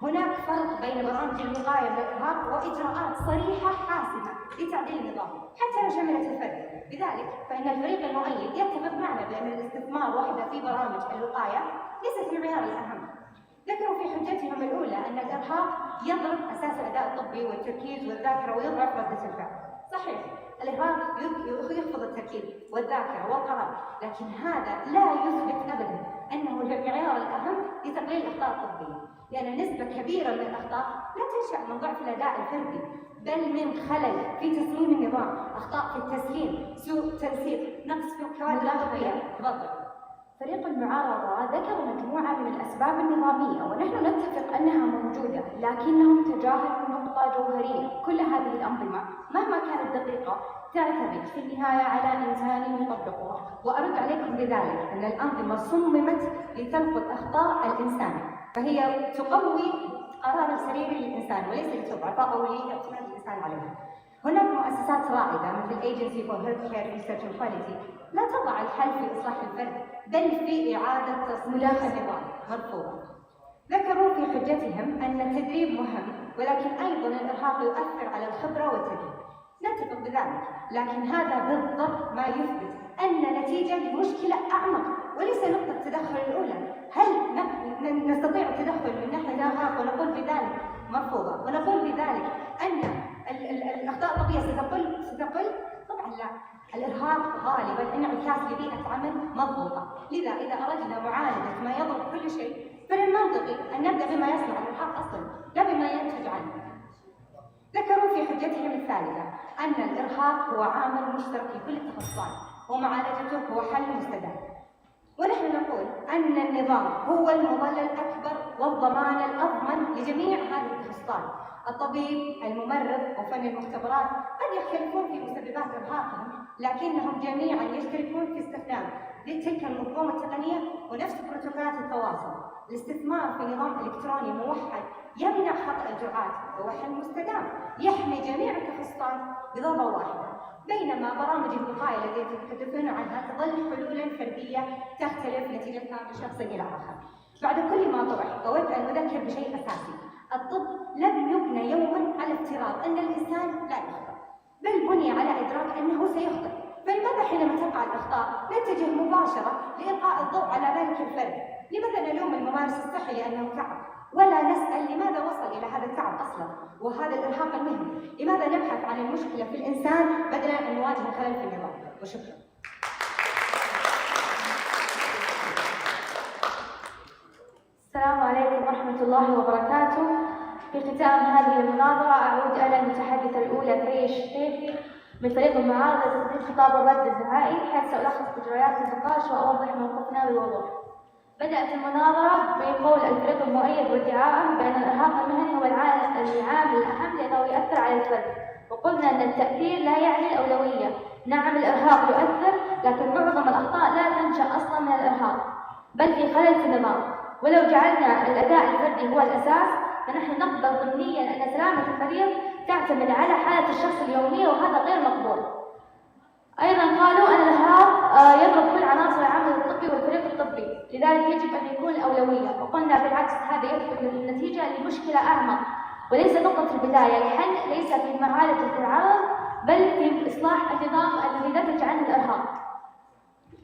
هناك فرق بين برامج الوقاية من الإرهاق وإجراءات صريحة حاسمة لتعديل النظام حتى لو شملت الفرد. لذلك فإن الفريق المؤيد يتفق معنا بأن الاستثمار وحده في برامج الوقاية ليست المعيار الأهم. ذكروا في حجتهم الأولى أن الإرهاق يضرب أساس الأداء الطبي والتركيز والذاكرة ويضعف ردة الفعل. صحيح، الإرهاق يخفض التركيز والذاكرة والقرار، لكن هذا لا يثبت أبدا أنه المعيار الأهم لتقليل الأخطاء الطبية، لأن نسبة كبيرة من الأخطاء لا تنشأ من ضعف الأداء الفردي، بل من خلل في تصميم النظام، أخطاء في التسليم، سوء تنسيق، نقص في الكوادر الطبية. تفضل. فريق المعارضة ذكر مجموعة من الأسباب النظامية ونحن نتفق أنها موجودة، لكنهم تجاهلوا نقطة جوهرية. كل هذه الأنظمة مهما كانت دقيقة تعتمد في النهاية على إنسان يطبقها، وأرد عليكم بذلك أن الأنظمة صممت لتلقط أخطاء الإنسان، فهي تقوي قرار السريري للإنسان وليس لتضعفه أو لاعتماد الإنسان عليها. هناك مؤسسات رائدة مثل Agency for Healthcare Research and Quality لا تضع الحل في إصلاح الفرد، بل في إعادة تصميم النظام. مرفوضة. ذكروا في حجتهم أن التدريب مهم، ولكن أيضا الإرهاق يؤثر على الخبرة والتدريب. نتفق بذلك، لكن هذا بالضبط ما يثبت أن نتيجة لمشكلة أعمق وليس نقطة التدخل الأولى. هل نستطيع التدخل من ناحية الإرهاق ونقول بذلك مرفوضة، ونقول بذلك أن الأخطاء الطبية ستقل؟ طبعا لا. الإرهاق غالبا انعكاس لبيئة عمل مضغوطة، لذا إذا أردنا معالجة ما يضرب كل شيء فمن المنطقي أن نبدأ بما يصنع الإرهاق أصلا لا بما ينتج عنه. ذكروا في حجتهم الثالثة أن الإرهاق هو عامل مشترك في كل التخصصات ومعالجته هو حل مستدام، ونحن نقول أن النظام هو المظلة الأكبر والضمان الأضمن لجميع هذه التخصصات. الطبيب، الممرض، وفن المختبرات قد يختلفون في مسببات إرهاقهم، لكنهم جميعا يشتركون في استخدام تلك المنظومة التقنية ونفس بروتوكولات التواصل. الاستثمار في نظام إلكتروني موحد يمنع خطأ الجرعات وهو حل مستدام يحمي جميع التخصصات بضربة واحدة، بينما برامج الوقاية التي يتحدثون عنها تظل حلولا فردية تختلف نتيجتها من شخص إلى آخر. بعد كل ما طرح أود أن أذكر بشيء أساسي: الطب لم يبنى يوما على افتراض أن الإنسان لا يخطئ، بل بني على إدراك أنه سيخطئ. فلماذا حينما تقع الأخطاء نتجه مباشرة لإلقاء الضوء على ذلك الفرد؟ لماذا نلوم الممارس الصحي لأنه تعب، ولا نسأل لماذا وصل إلى هذا التعب أصلا وهذا الإرهاق المهني؟ لماذا نبحث عن المشكلة في الإنسان بدلا أن نواجه الخلل في النظام؟ وشكرا. السلام عليكم ورحمة الله وبركاته. في ختام هذه المناظرة أعود أنا المتحدثة الأولى فريش شتيفي من فريق المعارضة لتقديم خطاب الرد النهائي، حيث سألخص مجريات النقاش وأوضح موقفنا بوضوح. بدأت المناظرة بقول الفريق المؤيد وادعائه بأن الإرهاق المهني هو العامل الأهم لأنه يؤثر على الفرد، وقلنا أن التأثير لا يعني الأولوية. نعم الإرهاق يؤثر، لكن معظم الأخطاء لا تنشأ أصلا من الإرهاق بل في خلل في النظام. ولو جعلنا الأداء الفردي هو الأساس فنحن نقبل ضمنيا أن سلامة المريض تعتمد على حالة الشخص اليومية، وهذا غير مقبول. أيضا قالوا أن الإرهاق يضرب كل عناصر العمل الطبي والفريق الطبي، لذلك يجب أن يكون الأولوية. وقلنا بالعكس هذا يثبت النتيجة لمشكلة أعمق وليس نقطة البداية. الحل ليس في معالجة العرض بل في إصلاح النظام الذي نتج عنه الإرهاق.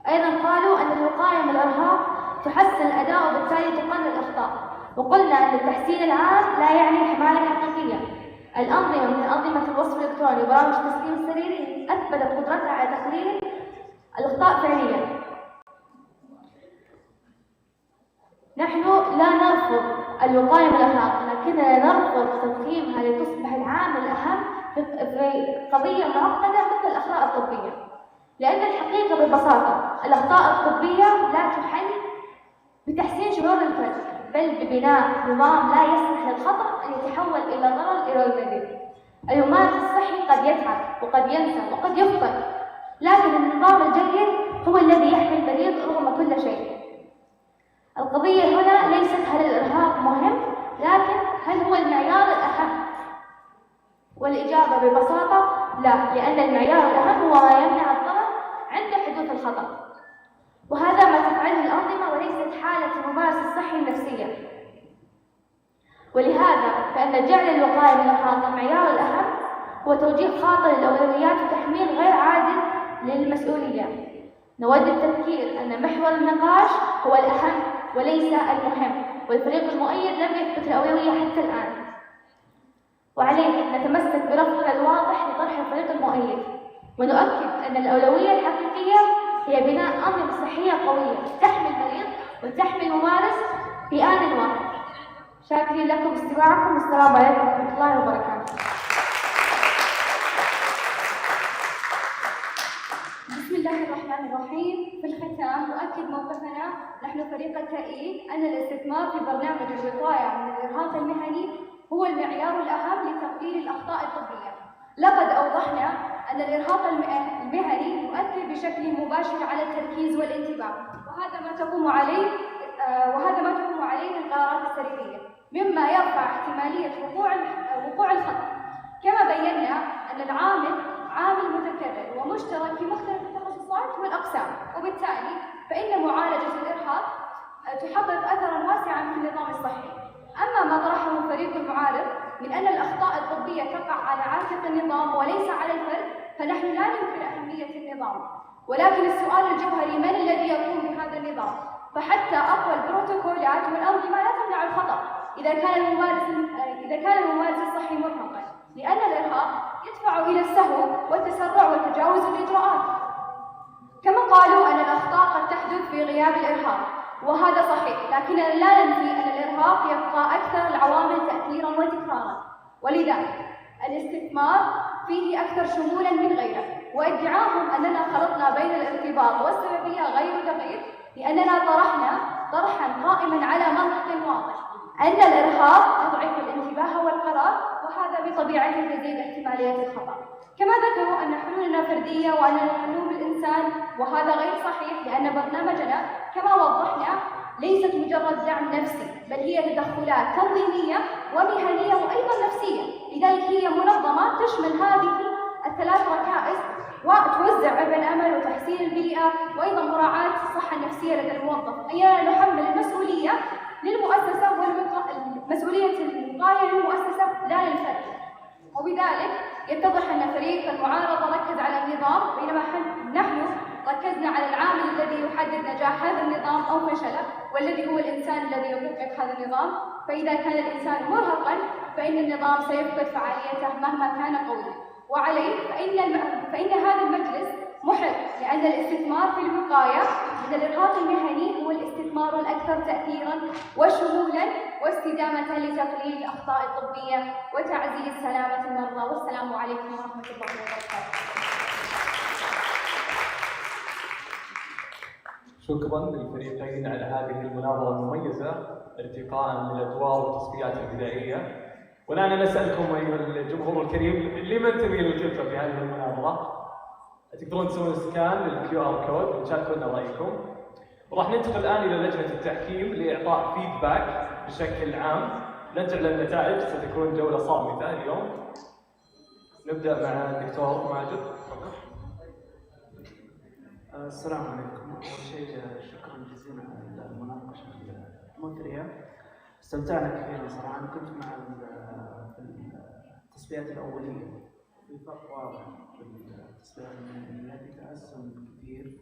أيضا قالوا أن الوقاية من الإرهاق تحسن الأداء وبالتالي تقلل الأخطاء، وقلنا أن التحسين العام لا يعني الحماية الحقيقية. الأنظمة من أنظمة الوصف الإلكتروني وبرامج التسليم السريري أثبتت قدرتها على تقليل الأخطاء فعليا. نحن لا نرفض الوقاية من الإرهاق، لكننا نرفض تضخيمها لتصبح العامل الأهم في قضية معقدة مثل الأخطاء الطبية، لأن الحقيقة ببساطة الأخطاء الطبية لا تحل بتحسين شعور الفرد بل ببناء نظام لا يسمح للخطأ أن يتحول إلى ضرر إلى المريض. الممارس الصحي قد يتعب وقد ينسى وقد يخطئ، لكن النظام الجيد هو الذي يحمي المريض رغم كل شيء. القضية هنا ليست هل الإرهاق مهم، لكن هل هو المعيار الأهم؟ والإجابة ببساطة لا، لأن المعيار الأهم هو ما يمنع الضرر عند حدوث الخطأ، وهذا ما تفعله الأنظمة وليست حالة الممارس الصحي النفسية. ولهذا فإن جعل الوقاية من الإرهاق المعيار الأهم هو توجيه خاطئ للأولويات وتحميل غير عادل للمسؤولية. نود التذكير أن محور النقاش هو الأهم وليس المهم، والفريق المؤيد لم يثبت الأولوية حتى الآن، وعليه أن نتمسك برفضنا الواضح لطرح الفريق المؤيد، ونؤكد أن الأولوية الحقيقية هي بناء أنظمة صحية قوية تحمي المريض وتحمي الممارس في آن واحد. شاكرين لكم استماعكم، والسلام عليكم ورحمة الله وبركاته. بسم الله الرحمن الرحيم. في الختام نؤكد موقفنا نحن فريق التأييد أن الاستثمار في برنامج الوقاية من الإرهاق المهني هو المعيار الأهم لتقليل الأخطاء الطبية. لقد أوضحنا أن الإرهاق المهني يؤثر بشكل مباشر على التركيز والانتباه، وهذا ما تقوم عليه القرارات السريرية، مما يرفع احتمالية وقوع الخطأ. كما بينا أن العامل عامل متكرر ومشترك في مختلف التخصصات والأقسام، وبالتالي فإن معالجة الإرهاق تحقق أثرا واسعا في النظام الصحي. أما ما طرحه الفريق المعارض من أن الأخطاء الطبية تقع على عاتق النظام وليس على الفرد، فنحن لا ننكر أهمية النظام، ولكن السؤال الجوهري من الذي يقوم بهذا النظام؟ فحتى أقوى البروتوكولات والأنظمة لا تمنع الخطأ إذا كان الممارس الصحي مرهقا، لأن الإرهاق يدفع إلى السهو والتسرع وتجاوز الإجراءات. كما قالوا أن الأخطاء قد تحدث في غياب الإرهاق، وهذا صحيح، لكننا لا ننفي أن الإرهاق يبقى أكثر العوامل تأثيرا وتكرارا، ولذلك الاستثمار فيه أكثر شمولا من غيره. وادعاهم أننا خلطنا بين الارتباط والسببية غير دقيق، لأننا طرحا قائما على منطق واضح أن الإرهاق يضعف الانتباه والقرار، وهذا بطبيعته يزيد احتمالية الخطأ. كما ذكروا أن حلولنا فردية وأننا نلوم الإنسان، وهذا غير صحيح، لأن برنامجنا كما وضحنا ليست مجرد دعم نفسي، بل هي تدخلات تنظيمية ومهنية وأيضا نفسية. لذلك هي منظمة تشمل هذه الثلاث ركائز وتوزع عبء الأمل وتحسين البيئة وأيضا مراعاة الصحة النفسية لدى الموظف. أي نحمل المسؤولية للمؤسسة مسؤولية الوقاية للمؤسسة لا للفرد. وبذلك يتضح أن فريق المعارضة ركز على النظام، بينما نحن ركزنا على العامل الذي يحدد نجاح هذا النظام أو فشله، والذي هو الإنسان الذي يطبق هذا النظام. فإذا كان الإنسان مرهقا فإن النظام سيفقد فعاليته مهما كان قويا، وعليه فإن هذا المجلس محق، لأن الاستثمار في الوقاية من الإرهاق المهني هو الاستثمار الأكثر تأثيرا وشمولا واستدامة لتقليل الأخطاء الطبية وتعزيز سلامة المرضى. والسلام عليكم ورحمة الله وبركاته. شكرا للفريقين على هذه المناظرة المميزة ارتقاء من الأدوار والتصفيات البدائية. والآن نسألكم أيها الجمهور الكريم لمن تميل الكفة في هذه المناظرة؟ تقدرون تسوون سكان للكيو ار كود وتشاركونا رأيكم. وراح ننتقل الآن إلى لجنة التحكيم لإعطاء فيدباك بشكل عام. لن تعلن النتائج، ستكون جولة صامتة اليوم. نبدأ مع الدكتور ماجد. السلام عليكم. أول شيء شكرا جزيلا على المناقشة المثرية، استمتعنا كثيرا صراحة. أنا كنت مع التصفيات الأولية، في فرق واضح في التصفيات الأولية، في تحسن كثير،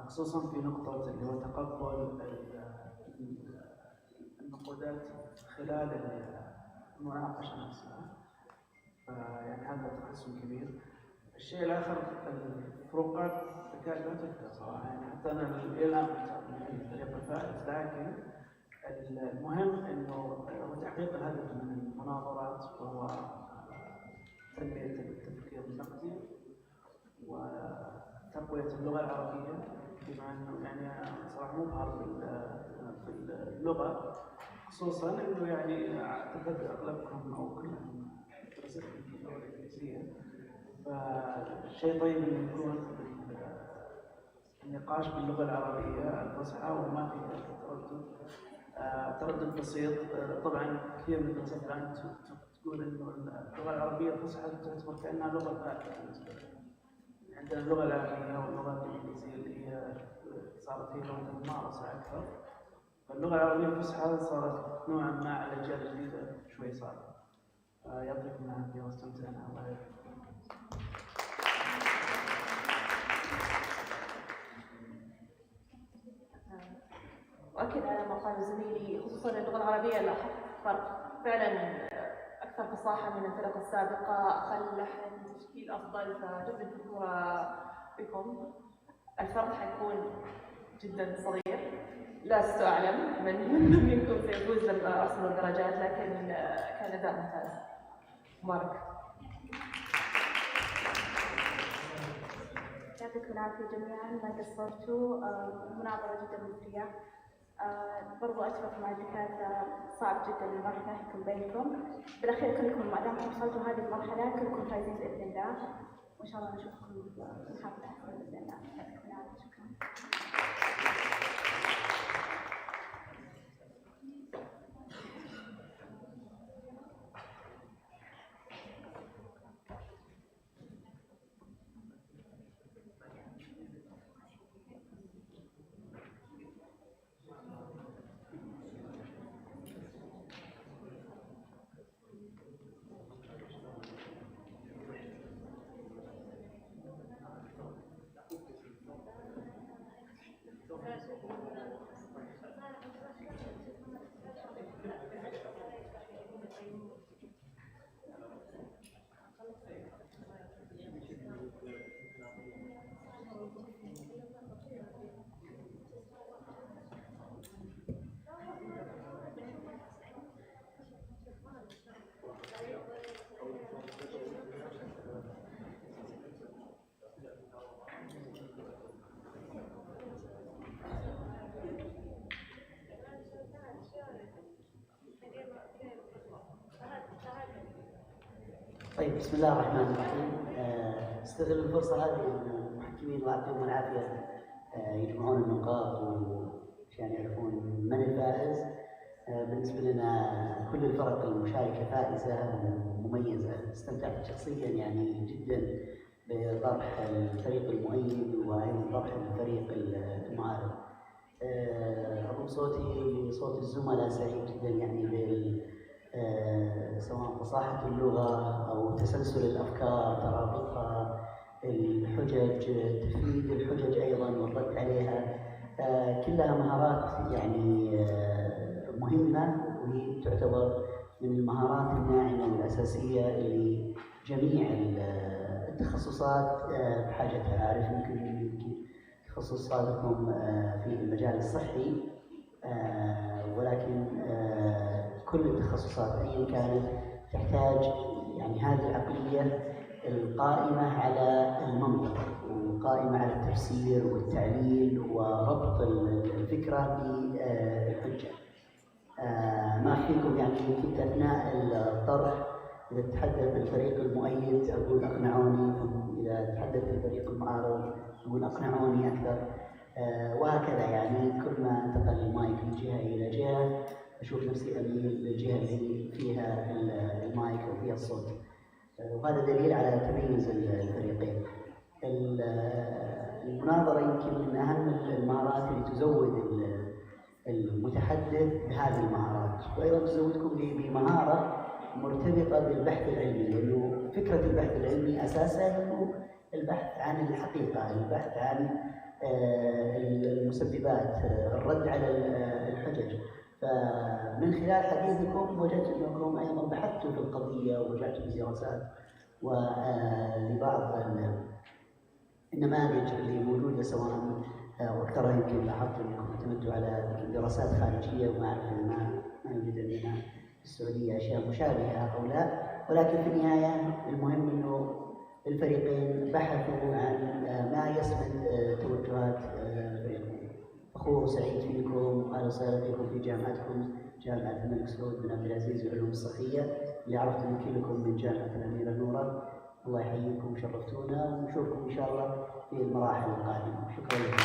خصوصا في نقطة اللي هو تقبل النقودات خلال المناقشة نفسها، يعني هذا تحسن كبير. الشيء الآخر الفروقات تكاد لا تذكر صراحة، يعني حتى أنا الآن من الفريق الفائز، لكن المهم انه هو تحقيق الهدف من المناظرات، وهو تنمية التفكير النقدي وتقوية اللغة العربية، بما انه يعني صراحة مبهر في اللغة، خصوصا انه يعني اعتقد اغلبكم او كلكم درستم في اللغة الانجليزية، فشيء طيب انه يكون النقاش باللغة العربية الفصحى وما فيه تردد بسيط. طبعا كثير من الدراسات الان تقول انه اللغه العربيه الفصحى تعتبر كانها لغه ثالثه بالنسبه لنا. عندنا اللغه العاميه واللغه الانجليزيه اللي هي صارت هي لغه الممارسه اكثر، فاللغه العربيه الفصحى صارت نوعا ما على الاجيال الجديده شوي صعبه. يعطيكم العافيه واستمتعنا. الله يعافيك. وأكد على ما قال زميلي، خصوصا اللغة العربية لاحظت فرق فعلا أكثر فصاحة من الفرق السابقة، أقل لحن، تشكيل أفضل، فجدا فخورة بكم. الفرق حيكون جدا صغير، لست أعلم من منكم سيفوز لما أرسل الدرجات، لكن كان أداء ممتاز. مبارك. يعطيكم العافية جميعا، ما قصرتوا، المناظرة جدا مثرية. برضو أتفق مع الدكاترة، صعب جدا المرحلة يحكم بينكم. بالأخير كلكم ما دام وصلتوا هذه المرحلة كلكم فايزين بإذن الله، وإن شاء الله نشوفكم محافظة أحسن بإذن الله. يعطيكم العافية، شكرا. طيب، بسم الله الرحمن الرحيم. استغل الفرصة هذه أن المحكمين الله يعطيهم العافية يجمعون النقاط وعشان يعرفون من الفائز. بالنسبة لنا كل الفرق المشاركة فائزة ومميزة. استمتعت شخصيا يعني جدا بطرح الفريق المؤيد وأيضا طرح الفريق المعارض. أضم صوتي لصوت الزملاء، سعيد جدا يعني سواء فصاحة اللغة أو تسلسل الأفكار، ترابطها، الحجج، تفنيد الحجج أيضا والرد عليها، كلها مهارات يعني مهمة، وهي تعتبر من المهارات الناعمة والأساسية اللي جميع التخصصات بحاجتها. أعرف يمكن تخصصاتكم في المجال الصحي، ولكن كل التخصصات أيا كانت تحتاج يعني هذه العقلية القائمة على المنطق والقائمة على التفسير والتعليل وربط الفكرة بالحجة. ما أخفيكم يعني كنت أثناء الطرح إذا تحدث الفريق المؤيد أقول أقنعوني، إذا تحدث الفريق المعارض أقول أقنعوني أكثر، وهكذا يعني كل ما انتقل المايك من جهة إلى جهة أشوف نفسي أميل للجهة اللي فيها المايك أو فيها الصوت، وهذا دليل على تميز الفريقين. المناظرة يمكن من أهم المهارات اللي تزود المتحدث بهذه المهارات، وأيضا تزودكم بمهارة مرتبطة بالبحث العلمي، لأنه فكرة البحث العلمي أساساً أنه البحث عن الحقيقة، البحث عن المسببات، الرد على الحجج. فمن خلال حديثكم وجدت أنكم أيضا بحثتوا في القضية ووجدتوا بدراسات ولبعض النماذج اللي موجودة، سواء وأكثرها يمكن لاحظت أنكم اعتمدتوا على دراسات خارجية، وما أعرف ما يوجد عندنا في السعودية أشياء مشابهة أو لا، ولكن في النهاية المهم أنه الفريقين بحثوا عن ما يسند توجهات الفريقين. فخور وسعيد فيكم، أهلا وسهلا فيكم في جامعتكم، جامعة الملك سعود بن عبد العزيز للعلوم الصحية، اللي عرفت أن كلكم من جامعة الأميرة نورة. الله يحييكم وشرفتونا، ونشوفكم إن شاء الله في المراحل القادمة. شكرا لكم.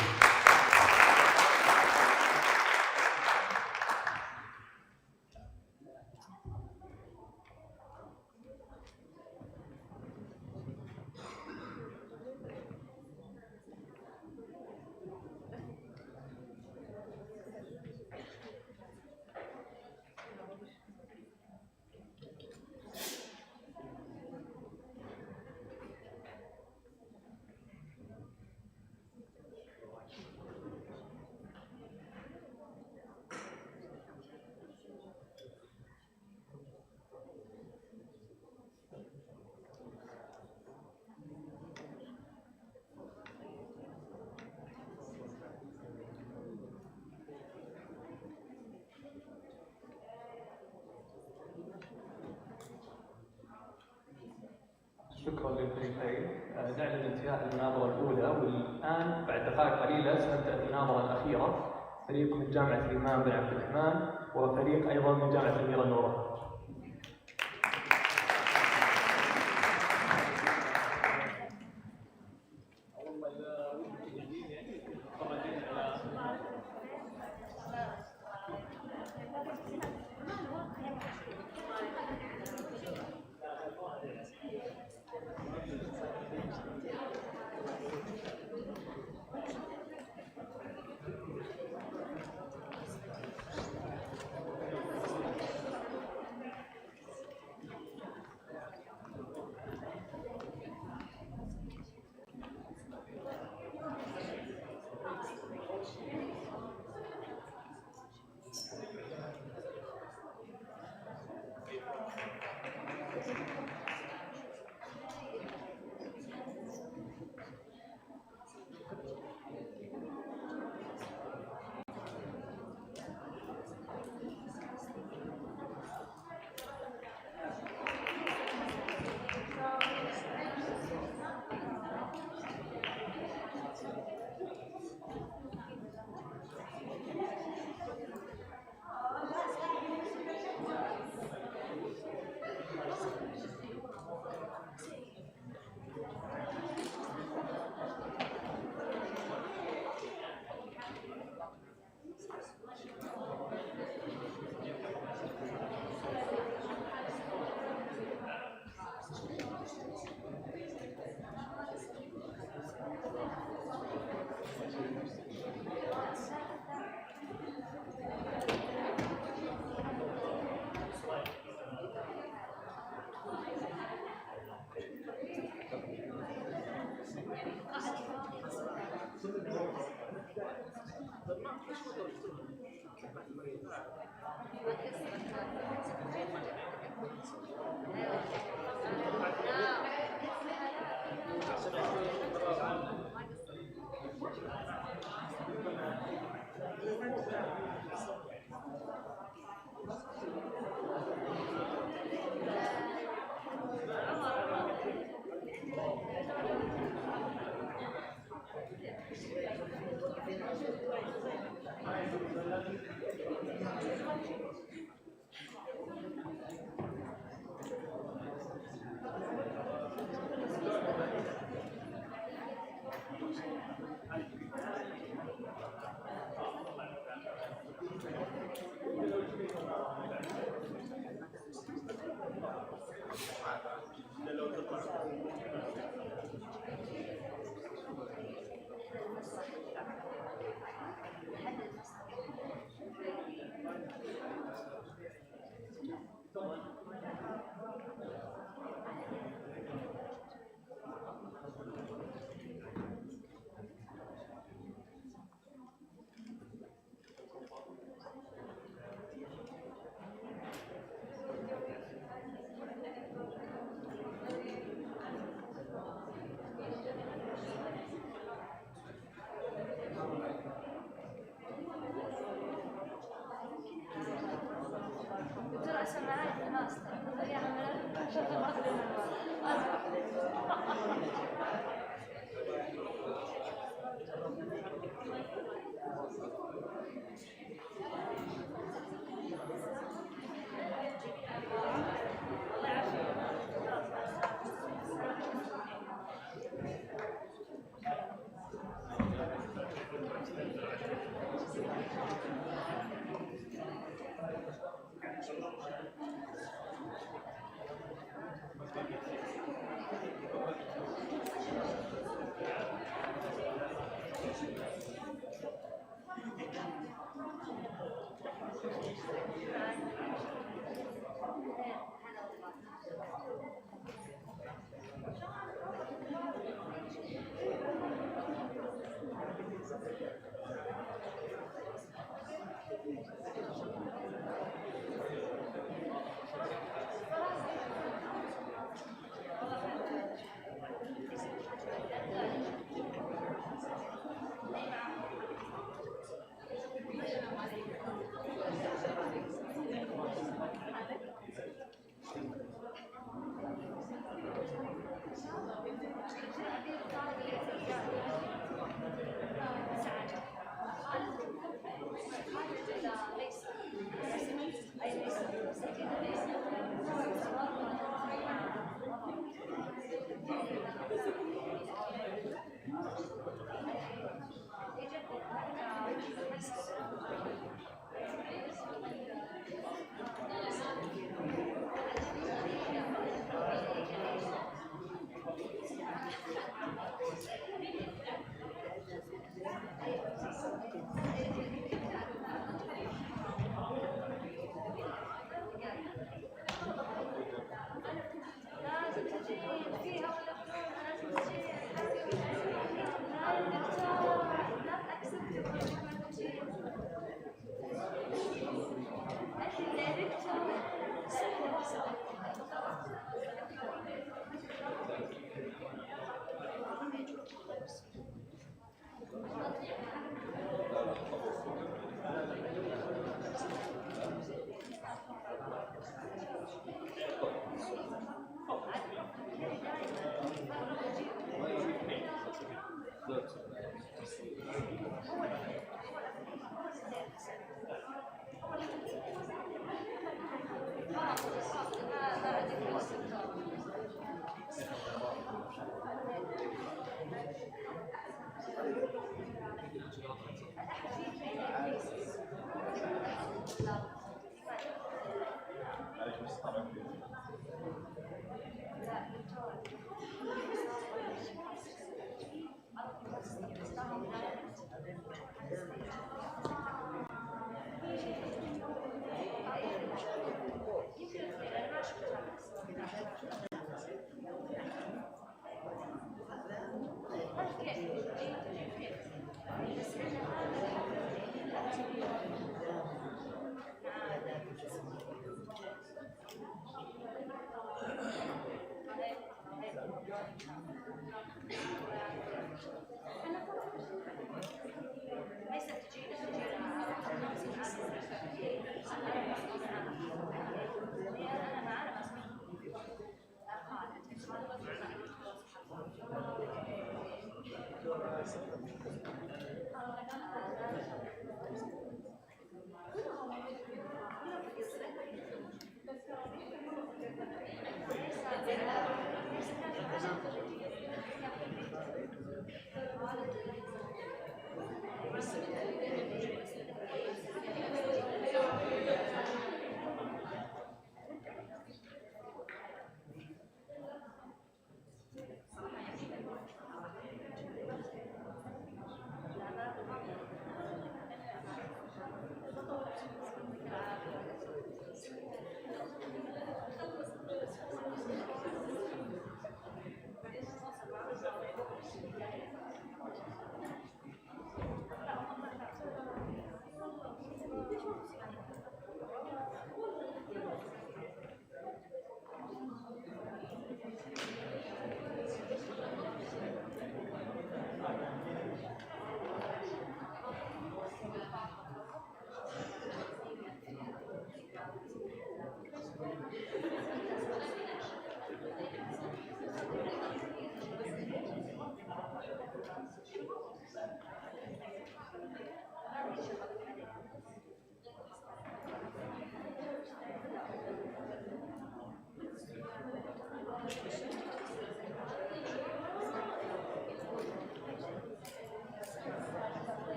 شكرا للفريقين. نعلن انتهاء المناظرة الأولى، والآن بعد دقائق قليلة سنبدأ المناظرة الأخيرة، فريق من جامعة الإمام بن عبد الرحمن وفريق أيضا من جامعة الأميرة نورة.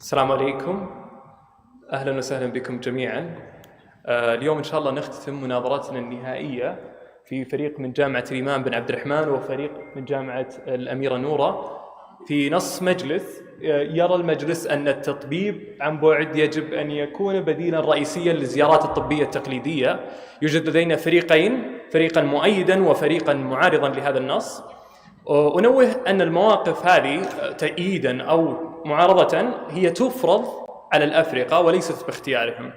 السلام عليكم، أهلا وسهلا بكم جميعا. اليوم إن شاء الله نختتم مناظرتنا النهائية في فريق من جامعة الإمام بن عبد الرحمن وفريق من جامعة الأميرة نورة في نص مجلس يرى المجلس أن التطبيب عن بعد يجب أن يكون بديلا رئيسيا للزيارات الطبية التقليدية. يوجد لدينا فريقين، فريقا مؤيدا وفريقا معارضا لهذا النص. أنوه أن المواقف هذه تأييدا أو معارضة هي تفرض على الأفرقة وليست باختيارهم،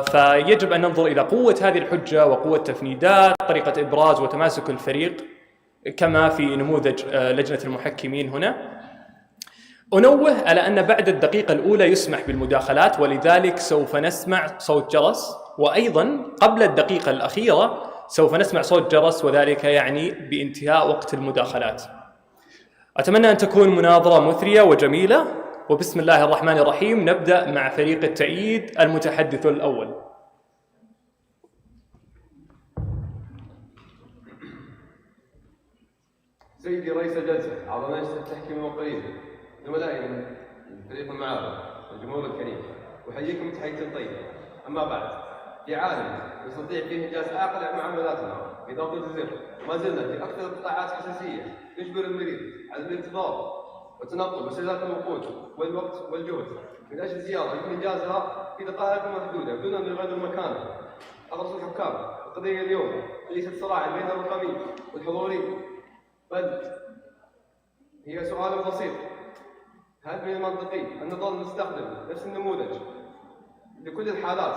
فيجب أن ننظر إلى قوة هذه الحجة وقوة تفنيدات طريقة إبراز وتماسك الفريق كما في نموذج لجنة المحكمين هنا. أنوه على أن بعد الدقيقة الأولى يسمح بالمداخلات، ولذلك سوف نسمع صوت جرس، وأيضا قبل الدقيقة الأخيرة سوف نسمع صوت جرس، وذلك يعني بانتهاء وقت المداخلات. أتمنى أن تكون مناظرة مثرية وجميلة، وبسم الله الرحمن الرحيم نبدأ مع فريق التأييد المتحدث الأول. سيدي رئيس الجلسة، أعضاء لجنة التحكيم الموقرين، زملائي من فريق المعارضة، الجمهور الكريم، أحييكم تحية طيبة. أما بعد، في عالم يستطيع فيه إنجاز أعقل معاملاتنا بضغط الزر، وما زلنا في أكثر القطاعات حساسية تجبر المريض على الانتظار والتنقل واستهلاك الوقود والوقت والجهد من أجل زيارة يمكن إنجازها في دقائق محدودة بدون أن يغادر مكانه. أرسل الحكام القضية اليوم ليست صراعا بين الرقمي والحضوري، بل هي سؤال بسيط: هل من المنطقي أن نظل نستخدم نفس النموذج لكل الحالات،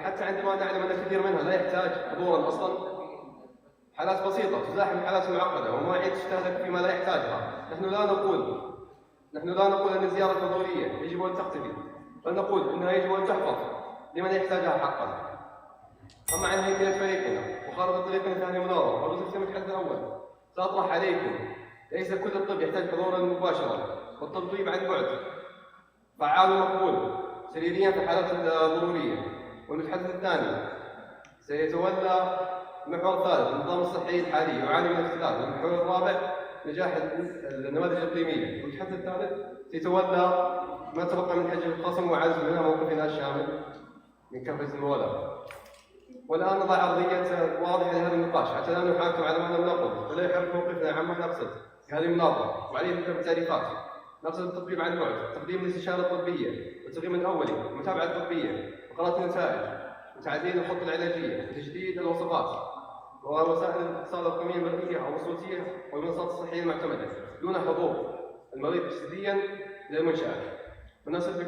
حتى عندما نعلم أن الكثير منها لا يحتاج حضورا أصلا؟ حالات بسيطة تزاحم الحالات المعقدة ومواعيد تستهلك فيما لا يحتاجها. نحن لا نقول أن الزيارة الحضورية يجب أن تختفي، بل نقول أنها يجب أن تحفظ لمن يحتاجها حقا. أما عن هيكلة فريقنا وخارطة طريقنا في هذه المناظرة وبصفتي المتحدث الأول، سأطرح عليكم: ليس كل الطب يحتاج حضورا مباشرا، والتطبيب عن بعد فعال ومقبول سريريا في الحالات الضرورية. والمتحدث الثاني سيتولى المحور الثالث: النظام الصحي الحالي يعاني من اختلال. والمحور الرابع: نجاح النماذج الإقليمية. والمتحدث الثالث سيتولى ما تبقى من حجم الخصم وعزم منها موقفنا الشامل من كافة الموالاه. والآن نضع أرضية واضحة لهذا النقاش حتى لا نحاكم على ما لم نقل ولا يحرك موقفنا عما نقصد في هذه المناظرة. وعليه نذكر بالتعريفات: نقصد التطبيب عن بعد، تقديم الاستشارة الطبية والتقييم الأولي، والمتابعة الطبية، وقراءة النتائج، وتعديل الخطة العلاجية، وتجديد الوصفات، ووسائل الاتصال الرقمية المرئية أو الصوتية، والمنصات الصحية المعتمدة، دون حضور المريض جسديا إلى المنشأة. ونقصد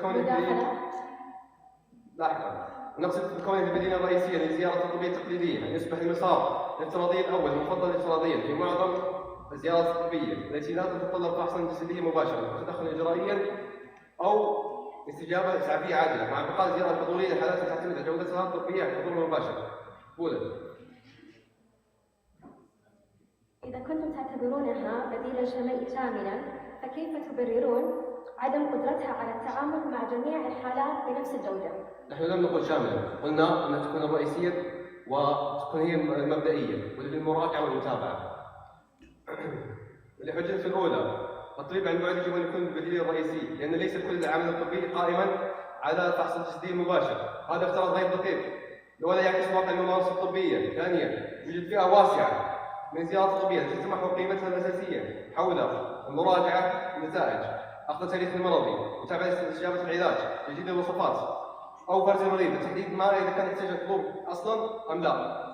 بكونه البديل الرئيسي للزيارة الطبية التقليدية أن يصبح المسار الافتراضي الأول المفضل افتراضيا في معظم الزيارات الطبية التي لا تتطلب فحصا جسديا مباشرا وتدخلا إجرائيا أو استجابة إسعافية عاجلة، مع بقاء الزيارة الحضورية لحالات تعتمد على جودتها الطبية على الحضور المباشر. أولا، إذا كنتم تعتبرونها بديلا شاملا، فكيف تبررون عدم قدرتها على التعامل مع جميع الحالات بنفس الجودة؟ نحن لم نقل شاملا، قلنا أنها تكون الرئيسية وتكون هي المبدئية وللمراجعة والمتابعة. لحجتنا الأولى: التطبيب عن بعد يجب أن يكون البديل الرئيسي، لأن ليس كل العمل الطبي قائما على الفحص الجسدي المباشر. هذا افتراض غير دقيق، ولا يعكس واقع الممارسة الطبية. ثانيا، يوجد فئة واسعة من الزيارات الطبية التي تتمحور قيمتها الأساسية حول المراجعة النتائج، أخذ التاريخ المرضي، متابعة استجابة العلاج، تجديد الوصفات، أو فرز المريض لتحديد ما إذا كان يحتاج الحضور أصلا أم لا.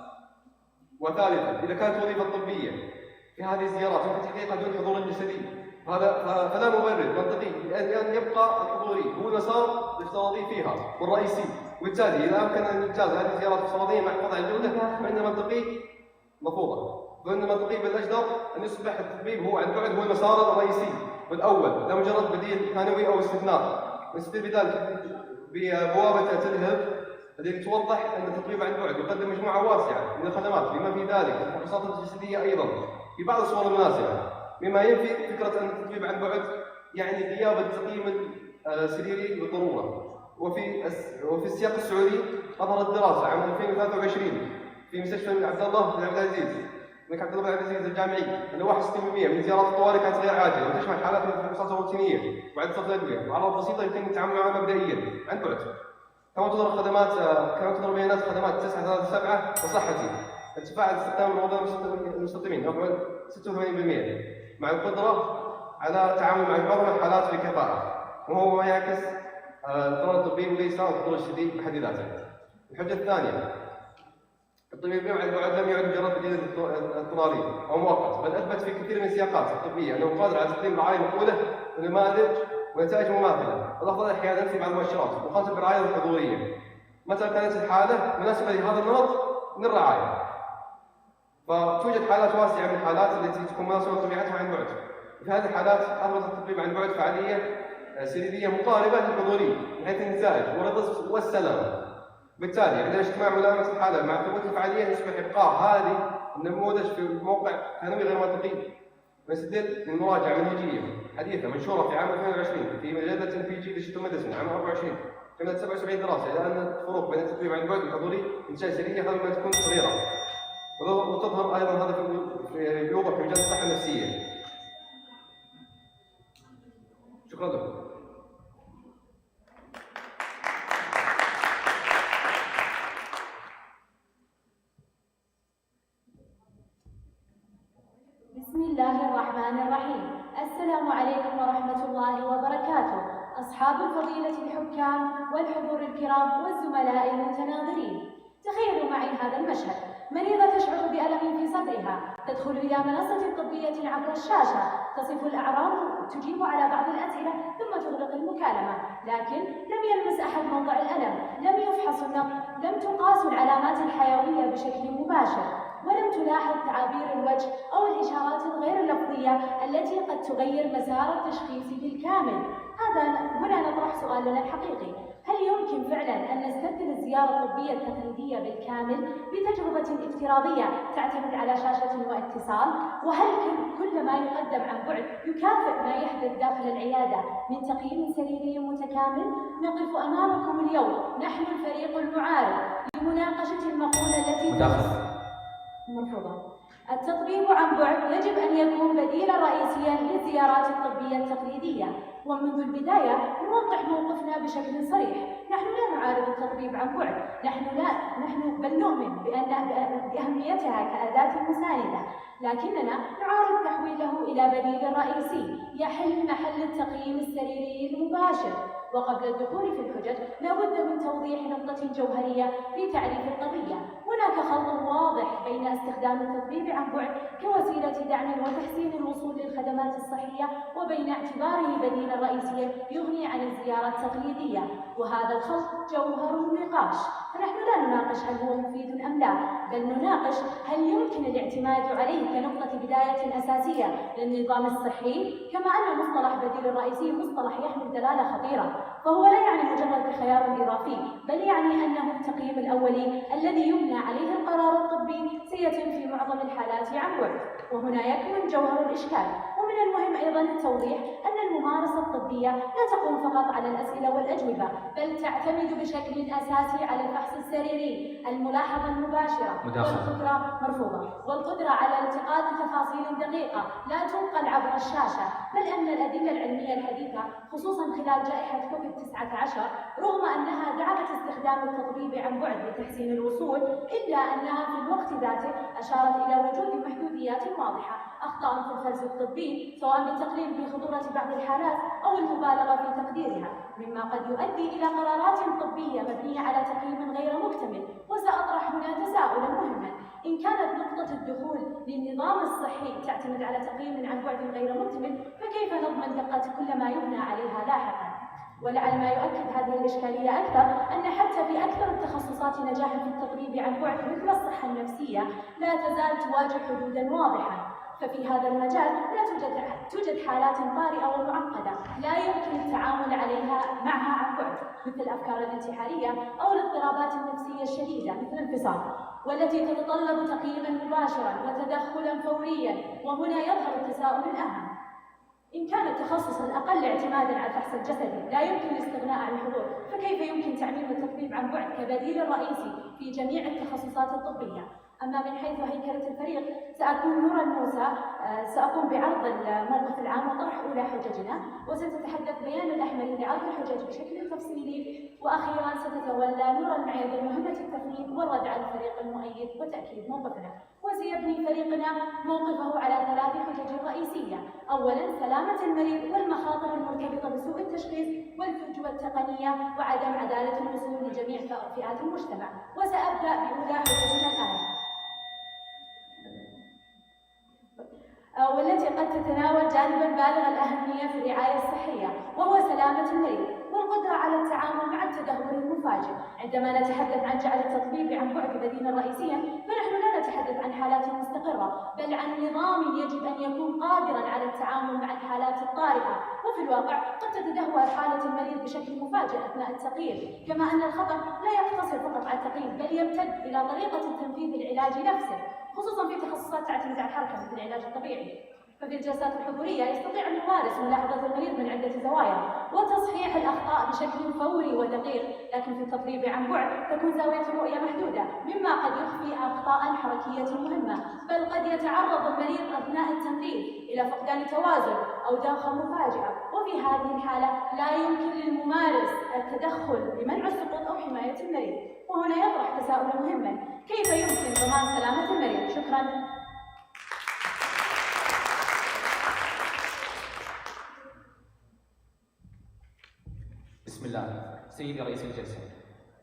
وثالثا، إذا كانت وظيفة طبية في هذه الزيارات يمكن تحقيقها دون حضور جسدي، فلا مبرر منطقي لأن يبقى الحضوري هو المسار الافتراضي فيها والرئيسي، وبالتالي إذا أمكن أن نجاز هذه الزيارات الافتراضية مع حفاظ على الجودة فإن منطقي مفروضة. فإن منطقي بالأجدر أن يصبح التطبيب هو عن بعد هو المسار الرئيسي والأول، لا مجرد بديل ثانوي أو استثناء. نستدل بذلك ببوابة تلهب التي توضح أن التطبيب عن بعد يقدم مجموعة واسعة من الخدمات بما في ذلك الفحوصات الجسدية أيضا في بعض الصور المناسبة، مما ينفي فكرة أن التطبيب عن بعد يعني غياب التقييم السريري بالضرورة. وفي السياق السعودي أظهرت دراسة عام 2023 في مستشفى عبد الله بن عبد العزيز الملك عبد الله بن عبد العزيز الجامعي أن 61% من زيارات الطوارئ كانت غير عاجلة وتشمل حالات من الفحوصات الروتينية وعدة صرف الأدوية وأعراض بسيطة يمكن التعامل معها مبدئيا عن بعد. كما تظهر بيانات خدمات 937 وصحتي ارتفاع استخدام المستخدمين رقم 86% مع القدرة على التعامل مع معظم الحالات بكفاءة، وهو ما يعكس القرار الطبي وليس الحضور الشديد بحد ذاته. الحجة الثانية، الطبيب عن بعد لم يعد مجرد بديل اضطراري او مؤقت، بل اثبت في كثير من السياقات الطبيه انه قادر على تقديم رعايه مقبوله ونماذج ونتائج مماثله، والافضل احيانا في بعض المؤشرات مقارنه بالرعايه الحضوريه متى كانت الحاله مناسبه لهذا النمط من الرعايه. فتوجد حالات واسعه من الحالات التي تكون مناسبه لطبيعتها عن بعد. في هذه الحالات اثبت التطبيب عن بعد فعاليه سريريه مقاربه للحضوري من حيث النتائج والرضا والسلام. بالتالي عندما اجتماع ملامسه الحاله مع ثبوت الفعاليه يصبح ابقاء هذه النموذج في موقع ثانوي غير منطقي. ونستدل من مراجعه منهجيه حديثه منشوره في عام 2020 في مجله NPG ديجيتال ميديسن عام 24 شملت 77 دراسه الى ان الفروق بين التطبيق عن بعد والحضوري انتاج سريه قبل ما تكون صغيره، وتظهر ايضا هذا بوضوح في مجال الصحه النفسيه. شكرا لكم. بسم الله الرحمن الرحيم. السلام عليكم ورحمة الله وبركاته. أصحاب الفضيلة الحكام والحضور الكرام والزملاء المتناظرين، تخيلوا معي هذا المشهد: مريضة تشعر بألم في صدرها، تدخل إلى منصة طبية عبر الشاشة، تصف الأعراض، تجيب على بعض الأسئلة ثم تغلق المكالمة، لكن لم يلمس أحد موضع الألم، لم يفحص النبض، لم تقاس العلامات الحيوية بشكل مباشر، ولم تلاحظ تعابير الوجه أو الإشارات الغير اللفظية التي قد تغير مسار التشخيص بالكامل. هنا نطرح سؤالنا الحقيقي: هل يمكن فعلا أن نستبدل الزيارة الطبية التقليدية بالكامل بتجربة افتراضية تعتمد على شاشة واتصال؟ وهل كل ما يقدم عن بعد يكافئ ما يحدث داخل العيادة من تقييم سريري متكامل؟ نقف أمامكم اليوم نحن الفريق المعارض لمناقشة المقولة التي مرفوضة. التطبيب عن بعد يجب أن يكون بديلا رئيسيا للزيارات الطبية التقليدية، ومنذ البداية نوضح موقفنا بشكل صريح: نحن لا نعارض التطبيب عن بعد، بل نؤمن بأهميتها كأداة مساندة، لكننا نعارض تحويله إلى بديل رئيسي يحل محل التقييم السريري المباشر. وقبل الدخول في الحجج لابد من توضيح نقطة جوهرية في تعريف القضية: هناك خلط واضح بين استخدام التطبيب عن بعد كوسيلة دعم وتحسين الوصول للخدمات الصحية وبين اعتباره بديلا رئيسيا يغني عن الزيارة التقليدية، وهذا الخلط جوهر النقاش. فنحن لا نناقش هل هو مفيد أم لا، بل نناقش هل يمكن الاعتماد عليه كنقطة بداية أساسية للنظام الصحي، كما أن مصطلح بديل الرئيسي مصطلح يحمل دلالة خطيرة، فهو لا يعني مجرد خيار إضافي، بل يعني أنه التقييم الأولي الذي يبنى عليه القرار الطبي سيتم في معظم الحالات عن بعد. وهنا يكمن جوهر الإشكال. ومن المهم أيضا التوضيح أن الممارسة الطبية الطبية لا تقوم فقط على الأسئلة والأجوبة، بل تعتمد بشكل أساسي على الفحص السريري، الملاحظة المباشرة والقدرة مرفوضة، والقدرة على التقاط تفاصيل دقيقة لا تنقل عبر الشاشة، بل أن الأدلة العلمية الحديثة خصوصا خلال جائحة كوفيد-19 رغم أنها دعمت استخدام التطبيب عن بعد لتحسين الوصول، إلا أنها في الوقت ذاته أشارت إلى وجود محدوديات واضحة، أخطاء في الفرز الطبي سواء بالتقليل بخطورة بعض الحالات أو المبالغة في تقديرها، مما قد يؤدي إلى قرارات طبية مبنية على تقييم غير مكتمل. وسأطرح هنا تساؤلا مهما: إن كانت نقطة الدخول للنظام الصحي تعتمد على تقييم عن بعد غير مكتمل، فكيف نضمن دقة كل ما يبنى عليها لاحقا؟ ولعل ما يؤكد هذه الإشكالية أكثر أن حتى في أكثر التخصصات نجاحا في التطبيب عن بعد مثل الصحة النفسية لا تزال تواجه حدودا واضحة، ففي هذا المجال لا توجد حالات طارئة ومعقدة لا يمكن التعامل معها عن بعد، مثل الأفكار الانتحارية أو الاضطرابات النفسية الشديدة مثل الانفصام، والتي تتطلب تقييما مباشرا وتدخلا فوريا. وهنا يظهر التساؤل الأهم: إن كان التخصص الأقل اعتمادا على الفحص الجسدي لا يمكن الاستغناء عن الحضور، فكيف يمكن تعميم التطبيب عن بعد كبديل رئيسي في جميع التخصصات الطبية؟ أما من حيث هيكلة الفريق، سأكون نورا موسى، سأقوم بعرض الموقف العام وطرح أولى حججنا، وستتحدث بيان الأحمري لعرض الحجج بشكل تفصيلي، وأخيرا ستتولى نورا المعيد مهمة التفنيد والرد على الفريق المؤيد وتأكيد موقفنا. وسيبني فريقنا موقفه على 3 حجج رئيسية: أولا سلامة المريض والمخاطر المرتبطة بسوء التشخيص والفجوة التقنية وعدم عدالة الوصول لجميع فئات المجتمع. وسأبدأ بأولى حججنا الآن، والتي قد تتناول جانبا بالغ الأهمية في الرعاية الصحية، وهو سلامة المريض والقدرة على التعامل مع التدهور المفاجئ. عندما نتحدث عن جعل التطبيب عن بعد بديلا رئيسيا، فنحن لا نتحدث عن حالات مستقرة، بل عن نظام يجب أن يكون قادرا على التعامل مع الحالات الطارئة. وفي الواقع قد تتدهور حالة المريض بشكل مفاجئ أثناء التقييم، كما أن الخطر لا يقتصر فقط على التقييم، بل يمتد إلى طريقة تنفيذ العلاج نفسه، خصوصا في تخصصات تعتمد على الحركة مثل العلاج الطبيعي. ففي الجلسات الحضورية يستطيع الممارس ملاحظة المريض من عدة زوايا وتصحيح الأخطاء بشكل فوري ودقيق، لكن في التطبيب عن بعد تكون زاوية الرؤية محدودة، مما قد يخفي أخطاء حركية مهمة، بل قد يتعرض المريض أثناء التمريض إلى فقدان توازن أو دوخة مفاجئة، وفي هذه الحالة لا يمكن للممارس التدخل لمنع السقوط أو حماية المريض. وهنا يطرح تساؤلا مهما: كيف يمكن ضمان سلامة المريض؟ شكرا. بسم الله. سيدي رئيس الجلسة،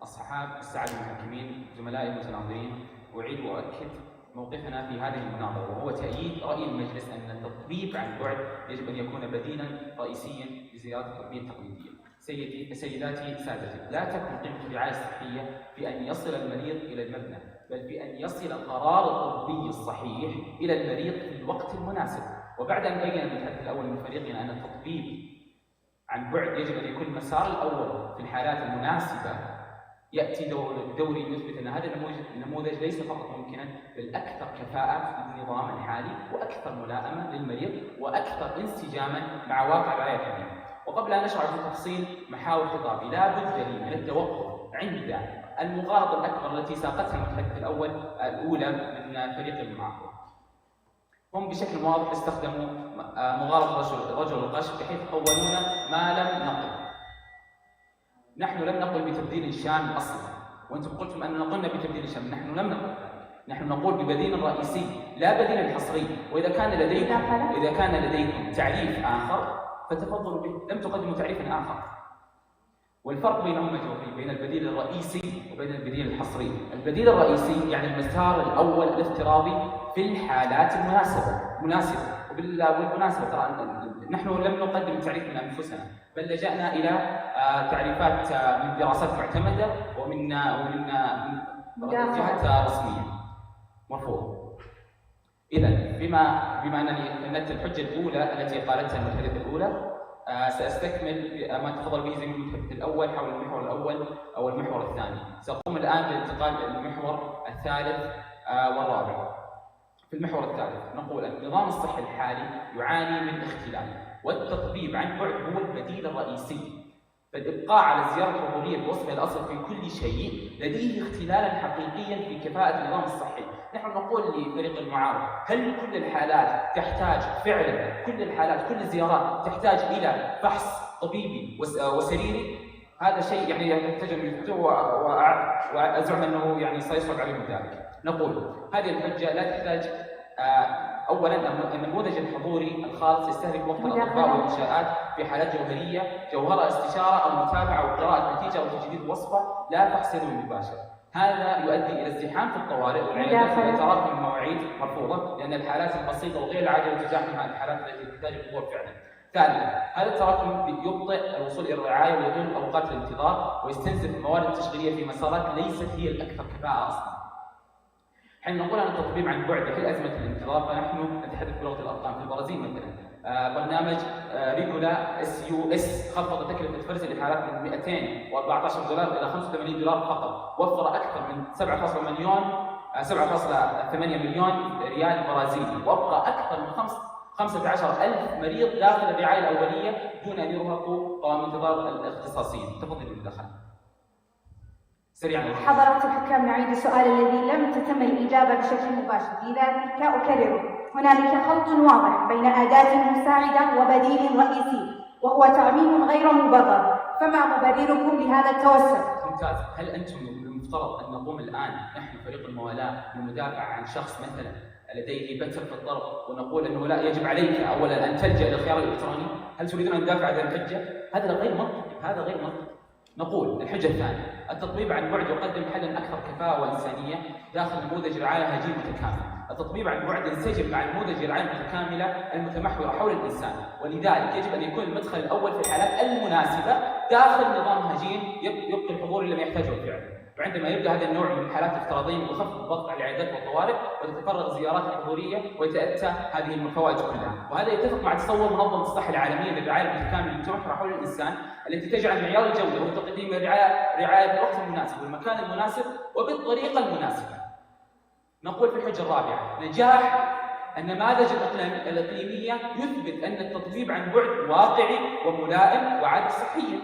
أصحاب السعادة المحكمين، زملائي المتناظرين، أعيد وأؤكد موقفنا في هذه المناظرة، وهو تأييد رأي المجلس أن التطبيب عن بعد يجب أن يكون بديلا رئيسيا لزيارة التطبيق التقليدية. سيداتي سادتي، لا تكون قيمة الرعاية الصحية في أن يصل المريض إلى المبنى، بل في أن يصل القرار الطبي الصحيح إلى المريض في الوقت المناسب. وبعد أن بين المتحدث الأول من فريقنا أن التطبيب عن بعد يجب أن يكون المسار الأول في الحالات المناسبة، يأتي دوري يثبت أن هذا النموذج ليس فقط ممكنا، بل أكثر كفاءة للنظام الحالي، وأكثر ملائمة للمريض، وأكثر انسجاما مع واقع الرعاية الحالية. وقبل أن نشرع في تفصيل محاور خطابي، لا بد لي من التوقف عند المغالطة الأكبر التي ساقتها المتحدث الأولى من فريق المعارضة. هم بشكل واضح استخدموا مغالطة رجل القش بحيث قولونا ما لم نقل. نحن لم نقل بتبديل شامل اصلا، وانتم قلتم اننا قلنا بتبديل شامل. نحن لم نقل، نحن نقول ببديل رئيسي لا بديل حصري. واذا كان لديكم تعريف اخر فتفضلوا به، لم تقدموا تعريفا اخر. والفرق بينهما جوهري، بين البديل الرئيسي وبين البديل الحصري. البديل الرئيسي يعني المسار الاول الافتراضي في الحالات المناسبه. وبالمناسبه ترى نحن لم نقدم تعريف من انفسنا، بل لجأنا الى تعريفات من دراسات معتمده ومن جهات رسميه مرفوضه. اذا بما انني فندت الحجه الاولى التي قالتها المتحدثه الاولى، سأستكمل ما تفضل به زميلي المتحدث الأول حول المحور الأول أو المحور الثاني. سأقوم الآن بالانتقال إلى المحور الثالث والرابع. في المحور الثالث نقول أن النظام الصحي الحالي يعاني من اختلال والتطبيب عن بعد هو البديل الرئيسي. فالإبقاء على الزيارة الحضورية بوصفها الأصل في كل شيء لديه اختلالا حقيقيا في كفاءة النظام الصحي. نحن نقول لفريق المعارضة: هل كل الحالات تحتاج فعلا، كل الحالات كل الزيارات تحتاج إلى فحص طبيبي وسريري؟ هذا شيء يعني يحتاج أن يفتوه، وأزعم أنه يعني سيصعب عليهم ذلك. نقول هذه الحجة لا تحتاج. أولاً النموذج الحضوري الخالص يستهدف وفق الأطباء والإنشاءات في حالات جوهرية جوهرها استشارة أو متابعة أو قراءة نتيجة أو تجديد وصفة، لا فحص يدوي مباشر. هذا يؤدي إلى ازدحام في الطوارئ والعيادات وتراكم المواعيد مرفوضة، لأن الحالات البسيطة وغير العاجلة تزاحم الحالات التي تحتاج الحضور فعلاً. ثالثاً، هذا التراكم يبطئ الوصول إلى الرعاية ويطول أوقات الانتظار ويستنزف الموارد التشغيلية في مسارات ليست هي الأكثر كفاءة أصلاً. حين نقول عن التطبيب عن بعد يحل أزمة الانتظار، فنحن نتحدث بلغة الأرقام. في البرازيل مثلا برنامج ريجولا SUS خفض تكلفة فرز الحالات من $214 إلى $85 فقط، وفر أكثر من 7.8 مليون ريال برازيلي، وأبقى أكثر من 15,000 مريض داخل الرعاية الأولية دون أن يرهقوا قوام انتظار الاختصاصيين. تفضل المداخلة. سريعا. حضرات الحكام، نعيد السؤال الذي لم تتم الإجابة بشكل مباشر، لذلك أكرره. هنالك خلط واضح بين أداة مساعدة وبديل رئيسي، وهو تعميم غير مبرر، فما مبرركم لهذا التوسع؟ ممتاز. هل أنتم المفترض أن نقوم الآن نحن فريق الموالاة للمدافع عن شخص مثلا لديه بتر في الطرف ونقول أنه لا، يجب عليك أولا أن تلجأ إلى الخيار الإلكتروني؟ هل تريدون أن ندافع عن الحجة؟ هذا غير منطقي، هذا غير منطقي. نقول الحجة الثانية: التطبيب عن بعد يقدم حلا أكثر كفاءة وإنسانية داخل نموذج رعاية هجين متكامل. التطبيب عن بعد ينسجم مع نموذج الرعاية المتكاملة المتمحورة حول الإنسان، ولذلك يجب أن يكون المدخل الأول في الحالات المناسبة داخل نظام هجين يبقي الحضور اللي لم يحتاجه فعلا. وعندما يبدأ هذا النوع من الحالات الافتراضية يخفف الضغط على العيادات والطوارئ وتتفرغ الزيارات الحضورية ويتأتى هذه الفوائد كلها. وهذا يتفق مع تصور منظمة الصحة العالمية للرعاية المتكاملة المتمحورة حول الإنسان، التي تجعل معيار الجودة هو تقديم الرعاية في الوقت المناسب والمكان المناسب وبالطريقة المناسبة. نقول في الحجة الرابعة: نجاح النماذج الإقليمية يثبت أن التطبيب عن بعد واقعي وملائم وعادل صحيا،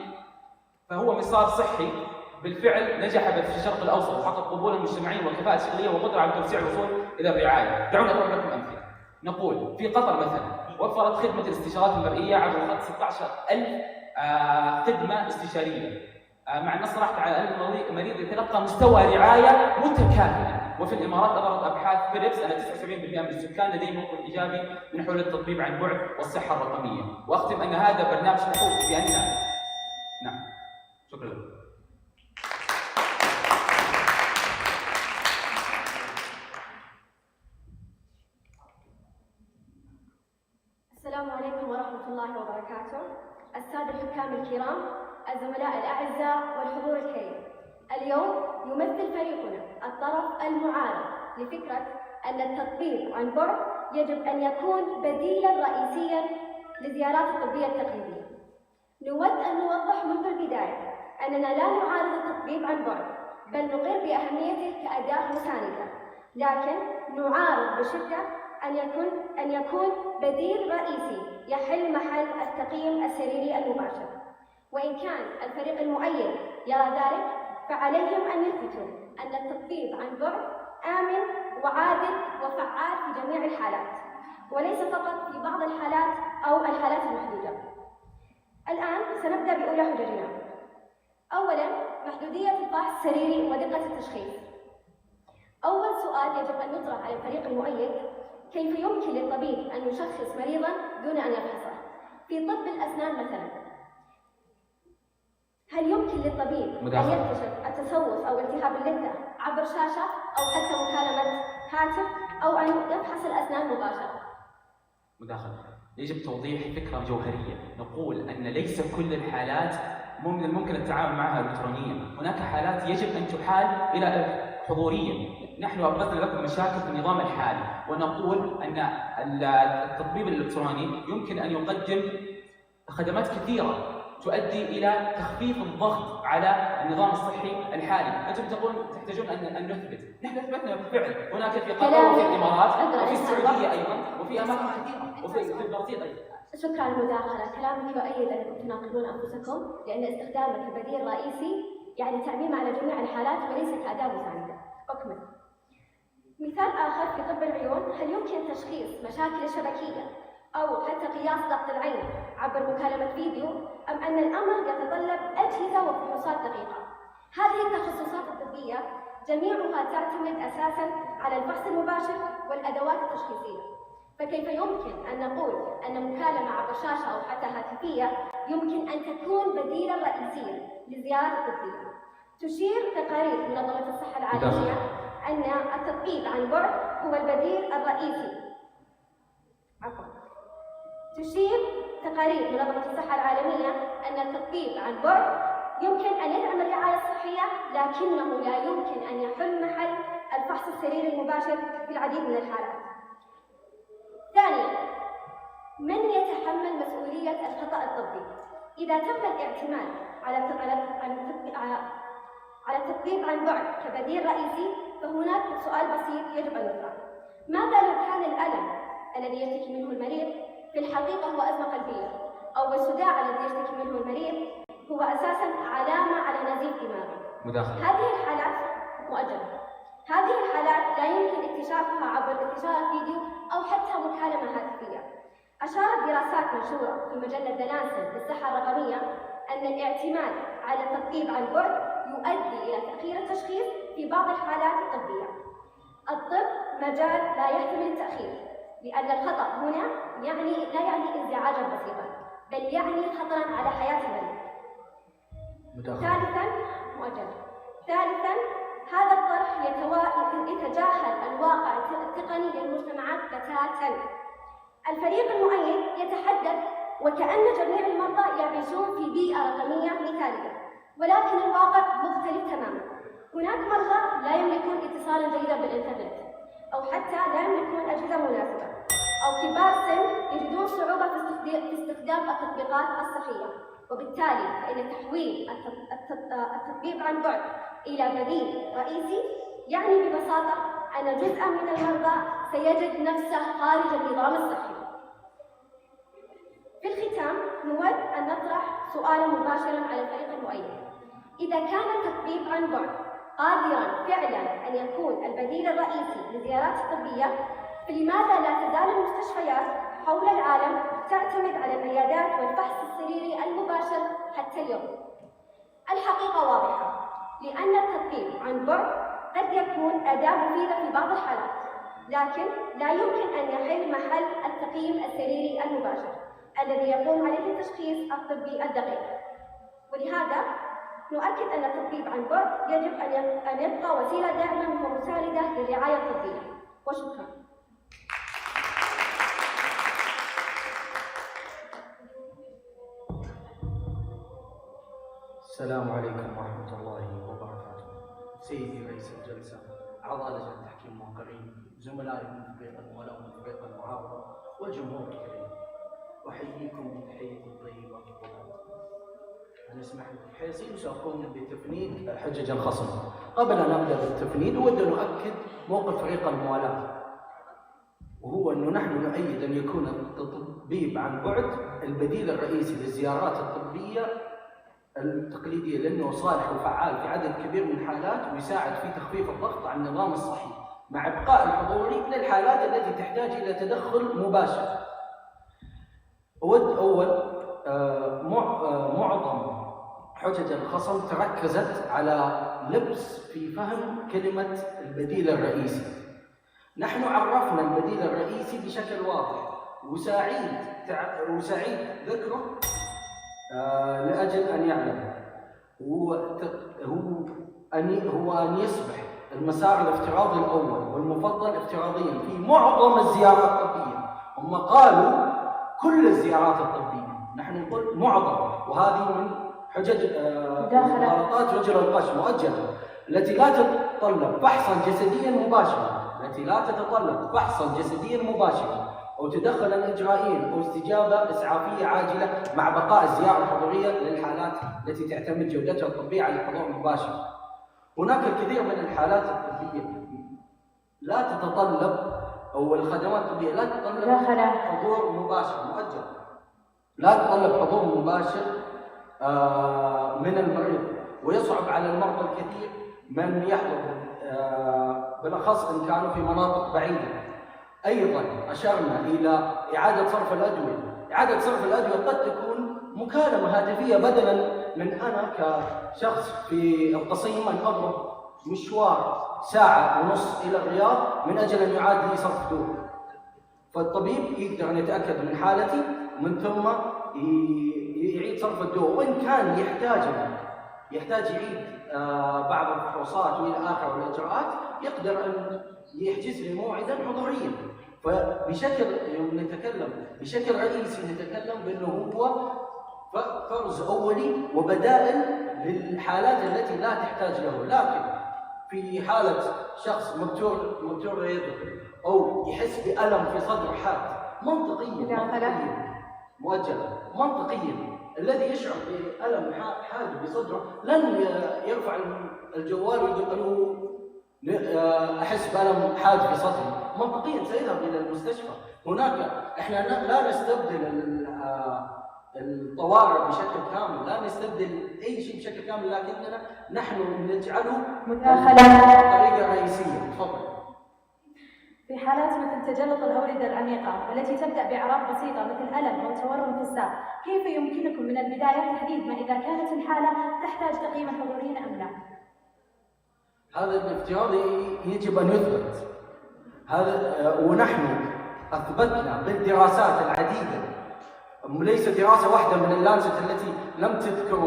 فهو مسار صحي بالفعل نجح في الشرق الأوسط وحقق قبولا مجتمعيا وكفاءة تشغيلية وقدرة على توسيع الوصول إلى الرعاية. دعونا أضرب لكم أمثلة. نقول في قطر مثلا وفرت خدمة الاستشارات المرئية عبر خط 16,000 خدمة استشارية، مع النص راحت على أن المريض يتلقى مستوى رعاية متكاملة. وفي الإمارات أظهرت أبحاث فيليبس أن 79% من السكان لديهم موقف إيجابي من حول التطبيب عن بعد والصحة الرقمية. وأختم أن هذا برنامج محفوظ بأن نعم. شكرا لكم. السلام عليكم ورحمة الله وبركاته. السادة الحكام الكرام، الزملاء الأعزاء والحضور الكريم، اليوم يمثل فريقنا الطرف المعارض لفكرة أن التطبيب عن بعد يجب أن يكون بديلاً رئيسياً للزيارات الطبية التقليدية. نود أن نوضح منذ البداية أننا لا نعارض التطبيب عن بعد، بل نقر بأهميته كأداة مساندة، لكن نعارض بشدة أن يكون بديل رئيسي يحل محل التقييم السريري المباشر. وإن كان الفريق المؤيد يرى ذلك، فعليهم أن يثبتوا أن التطبيب عن بعد آمن وعادل وفعال في جميع الحالات، وليس فقط في بعض الحالات أو الحالات المحدودة. الآن سنبدأ بأولى حججنا. أولاً، محدودية الفحص السريري ودقة التشخيص. أول سؤال يجب أن يطرح على الفريق المؤيد: كيف يمكن للطبيب أن يشخص مريضاً دون أن يفحصه؟ في طب الأسنان مثلاً، هل يمكن للطبيب أن يكتشف التسوس أو التهاب اللثة عبر شاشة أو حتى مكالمة هاتف، أو أن يفحص الأسنان مباشرة؟ مداخلة. يجب توضيح فكرة جوهرية. نقول أن ليس كل الحالات من الممكن التعامل معها إلكترونياً. هناك حالات يجب أن تحال إلى حضورياً. نحن أبرزنا لكم مشاكل في النظام الحالي، ونقول أن التطبيب الإلكتروني يمكن أن يقدم خدمات كثيرة تؤدي إلى تخفيف الضغط على النظام الصحي الحالي. أنتم تقولون تحتاجون أن نثبت. نحن أثبتنا بالفعل. هناك في قطر وفي الإمارات وفي السعودية أيضاً وفي أماكن كثيرة وفي البرازيل أيضاً. شكرا على المداخلة. كلامك يؤيد أنكم تناقضون أنفسكم، لأن استخدامه كبديل رئيسي يعني تعميمه على جميع الحالات وليس كأداة مساعدة. أكمل. مثال آخر في طب العيون، هل يمكن تشخيص مشاكل شبكية أو حتى قياس ضغط العين عبر مكالمة فيديو، أم أن الأمر يتطلب أجهزة وفحوصات دقيقة؟ هذه التخصصات الطبية جميعها تعتمد أساساً على الفحص المباشر والأدوات التشخيصية، فكيف يمكن أن نقول أن مكالمة عبر شاشة أو حتى هاتفية يمكن أن تكون بديلاً رئيسياً للزيارات الطبية؟ تشير تقارير منظمة الصحة العالمية أن التطبيب عن بعد هو البديل الرئيسي. تشير تقارير منظمة الصحة العالمية أن التطبيب عن بعد يمكن أن يدعم الرعاية الصحية، لكنه لا يمكن أن يحل محل الفحص السريري المباشر في العديد من الحالات. ثانياً، من يتحمل مسؤولية الخطأ الطبي؟ إذا تم الاعتماد على التطبيب عن بعد كبديل رئيسي، فهناك سؤال بسيط يجب أن يطرح: ماذا لو كان الألم الذي يشتكي منه المريض في الحقيقة هو أزمة قلبية، أو الصداع الذي يشتكي منه المريض هو أساساً علامة على نزيف دماغي؟ هذه الحالات مؤجلة. هذه الحالات لا يمكن اكتشافها عبر اتصال فيديو أو حتى مكالمة هاتفية. أشارت دراسات منشورة في مجلة دلانسل للصحة الرقمية أن الاعتماد على التطبيب عن بعد يؤدي إلى تأخير التشخيص في بعض الحالات الطبية. الطب مجال لا يحتمل التأخير، لأن الخطأ هنا لا يعني انزعاجاً بسيطاً، بل يعني خطراً على حياة المريض. ثالثاً، هذا الطرح يتجاهل الواقع التقني للمجتمعات بتاتاً. الفريق المؤيد يتحدث وكأن جميع المرضى يعيشون في بيئة رقمية مثالية، ولكن الواقع مختلف تماماً. هناك مرضى لا يملكون اتصالاً جيداً بالإنترنت، أو حتى لا يملكون أجهزة مناسبة، أو كبار سن يجدون صعوبة في استخدام التطبيقات الصحية، وبالتالي فإن تحويل التطبيب عن بعد إلى بديل رئيسي يعني ببساطة أن جزءاً من المرضى سيجد نفسه خارج النظام الصحي. في الختام، نود أن نطرح سؤالاً مباشراً على الفريق المؤيد: إذا كان التطبيب عن بعد قادراً فعلاً أن يكون البديل الرئيسي للزيارات الطبية، فلماذا لا تزال المستشفيات حول العالم تعتمد على العيادات والفحص السريري المباشر حتى اليوم؟ الحقيقة واضحة، لأن التطبيب عن بعد قد يكون أداة مفيدة في بعض الحالات، لكن لا يمكن أن يحل محل التقييم السريري المباشر الذي يقوم عليه التشخيص الطبي الدقيق. ولهذا نؤكد أن التطبيب عن بعد يجب أن يبقى وسيلة داعمة ومساندة للرعاية الطبية. وشكرا. السلام عليكم ورحمة الله وبركاته. سيدي رئيس الجلسة، أعضاء لجنة التحكيم الموقرين، زملائي من فريق الموالاه ومن فريق المعارضة، والجمهور الكريم، أحييكم بتحية طيبة وطيبة. أنا اسمح لي حيصير سأقوم بتفنيد حجج الخصم. قبل أن أبدأ بالتفنيد أود أن أؤكد موقف فريق الموالاه، وهو أنه نحن نؤيد أن يكون التطبيب عن بعد البديل الرئيسي للزيارات الطبية التقليدية، لأنه صالح وفعال في عدد كبير من الحالات ويساعد في تخفيف الضغط على النظام الصحي، مع إبقاء الحضوري للحالات التي تحتاج إلى تدخل مباشر. أود أول معظم حجج الخصم تركزت على لبس في فهم كلمة البديل الرئيسي. نحن عرفنا البديل الرئيسي بشكل واضح، وسعيد ذكره لأجل أن يعلم هو أن يصبح المسار الافتراضي الأول والمفضل افتراضيا في معظم الزيارات الطبية. هم قالوا كل الزيارات الطبية، نحن نقول معظم، وهذه من حجج مغالطات رجل القش مؤجلة التي لا تتطلب فحصا جسديا مباشرا أو تدخلا إجرائيا أو استجابة إسعافية عاجلة، مع بقاء الزيارة الحضورية للحالات التي تعتمد جودتها الطبية على الحضور المباشر. هناك الكثير من الحالات الطبية لا تتطلب، أو الخدمات الطبية لا تتطلب حضور مباشر مؤجل، لا تطلب حضور مباشر من المريض، ويصعب على المرضى الكثير من يحضر بالأخص إن كانوا في مناطق بعيدة. أيضا أشرنا إلى إعادة صرف الأدوية. إعادة صرف الأدوية قد تكون مكالمة هاتفية، بدلا من أنا كشخص في القصيم أن أضرب مشوار ساعة ونص إلى الرياض من أجل أن يعاد لي صرف دواء. فالطبيب يقدر أن يتأكد من حالتي ومن ثم يعيد صرف الدواء، وإن كان يحتاج يعيد بعض الفحوصات والى اخره والاجراءات، يقدر ان يحجز لي موعدا حضوريا. فبشكل نتكلم بشكل رئيسي نتكلم بانه هو فرز اولي وبدائل للحالات التي لا تحتاج له. لكن في حاله شخص مبتور يده او يحس بألم في صدره حاد، منطقيا الذي يشعر بألم حاد بصدره لن يرفع الجوال ويقول له أحس بألم حاد في صدري، منطقيا سيذهب إلى المستشفى. هناك احنا لا نستبدل الطوارئ بشكل كامل، لا نستبدل أي شيء بشكل كامل، لكننا نحن نجعله طريقة رئيسية. تفضل. في حالات مثل تجلط الأوردة العميقة والتي تبدأ بأعراض بسيطة مثل ألم أو تورم في الساق، كيف يمكنكم من البداية تحديد ما إذا كانت الحالة تحتاج تقييما حضوريا أم لا؟ هذا الافتراض يجب أن يثبت. ونحن أثبتنا بالدراسات العديدة، ليس دراسة واحدة من اللانست التي لم تذكر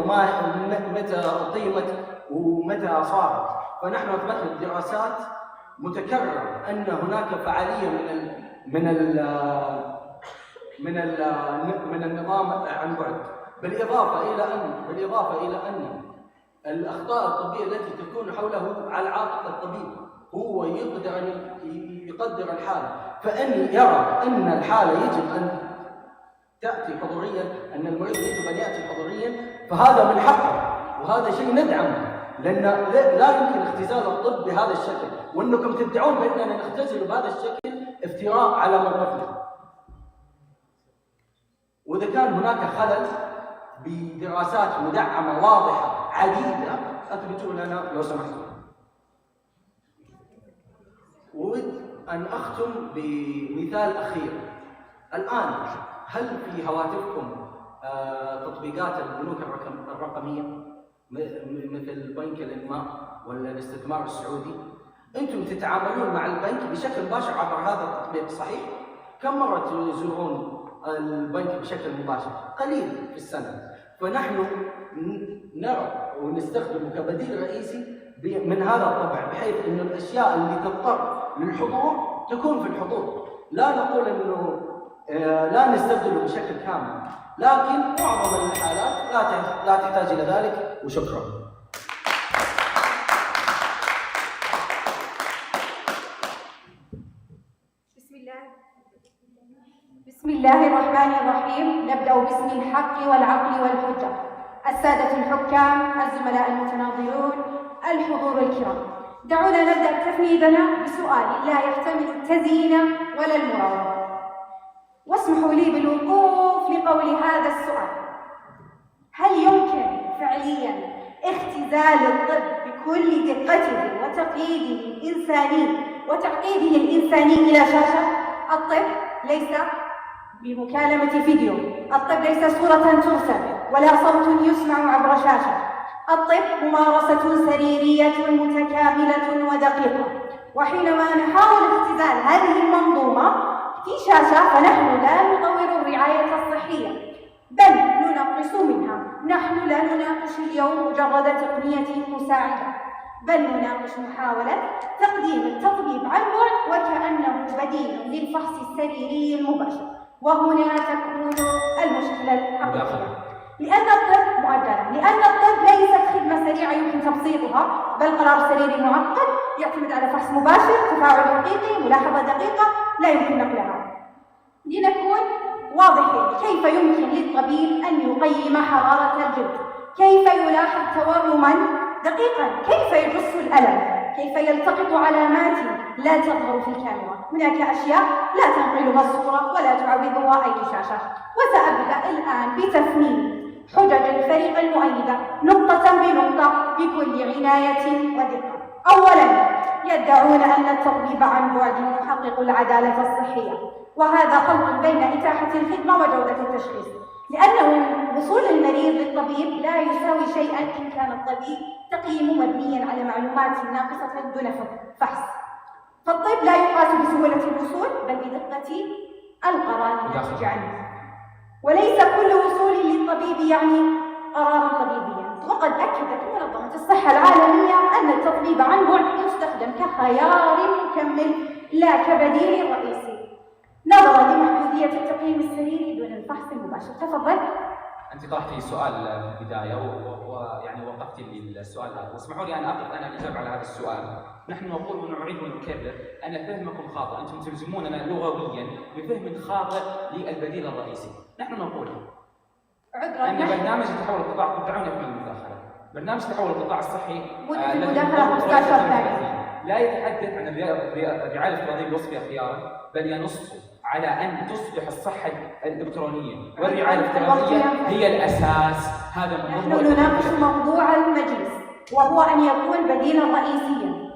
متى قيمت ومتى صارت، فنحن أثبتنا بدراسات متكرر أن هناك فعالية من النظام عن بعد، بالإضافة إلى أن الأخطاء الطبية التي تكون حوله على عاتق الطبيب، هو يقدر أن يقدر الحالة، فإن يرى أن الحالة يجب أن تأتي حضوريا، أن المريض يجب أن يأتي حضوريا، فهذا من حقه وهذا شيء ندعمه، لأن لا يمكن اختزال الطب بهذا الشكل، وأنكم تدعون بأننا نختزل بهذا الشكل افتراء على موقفنا. وإذا كان هناك خلل بدراسات مدعمة واضحة عديدة أثبتوا لنا لو سمحتوا. وأود أن أختم بمثال أخير. الآن هل في هواتفكم تطبيقات البنوك الرقمية مثل بنك الإنماء ولا الاستثمار السعودي؟ أنتم تتعاملون مع البنك بشكل مباشر عبر هذا التطبيق، صحيح؟ كم مرة تزورون البنك بشكل مباشر؟ قليل في السنة. فنحن نرى ونستخدمه كبديل رئيسي من هذا الطبع، بحيث أن الأشياء اللي تضطر للحضور تكون في الحضور. لا نقول أنه لا نستبدله بشكل كامل، لكن معظم الحالات لا تحتاج إلى ذلك. وشكرا. بسم الله الرحمن الرحيم. نبدأ باسم الحق والعقل والحجة. السادة الحكام، الزملاء المتناظرون، الحضور الكرام، دعونا نبدأ تفنيدنا بسؤال لا يحتمل التزيين ولا المراوغة، واسمحوا لي بالوقوف لقول هذا السؤال: هل يمكن فعليا اختزال الطب بكل دقته وتعقيده الإنساني إلى شاشة؟ الطب ليس بمكالمة فيديو، الطب ليس صورة ترسل ولا صوت يسمع عبر شاشة، الطب ممارسة سريرية متكاملة ودقيقة. وحينما نحاول اختزال هذه المنظومة في شاشة فنحن لا نطور الرعاية الصحية، بل ننقص منها. نحن لا نناقش اليوم مجرد تقنية مساعدة، بل نناقش محاولة تقديم التطبيب عن بعد وكأنه بديل للفحص السريري المباشر. وهنا تكون المشكلة الحقيقية، لأن الطب مؤجلة، لأن الطب ليست خدمة سريعة يمكن تبسيطها، بل قرار سريري معقد يعتمد على فحص مباشر، تفاعل حقيقي، ملاحظة دقيقة لا يمكن نقلها. لنكون واضحين، كيف يمكن للطبيب أن يقيم حرارة الجلد؟ كيف يلاحظ تورما دقيقا؟ كيف يجص الألم؟ كيف يلتقط علامات لا تظهر في الكاميرا. هناك أشياء لا تنقلها الصورة ولا تعوضها أي شاشة. وسأبدأ الآن بتفنين حجج الفريق المؤيدة نقطة بنقطة بكل عناية ودقة. أولاً، يدعون أن التطبيب عن بعد يحقق العدالة الصحية، وهذا خلط بين إتاحة الخدمة وجودة التشخيص، لأنه وصول المريض للطبيب لا يساوي شيئاً إن كان الطبيب تقييمه مبنياً على معلومات ناقصة دون فحص. فالطب لا يقاس بسهولة الوصول بل بدقة القرار الناتج عنه، وليس كل وصول للطبيب يعني قرارا طبيبيا. وقد أكدت منظمة الصحة العالمية أن التطبيب عن بعد يستخدم كخيار مكمل لا كبديل رئيسي، نظرا لمحدودية التقييم السريري دون الفحص المباشر. تفضل. أنت طرحتي سؤال في البداية ويعني وقفتي لي السؤال هذا، واسمحوا لي أن أقف أنا الإجابة على هذا السؤال. نحن نقول ونعيد ونكرر أن فهمكم خاطئ، أنتم تلزموننا لغويا بفهم خاطئ للبديل الرئيسي. نحن نقول أن برنامج تحول القطاع، دعونا في المداخلة، برنامج تحول القطاع الصحي لا يتحدث عن الرعاية الافتراضية الوصفية خيارا، بل ينص على أن تصبح الصحة الإلكترونية والرعاية الافتراضية هي الأساس. هذا نحن نناقش موضوع المجلس وهو أن يكون بديلا رئيسيا.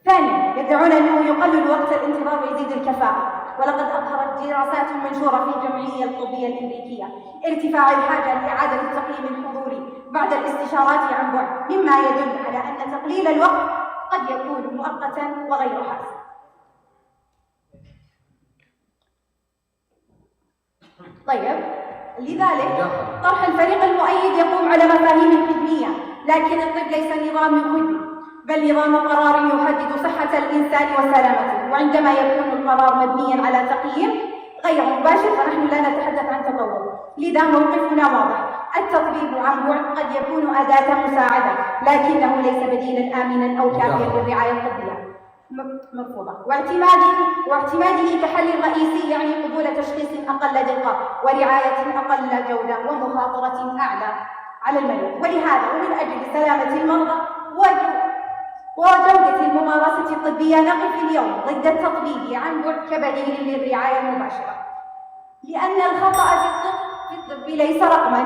ثانيا، يدعون أنه يقلل وقت الانتظار ويزيد الكفاءة، ولقد أظهرت دراسات منشورة في الجمعية الطبية الأمريكية ارتفاع الحاجة لإعادة التقييم الحضوري بعد الاستشارات عن بعد، مما يدل على أن تقليل الوقت قد يكون مؤقتا وغير حاسم. طيب، لذلك طرح الفريق المؤيد يقوم على مفاهيم خدمية، لكن الطب ليس نظام خدمي بل نظام قرار يحدد صحة الإنسان وسلامته، وعندما يكون القرار مبنيا على تقييم غير مباشر فنحن لا نتحدث عن تطور. لذا موقفنا واضح، التطبيب عن بعد قد يكون أداة مساعدة لكنه ليس بديلا آمنا أو كافيا للرعاية الطبية. مرفوضة. واعتماده كحل رئيسي يعني قبول تشخيص أقل دقة ورعاية أقل جودة ومخاطرة أعلى على المريض. ولهذا ومن أجل سلامة المرضى وجودة الممارسة الطبية نقف اليوم ضد التطبيب عن بعد كبديل للرعاية المباشرة، لأن الخطأ في الطب ليس رقما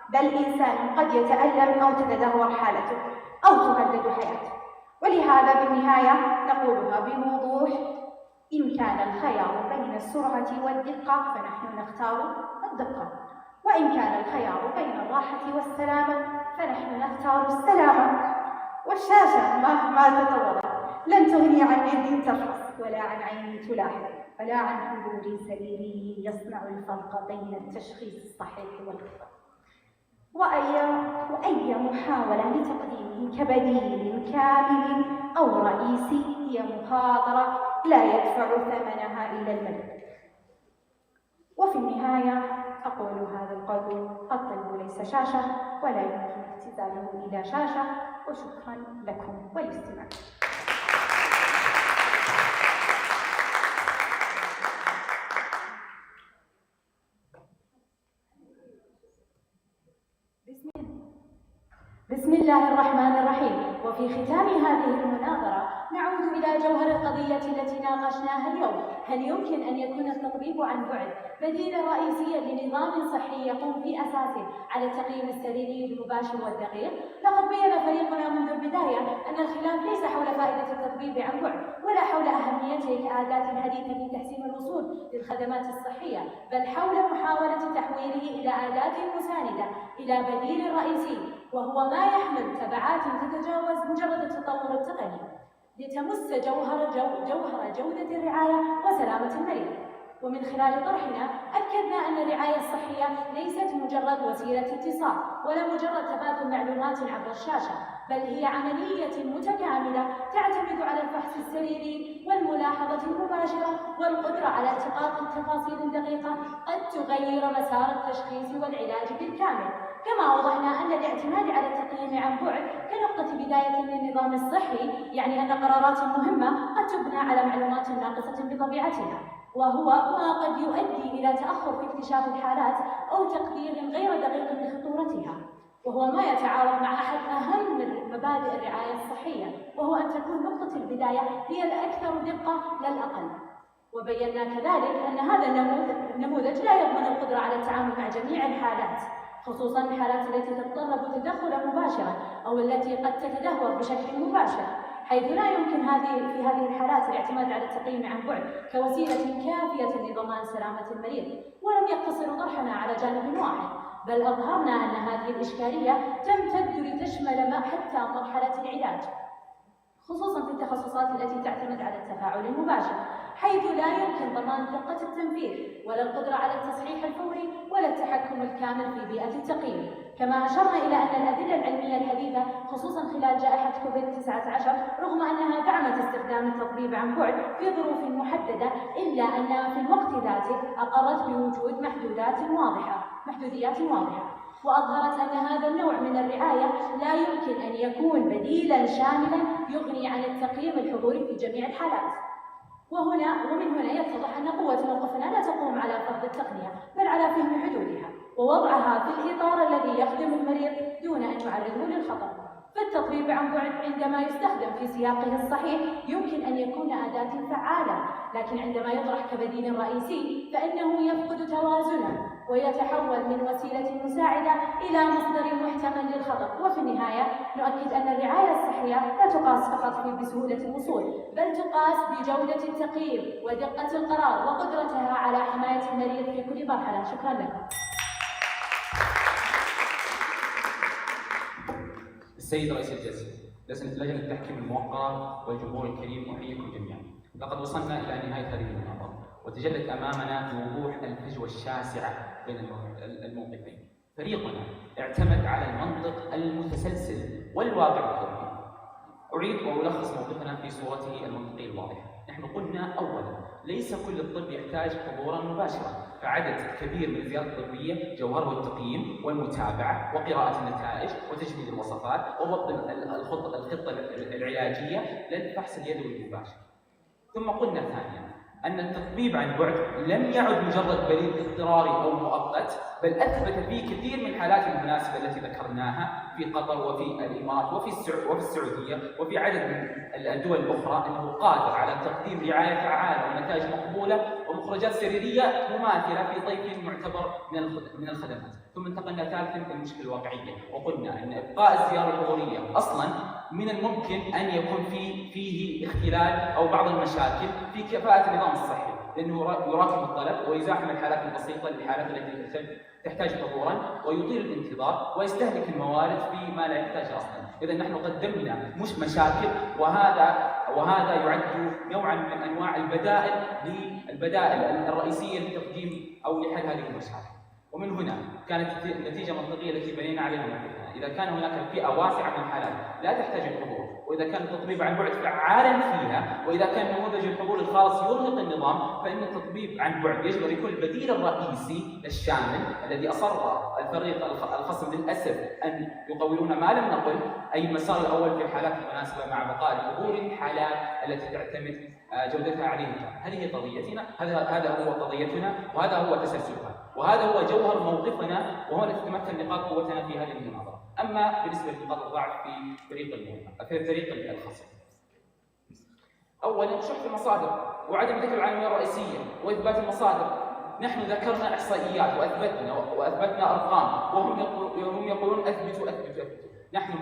بل إنسان قد يتألم أو تتدهور حالته أو تهدد حياته. ولهذا بالنهاية نقولها بوضوح، إن كان الخيار بين السرعة والدقة فنحن نختار الدقة، وإن كان الخيار بين الراحة والسلامة فنحن نختار السلامة. والشاشة مهما تطورت لن تغني عن يد تفحص ولا عن عين تلاحظ ولا عن حضور سريري يصنع الفرق بين التشخيص الصحيح والخطأ. وأي محاولة لتقديمه كبديل كامل أو رئيسي هي مخاطرة لا يدفع ثمنها إلا المريض. وفي النهاية أقول هذا القول: الطب ليس شاشة ولا يمكن اختزاله إلى شاشة. وشكرا لكم والاستماع. بسم الله الرحمن الرحيم. وفي ختام هذه المناظرة نعود إلى جوهر القضية التي ناقشناها اليوم: هل يمكن أن يكون التطبيب عن بعد بديلا رئيسيا لنظام صحي يقوم في أساسه على التقييم السريري المباشر والدقيق؟ لقد بين فريقنا منذ البداية أن الخلاف ليس حول فائدة التطبيب عن بعد ولا حول أهميته كأداة حديثة في تحسين الوصول للخدمات الصحية، بل حول محاولة تحويله إلى أداة مساندة إلى بديل رئيسي، وهو ما يحمل تبعات تتجاوز مجرد التطور التقني لتمس جوهر جودة الرعاية وسلامة المريض. ومن خلال طرحنا أكدنا أن الرعاية الصحية ليست مجرد وسيلة اتصال ولا مجرد تبادل معلومات عبر الشاشة، بل هي عملية متكاملة تعتمد على الفحص السريري والملاحظة المباشرة والقدرة على التقاط تفاصيل دقيقة قد تغير مسار التشخيص والعلاج بالكامل. كما وضحنا أن الاعتماد على التقييم عن بعد كنقطة بداية للنظام الصحي يعني أن قرارات مهمة قد تبنى على معلومات ناقصة بطبيعتها، وهو ما قد يؤدي إلى تأخر في اكتشاف الحالات أو تقدير غير دقيق لخطورتها. وهو ما يتعارض مع أحد أهم مبادئ الرعاية الصحية، وهو أن تكون نقطة البداية هي الأكثر دقة لا الأقل. وبينا كذلك أن هذا النموذج لا يضمن القدرة على التعامل مع جميع الحالات، خصوصاً الحالات التي تتطلب تدخلاً مباشراً أو التي قد تتدهور بشكل مباشر، حيث لا يمكن في هذه الحالات الاعتماد على التقييم عن بعد كوسيلة كافية لضمان سلامة المريض. ولم يقتصر طرحنا على جانب واحد، بل أظهرنا أن هذه الإشكالية تمتد لتشمل حتى مرحلة العلاج، خصوصاً في التخصصات التي تعتمد على التفاعل المباشر، حيث لا يمكن ضمان دقة التنفيذ ولا القدرة على التصحيح الفوري ولا التحكم الكامل في بيئة التقييم. كما أشرنا إلى أن الأدلة العلمية الحديثة خصوصاً خلال جائحة كوفيد-19 رغم أنها دعمت استخدام التطبيب عن بعد في ظروف محددة، إلا أنها في الوقت ذاته أقرت بوجود محدوديات واضحة، وأظهرت أن هذا النوع من الرعاية لا يمكن أن يكون بديلاً شاملاً يغني عن التقييم الحضوري في جميع الحالات. ومن هنا يتضح أن قوة موقفنا لا تقوم على فرض التقنية، بل على فهم حدودها ووضعها في الإطار الذي يخدم المريض دون أن يعرضه للخطر. فالتطبيب عن بعد عندما يستخدم في سياقه الصحيح يمكن أن يكون أداة فعالة، لكن عندما يطرح كبديل رئيسي فإنه يفقد توازنه ويتحول من وسيلة مساعدة إلى مصدر محتمل للخطر. وفي النهاية نؤكد أن الرعاية الصحية لا تقاس فقط بسهولة الوصول، بل تقاس بجودة التقييم ودقة القرار وقدرتها على حماية المريض في كل مرحلة. شكرا لكم. السيد رئيس الجلسة، لجنة التحكيم الموقرة والجمهور الكريم، أحييكم جميعا. لقد وصلنا إلى نهاية هذه المناظرة، وتجلت أمامنا بوضوح الفجوة الشاسعة بين الموقفين. فريقنا اعتمد على المنطق المتسلسل والواقع الطبي. أعيد وألخص موقفنا في صورته المنطقية الواضحة. نحن قلنا أولا ليس كل الطب يحتاج حضورا مباشرا، فعدد كبير من الزيارات الطبية جوهره التقييم والمتابعة وقراءة النتائج وتجديد الوصفات وضبط الخطة العلاجية للفحص اليدوي المباشر. ثم قلنا ثانيا أن التطبيب عن بعد لم يعد مجرد بديل اضطراري أو مؤقت، بل أثبت في كثير من الحالات المناسبة التي ذكرناها في قطر وفي الإمارات وفي السعودية وفي عدد من الدول الأخرى أنه قادر على تقديم رعاية فعالة ونتائج مقبولة ومخرجات سريرية مماثلة في طيف معتبر من الخدمات. ثم انتقلنا ثالثا للمشكلة الواقعية، وقلنا أن إبقاء الزيارة الحضورية أصلا من الممكن أن يكون فيه اختلال أو بعض المشاكل في كفاءة النظام الصحي، لأنه يراكم الطلب ويزاحم الحالات البسيطة للحالات التي تحتاج حضورا ويطيل الانتظار ويستهلك الموارد في ما لا يحتاج أصلا. إذا نحن قدمنا مش مشاكل، وهذا يعد نوعا من أنواع البدائل الرئيسية لتقديم أو لحل هذه المشاكل. ومن هنا كانت النتيجة المنطقية التي بنينا عليها موقفنا. إذا كان هناك فئة واسعة من الحالات لا تحتاج الحضور، وإذا كان التطبيب عن بعد فعالا فيها، وإذا كان نموذج الحضور الخاص يرهق النظام، فإن التطبيب عن بعد يجب أن يكون البديل الرئيسي الشامل الذي أصر الفريق الخصم للأسف أن يقولون ما لم نقل، أي المسار الأول في الحالات المناسبة مع بقاء حضور الحالات التي تعتمد جودتها عليه. هذه هي قضيتنا، هذا هو قضيتنا، وهذا هو تسلسلها، وهذا هو جوهر موقفنا، وهو الذي تتمثل نقاط قوتنا في هذه المناظرة. أما بالنسبة لنقاط الضعف في فريق الخصم، أولا شح المصادر وعدم ذكر العناوين الرئيسية وإثبات المصادر. نحن ذكرنا إحصائيات وأثبتنا أرقام، وهم يقولون أثبتوا. نحن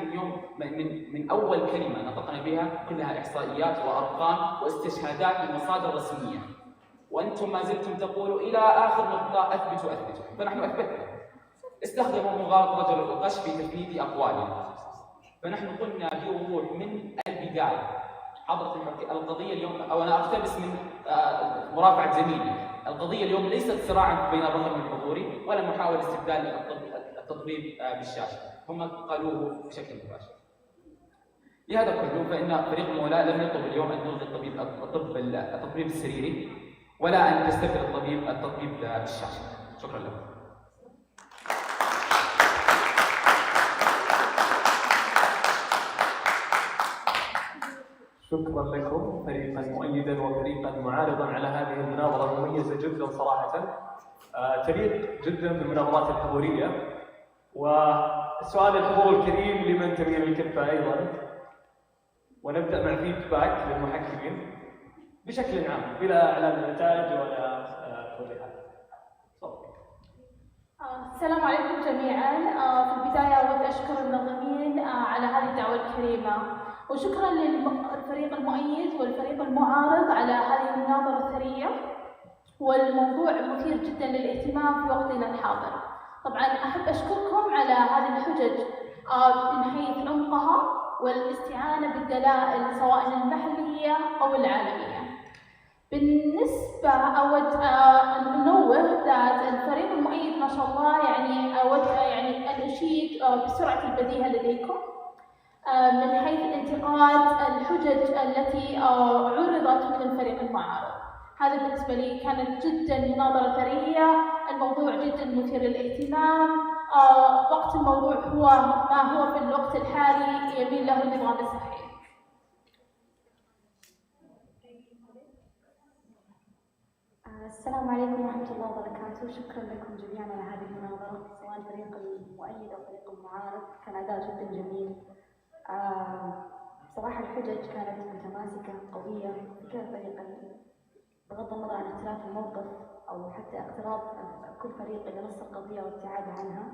من أول كلمة نطقنا بها كلها إحصائيات وأرقام واستشهادات من مصادر رسمية، وأنتم ما زلتم تقولوا إلى آخر نقطة أثبتوا. فنحن أثبتنا. استخدموا مغالطة رجل القش في تثبيت أقوالنا، فنحن قلنا بوضوح من البداية حضرة القضية اليوم، أو أنا أقتبس من مرافعة زميلي، القضية اليوم ليست صراعا بين الرقم الحضوري ولا محاولة استبدال التطبيب بالشاشة، هم قالوه بشكل مباشر. لهذا كله فإن فريق المولاة لم يطلب اليوم أن نلغي التطبيب السريري ولا أن تستبدل التطبيب بالشاشة. شكرا لكم. شكرا لكم فريقا مؤيدا وفريقا معارضا على هذه المناظرة المميزة جدا صراحة. تليق جدا بالمناظرات الحضورية، السؤال الحضور الكريم لمن تميل الكفة أيضا، ونبدأ مع فيدباك للمحكمين بشكل عام بلا إعلان نتائج ولا توضيحات. السلام عليكم جميعا. في البداية أود أشكر المنظمين على هذه الدعوة الكريمة، وشكرا للفريق المؤيد والفريق المعارض على هذه المناظرة الثرية، والموضوع مثير جدا للاهتمام في وقتنا الحاضر. طبعا أحب أشكركم على هذه الحجج من حيث عمقها والاستعانة بالدلائل سواء المحلية أو العالمية. بالنسبة أود أن أنوه ذات الفريق المؤيد ما شاء الله، يعني أود يعني أن أشيد بسرعة البديهة لديكم من حيث انتقاد الحجج التي عرضت من الفريق المعارض. هذا بالنسبة لي كانت جدا مناظرة ثرية، الموضوع جدا مثير للاهتمام. وقت الموضوع هو ما هو في الوقت الحالي يميل له النظام الصحي. السلام عليكم ورحمة الله وبركاته. شكرا لكم جميعا على هذه المناظرة، سواء الفريق المؤيد أو الفريق المعارض. كان أداء جدا جميل. صراحة الحجج كانت متماسكة قوية في كلا الفريقين، بغض النظر عن اختلاف الموقف أو حتى اقتراب كل فريق إلى نص القضية والابتعاد عنها.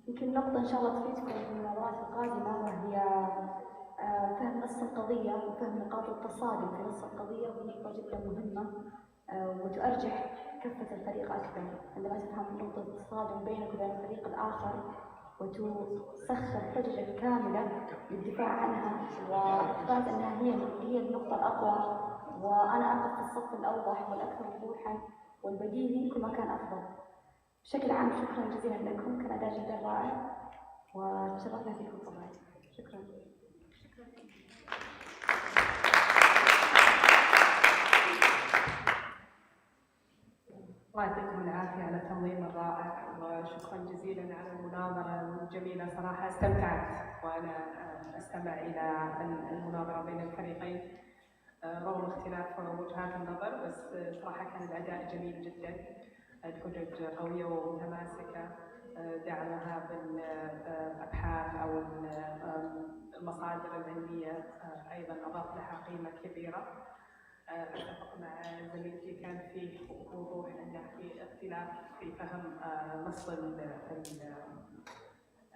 يمكن نقطة إن شاء الله تفيدكم في المناظرات القادمة، وهي فهم نص القضية وفهم نقاط التصادم في نص القضية، وهي نقطة جدا مهمة وتؤرجح كفة الفريق أكثر عندما تفهم نقطة التصادم بينك وبين الفريق الآخر وتسخر حججك كاملة للدفاع عنها وإثبات أنها هي النقطة الأقوى، وأنا أقف في الصف الأوضح والأكثر وضوحا والبديهي كل ما كان أفضل. بشكل عام شكرا جزيلا لكم، كان أداء جدا رائع وتشرفنا فيكم طبعا. شكرا. الله يعطيكم العافية على التنظيم الرائع، وشكرا جزيلا على المناظرة الجميلة. صراحة استمتعت وأنا أستمع إلى المناظرة بين الفريقين رغم اختلاف وجهات النظر، بس صراحة كان الأداء جميل جدا. الحجج قوية ومتماسكة، دعمها بالأبحاث أو المصادر العلمية أيضا أضاف لها قيمة كبيرة. أتفق مع زميلتي، كان فيه وضوح أنه في اختلاف في فهم نص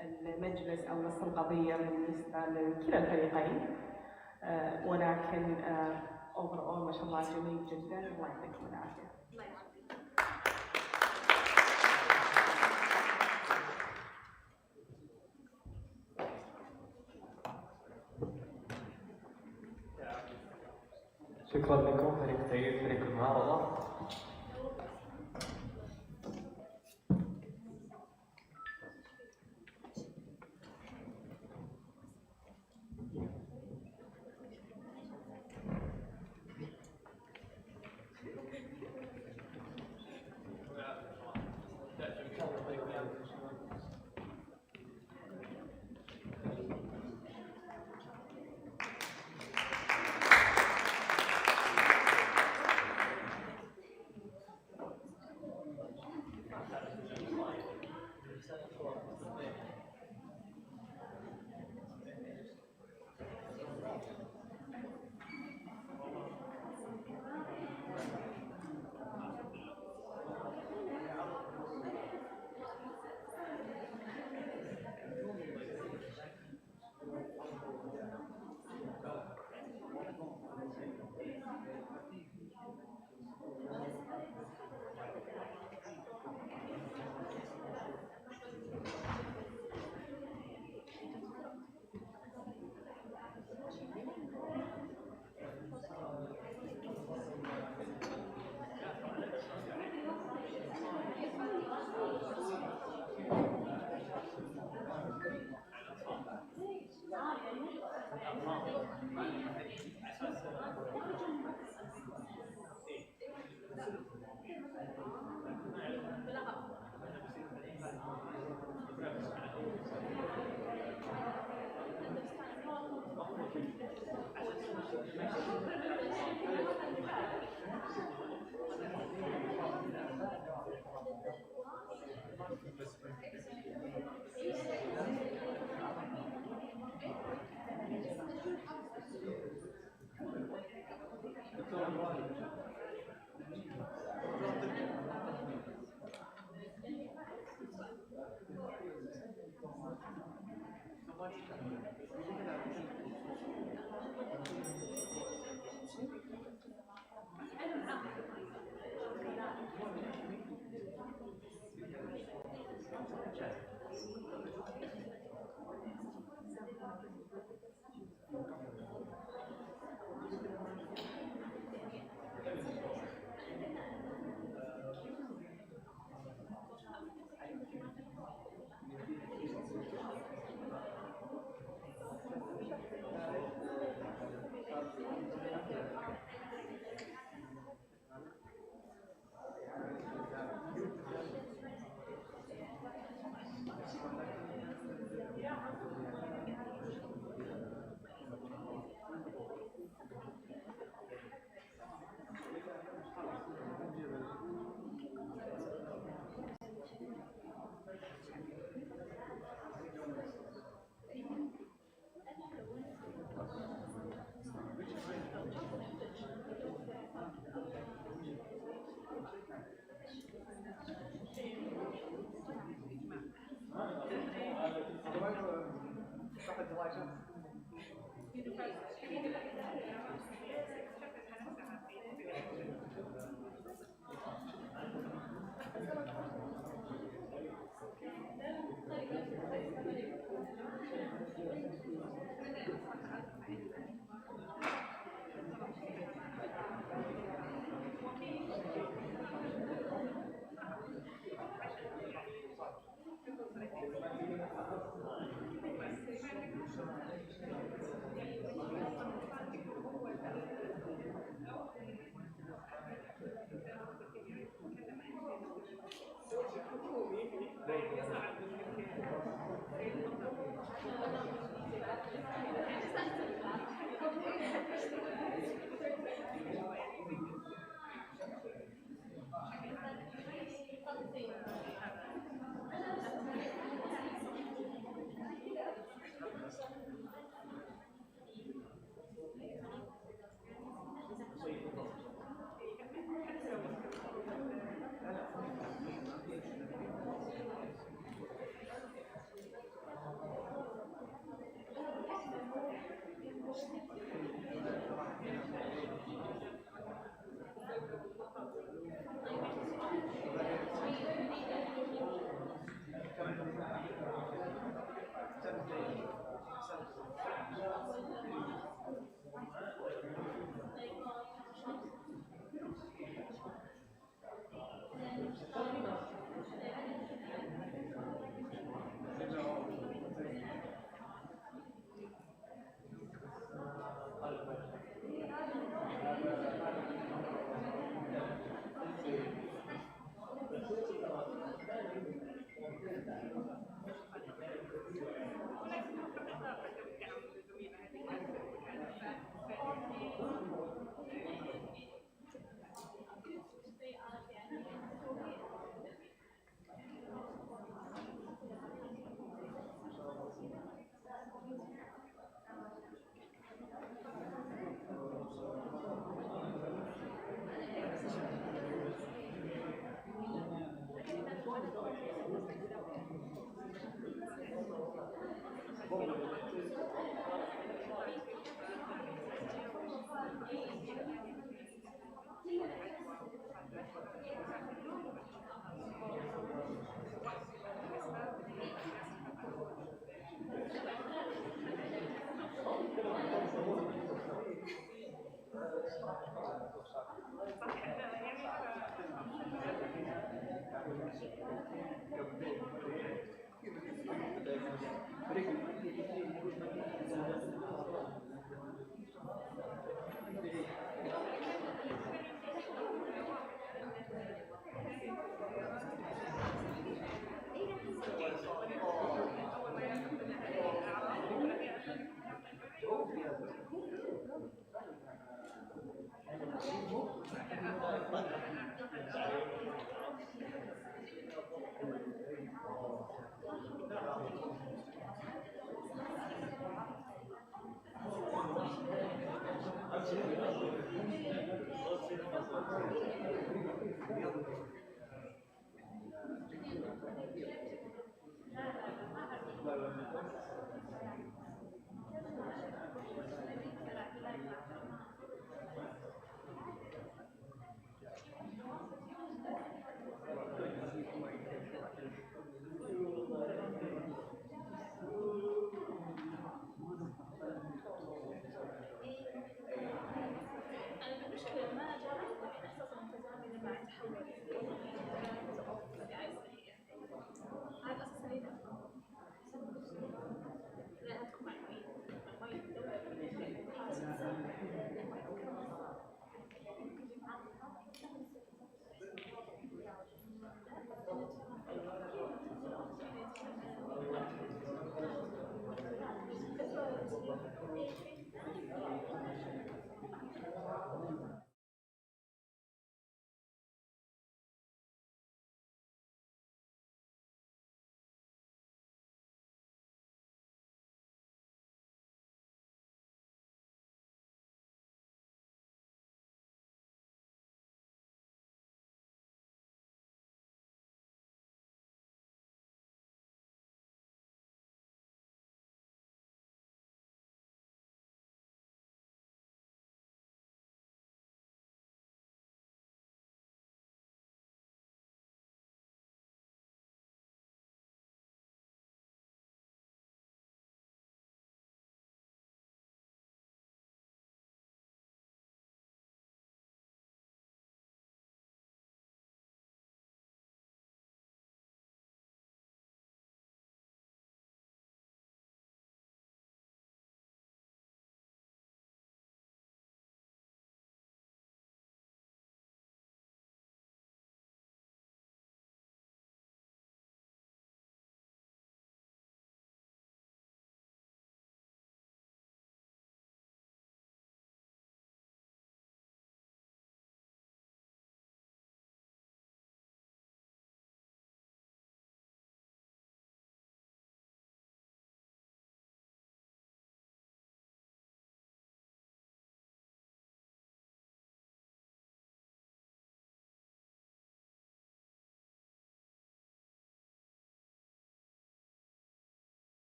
المجلس أو نص القضية بالنسبة لكلا الفريقين، ولكن overall ما شاء الله جميل جدا. الله يعطيكم العافية. شكرا لكم فريق التأييد فريق المعارضة.